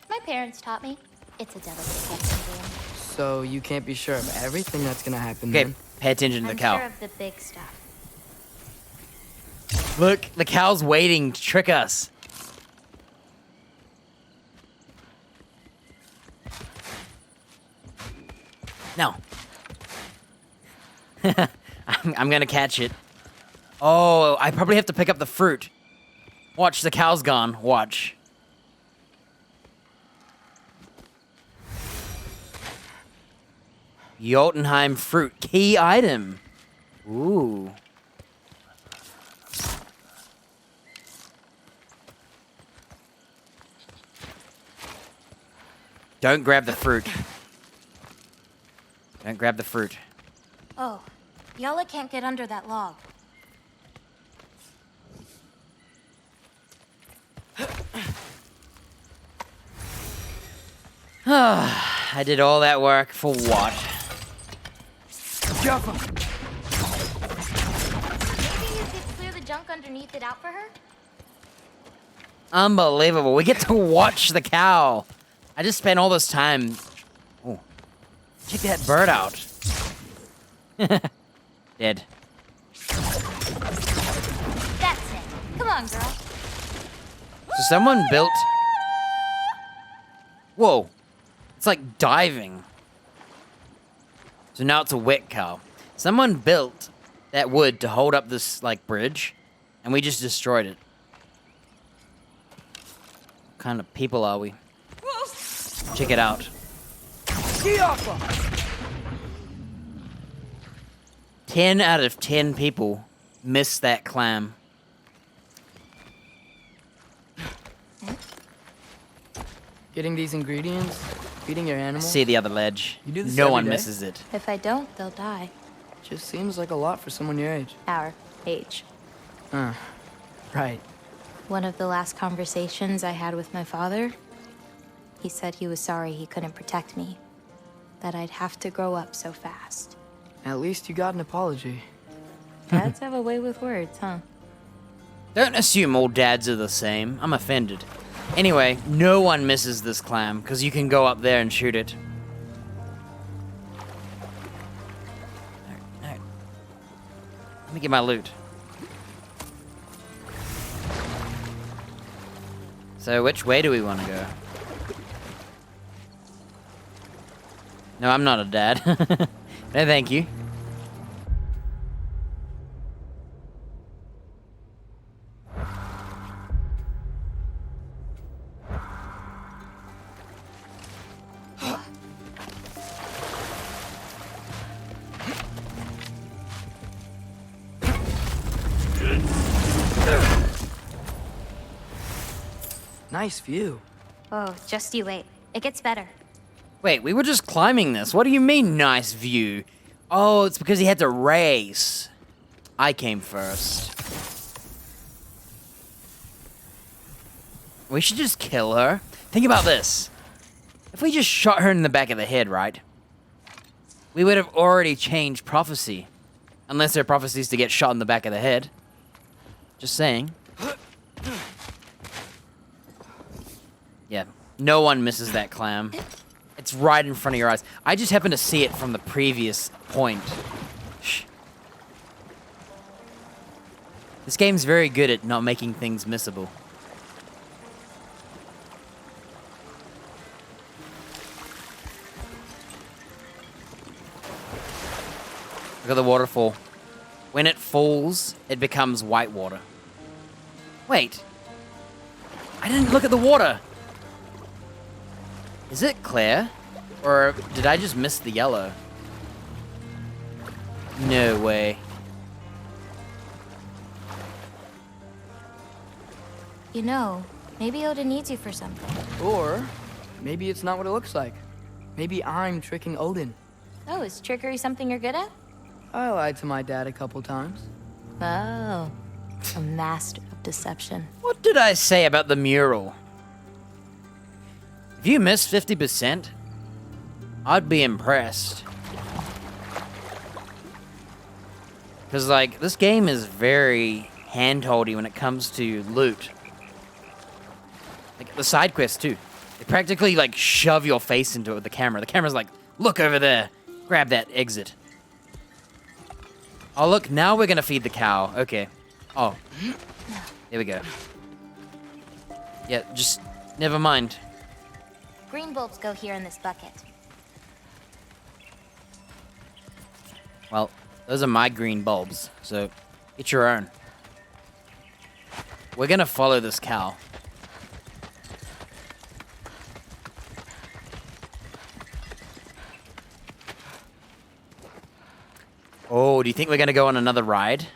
My parents taught me. It's a delicate guessing game. So you can't be sure of everything that's gonna happen Okay, then? pay attention to the I'm cow. sure of the big stuff. Look, the cow's waiting to trick us. No. I'm gonna catch it. Oh, I probably have to pick up the fruit. Watch, the cow's gone. Watch. Jotunheim fruit. Key item. Ooh. Don't grab the fruit. Don't grab the fruit. Oh, Yala can't get under that log. I did all that work for what? junk underneath it out for her? Unbelievable. We get to watch the cow. I just spent all this time. Oh, check that bird out. Dead. That's it. Come on, girl. So someone built... Whoa. It's like diving. So now it's a wet cow. Someone built that wood to hold up this, like, bridge, and we just destroyed it. What kind of people are we? Check it out. 10 out of 10 people missed that clam. Getting these ingredients, feeding your animals. See the other ledge. You do this No every one day? misses it. If I don't, they'll die. Just seems like a lot for someone your age. Our age. Right. One of the last conversations I had with my father, he said he was sorry he couldn't protect me. That I'd have to grow up so fast. At least you got an apology. Dads have a way with words, huh? Don't assume all dads are the same. I'm offended. Anyway, no one misses this clam, because you can go up there and shoot it. Alright. Let me get my loot. So, which way do we want to go? No, I'm not a dad. No, thank you. Nice view. Oh, just you wait. It gets better. Wait, we were just climbing this. What do you mean, nice view? Oh, it's because he had to race. I came first. We should just kill her. Think about this. If we just shot her in the back of the head, right? We would have already changed prophecy. Unless their prophecy is to get shot in the back of the head. Just saying. Yeah, no one misses that clam. It's right in front of your eyes. I just happened to see it from the previous point. Shh. This game's very good at not making things missable. Look at the waterfall. When it falls, it becomes white water. Wait. I didn't look at the water. Is it clear? Or did I just miss the yellow? No way. You know, maybe Odin needs you for something. Or maybe it's not what it looks like. Maybe I'm tricking Odin. Oh, is trickery something you're good at? I lied to my dad a couple times. Oh, a master of deception. What did I say about the mural? If you missed 50%, I'd be impressed. Because, like, this game is very handholdy when it comes to loot. Like, the side quests, too. They practically, like, shove your face into it with the camera. The camera's like, look over there. Grab that exit. Oh, look, now we're gonna feed the cow. Okay. Oh. Here we go. Yeah, just never mind. Green bulbs go here in this bucket. Well, those are my green bulbs, so get your own. We're gonna follow this cow. Oh, do you think we're gonna go on another ride?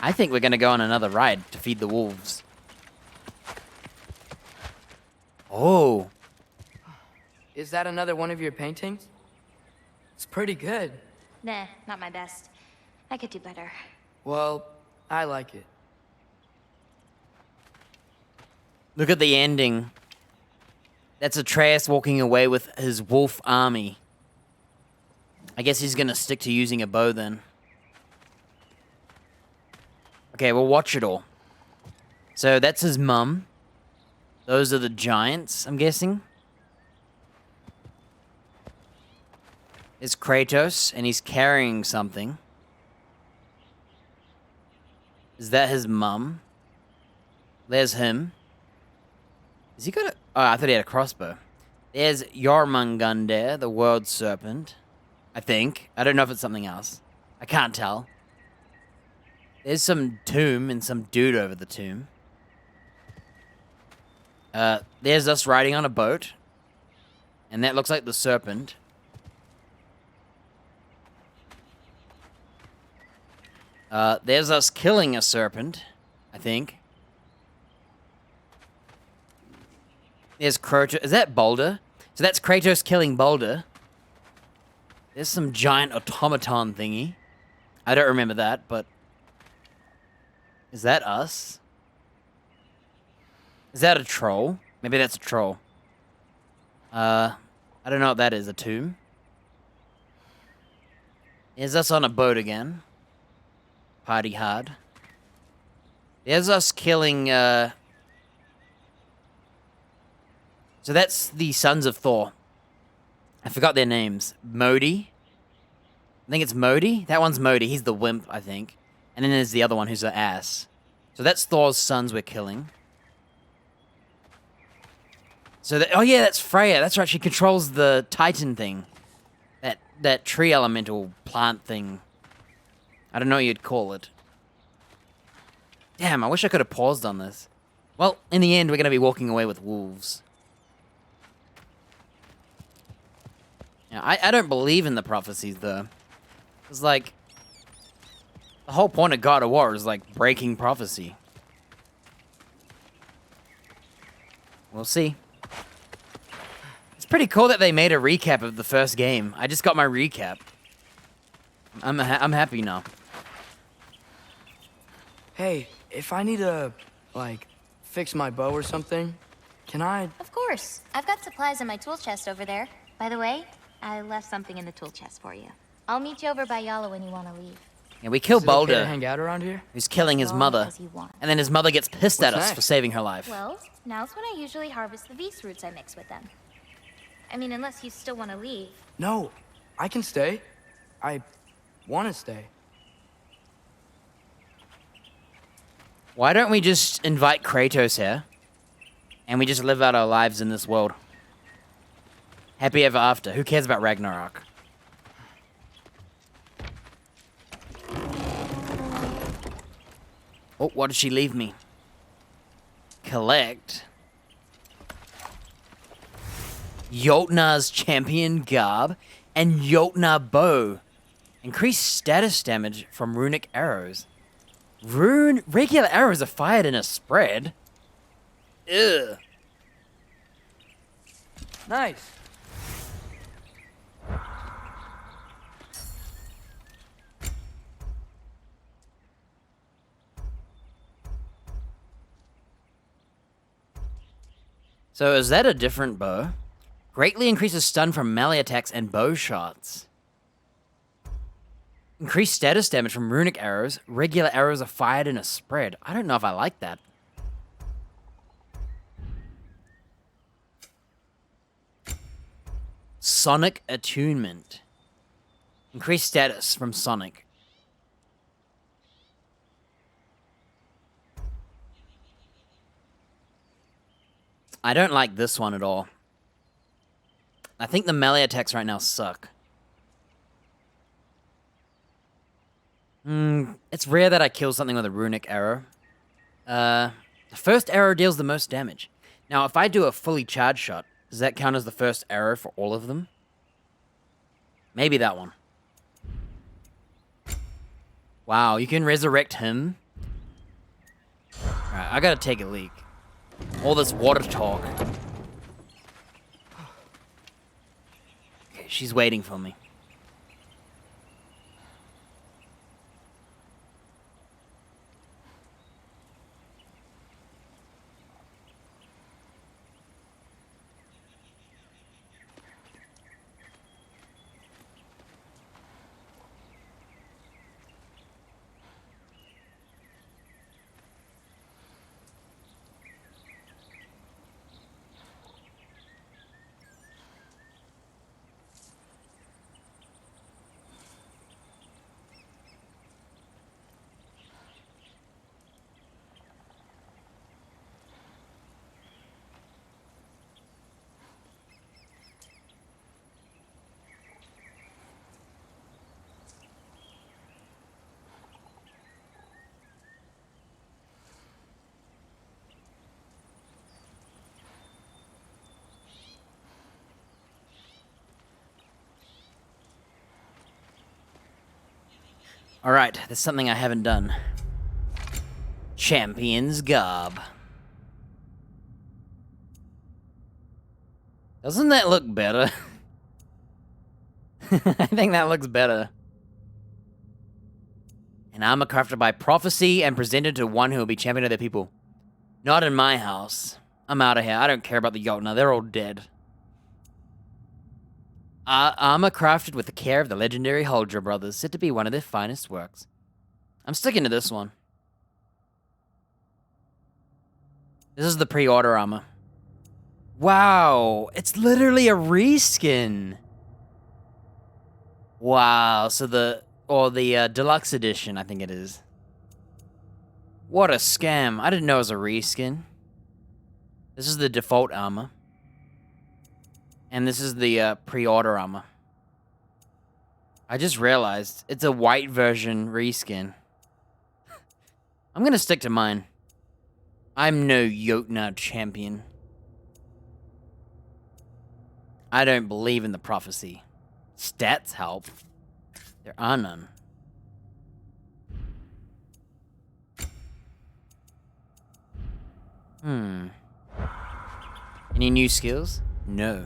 I think we're gonna go on another ride to feed the wolves. Oh. Is that another one of your paintings? It's pretty good. Nah, not my best. I could do better. Well, I like it. Look at the ending. That's Atreus walking away with his wolf army. I guess he's gonna stick to using a bow then. Okay, we'll watch it all. So that's his mum. Those are the giants, I'm guessing. It's Kratos, and he's carrying something. Is that his mum? There's him. Has he got a... Oh, I thought he had a crossbow. There's Jormungandr, the world serpent. I think. I don't know if it's something else. I can't tell. There's some tomb and some dude over the tomb. There's us riding on a boat. And that looks like the serpent. There's us killing a serpent, I think. There's Kratos. Is that Boulder? So that's Kratos killing Boulder. There's some giant automaton thingy. I don't remember that, but... Is that us? Is that a troll? Maybe that's a troll. I don't know what that is. A tomb? Is us on a boat again? Party hard. There's us killing, So that's the sons of Thor. I forgot their names. Modi? I think it's Modi? That one's Modi. He's the wimp, I think. And then there's the other one who's an ass. So that's Thor's sons we're killing. So oh yeah, that's Freya. That's right. She controls the Titan thing. That tree elemental plant thing. I don't know what you'd call it. Damn, I wish I could have paused on this. Well, in the end, we're going to be walking away with wolves. Yeah, I don't believe in the prophecies, though. It's like... The whole point of God of War is, like, breaking prophecy. We'll see. It's pretty cool that they made a recap of the first game. I just got my recap. I'm happy now. Hey, if I need to, like, fix my bow or something, can I... Of course. I've got supplies in my tool chest over there. By the way, I left something in the tool chest for you. I'll meet you over by Yala when you want to leave. Yeah, we kill Is it okay Boulder, to hang out around here? who's killing his As long mother. as you want. And then his mother gets pissed at What's us next? for saving her life. Well, now's when I usually harvest the Vs roots I mix with them. I mean, unless you still want to leave. No, I can stay. I want to stay. Why don't we just invite Kratos here? And we just live out our lives in this world. Happy ever after. Who cares about Ragnarok? Oh, what did she leave me? Collect. Jotnar's champion garb and Jotnar bow. Increase status damage from runic arrows. Regular arrows are fired in a spread. Ugh. Nice. So is that a different bow? Greatly increases stun from melee attacks and bow shots. Increased status damage from runic arrows. Regular arrows are fired in a spread. I don't know if I like that. Sonic attunement. Increased status from Sonic. I don't like this one at all. I think the melee attacks right now suck. It's rare that I kill something with a runic arrow. The first arrow deals the most damage. Now, if I do a fully charged shot, does that count as the first arrow for all of them? Maybe that one. Wow, you can resurrect him? Alright, I gotta take a leak. All this water talk. Okay, she's waiting for me. Alright, there's something I haven't done. Champion's Garb. Doesn't that look better? I think that looks better. An armor crafted by prophecy and presented to one who will be champion of their people. Not in my house. I'm out of here. I don't care about the Jotnar. They're all dead. Armor crafted with the care of the legendary Huldra brothers, said to be one of their finest works. I'm sticking to this one. This is the pre-order armor. Wow, it's literally a reskin. Wow, so the deluxe edition, I think it is. What a scam. I didn't know it was a reskin. This is the default armor. And this is the pre-order armor. I just realized it's a white version reskin. I'm gonna stick to mine. I'm no Jotnar champion. I don't believe in the prophecy. Stats help. There are none. Any new skills? No.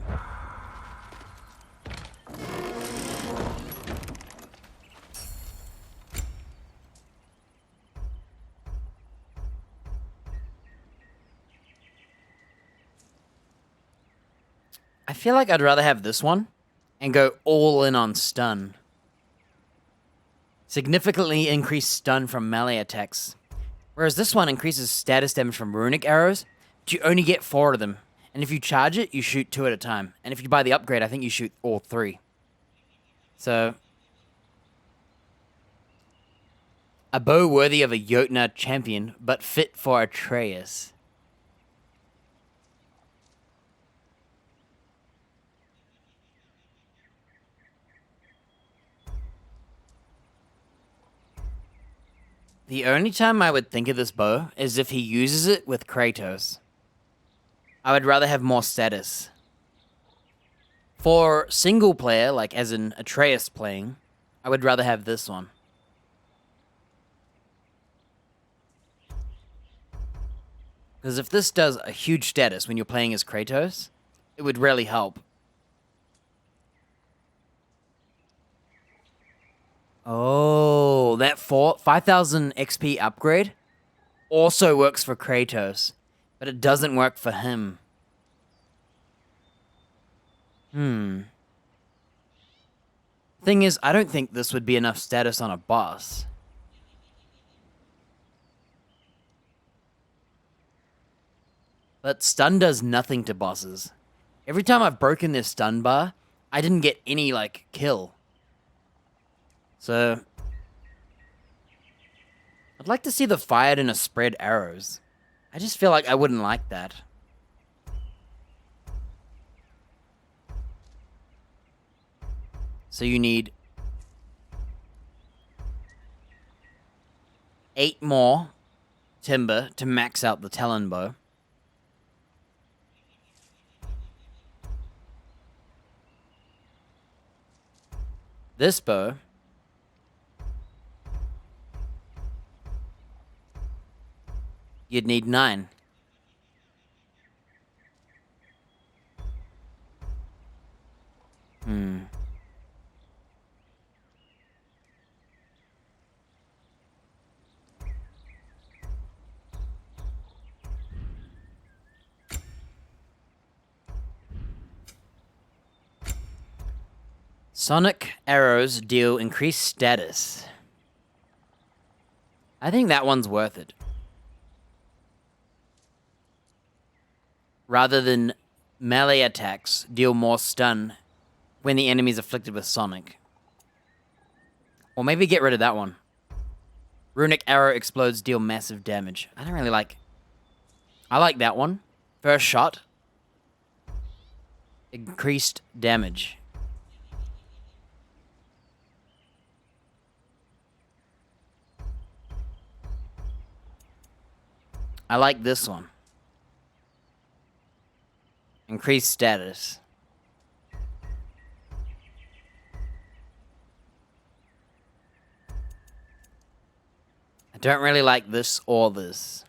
I feel like I'd rather have this one and go all in on stun. Significantly increased stun from melee attacks. Whereas this one increases status damage from runic arrows, but you only get 4 of them. And if you charge it, you shoot 2 at a time. And if you buy the upgrade, I think you shoot all 3. So, a bow worthy of a Jotnar champion, but fit for Atreus. The only time I would think of this bow is if he uses it with Kratos. I would rather have more status. For single player, like as in Atreus playing, I would rather have this one. Because if this does a huge status when you're playing as Kratos, it would really help. Oh, that 5,000 XP upgrade also works for Kratos, but it doesn't work for him. Thing is, I don't think this would be enough status on a boss. But stun does nothing to bosses. Every time I've broken this stun bar, I didn't get any, like, kill. So, I'd like to see the fired in a spread arrows. I just feel like I wouldn't like that. So you need 8 more timber to max out the Talon bow. This bow you'd need 9. Sonic arrows deal increased status. I think that one's worth it. Rather than melee attacks deal more stun when the enemy is afflicted with Sonic. Or maybe get rid of that one. Runic arrow explodes deal massive damage. I don't really like... I like that one. First shot. Increased damage. I like this one. Increased status. don't really like this or this.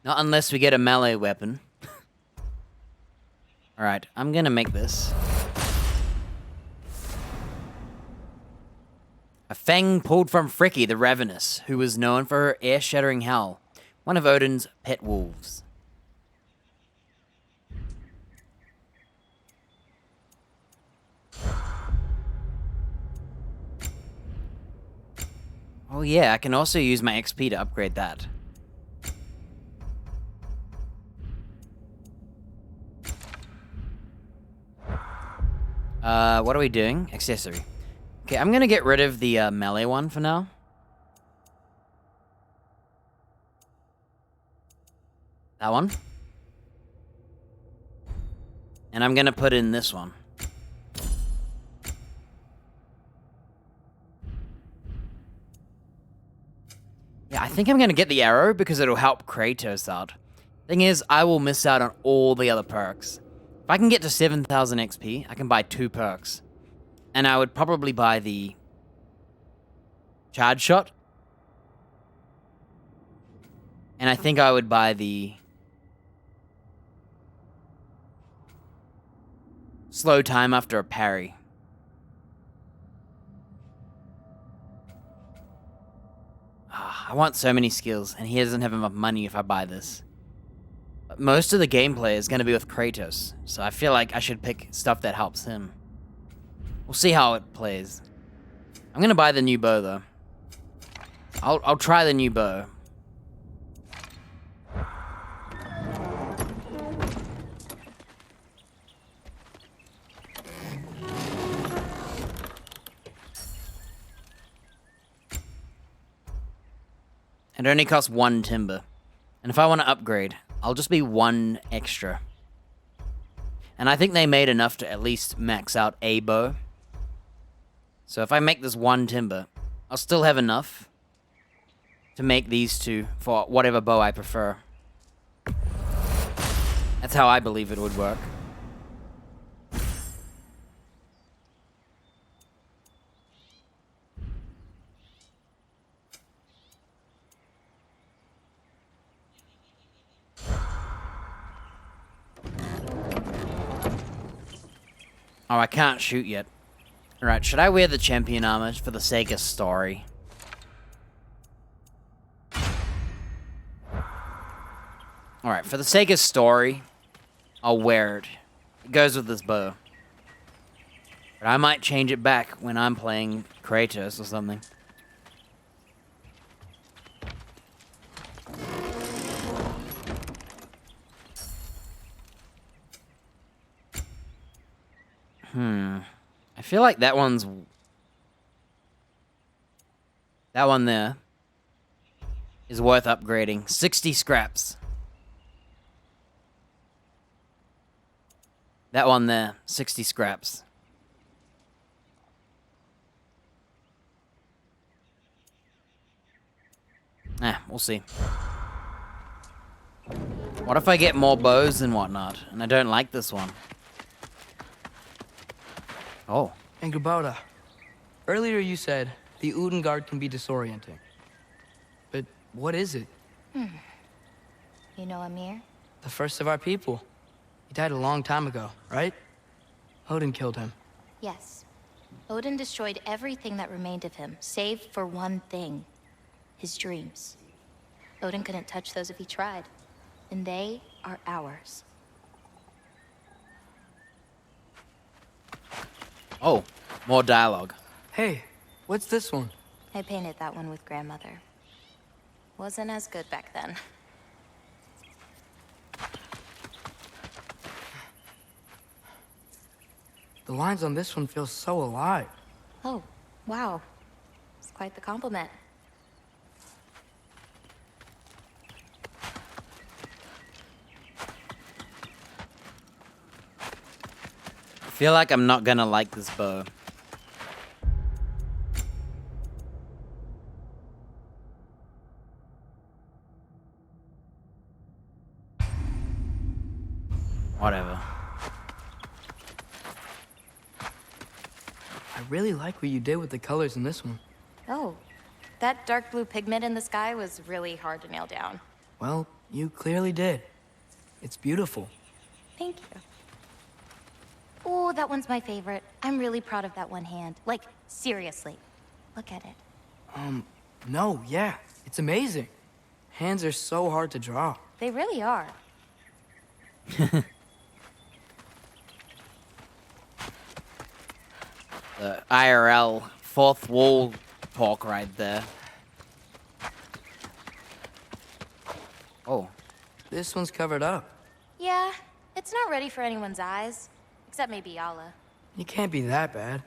Not unless we get a melee weapon. Alright, I'm gonna make this. A fang pulled from Fricki the Ravenous, who was known for her air-shattering howl, one of Odin's pet wolves. Oh yeah, I can also use my XP to upgrade that. What are we doing? Accessory. Okay, I'm gonna get rid of the melee one for now. That one. And I'm gonna put in this one. Yeah, I think I'm gonna get the arrow because it'll help Kratos out. Thing is, I will miss out on all the other perks. If I can get to 7,000 XP, I can buy 2 perks. And I would probably buy the charge shot. And I think I would buy the slow time after a parry. I want so many skills, and he doesn't have enough money if I buy this. But most of the gameplay is going to be with Kratos, so I feel like I should pick stuff that helps him. We'll see how it plays. I'm going to buy the new bow, though. I'll try the new bow. It only costs 1 timber. And if I want to upgrade, I'll just be 1 extra. And I think they made enough to at least max out a bow. So if I make this 1 timber, I'll still have enough to make these 2 for whatever bow I prefer. That's how I believe it would work. Oh, I can't shoot yet. Alright, should I wear the champion armor for the sake of story? Alright, for the sake of story, I'll wear it. It goes with this bow. But I might change it back when I'm playing Kratos or something. I feel like that one there is worth upgrading. 60 scraps. That one there, 60 scraps. We'll see. What if I get more bows and whatnot, and I don't like this one? Oh. And Kubota, earlier you said the Udengard can be disorienting. But what is it? You know Amir? The first of our people. He died a long time ago, right? Odin killed him. Yes. Odin destroyed everything that remained of him, save for one thing. His dreams. Odin couldn't touch those if he tried. And they are ours. Oh, more dialogue. Hey, what's this one? I painted that one with grandmother. Wasn't as good back then. The lines on this one feel so alive. Oh, wow. It's quite the compliment. I feel like I'm not gonna like this bow. Whatever. really like what you did with the colors in this one. Oh, that dark blue pigment in the sky was really hard to nail down. Well, you clearly did. It's beautiful. Thank you. Oh, that one's my favorite. I'm really proud of that one hand. Like, seriously. Look at it. No, yeah. It's amazing. Hands are so hard to draw. They really are. The IRL fourth wall talk right there. Oh. This one's covered up. Yeah, it's not ready for anyone's eyes. Except maybe Yala. You can't be that bad.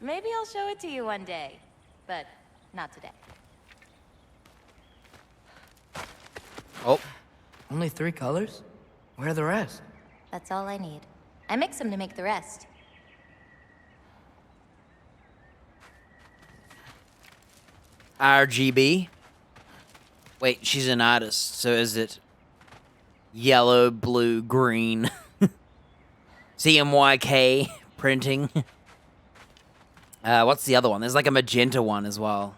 Maybe I'll show it to you one day. But not today. Oh. Only 3 colors? Where are the rest? That's all I need. I mix them to make the rest. RGB. Wait, she's an artist, so is it yellow, blue, green? CMYK printing. What's the other one? There's like a magenta one as well.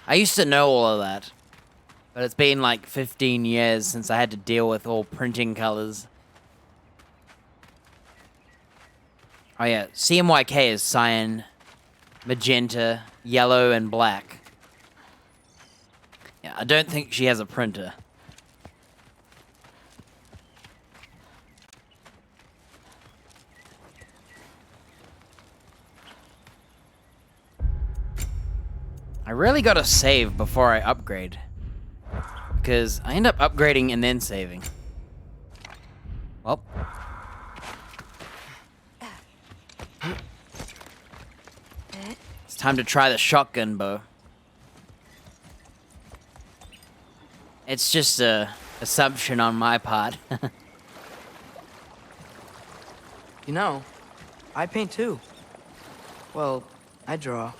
I used to know all of that, but it's been like 15 years since I had to deal with all printing colors. Oh yeah, CMYK is cyan, magenta, yellow, and black. Yeah, I don't think she has a printer. I really gotta save before I upgrade. Because I end up upgrading and then saving. Well. It's time to try the shotgun bow. It's just a assumption on my part. You know, I paint too. Well, I draw.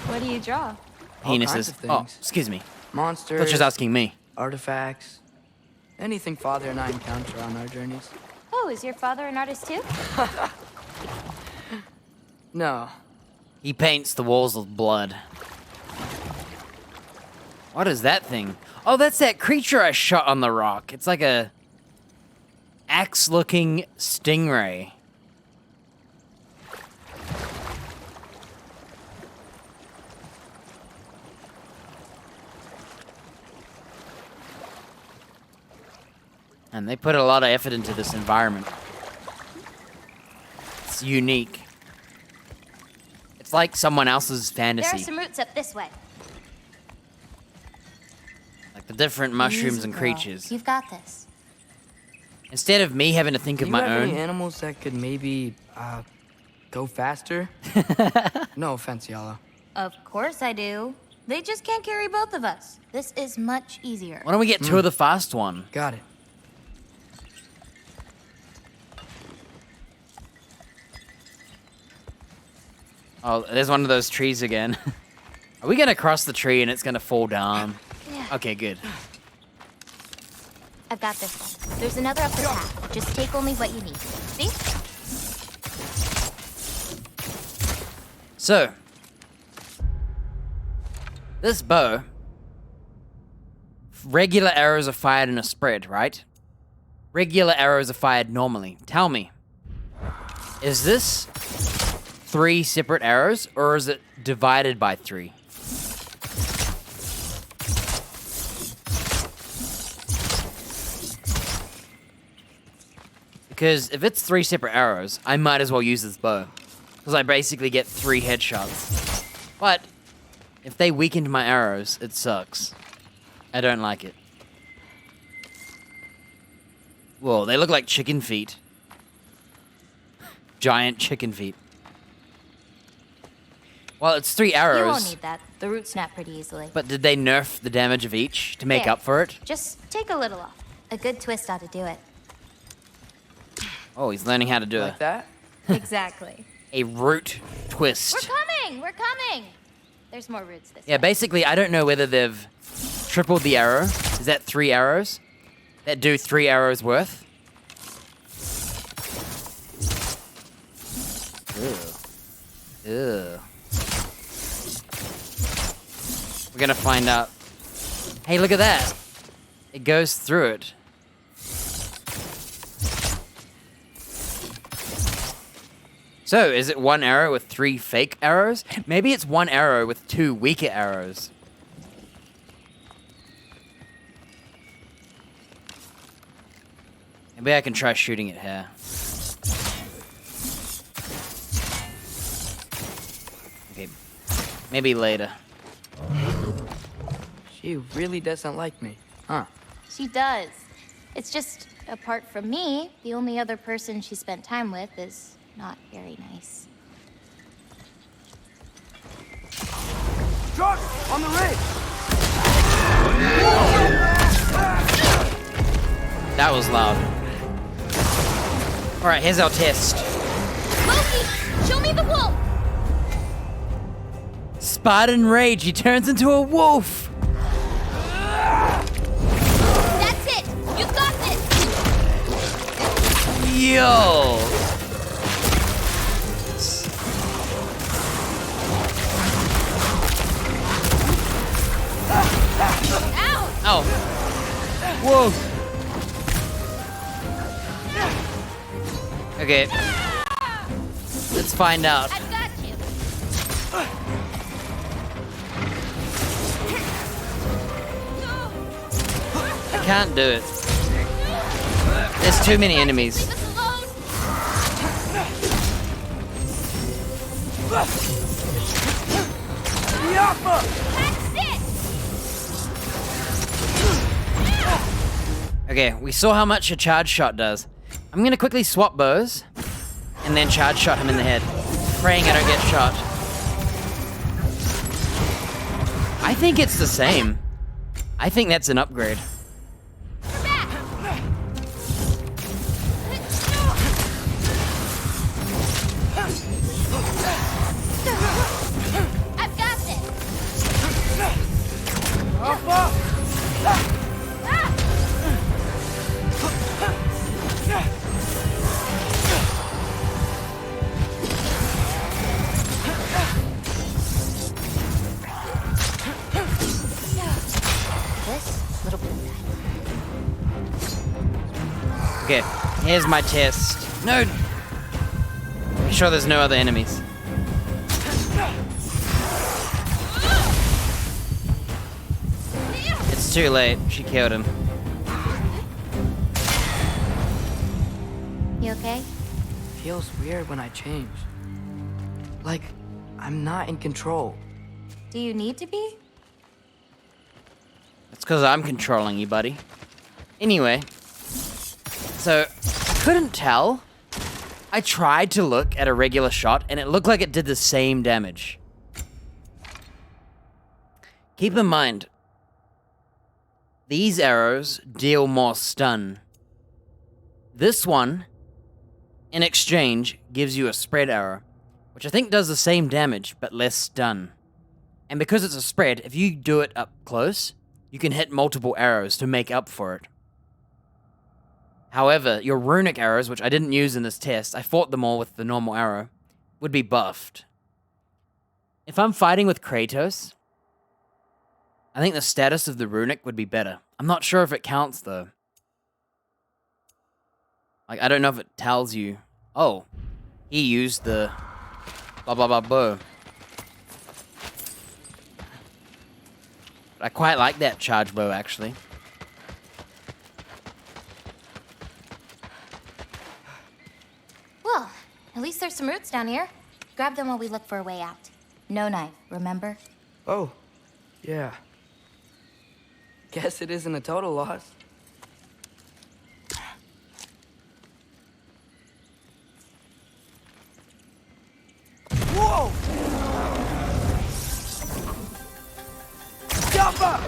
What do you draw? All kinds Penises. of Oh, things. excuse me. Monsters. They're just asking me. Artifacts. Anything Father and I encounter on our journeys. Oh, is your father an artist too? No. He paints the walls with blood. What is that thing? Oh, that's that creature I shot on the rock. It's like a axe-looking stingray. And they put a lot of effort into this environment. It's unique. It's like someone else's fantasy. There are some roots up this way. Like the different mushrooms Easy, and girl. creatures. You've got this. Instead of me having to think Do of you my have own. any animals that could maybe, go faster? No offense, Yala. Of course I do. They just can't carry both of us. This is much easier. Why don't we get two of the fast one? Got it. Oh, there's one of those trees again. Are we gonna cross the tree and it's gonna fall down? Yeah. Okay, good. I've got this one. There's another up the path. Just take only what you need. See? So, this bow, regular arrows are fired in a spread, right? Regular arrows are fired normally. Tell me, is this 3 separate arrows, or is it divided by 3? Because if it's 3 separate arrows, I might as well use this bow. Because I basically get 3 headshots. But, if they weakened my arrows, it sucks. I don't like it. Whoa, they look like chicken feet. Giant chicken feet. Well, it's 3 arrows. You won't need that. The roots snap pretty easily. But did they nerf the damage of each to make There. up for it? Just take a little off. A good twist ought to do it. Oh, he's learning how to do Like that? Exactly. a root twist. We're coming! We're coming! There's more roots this Yeah, way. basically, I don't know whether they've tripled the arrow. Is that 3 arrows? That do 3 arrows worth? Ew. Ugh. We're gonna find out. Hey, look at that. It goes through it. So, is it one arrow with 3 fake arrows? Maybe it's one arrow with 2 weaker arrows. Maybe I can try shooting it here. Okay, maybe later. She really doesn't like me, huh? She does. It's just, apart from me, the only other person she spent time with is not very nice. Truck! On the ridge! That was loud. Alright, here's our test. Loki! Show me the wolf! Spartan Rage, he turns into a wolf! That's it! You got this! Yo! Ow! Oh. Whoa. Okay. Let's find out. I've got you. I can't do it. There's too many enemies. Leave us alone. That's it! Okay, we saw how much a charge shot does. I'm gonna quickly swap bows and then charge shot him in the head, praying I don't get shot. I think it's the same. I think that's an upgrade. I've got this. This little bit of that. Okay, here's my test. No! Make sure there's no other enemies. It's too late. She killed him. You okay? Feels weird when I change. Like, I'm not in control. Do you need to be? That's because I'm controlling you, buddy. Anyway, so I couldn't tell. I tried to look at a regular shot, and it looked like it did the same damage. Keep in mind, these arrows deal more stun. This one, in exchange, gives you a spread arrow, which I think does the same damage, but less stun. And because it's a spread, if you do it up close, you can hit multiple arrows to make up for it. However, your runic arrows, which I didn't use in this test, I fought them all with the normal arrow, would be buffed. If I'm fighting with Kratos, I think the status of the runic would be better. I'm not sure if it counts, though. Like, I don't know if it tells you, oh, he used the blah blah blah bow. I quite like that charge bow, actually. Well, at least there's some roots down here. Grab them while we look for a way out. No knife, remember? Oh, yeah. Guess it isn't a total loss. Whoa! Jump up!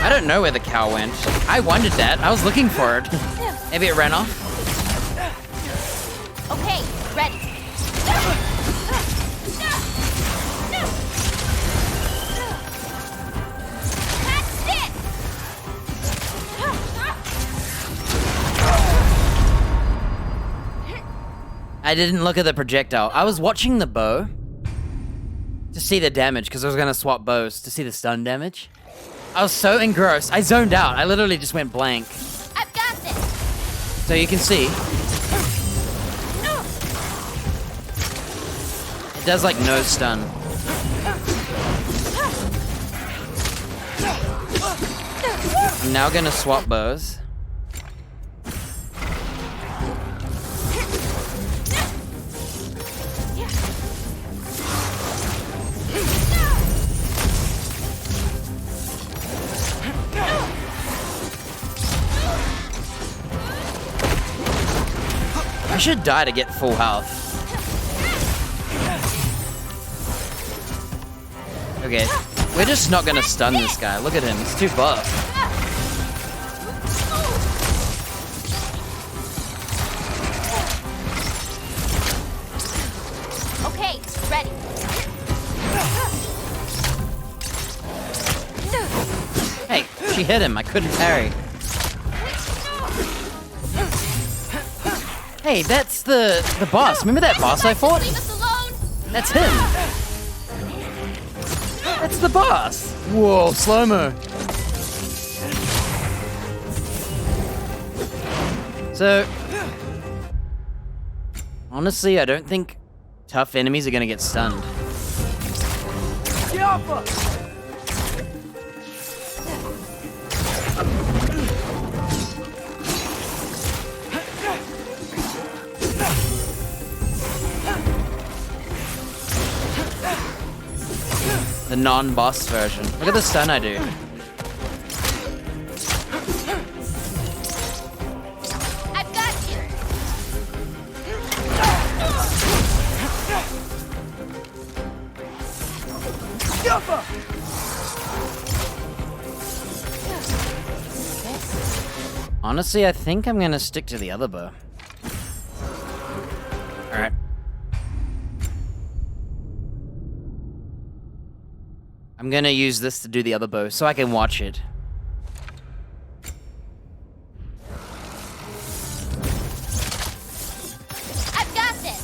I don't know where the cow went. I wondered that. I was looking for it. Maybe it ran off. Okay, ready. I didn't look at the projectile. I was watching the bow to see the damage because I was going to swap bows to see the stun damage. I was so engrossed. I zoned out. I literally just went blank. I've got this. So you can see. It does like no stun. I'm now going to swap bows. I should die to get full health. Okay, we're just not gonna stun this guy. Look at him, he's too buff. Okay, ready. Hey, she hit him, I couldn't parry. Hey, that's the boss. Remember that boss I fought? Leave us alone. That's him. That's the boss. Whoa, slow-mo. So, honestly, I don't think tough enemies are gonna get stunned. The non-boss version. Look at the stun I do. I've got you. Honestly, I think I'm gonna stick to the other bow. Alright. I'm gonna use this to do the other bow so I can watch it. I've got this.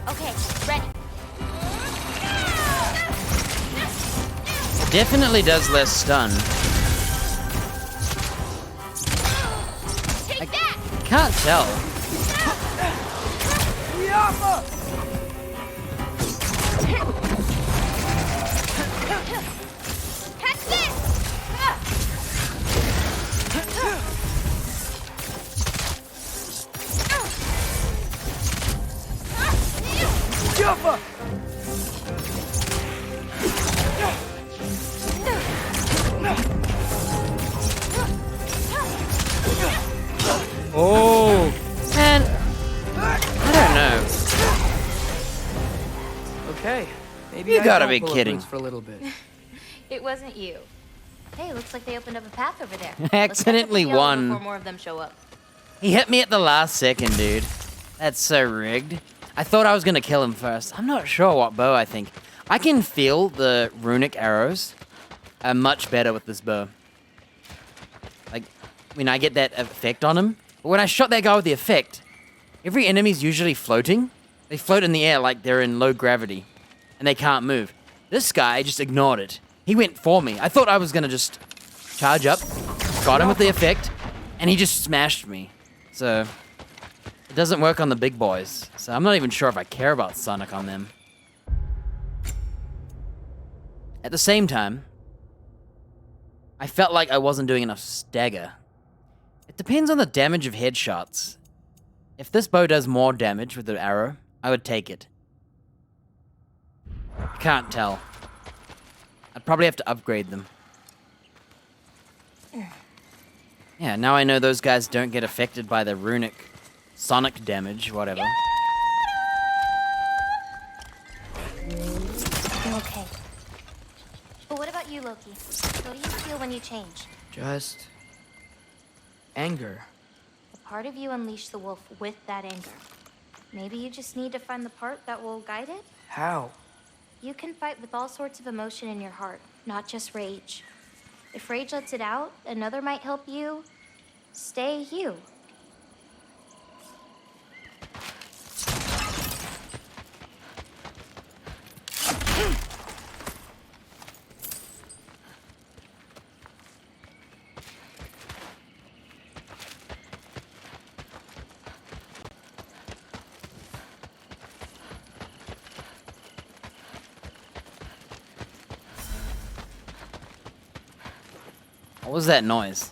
Okay, ready. It definitely does less stun. Take that. Can't tell. Catch this. Oh, man. I don't know. Okay, maybe You I gotta don't be pull up kidding. roots for a little bit. It wasn't you. Hey, looks like they opened up a path over there. I accidentally Let's catch up with the won. Before more of them show up. He hit me at the last second, dude. That's so rigged. I thought I was gonna kill him first. I'm not sure what bow I think. I can feel the runic arrows are much better with this bow. Like, when I get that effect on him. But when I shot that guy with the effect, every enemy's usually floating. They float in the air like they're in low gravity. And they can't move. This guy just ignored it. He went for me. I thought I was gonna just charge up, got him with the effect, and he just smashed me. So, it doesn't work on the big boys. So I'm not even sure if I care about Sonic on them. At the same time, I felt like I wasn't doing enough stagger. It depends on the damage of headshots. If this bow does more damage with the arrow, I would take it. I can't tell. I'd probably have to upgrade them. Yeah, now I know those guys don't get affected by the runic sonic damage, whatever. Okay. But what about you, Loki? What do you feel when you change? Just anger. A part of you unleashed the wolf with that anger. Maybe you just need to find the part that will guide it? How? You can fight with all sorts of emotion in your heart, not just rage. If rage lets it out, another might help you stay you. What was that noise?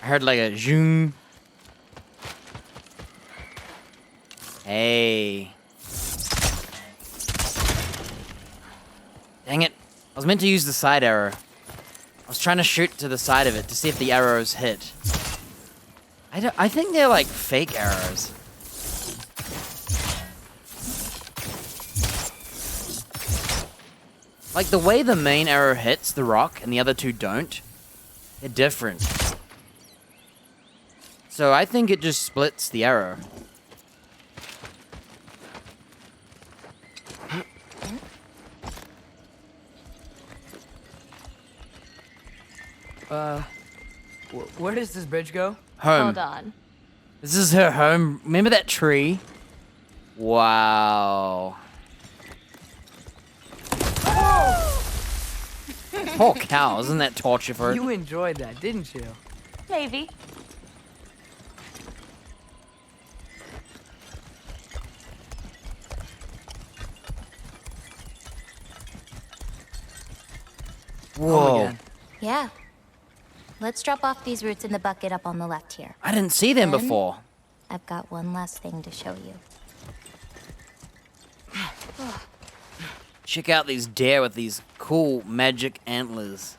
I heard like a zoom. Hey. Dang it. I was meant to use the side arrow. I was trying to shoot to the side of it to see if the arrows hit. I think they're like fake arrows. Like the way the main arrow hits the rock and the other two don't, they're different. So I think it just splits the arrow. Where does this bridge go? Home. Hold on. This is her home. Remember that tree? Wow. Poor cow, isn't that torture for her? You enjoyed that, didn't you? Maybe. Whoa. again. Yeah. Let's drop off these roots in the bucket up on the left here. I didn't see them Then, before. I've got one last thing to show you. Check out these deer with these cool magic antlers.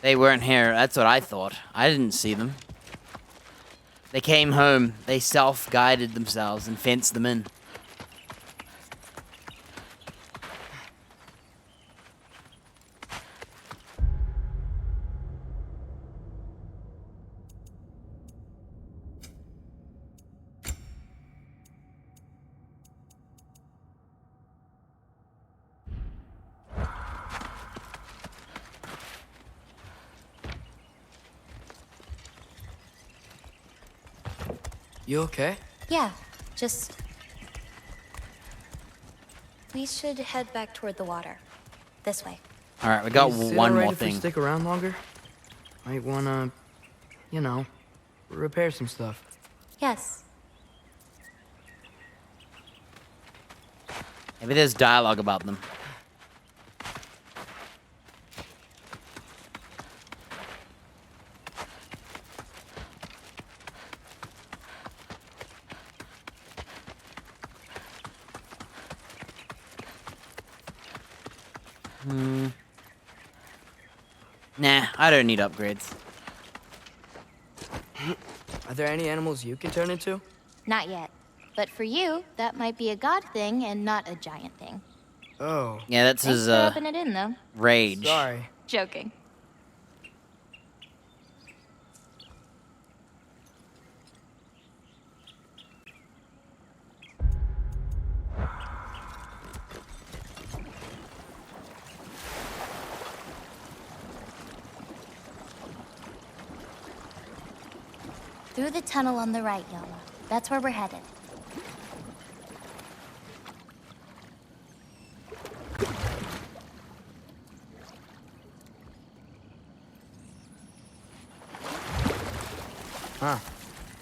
They weren't here, that's what I thought. I didn't see them. They came home, they self-guided themselves and fenced them in. You okay? Yeah, just... We should head back toward the water. This way. Alright, we got Is it one alright more if we thing. stick around longer? Might wanna, you know, repair some stuff. Yes. Maybe there's dialogue about them. Nah, I don't need upgrades. Are there any animals you can turn into? Not yet. But for you, that might be a god thing and not a giant thing. Oh. Yeah, that's Thanks his, for rubbing it in, though. rage. Sorry. Joking. Through the tunnel on the right, Yama. That's where we're headed. Huh.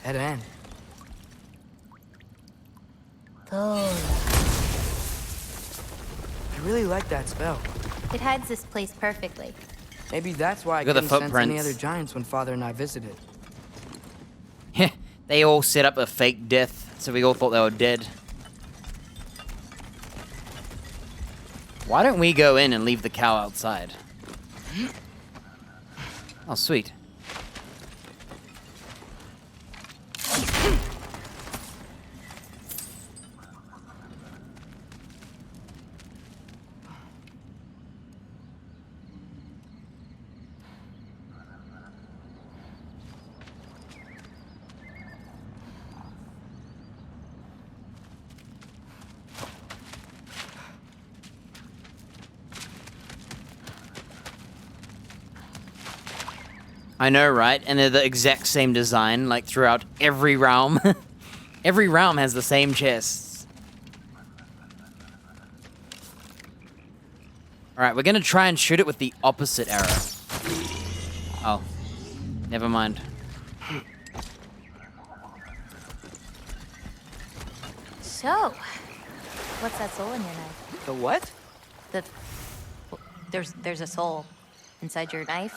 Dead end. Thola. I really like that spell. It hides this place perfectly. Maybe that's why I Look at the couldn't sense any footprints. other giants when Father and I visited. They all set up a fake death, so we all thought they were dead. Why don't we go in and leave the cow outside? Oh, sweet. I know, right? And they're the exact same design, like, throughout every realm. Every realm has the same chests. Alright, we're gonna try and shoot it with the opposite arrow. Oh. Never mind. So, what's that soul in your knife? The what? There's a soul inside your knife.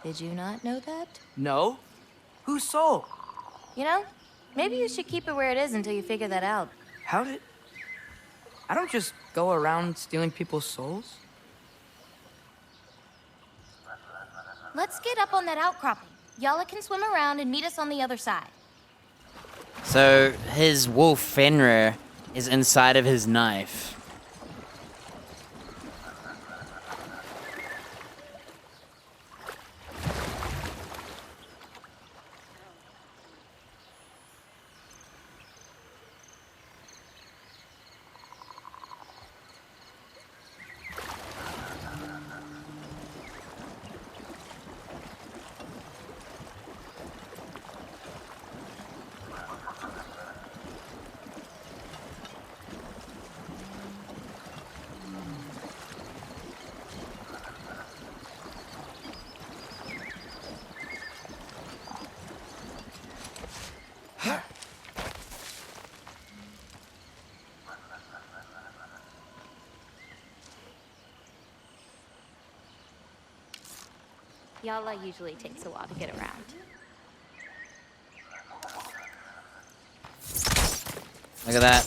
Did you not know that? No. Whose soul? You know, maybe you should keep it where it is until you figure that out. How did... I don't just go around stealing people's souls. Let's get up on that outcropping. Yala can swim around and meet us on the other side. So, his wolf Fenrir is inside of his knife. Yala usually takes a while to get around. Look at that.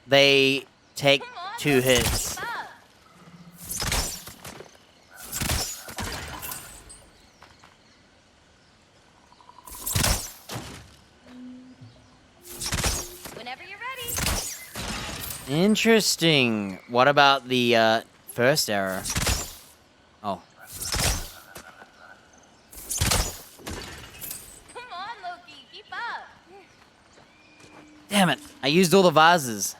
They take 2 hits. Whenever you're ready. Interesting. What about the first arrow? Oh. Come on, Loki, keep up. Damn it. I used all the vases.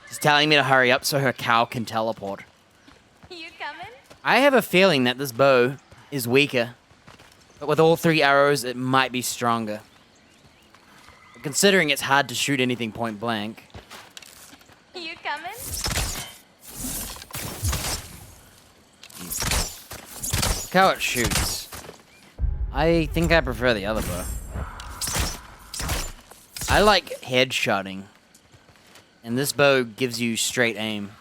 She's telling me to hurry up so her cow can teleport. You coming? I have a feeling that this bow is weaker. But with all 3 arrows, it might be stronger. But considering it's hard to shoot anything point blank. You coming? Look how it shoots. I think I prefer the other bow. I like headshotting. And this bow gives you straight aim.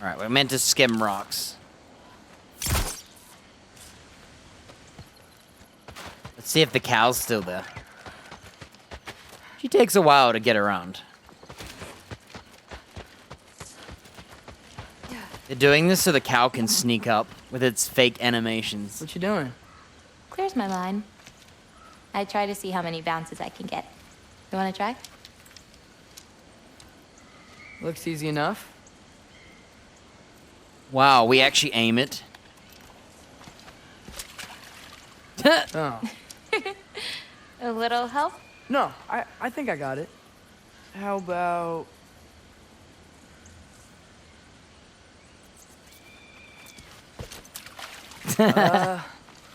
Alright, we're meant to skim rocks. Let's see if the cow's still there. She takes a while to get around. They're doing this so the cow can sneak up with its fake animations. What you doing? Clears my mind. I try to see how many bounces I can get. You want to try? Looks easy enough. Wow, we actually aim it. Oh. A little help? No, I think I got it. How about...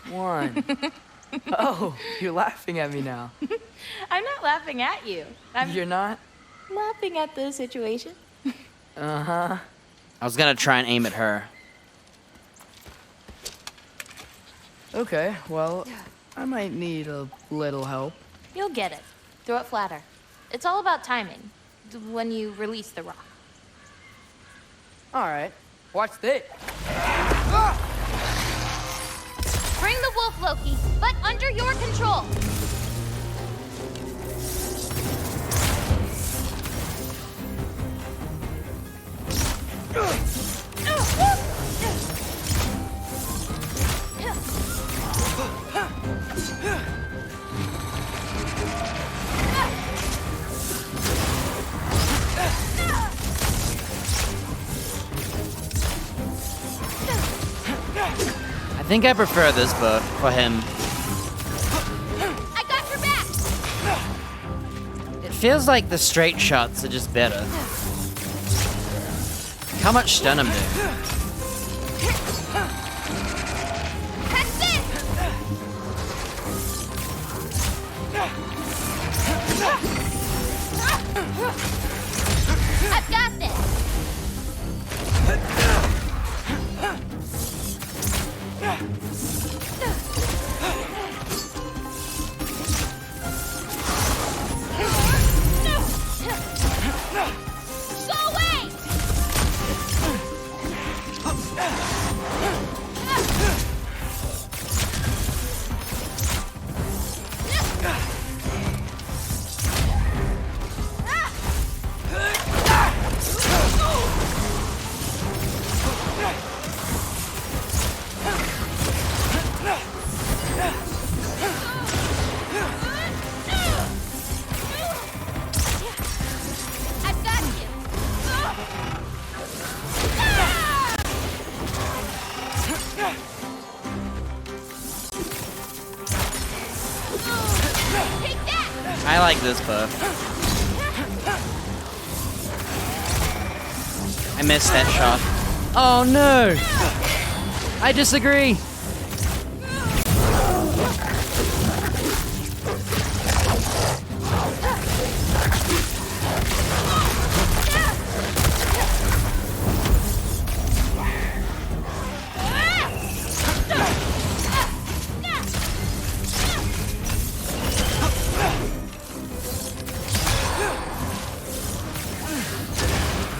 One. Oh, you're laughing at me now. I'm not laughing at you. You're not? Laughing at the situation. Uh-huh. I was gonna try and aim at her. Okay, well, I might need a little help. You'll get it. Throw it flatter. It's all about timing. When you release the rock. All right, watch this. Bring the wolf, Loki, but under your control. I think I prefer this bow for him. I got your back. It feels like the straight shots are just better. How much stun him do? That's it. I've got this. Go away! I've got you. Take that! I like this bow. I missed that shot. Oh no! I disagree!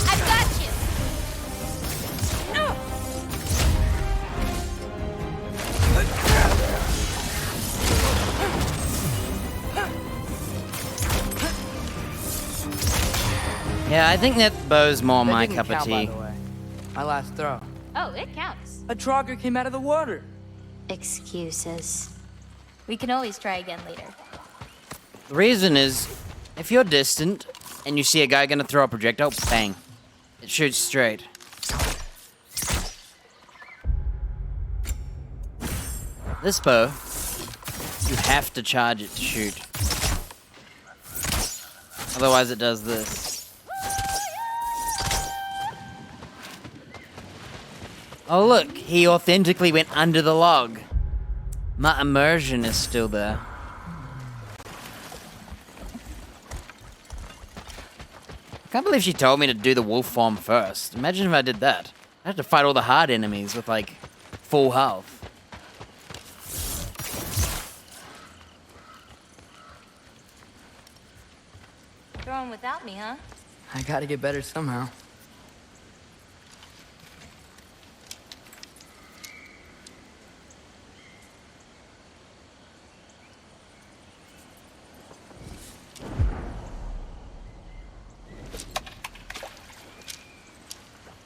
I've got you. Yeah, I think that bow's more That my didn't cup of count, by tea. the way. My last throw. Oh, it counts. A Trogger came out of the water. Excuses. We can always try again later. The reason is, if you're distant and you see a guy gonna throw a projectile, bang. It shoots straight. This bow, you have to charge it to shoot. Otherwise it does this. Oh look, he authentically went under the log. My immersion is still there. I can't believe she told me to do the wolf form first. Imagine if I did that. I'd have to fight all the hard enemies with like full health. Throwing without me, huh? I gotta get better somehow.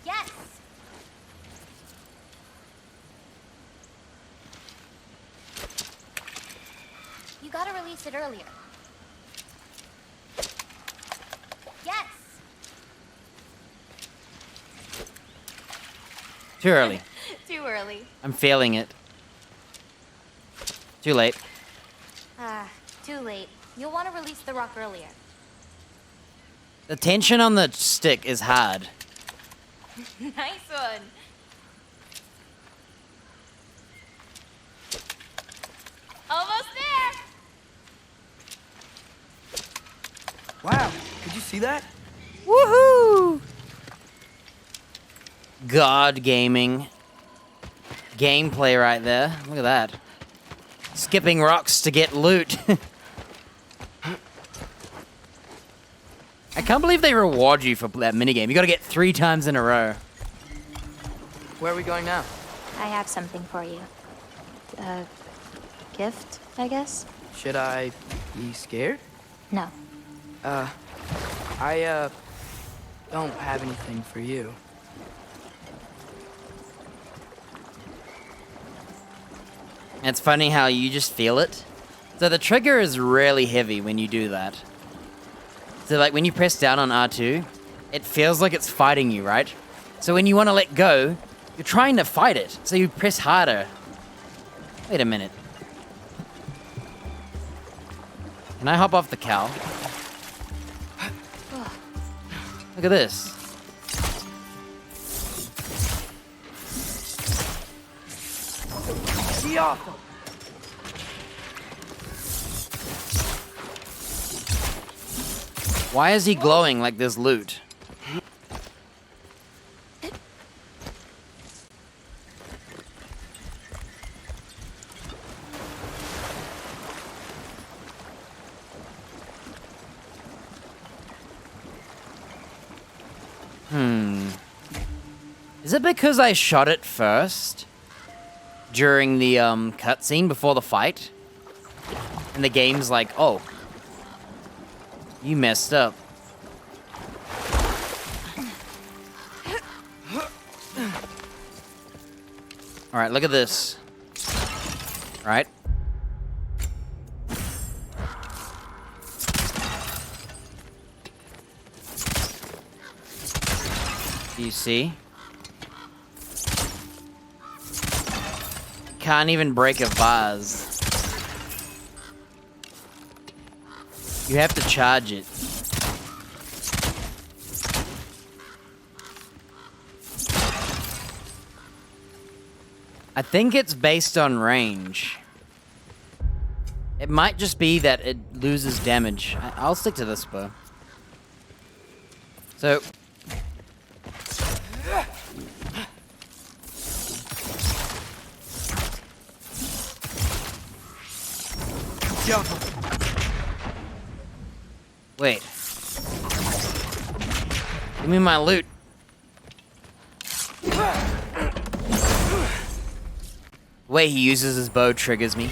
Yes! You gotta release it earlier. Yes! Too early. Too early. I'm failing it. Too late. Ah, too late. You'll want to release the rock earlier. The tension on the stick is hard. Nice one. Wow, did you see that? Woohoo! God gaming. Gameplay right there. Look at that. Skipping rocks to get loot. I can't believe they reward you for that minigame. You gotta get 3 times in a row. Where are we going now? I have something for you. A gift, I guess? Should I be scared? No. I don't have anything for you. It's funny how you just feel it. So the trigger is really heavy when you do that. So like when you press down on R2, it feels like it's fighting you, right? So when you want to let go, you're trying to fight it. So you press harder. Wait a minute. Can I hop off the cow? Look at this. Why is he glowing like there's loot? Is it because I shot it first? During the cutscene before the fight? And the game's like, oh, you messed up. Alright, look at this. Right? Do you see? Can't even break a vase. You have to charge it. I think it's based on range. It might just be that it loses damage. I'll stick to this bow. So... Wait. Give me my loot. The way he uses his bow triggers me.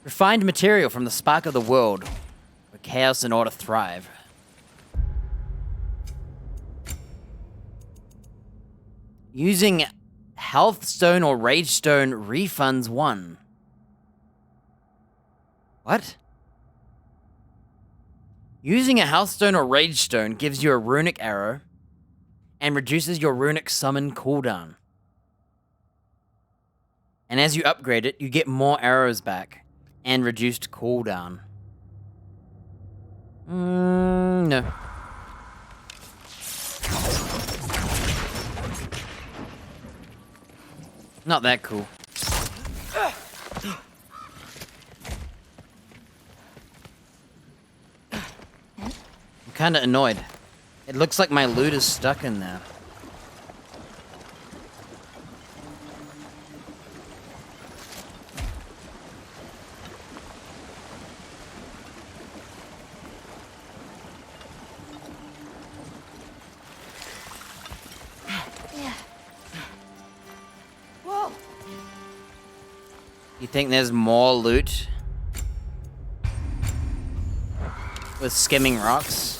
Refined material from the spark of the world, where chaos and order thrive. Using health stone or rage stone refunds 1. What? Using a healthstone or rage stone gives you a runic arrow and reduces your runic summon cooldown. And as you upgrade it, you get more arrows back and reduced cooldown. No. Not that cool. I'm kinda annoyed. It looks like my loot is stuck in there. Whoa! You think there's more loot? With skimming rocks?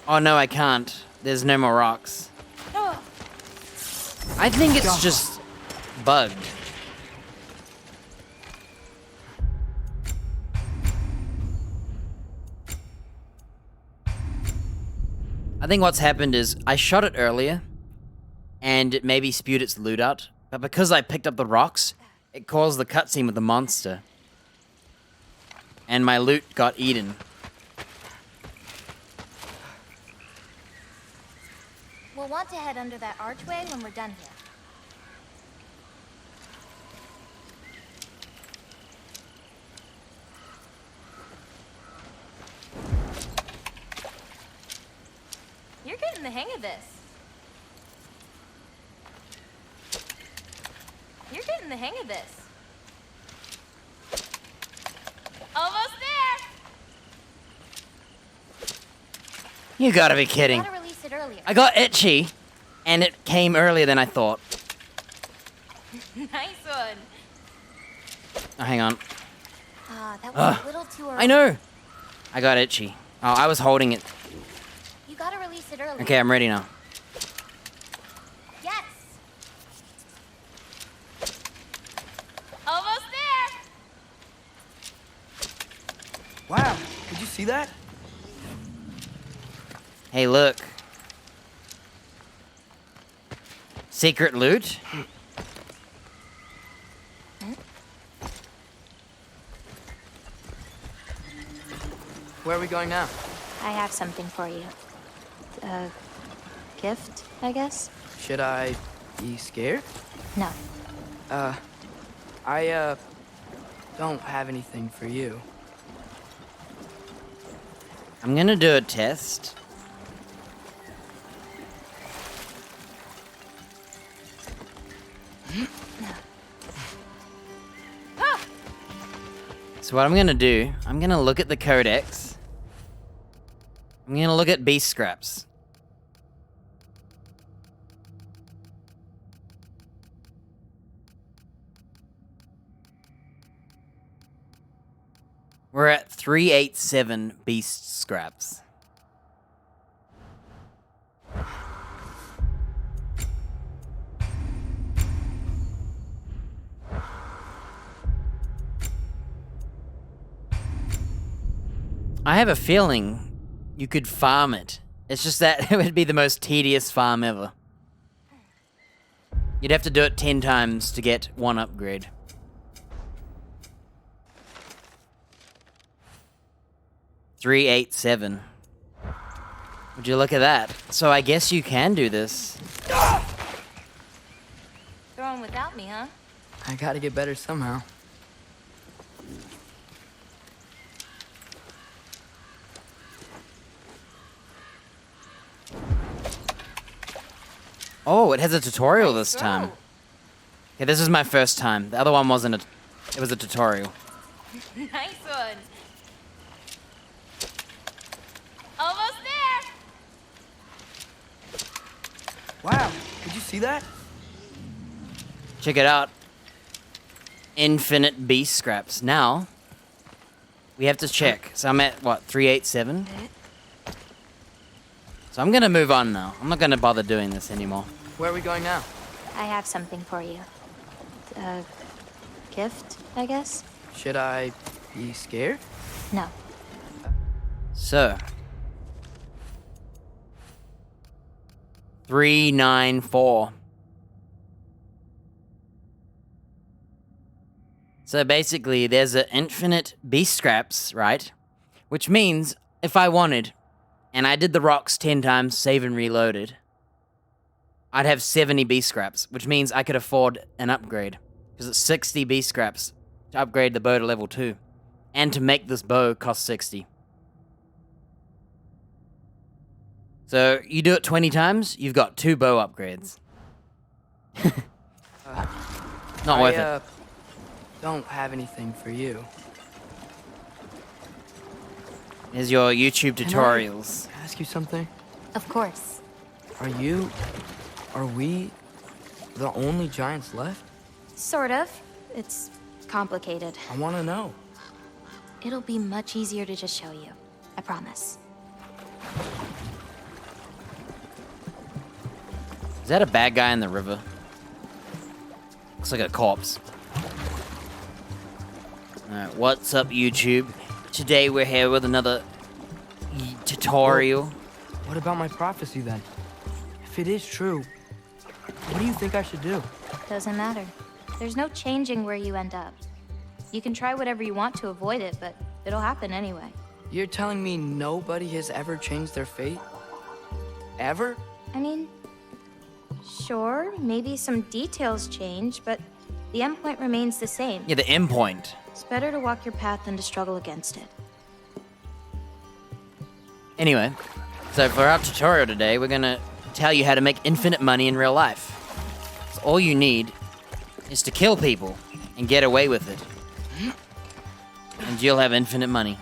Oh no, I can't. There's no more rocks. I think it's just bugged. I think what's happened is I shot it earlier and it maybe spewed its loot out, but because I picked up the rocks, it caused the cutscene with the monster. And my loot got eaten. We'll want to head under that archway when we're done here. the hang of this. You're getting the hang of this. Almost there! You gotta be kidding. Gotta release it earlier. I got itchy, and it came earlier than I thought. Nice one. Oh, hang on. Ah, that was a little too early. I know. I got itchy. Oh, I was holding it. You gotta release it earlier. Okay, I'm ready now. Yes. Almost there. Wow, did you see that? Hey, look. Secret loot? Where are we going now? I have something for you. A gift, I guess? Should I be scared? No. I don't have anything for you. I'm gonna do a test. So what I'm gonna do, I'm gonna look at the codex. I'm gonna look at beast scraps. We're at 387 beast scraps. I have a feeling you could farm it. It's just that it would be the most tedious farm ever. You'd have to do it 10 times to get one upgrade. $387. Would you look at that? So I guess you can do this. Throwing without me, huh? I gotta get better somehow. Oh, it has a tutorial this time. Okay, this is my first time. The other one wasn't it was a tutorial. Nice one. Almost there. Wow, did you see that? Check it out. Infinite beast scraps. Now, we have to check. So I'm at, what, 387? So I'm gonna move on now. I'm not gonna bother doing this anymore. Where are we going now? I have something for you. A gift, I guess? Should I be scared? No. So. 394. So basically, there's an infinite beast scraps, right? Which means, if I wanted, and I did the rocks 10 times, save and reloaded, I'd have 70 beast scraps, which means I could afford an upgrade. Because it's 60 beast scraps to upgrade the bow to level 2. And to make this bow costs 60. So, you do it 20 times, you've got 2 bow upgrades. Not worth it. Don't have anything for you. Here's your YouTube tutorials. Can I ask you something? Of course. Are we the only giants left? Sort of. It's complicated. I want to know. It'll be much easier to just show you. I promise. Is that a bad guy in the river? Looks like a corpse. Alright, what's up, YouTube? Today we're here with another tutorial. What about my prophecy then? If it is true, what do you think I should do? Doesn't matter. There's no changing where you end up. You can try whatever you want to avoid it, but it'll happen anyway. You're telling me nobody has ever changed their fate? Ever? I mean, sure, maybe some details change, but the endpoint remains the same. Yeah, the endpoint. It's better to walk your path than to struggle against it. Anyway, So for our tutorial today, we're gonna tell you how to make infinite money in real life. So all you need is to kill people and get away with it. And you'll have infinite money.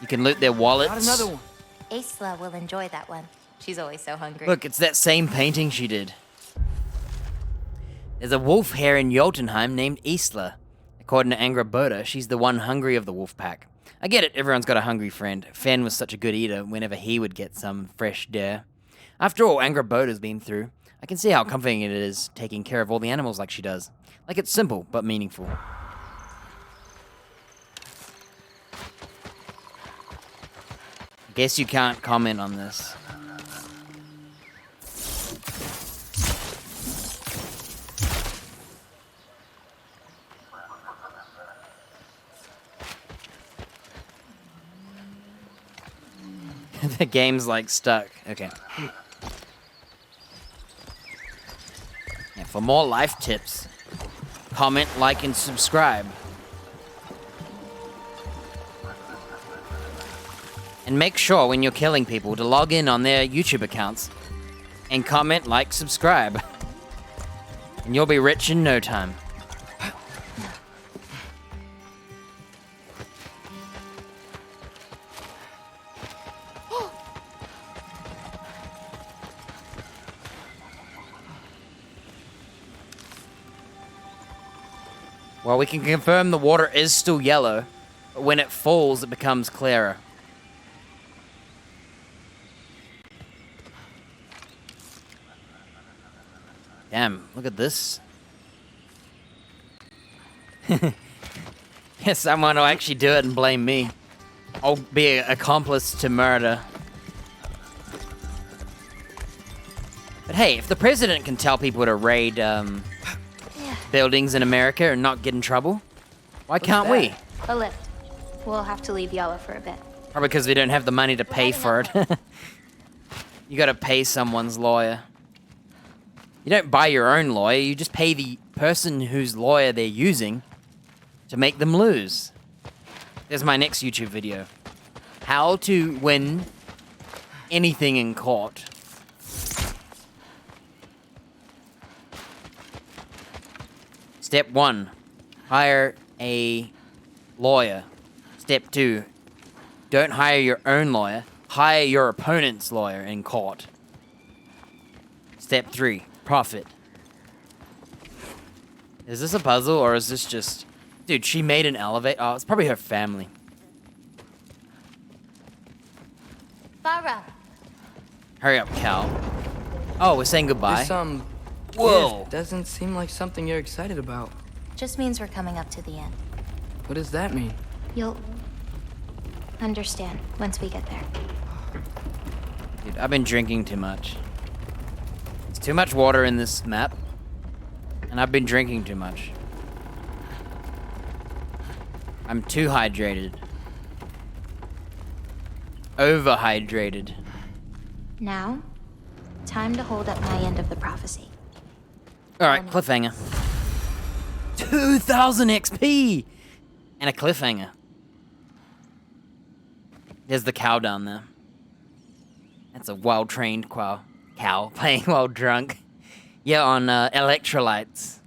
You can loot their wallets. Got another one. Isla will enjoy that one. She's always so hungry. Look, it's that same painting she did. There's a wolf here in Jotunheim named Isla. According to Angraboda, she's the one hungry of the wolf pack. I get it, everyone's got a hungry friend. Fen was such a good eater whenever he would get some fresh dare. After all Angraboda's been through, I can see how comforting it is taking care of all the animals like she does. Like it's simple, but meaningful. Guess you can't comment on this. The game's like stuck. Okay. Yeah, for more life tips, comment, like, and subscribe. And make sure when you're killing people to log in on their YouTube accounts and comment, like, subscribe. And you'll be rich in no time. Well, we can confirm the water is still yellow, but when it falls, it becomes clearer. Damn, look at this. Yeah, someone will actually do it and blame me. I'll be an accomplice to murder. But hey, if the president can tell people to raid, buildings in America and not get in trouble, why can't we? A lift. We'll have to leave Yala for a bit. Probably because we don't have the money to pay for it. You gotta pay someone's lawyer. You don't buy your own lawyer, you just pay the person whose lawyer they're using to make them lose. There's my next YouTube video. How to win anything in court. Step 1, hire a lawyer. Step 2, don't hire your own lawyer, hire your opponent's lawyer in court. Step 3, profit. Is this a puzzle or is this just... Dude, she made an elevator. Oh, it's probably her family. Farah. Hurry up, Cal. Oh, we're saying goodbye? This, Whoa. gift doesn't seem like something you're excited about. Just means we're coming up to the end. What does that mean? You'll understand once we get there. Dude, I've been drinking too much. There's too much water in this map. And I've been drinking too much. I'm too hydrated. Overhydrated. Now, time to hold up my end of the prophecy. Alright, cliffhanger. 2,000 XP! And a cliffhanger. There's the cow down there. That's a well-trained cow playing while drunk. Yeah, on electrolytes.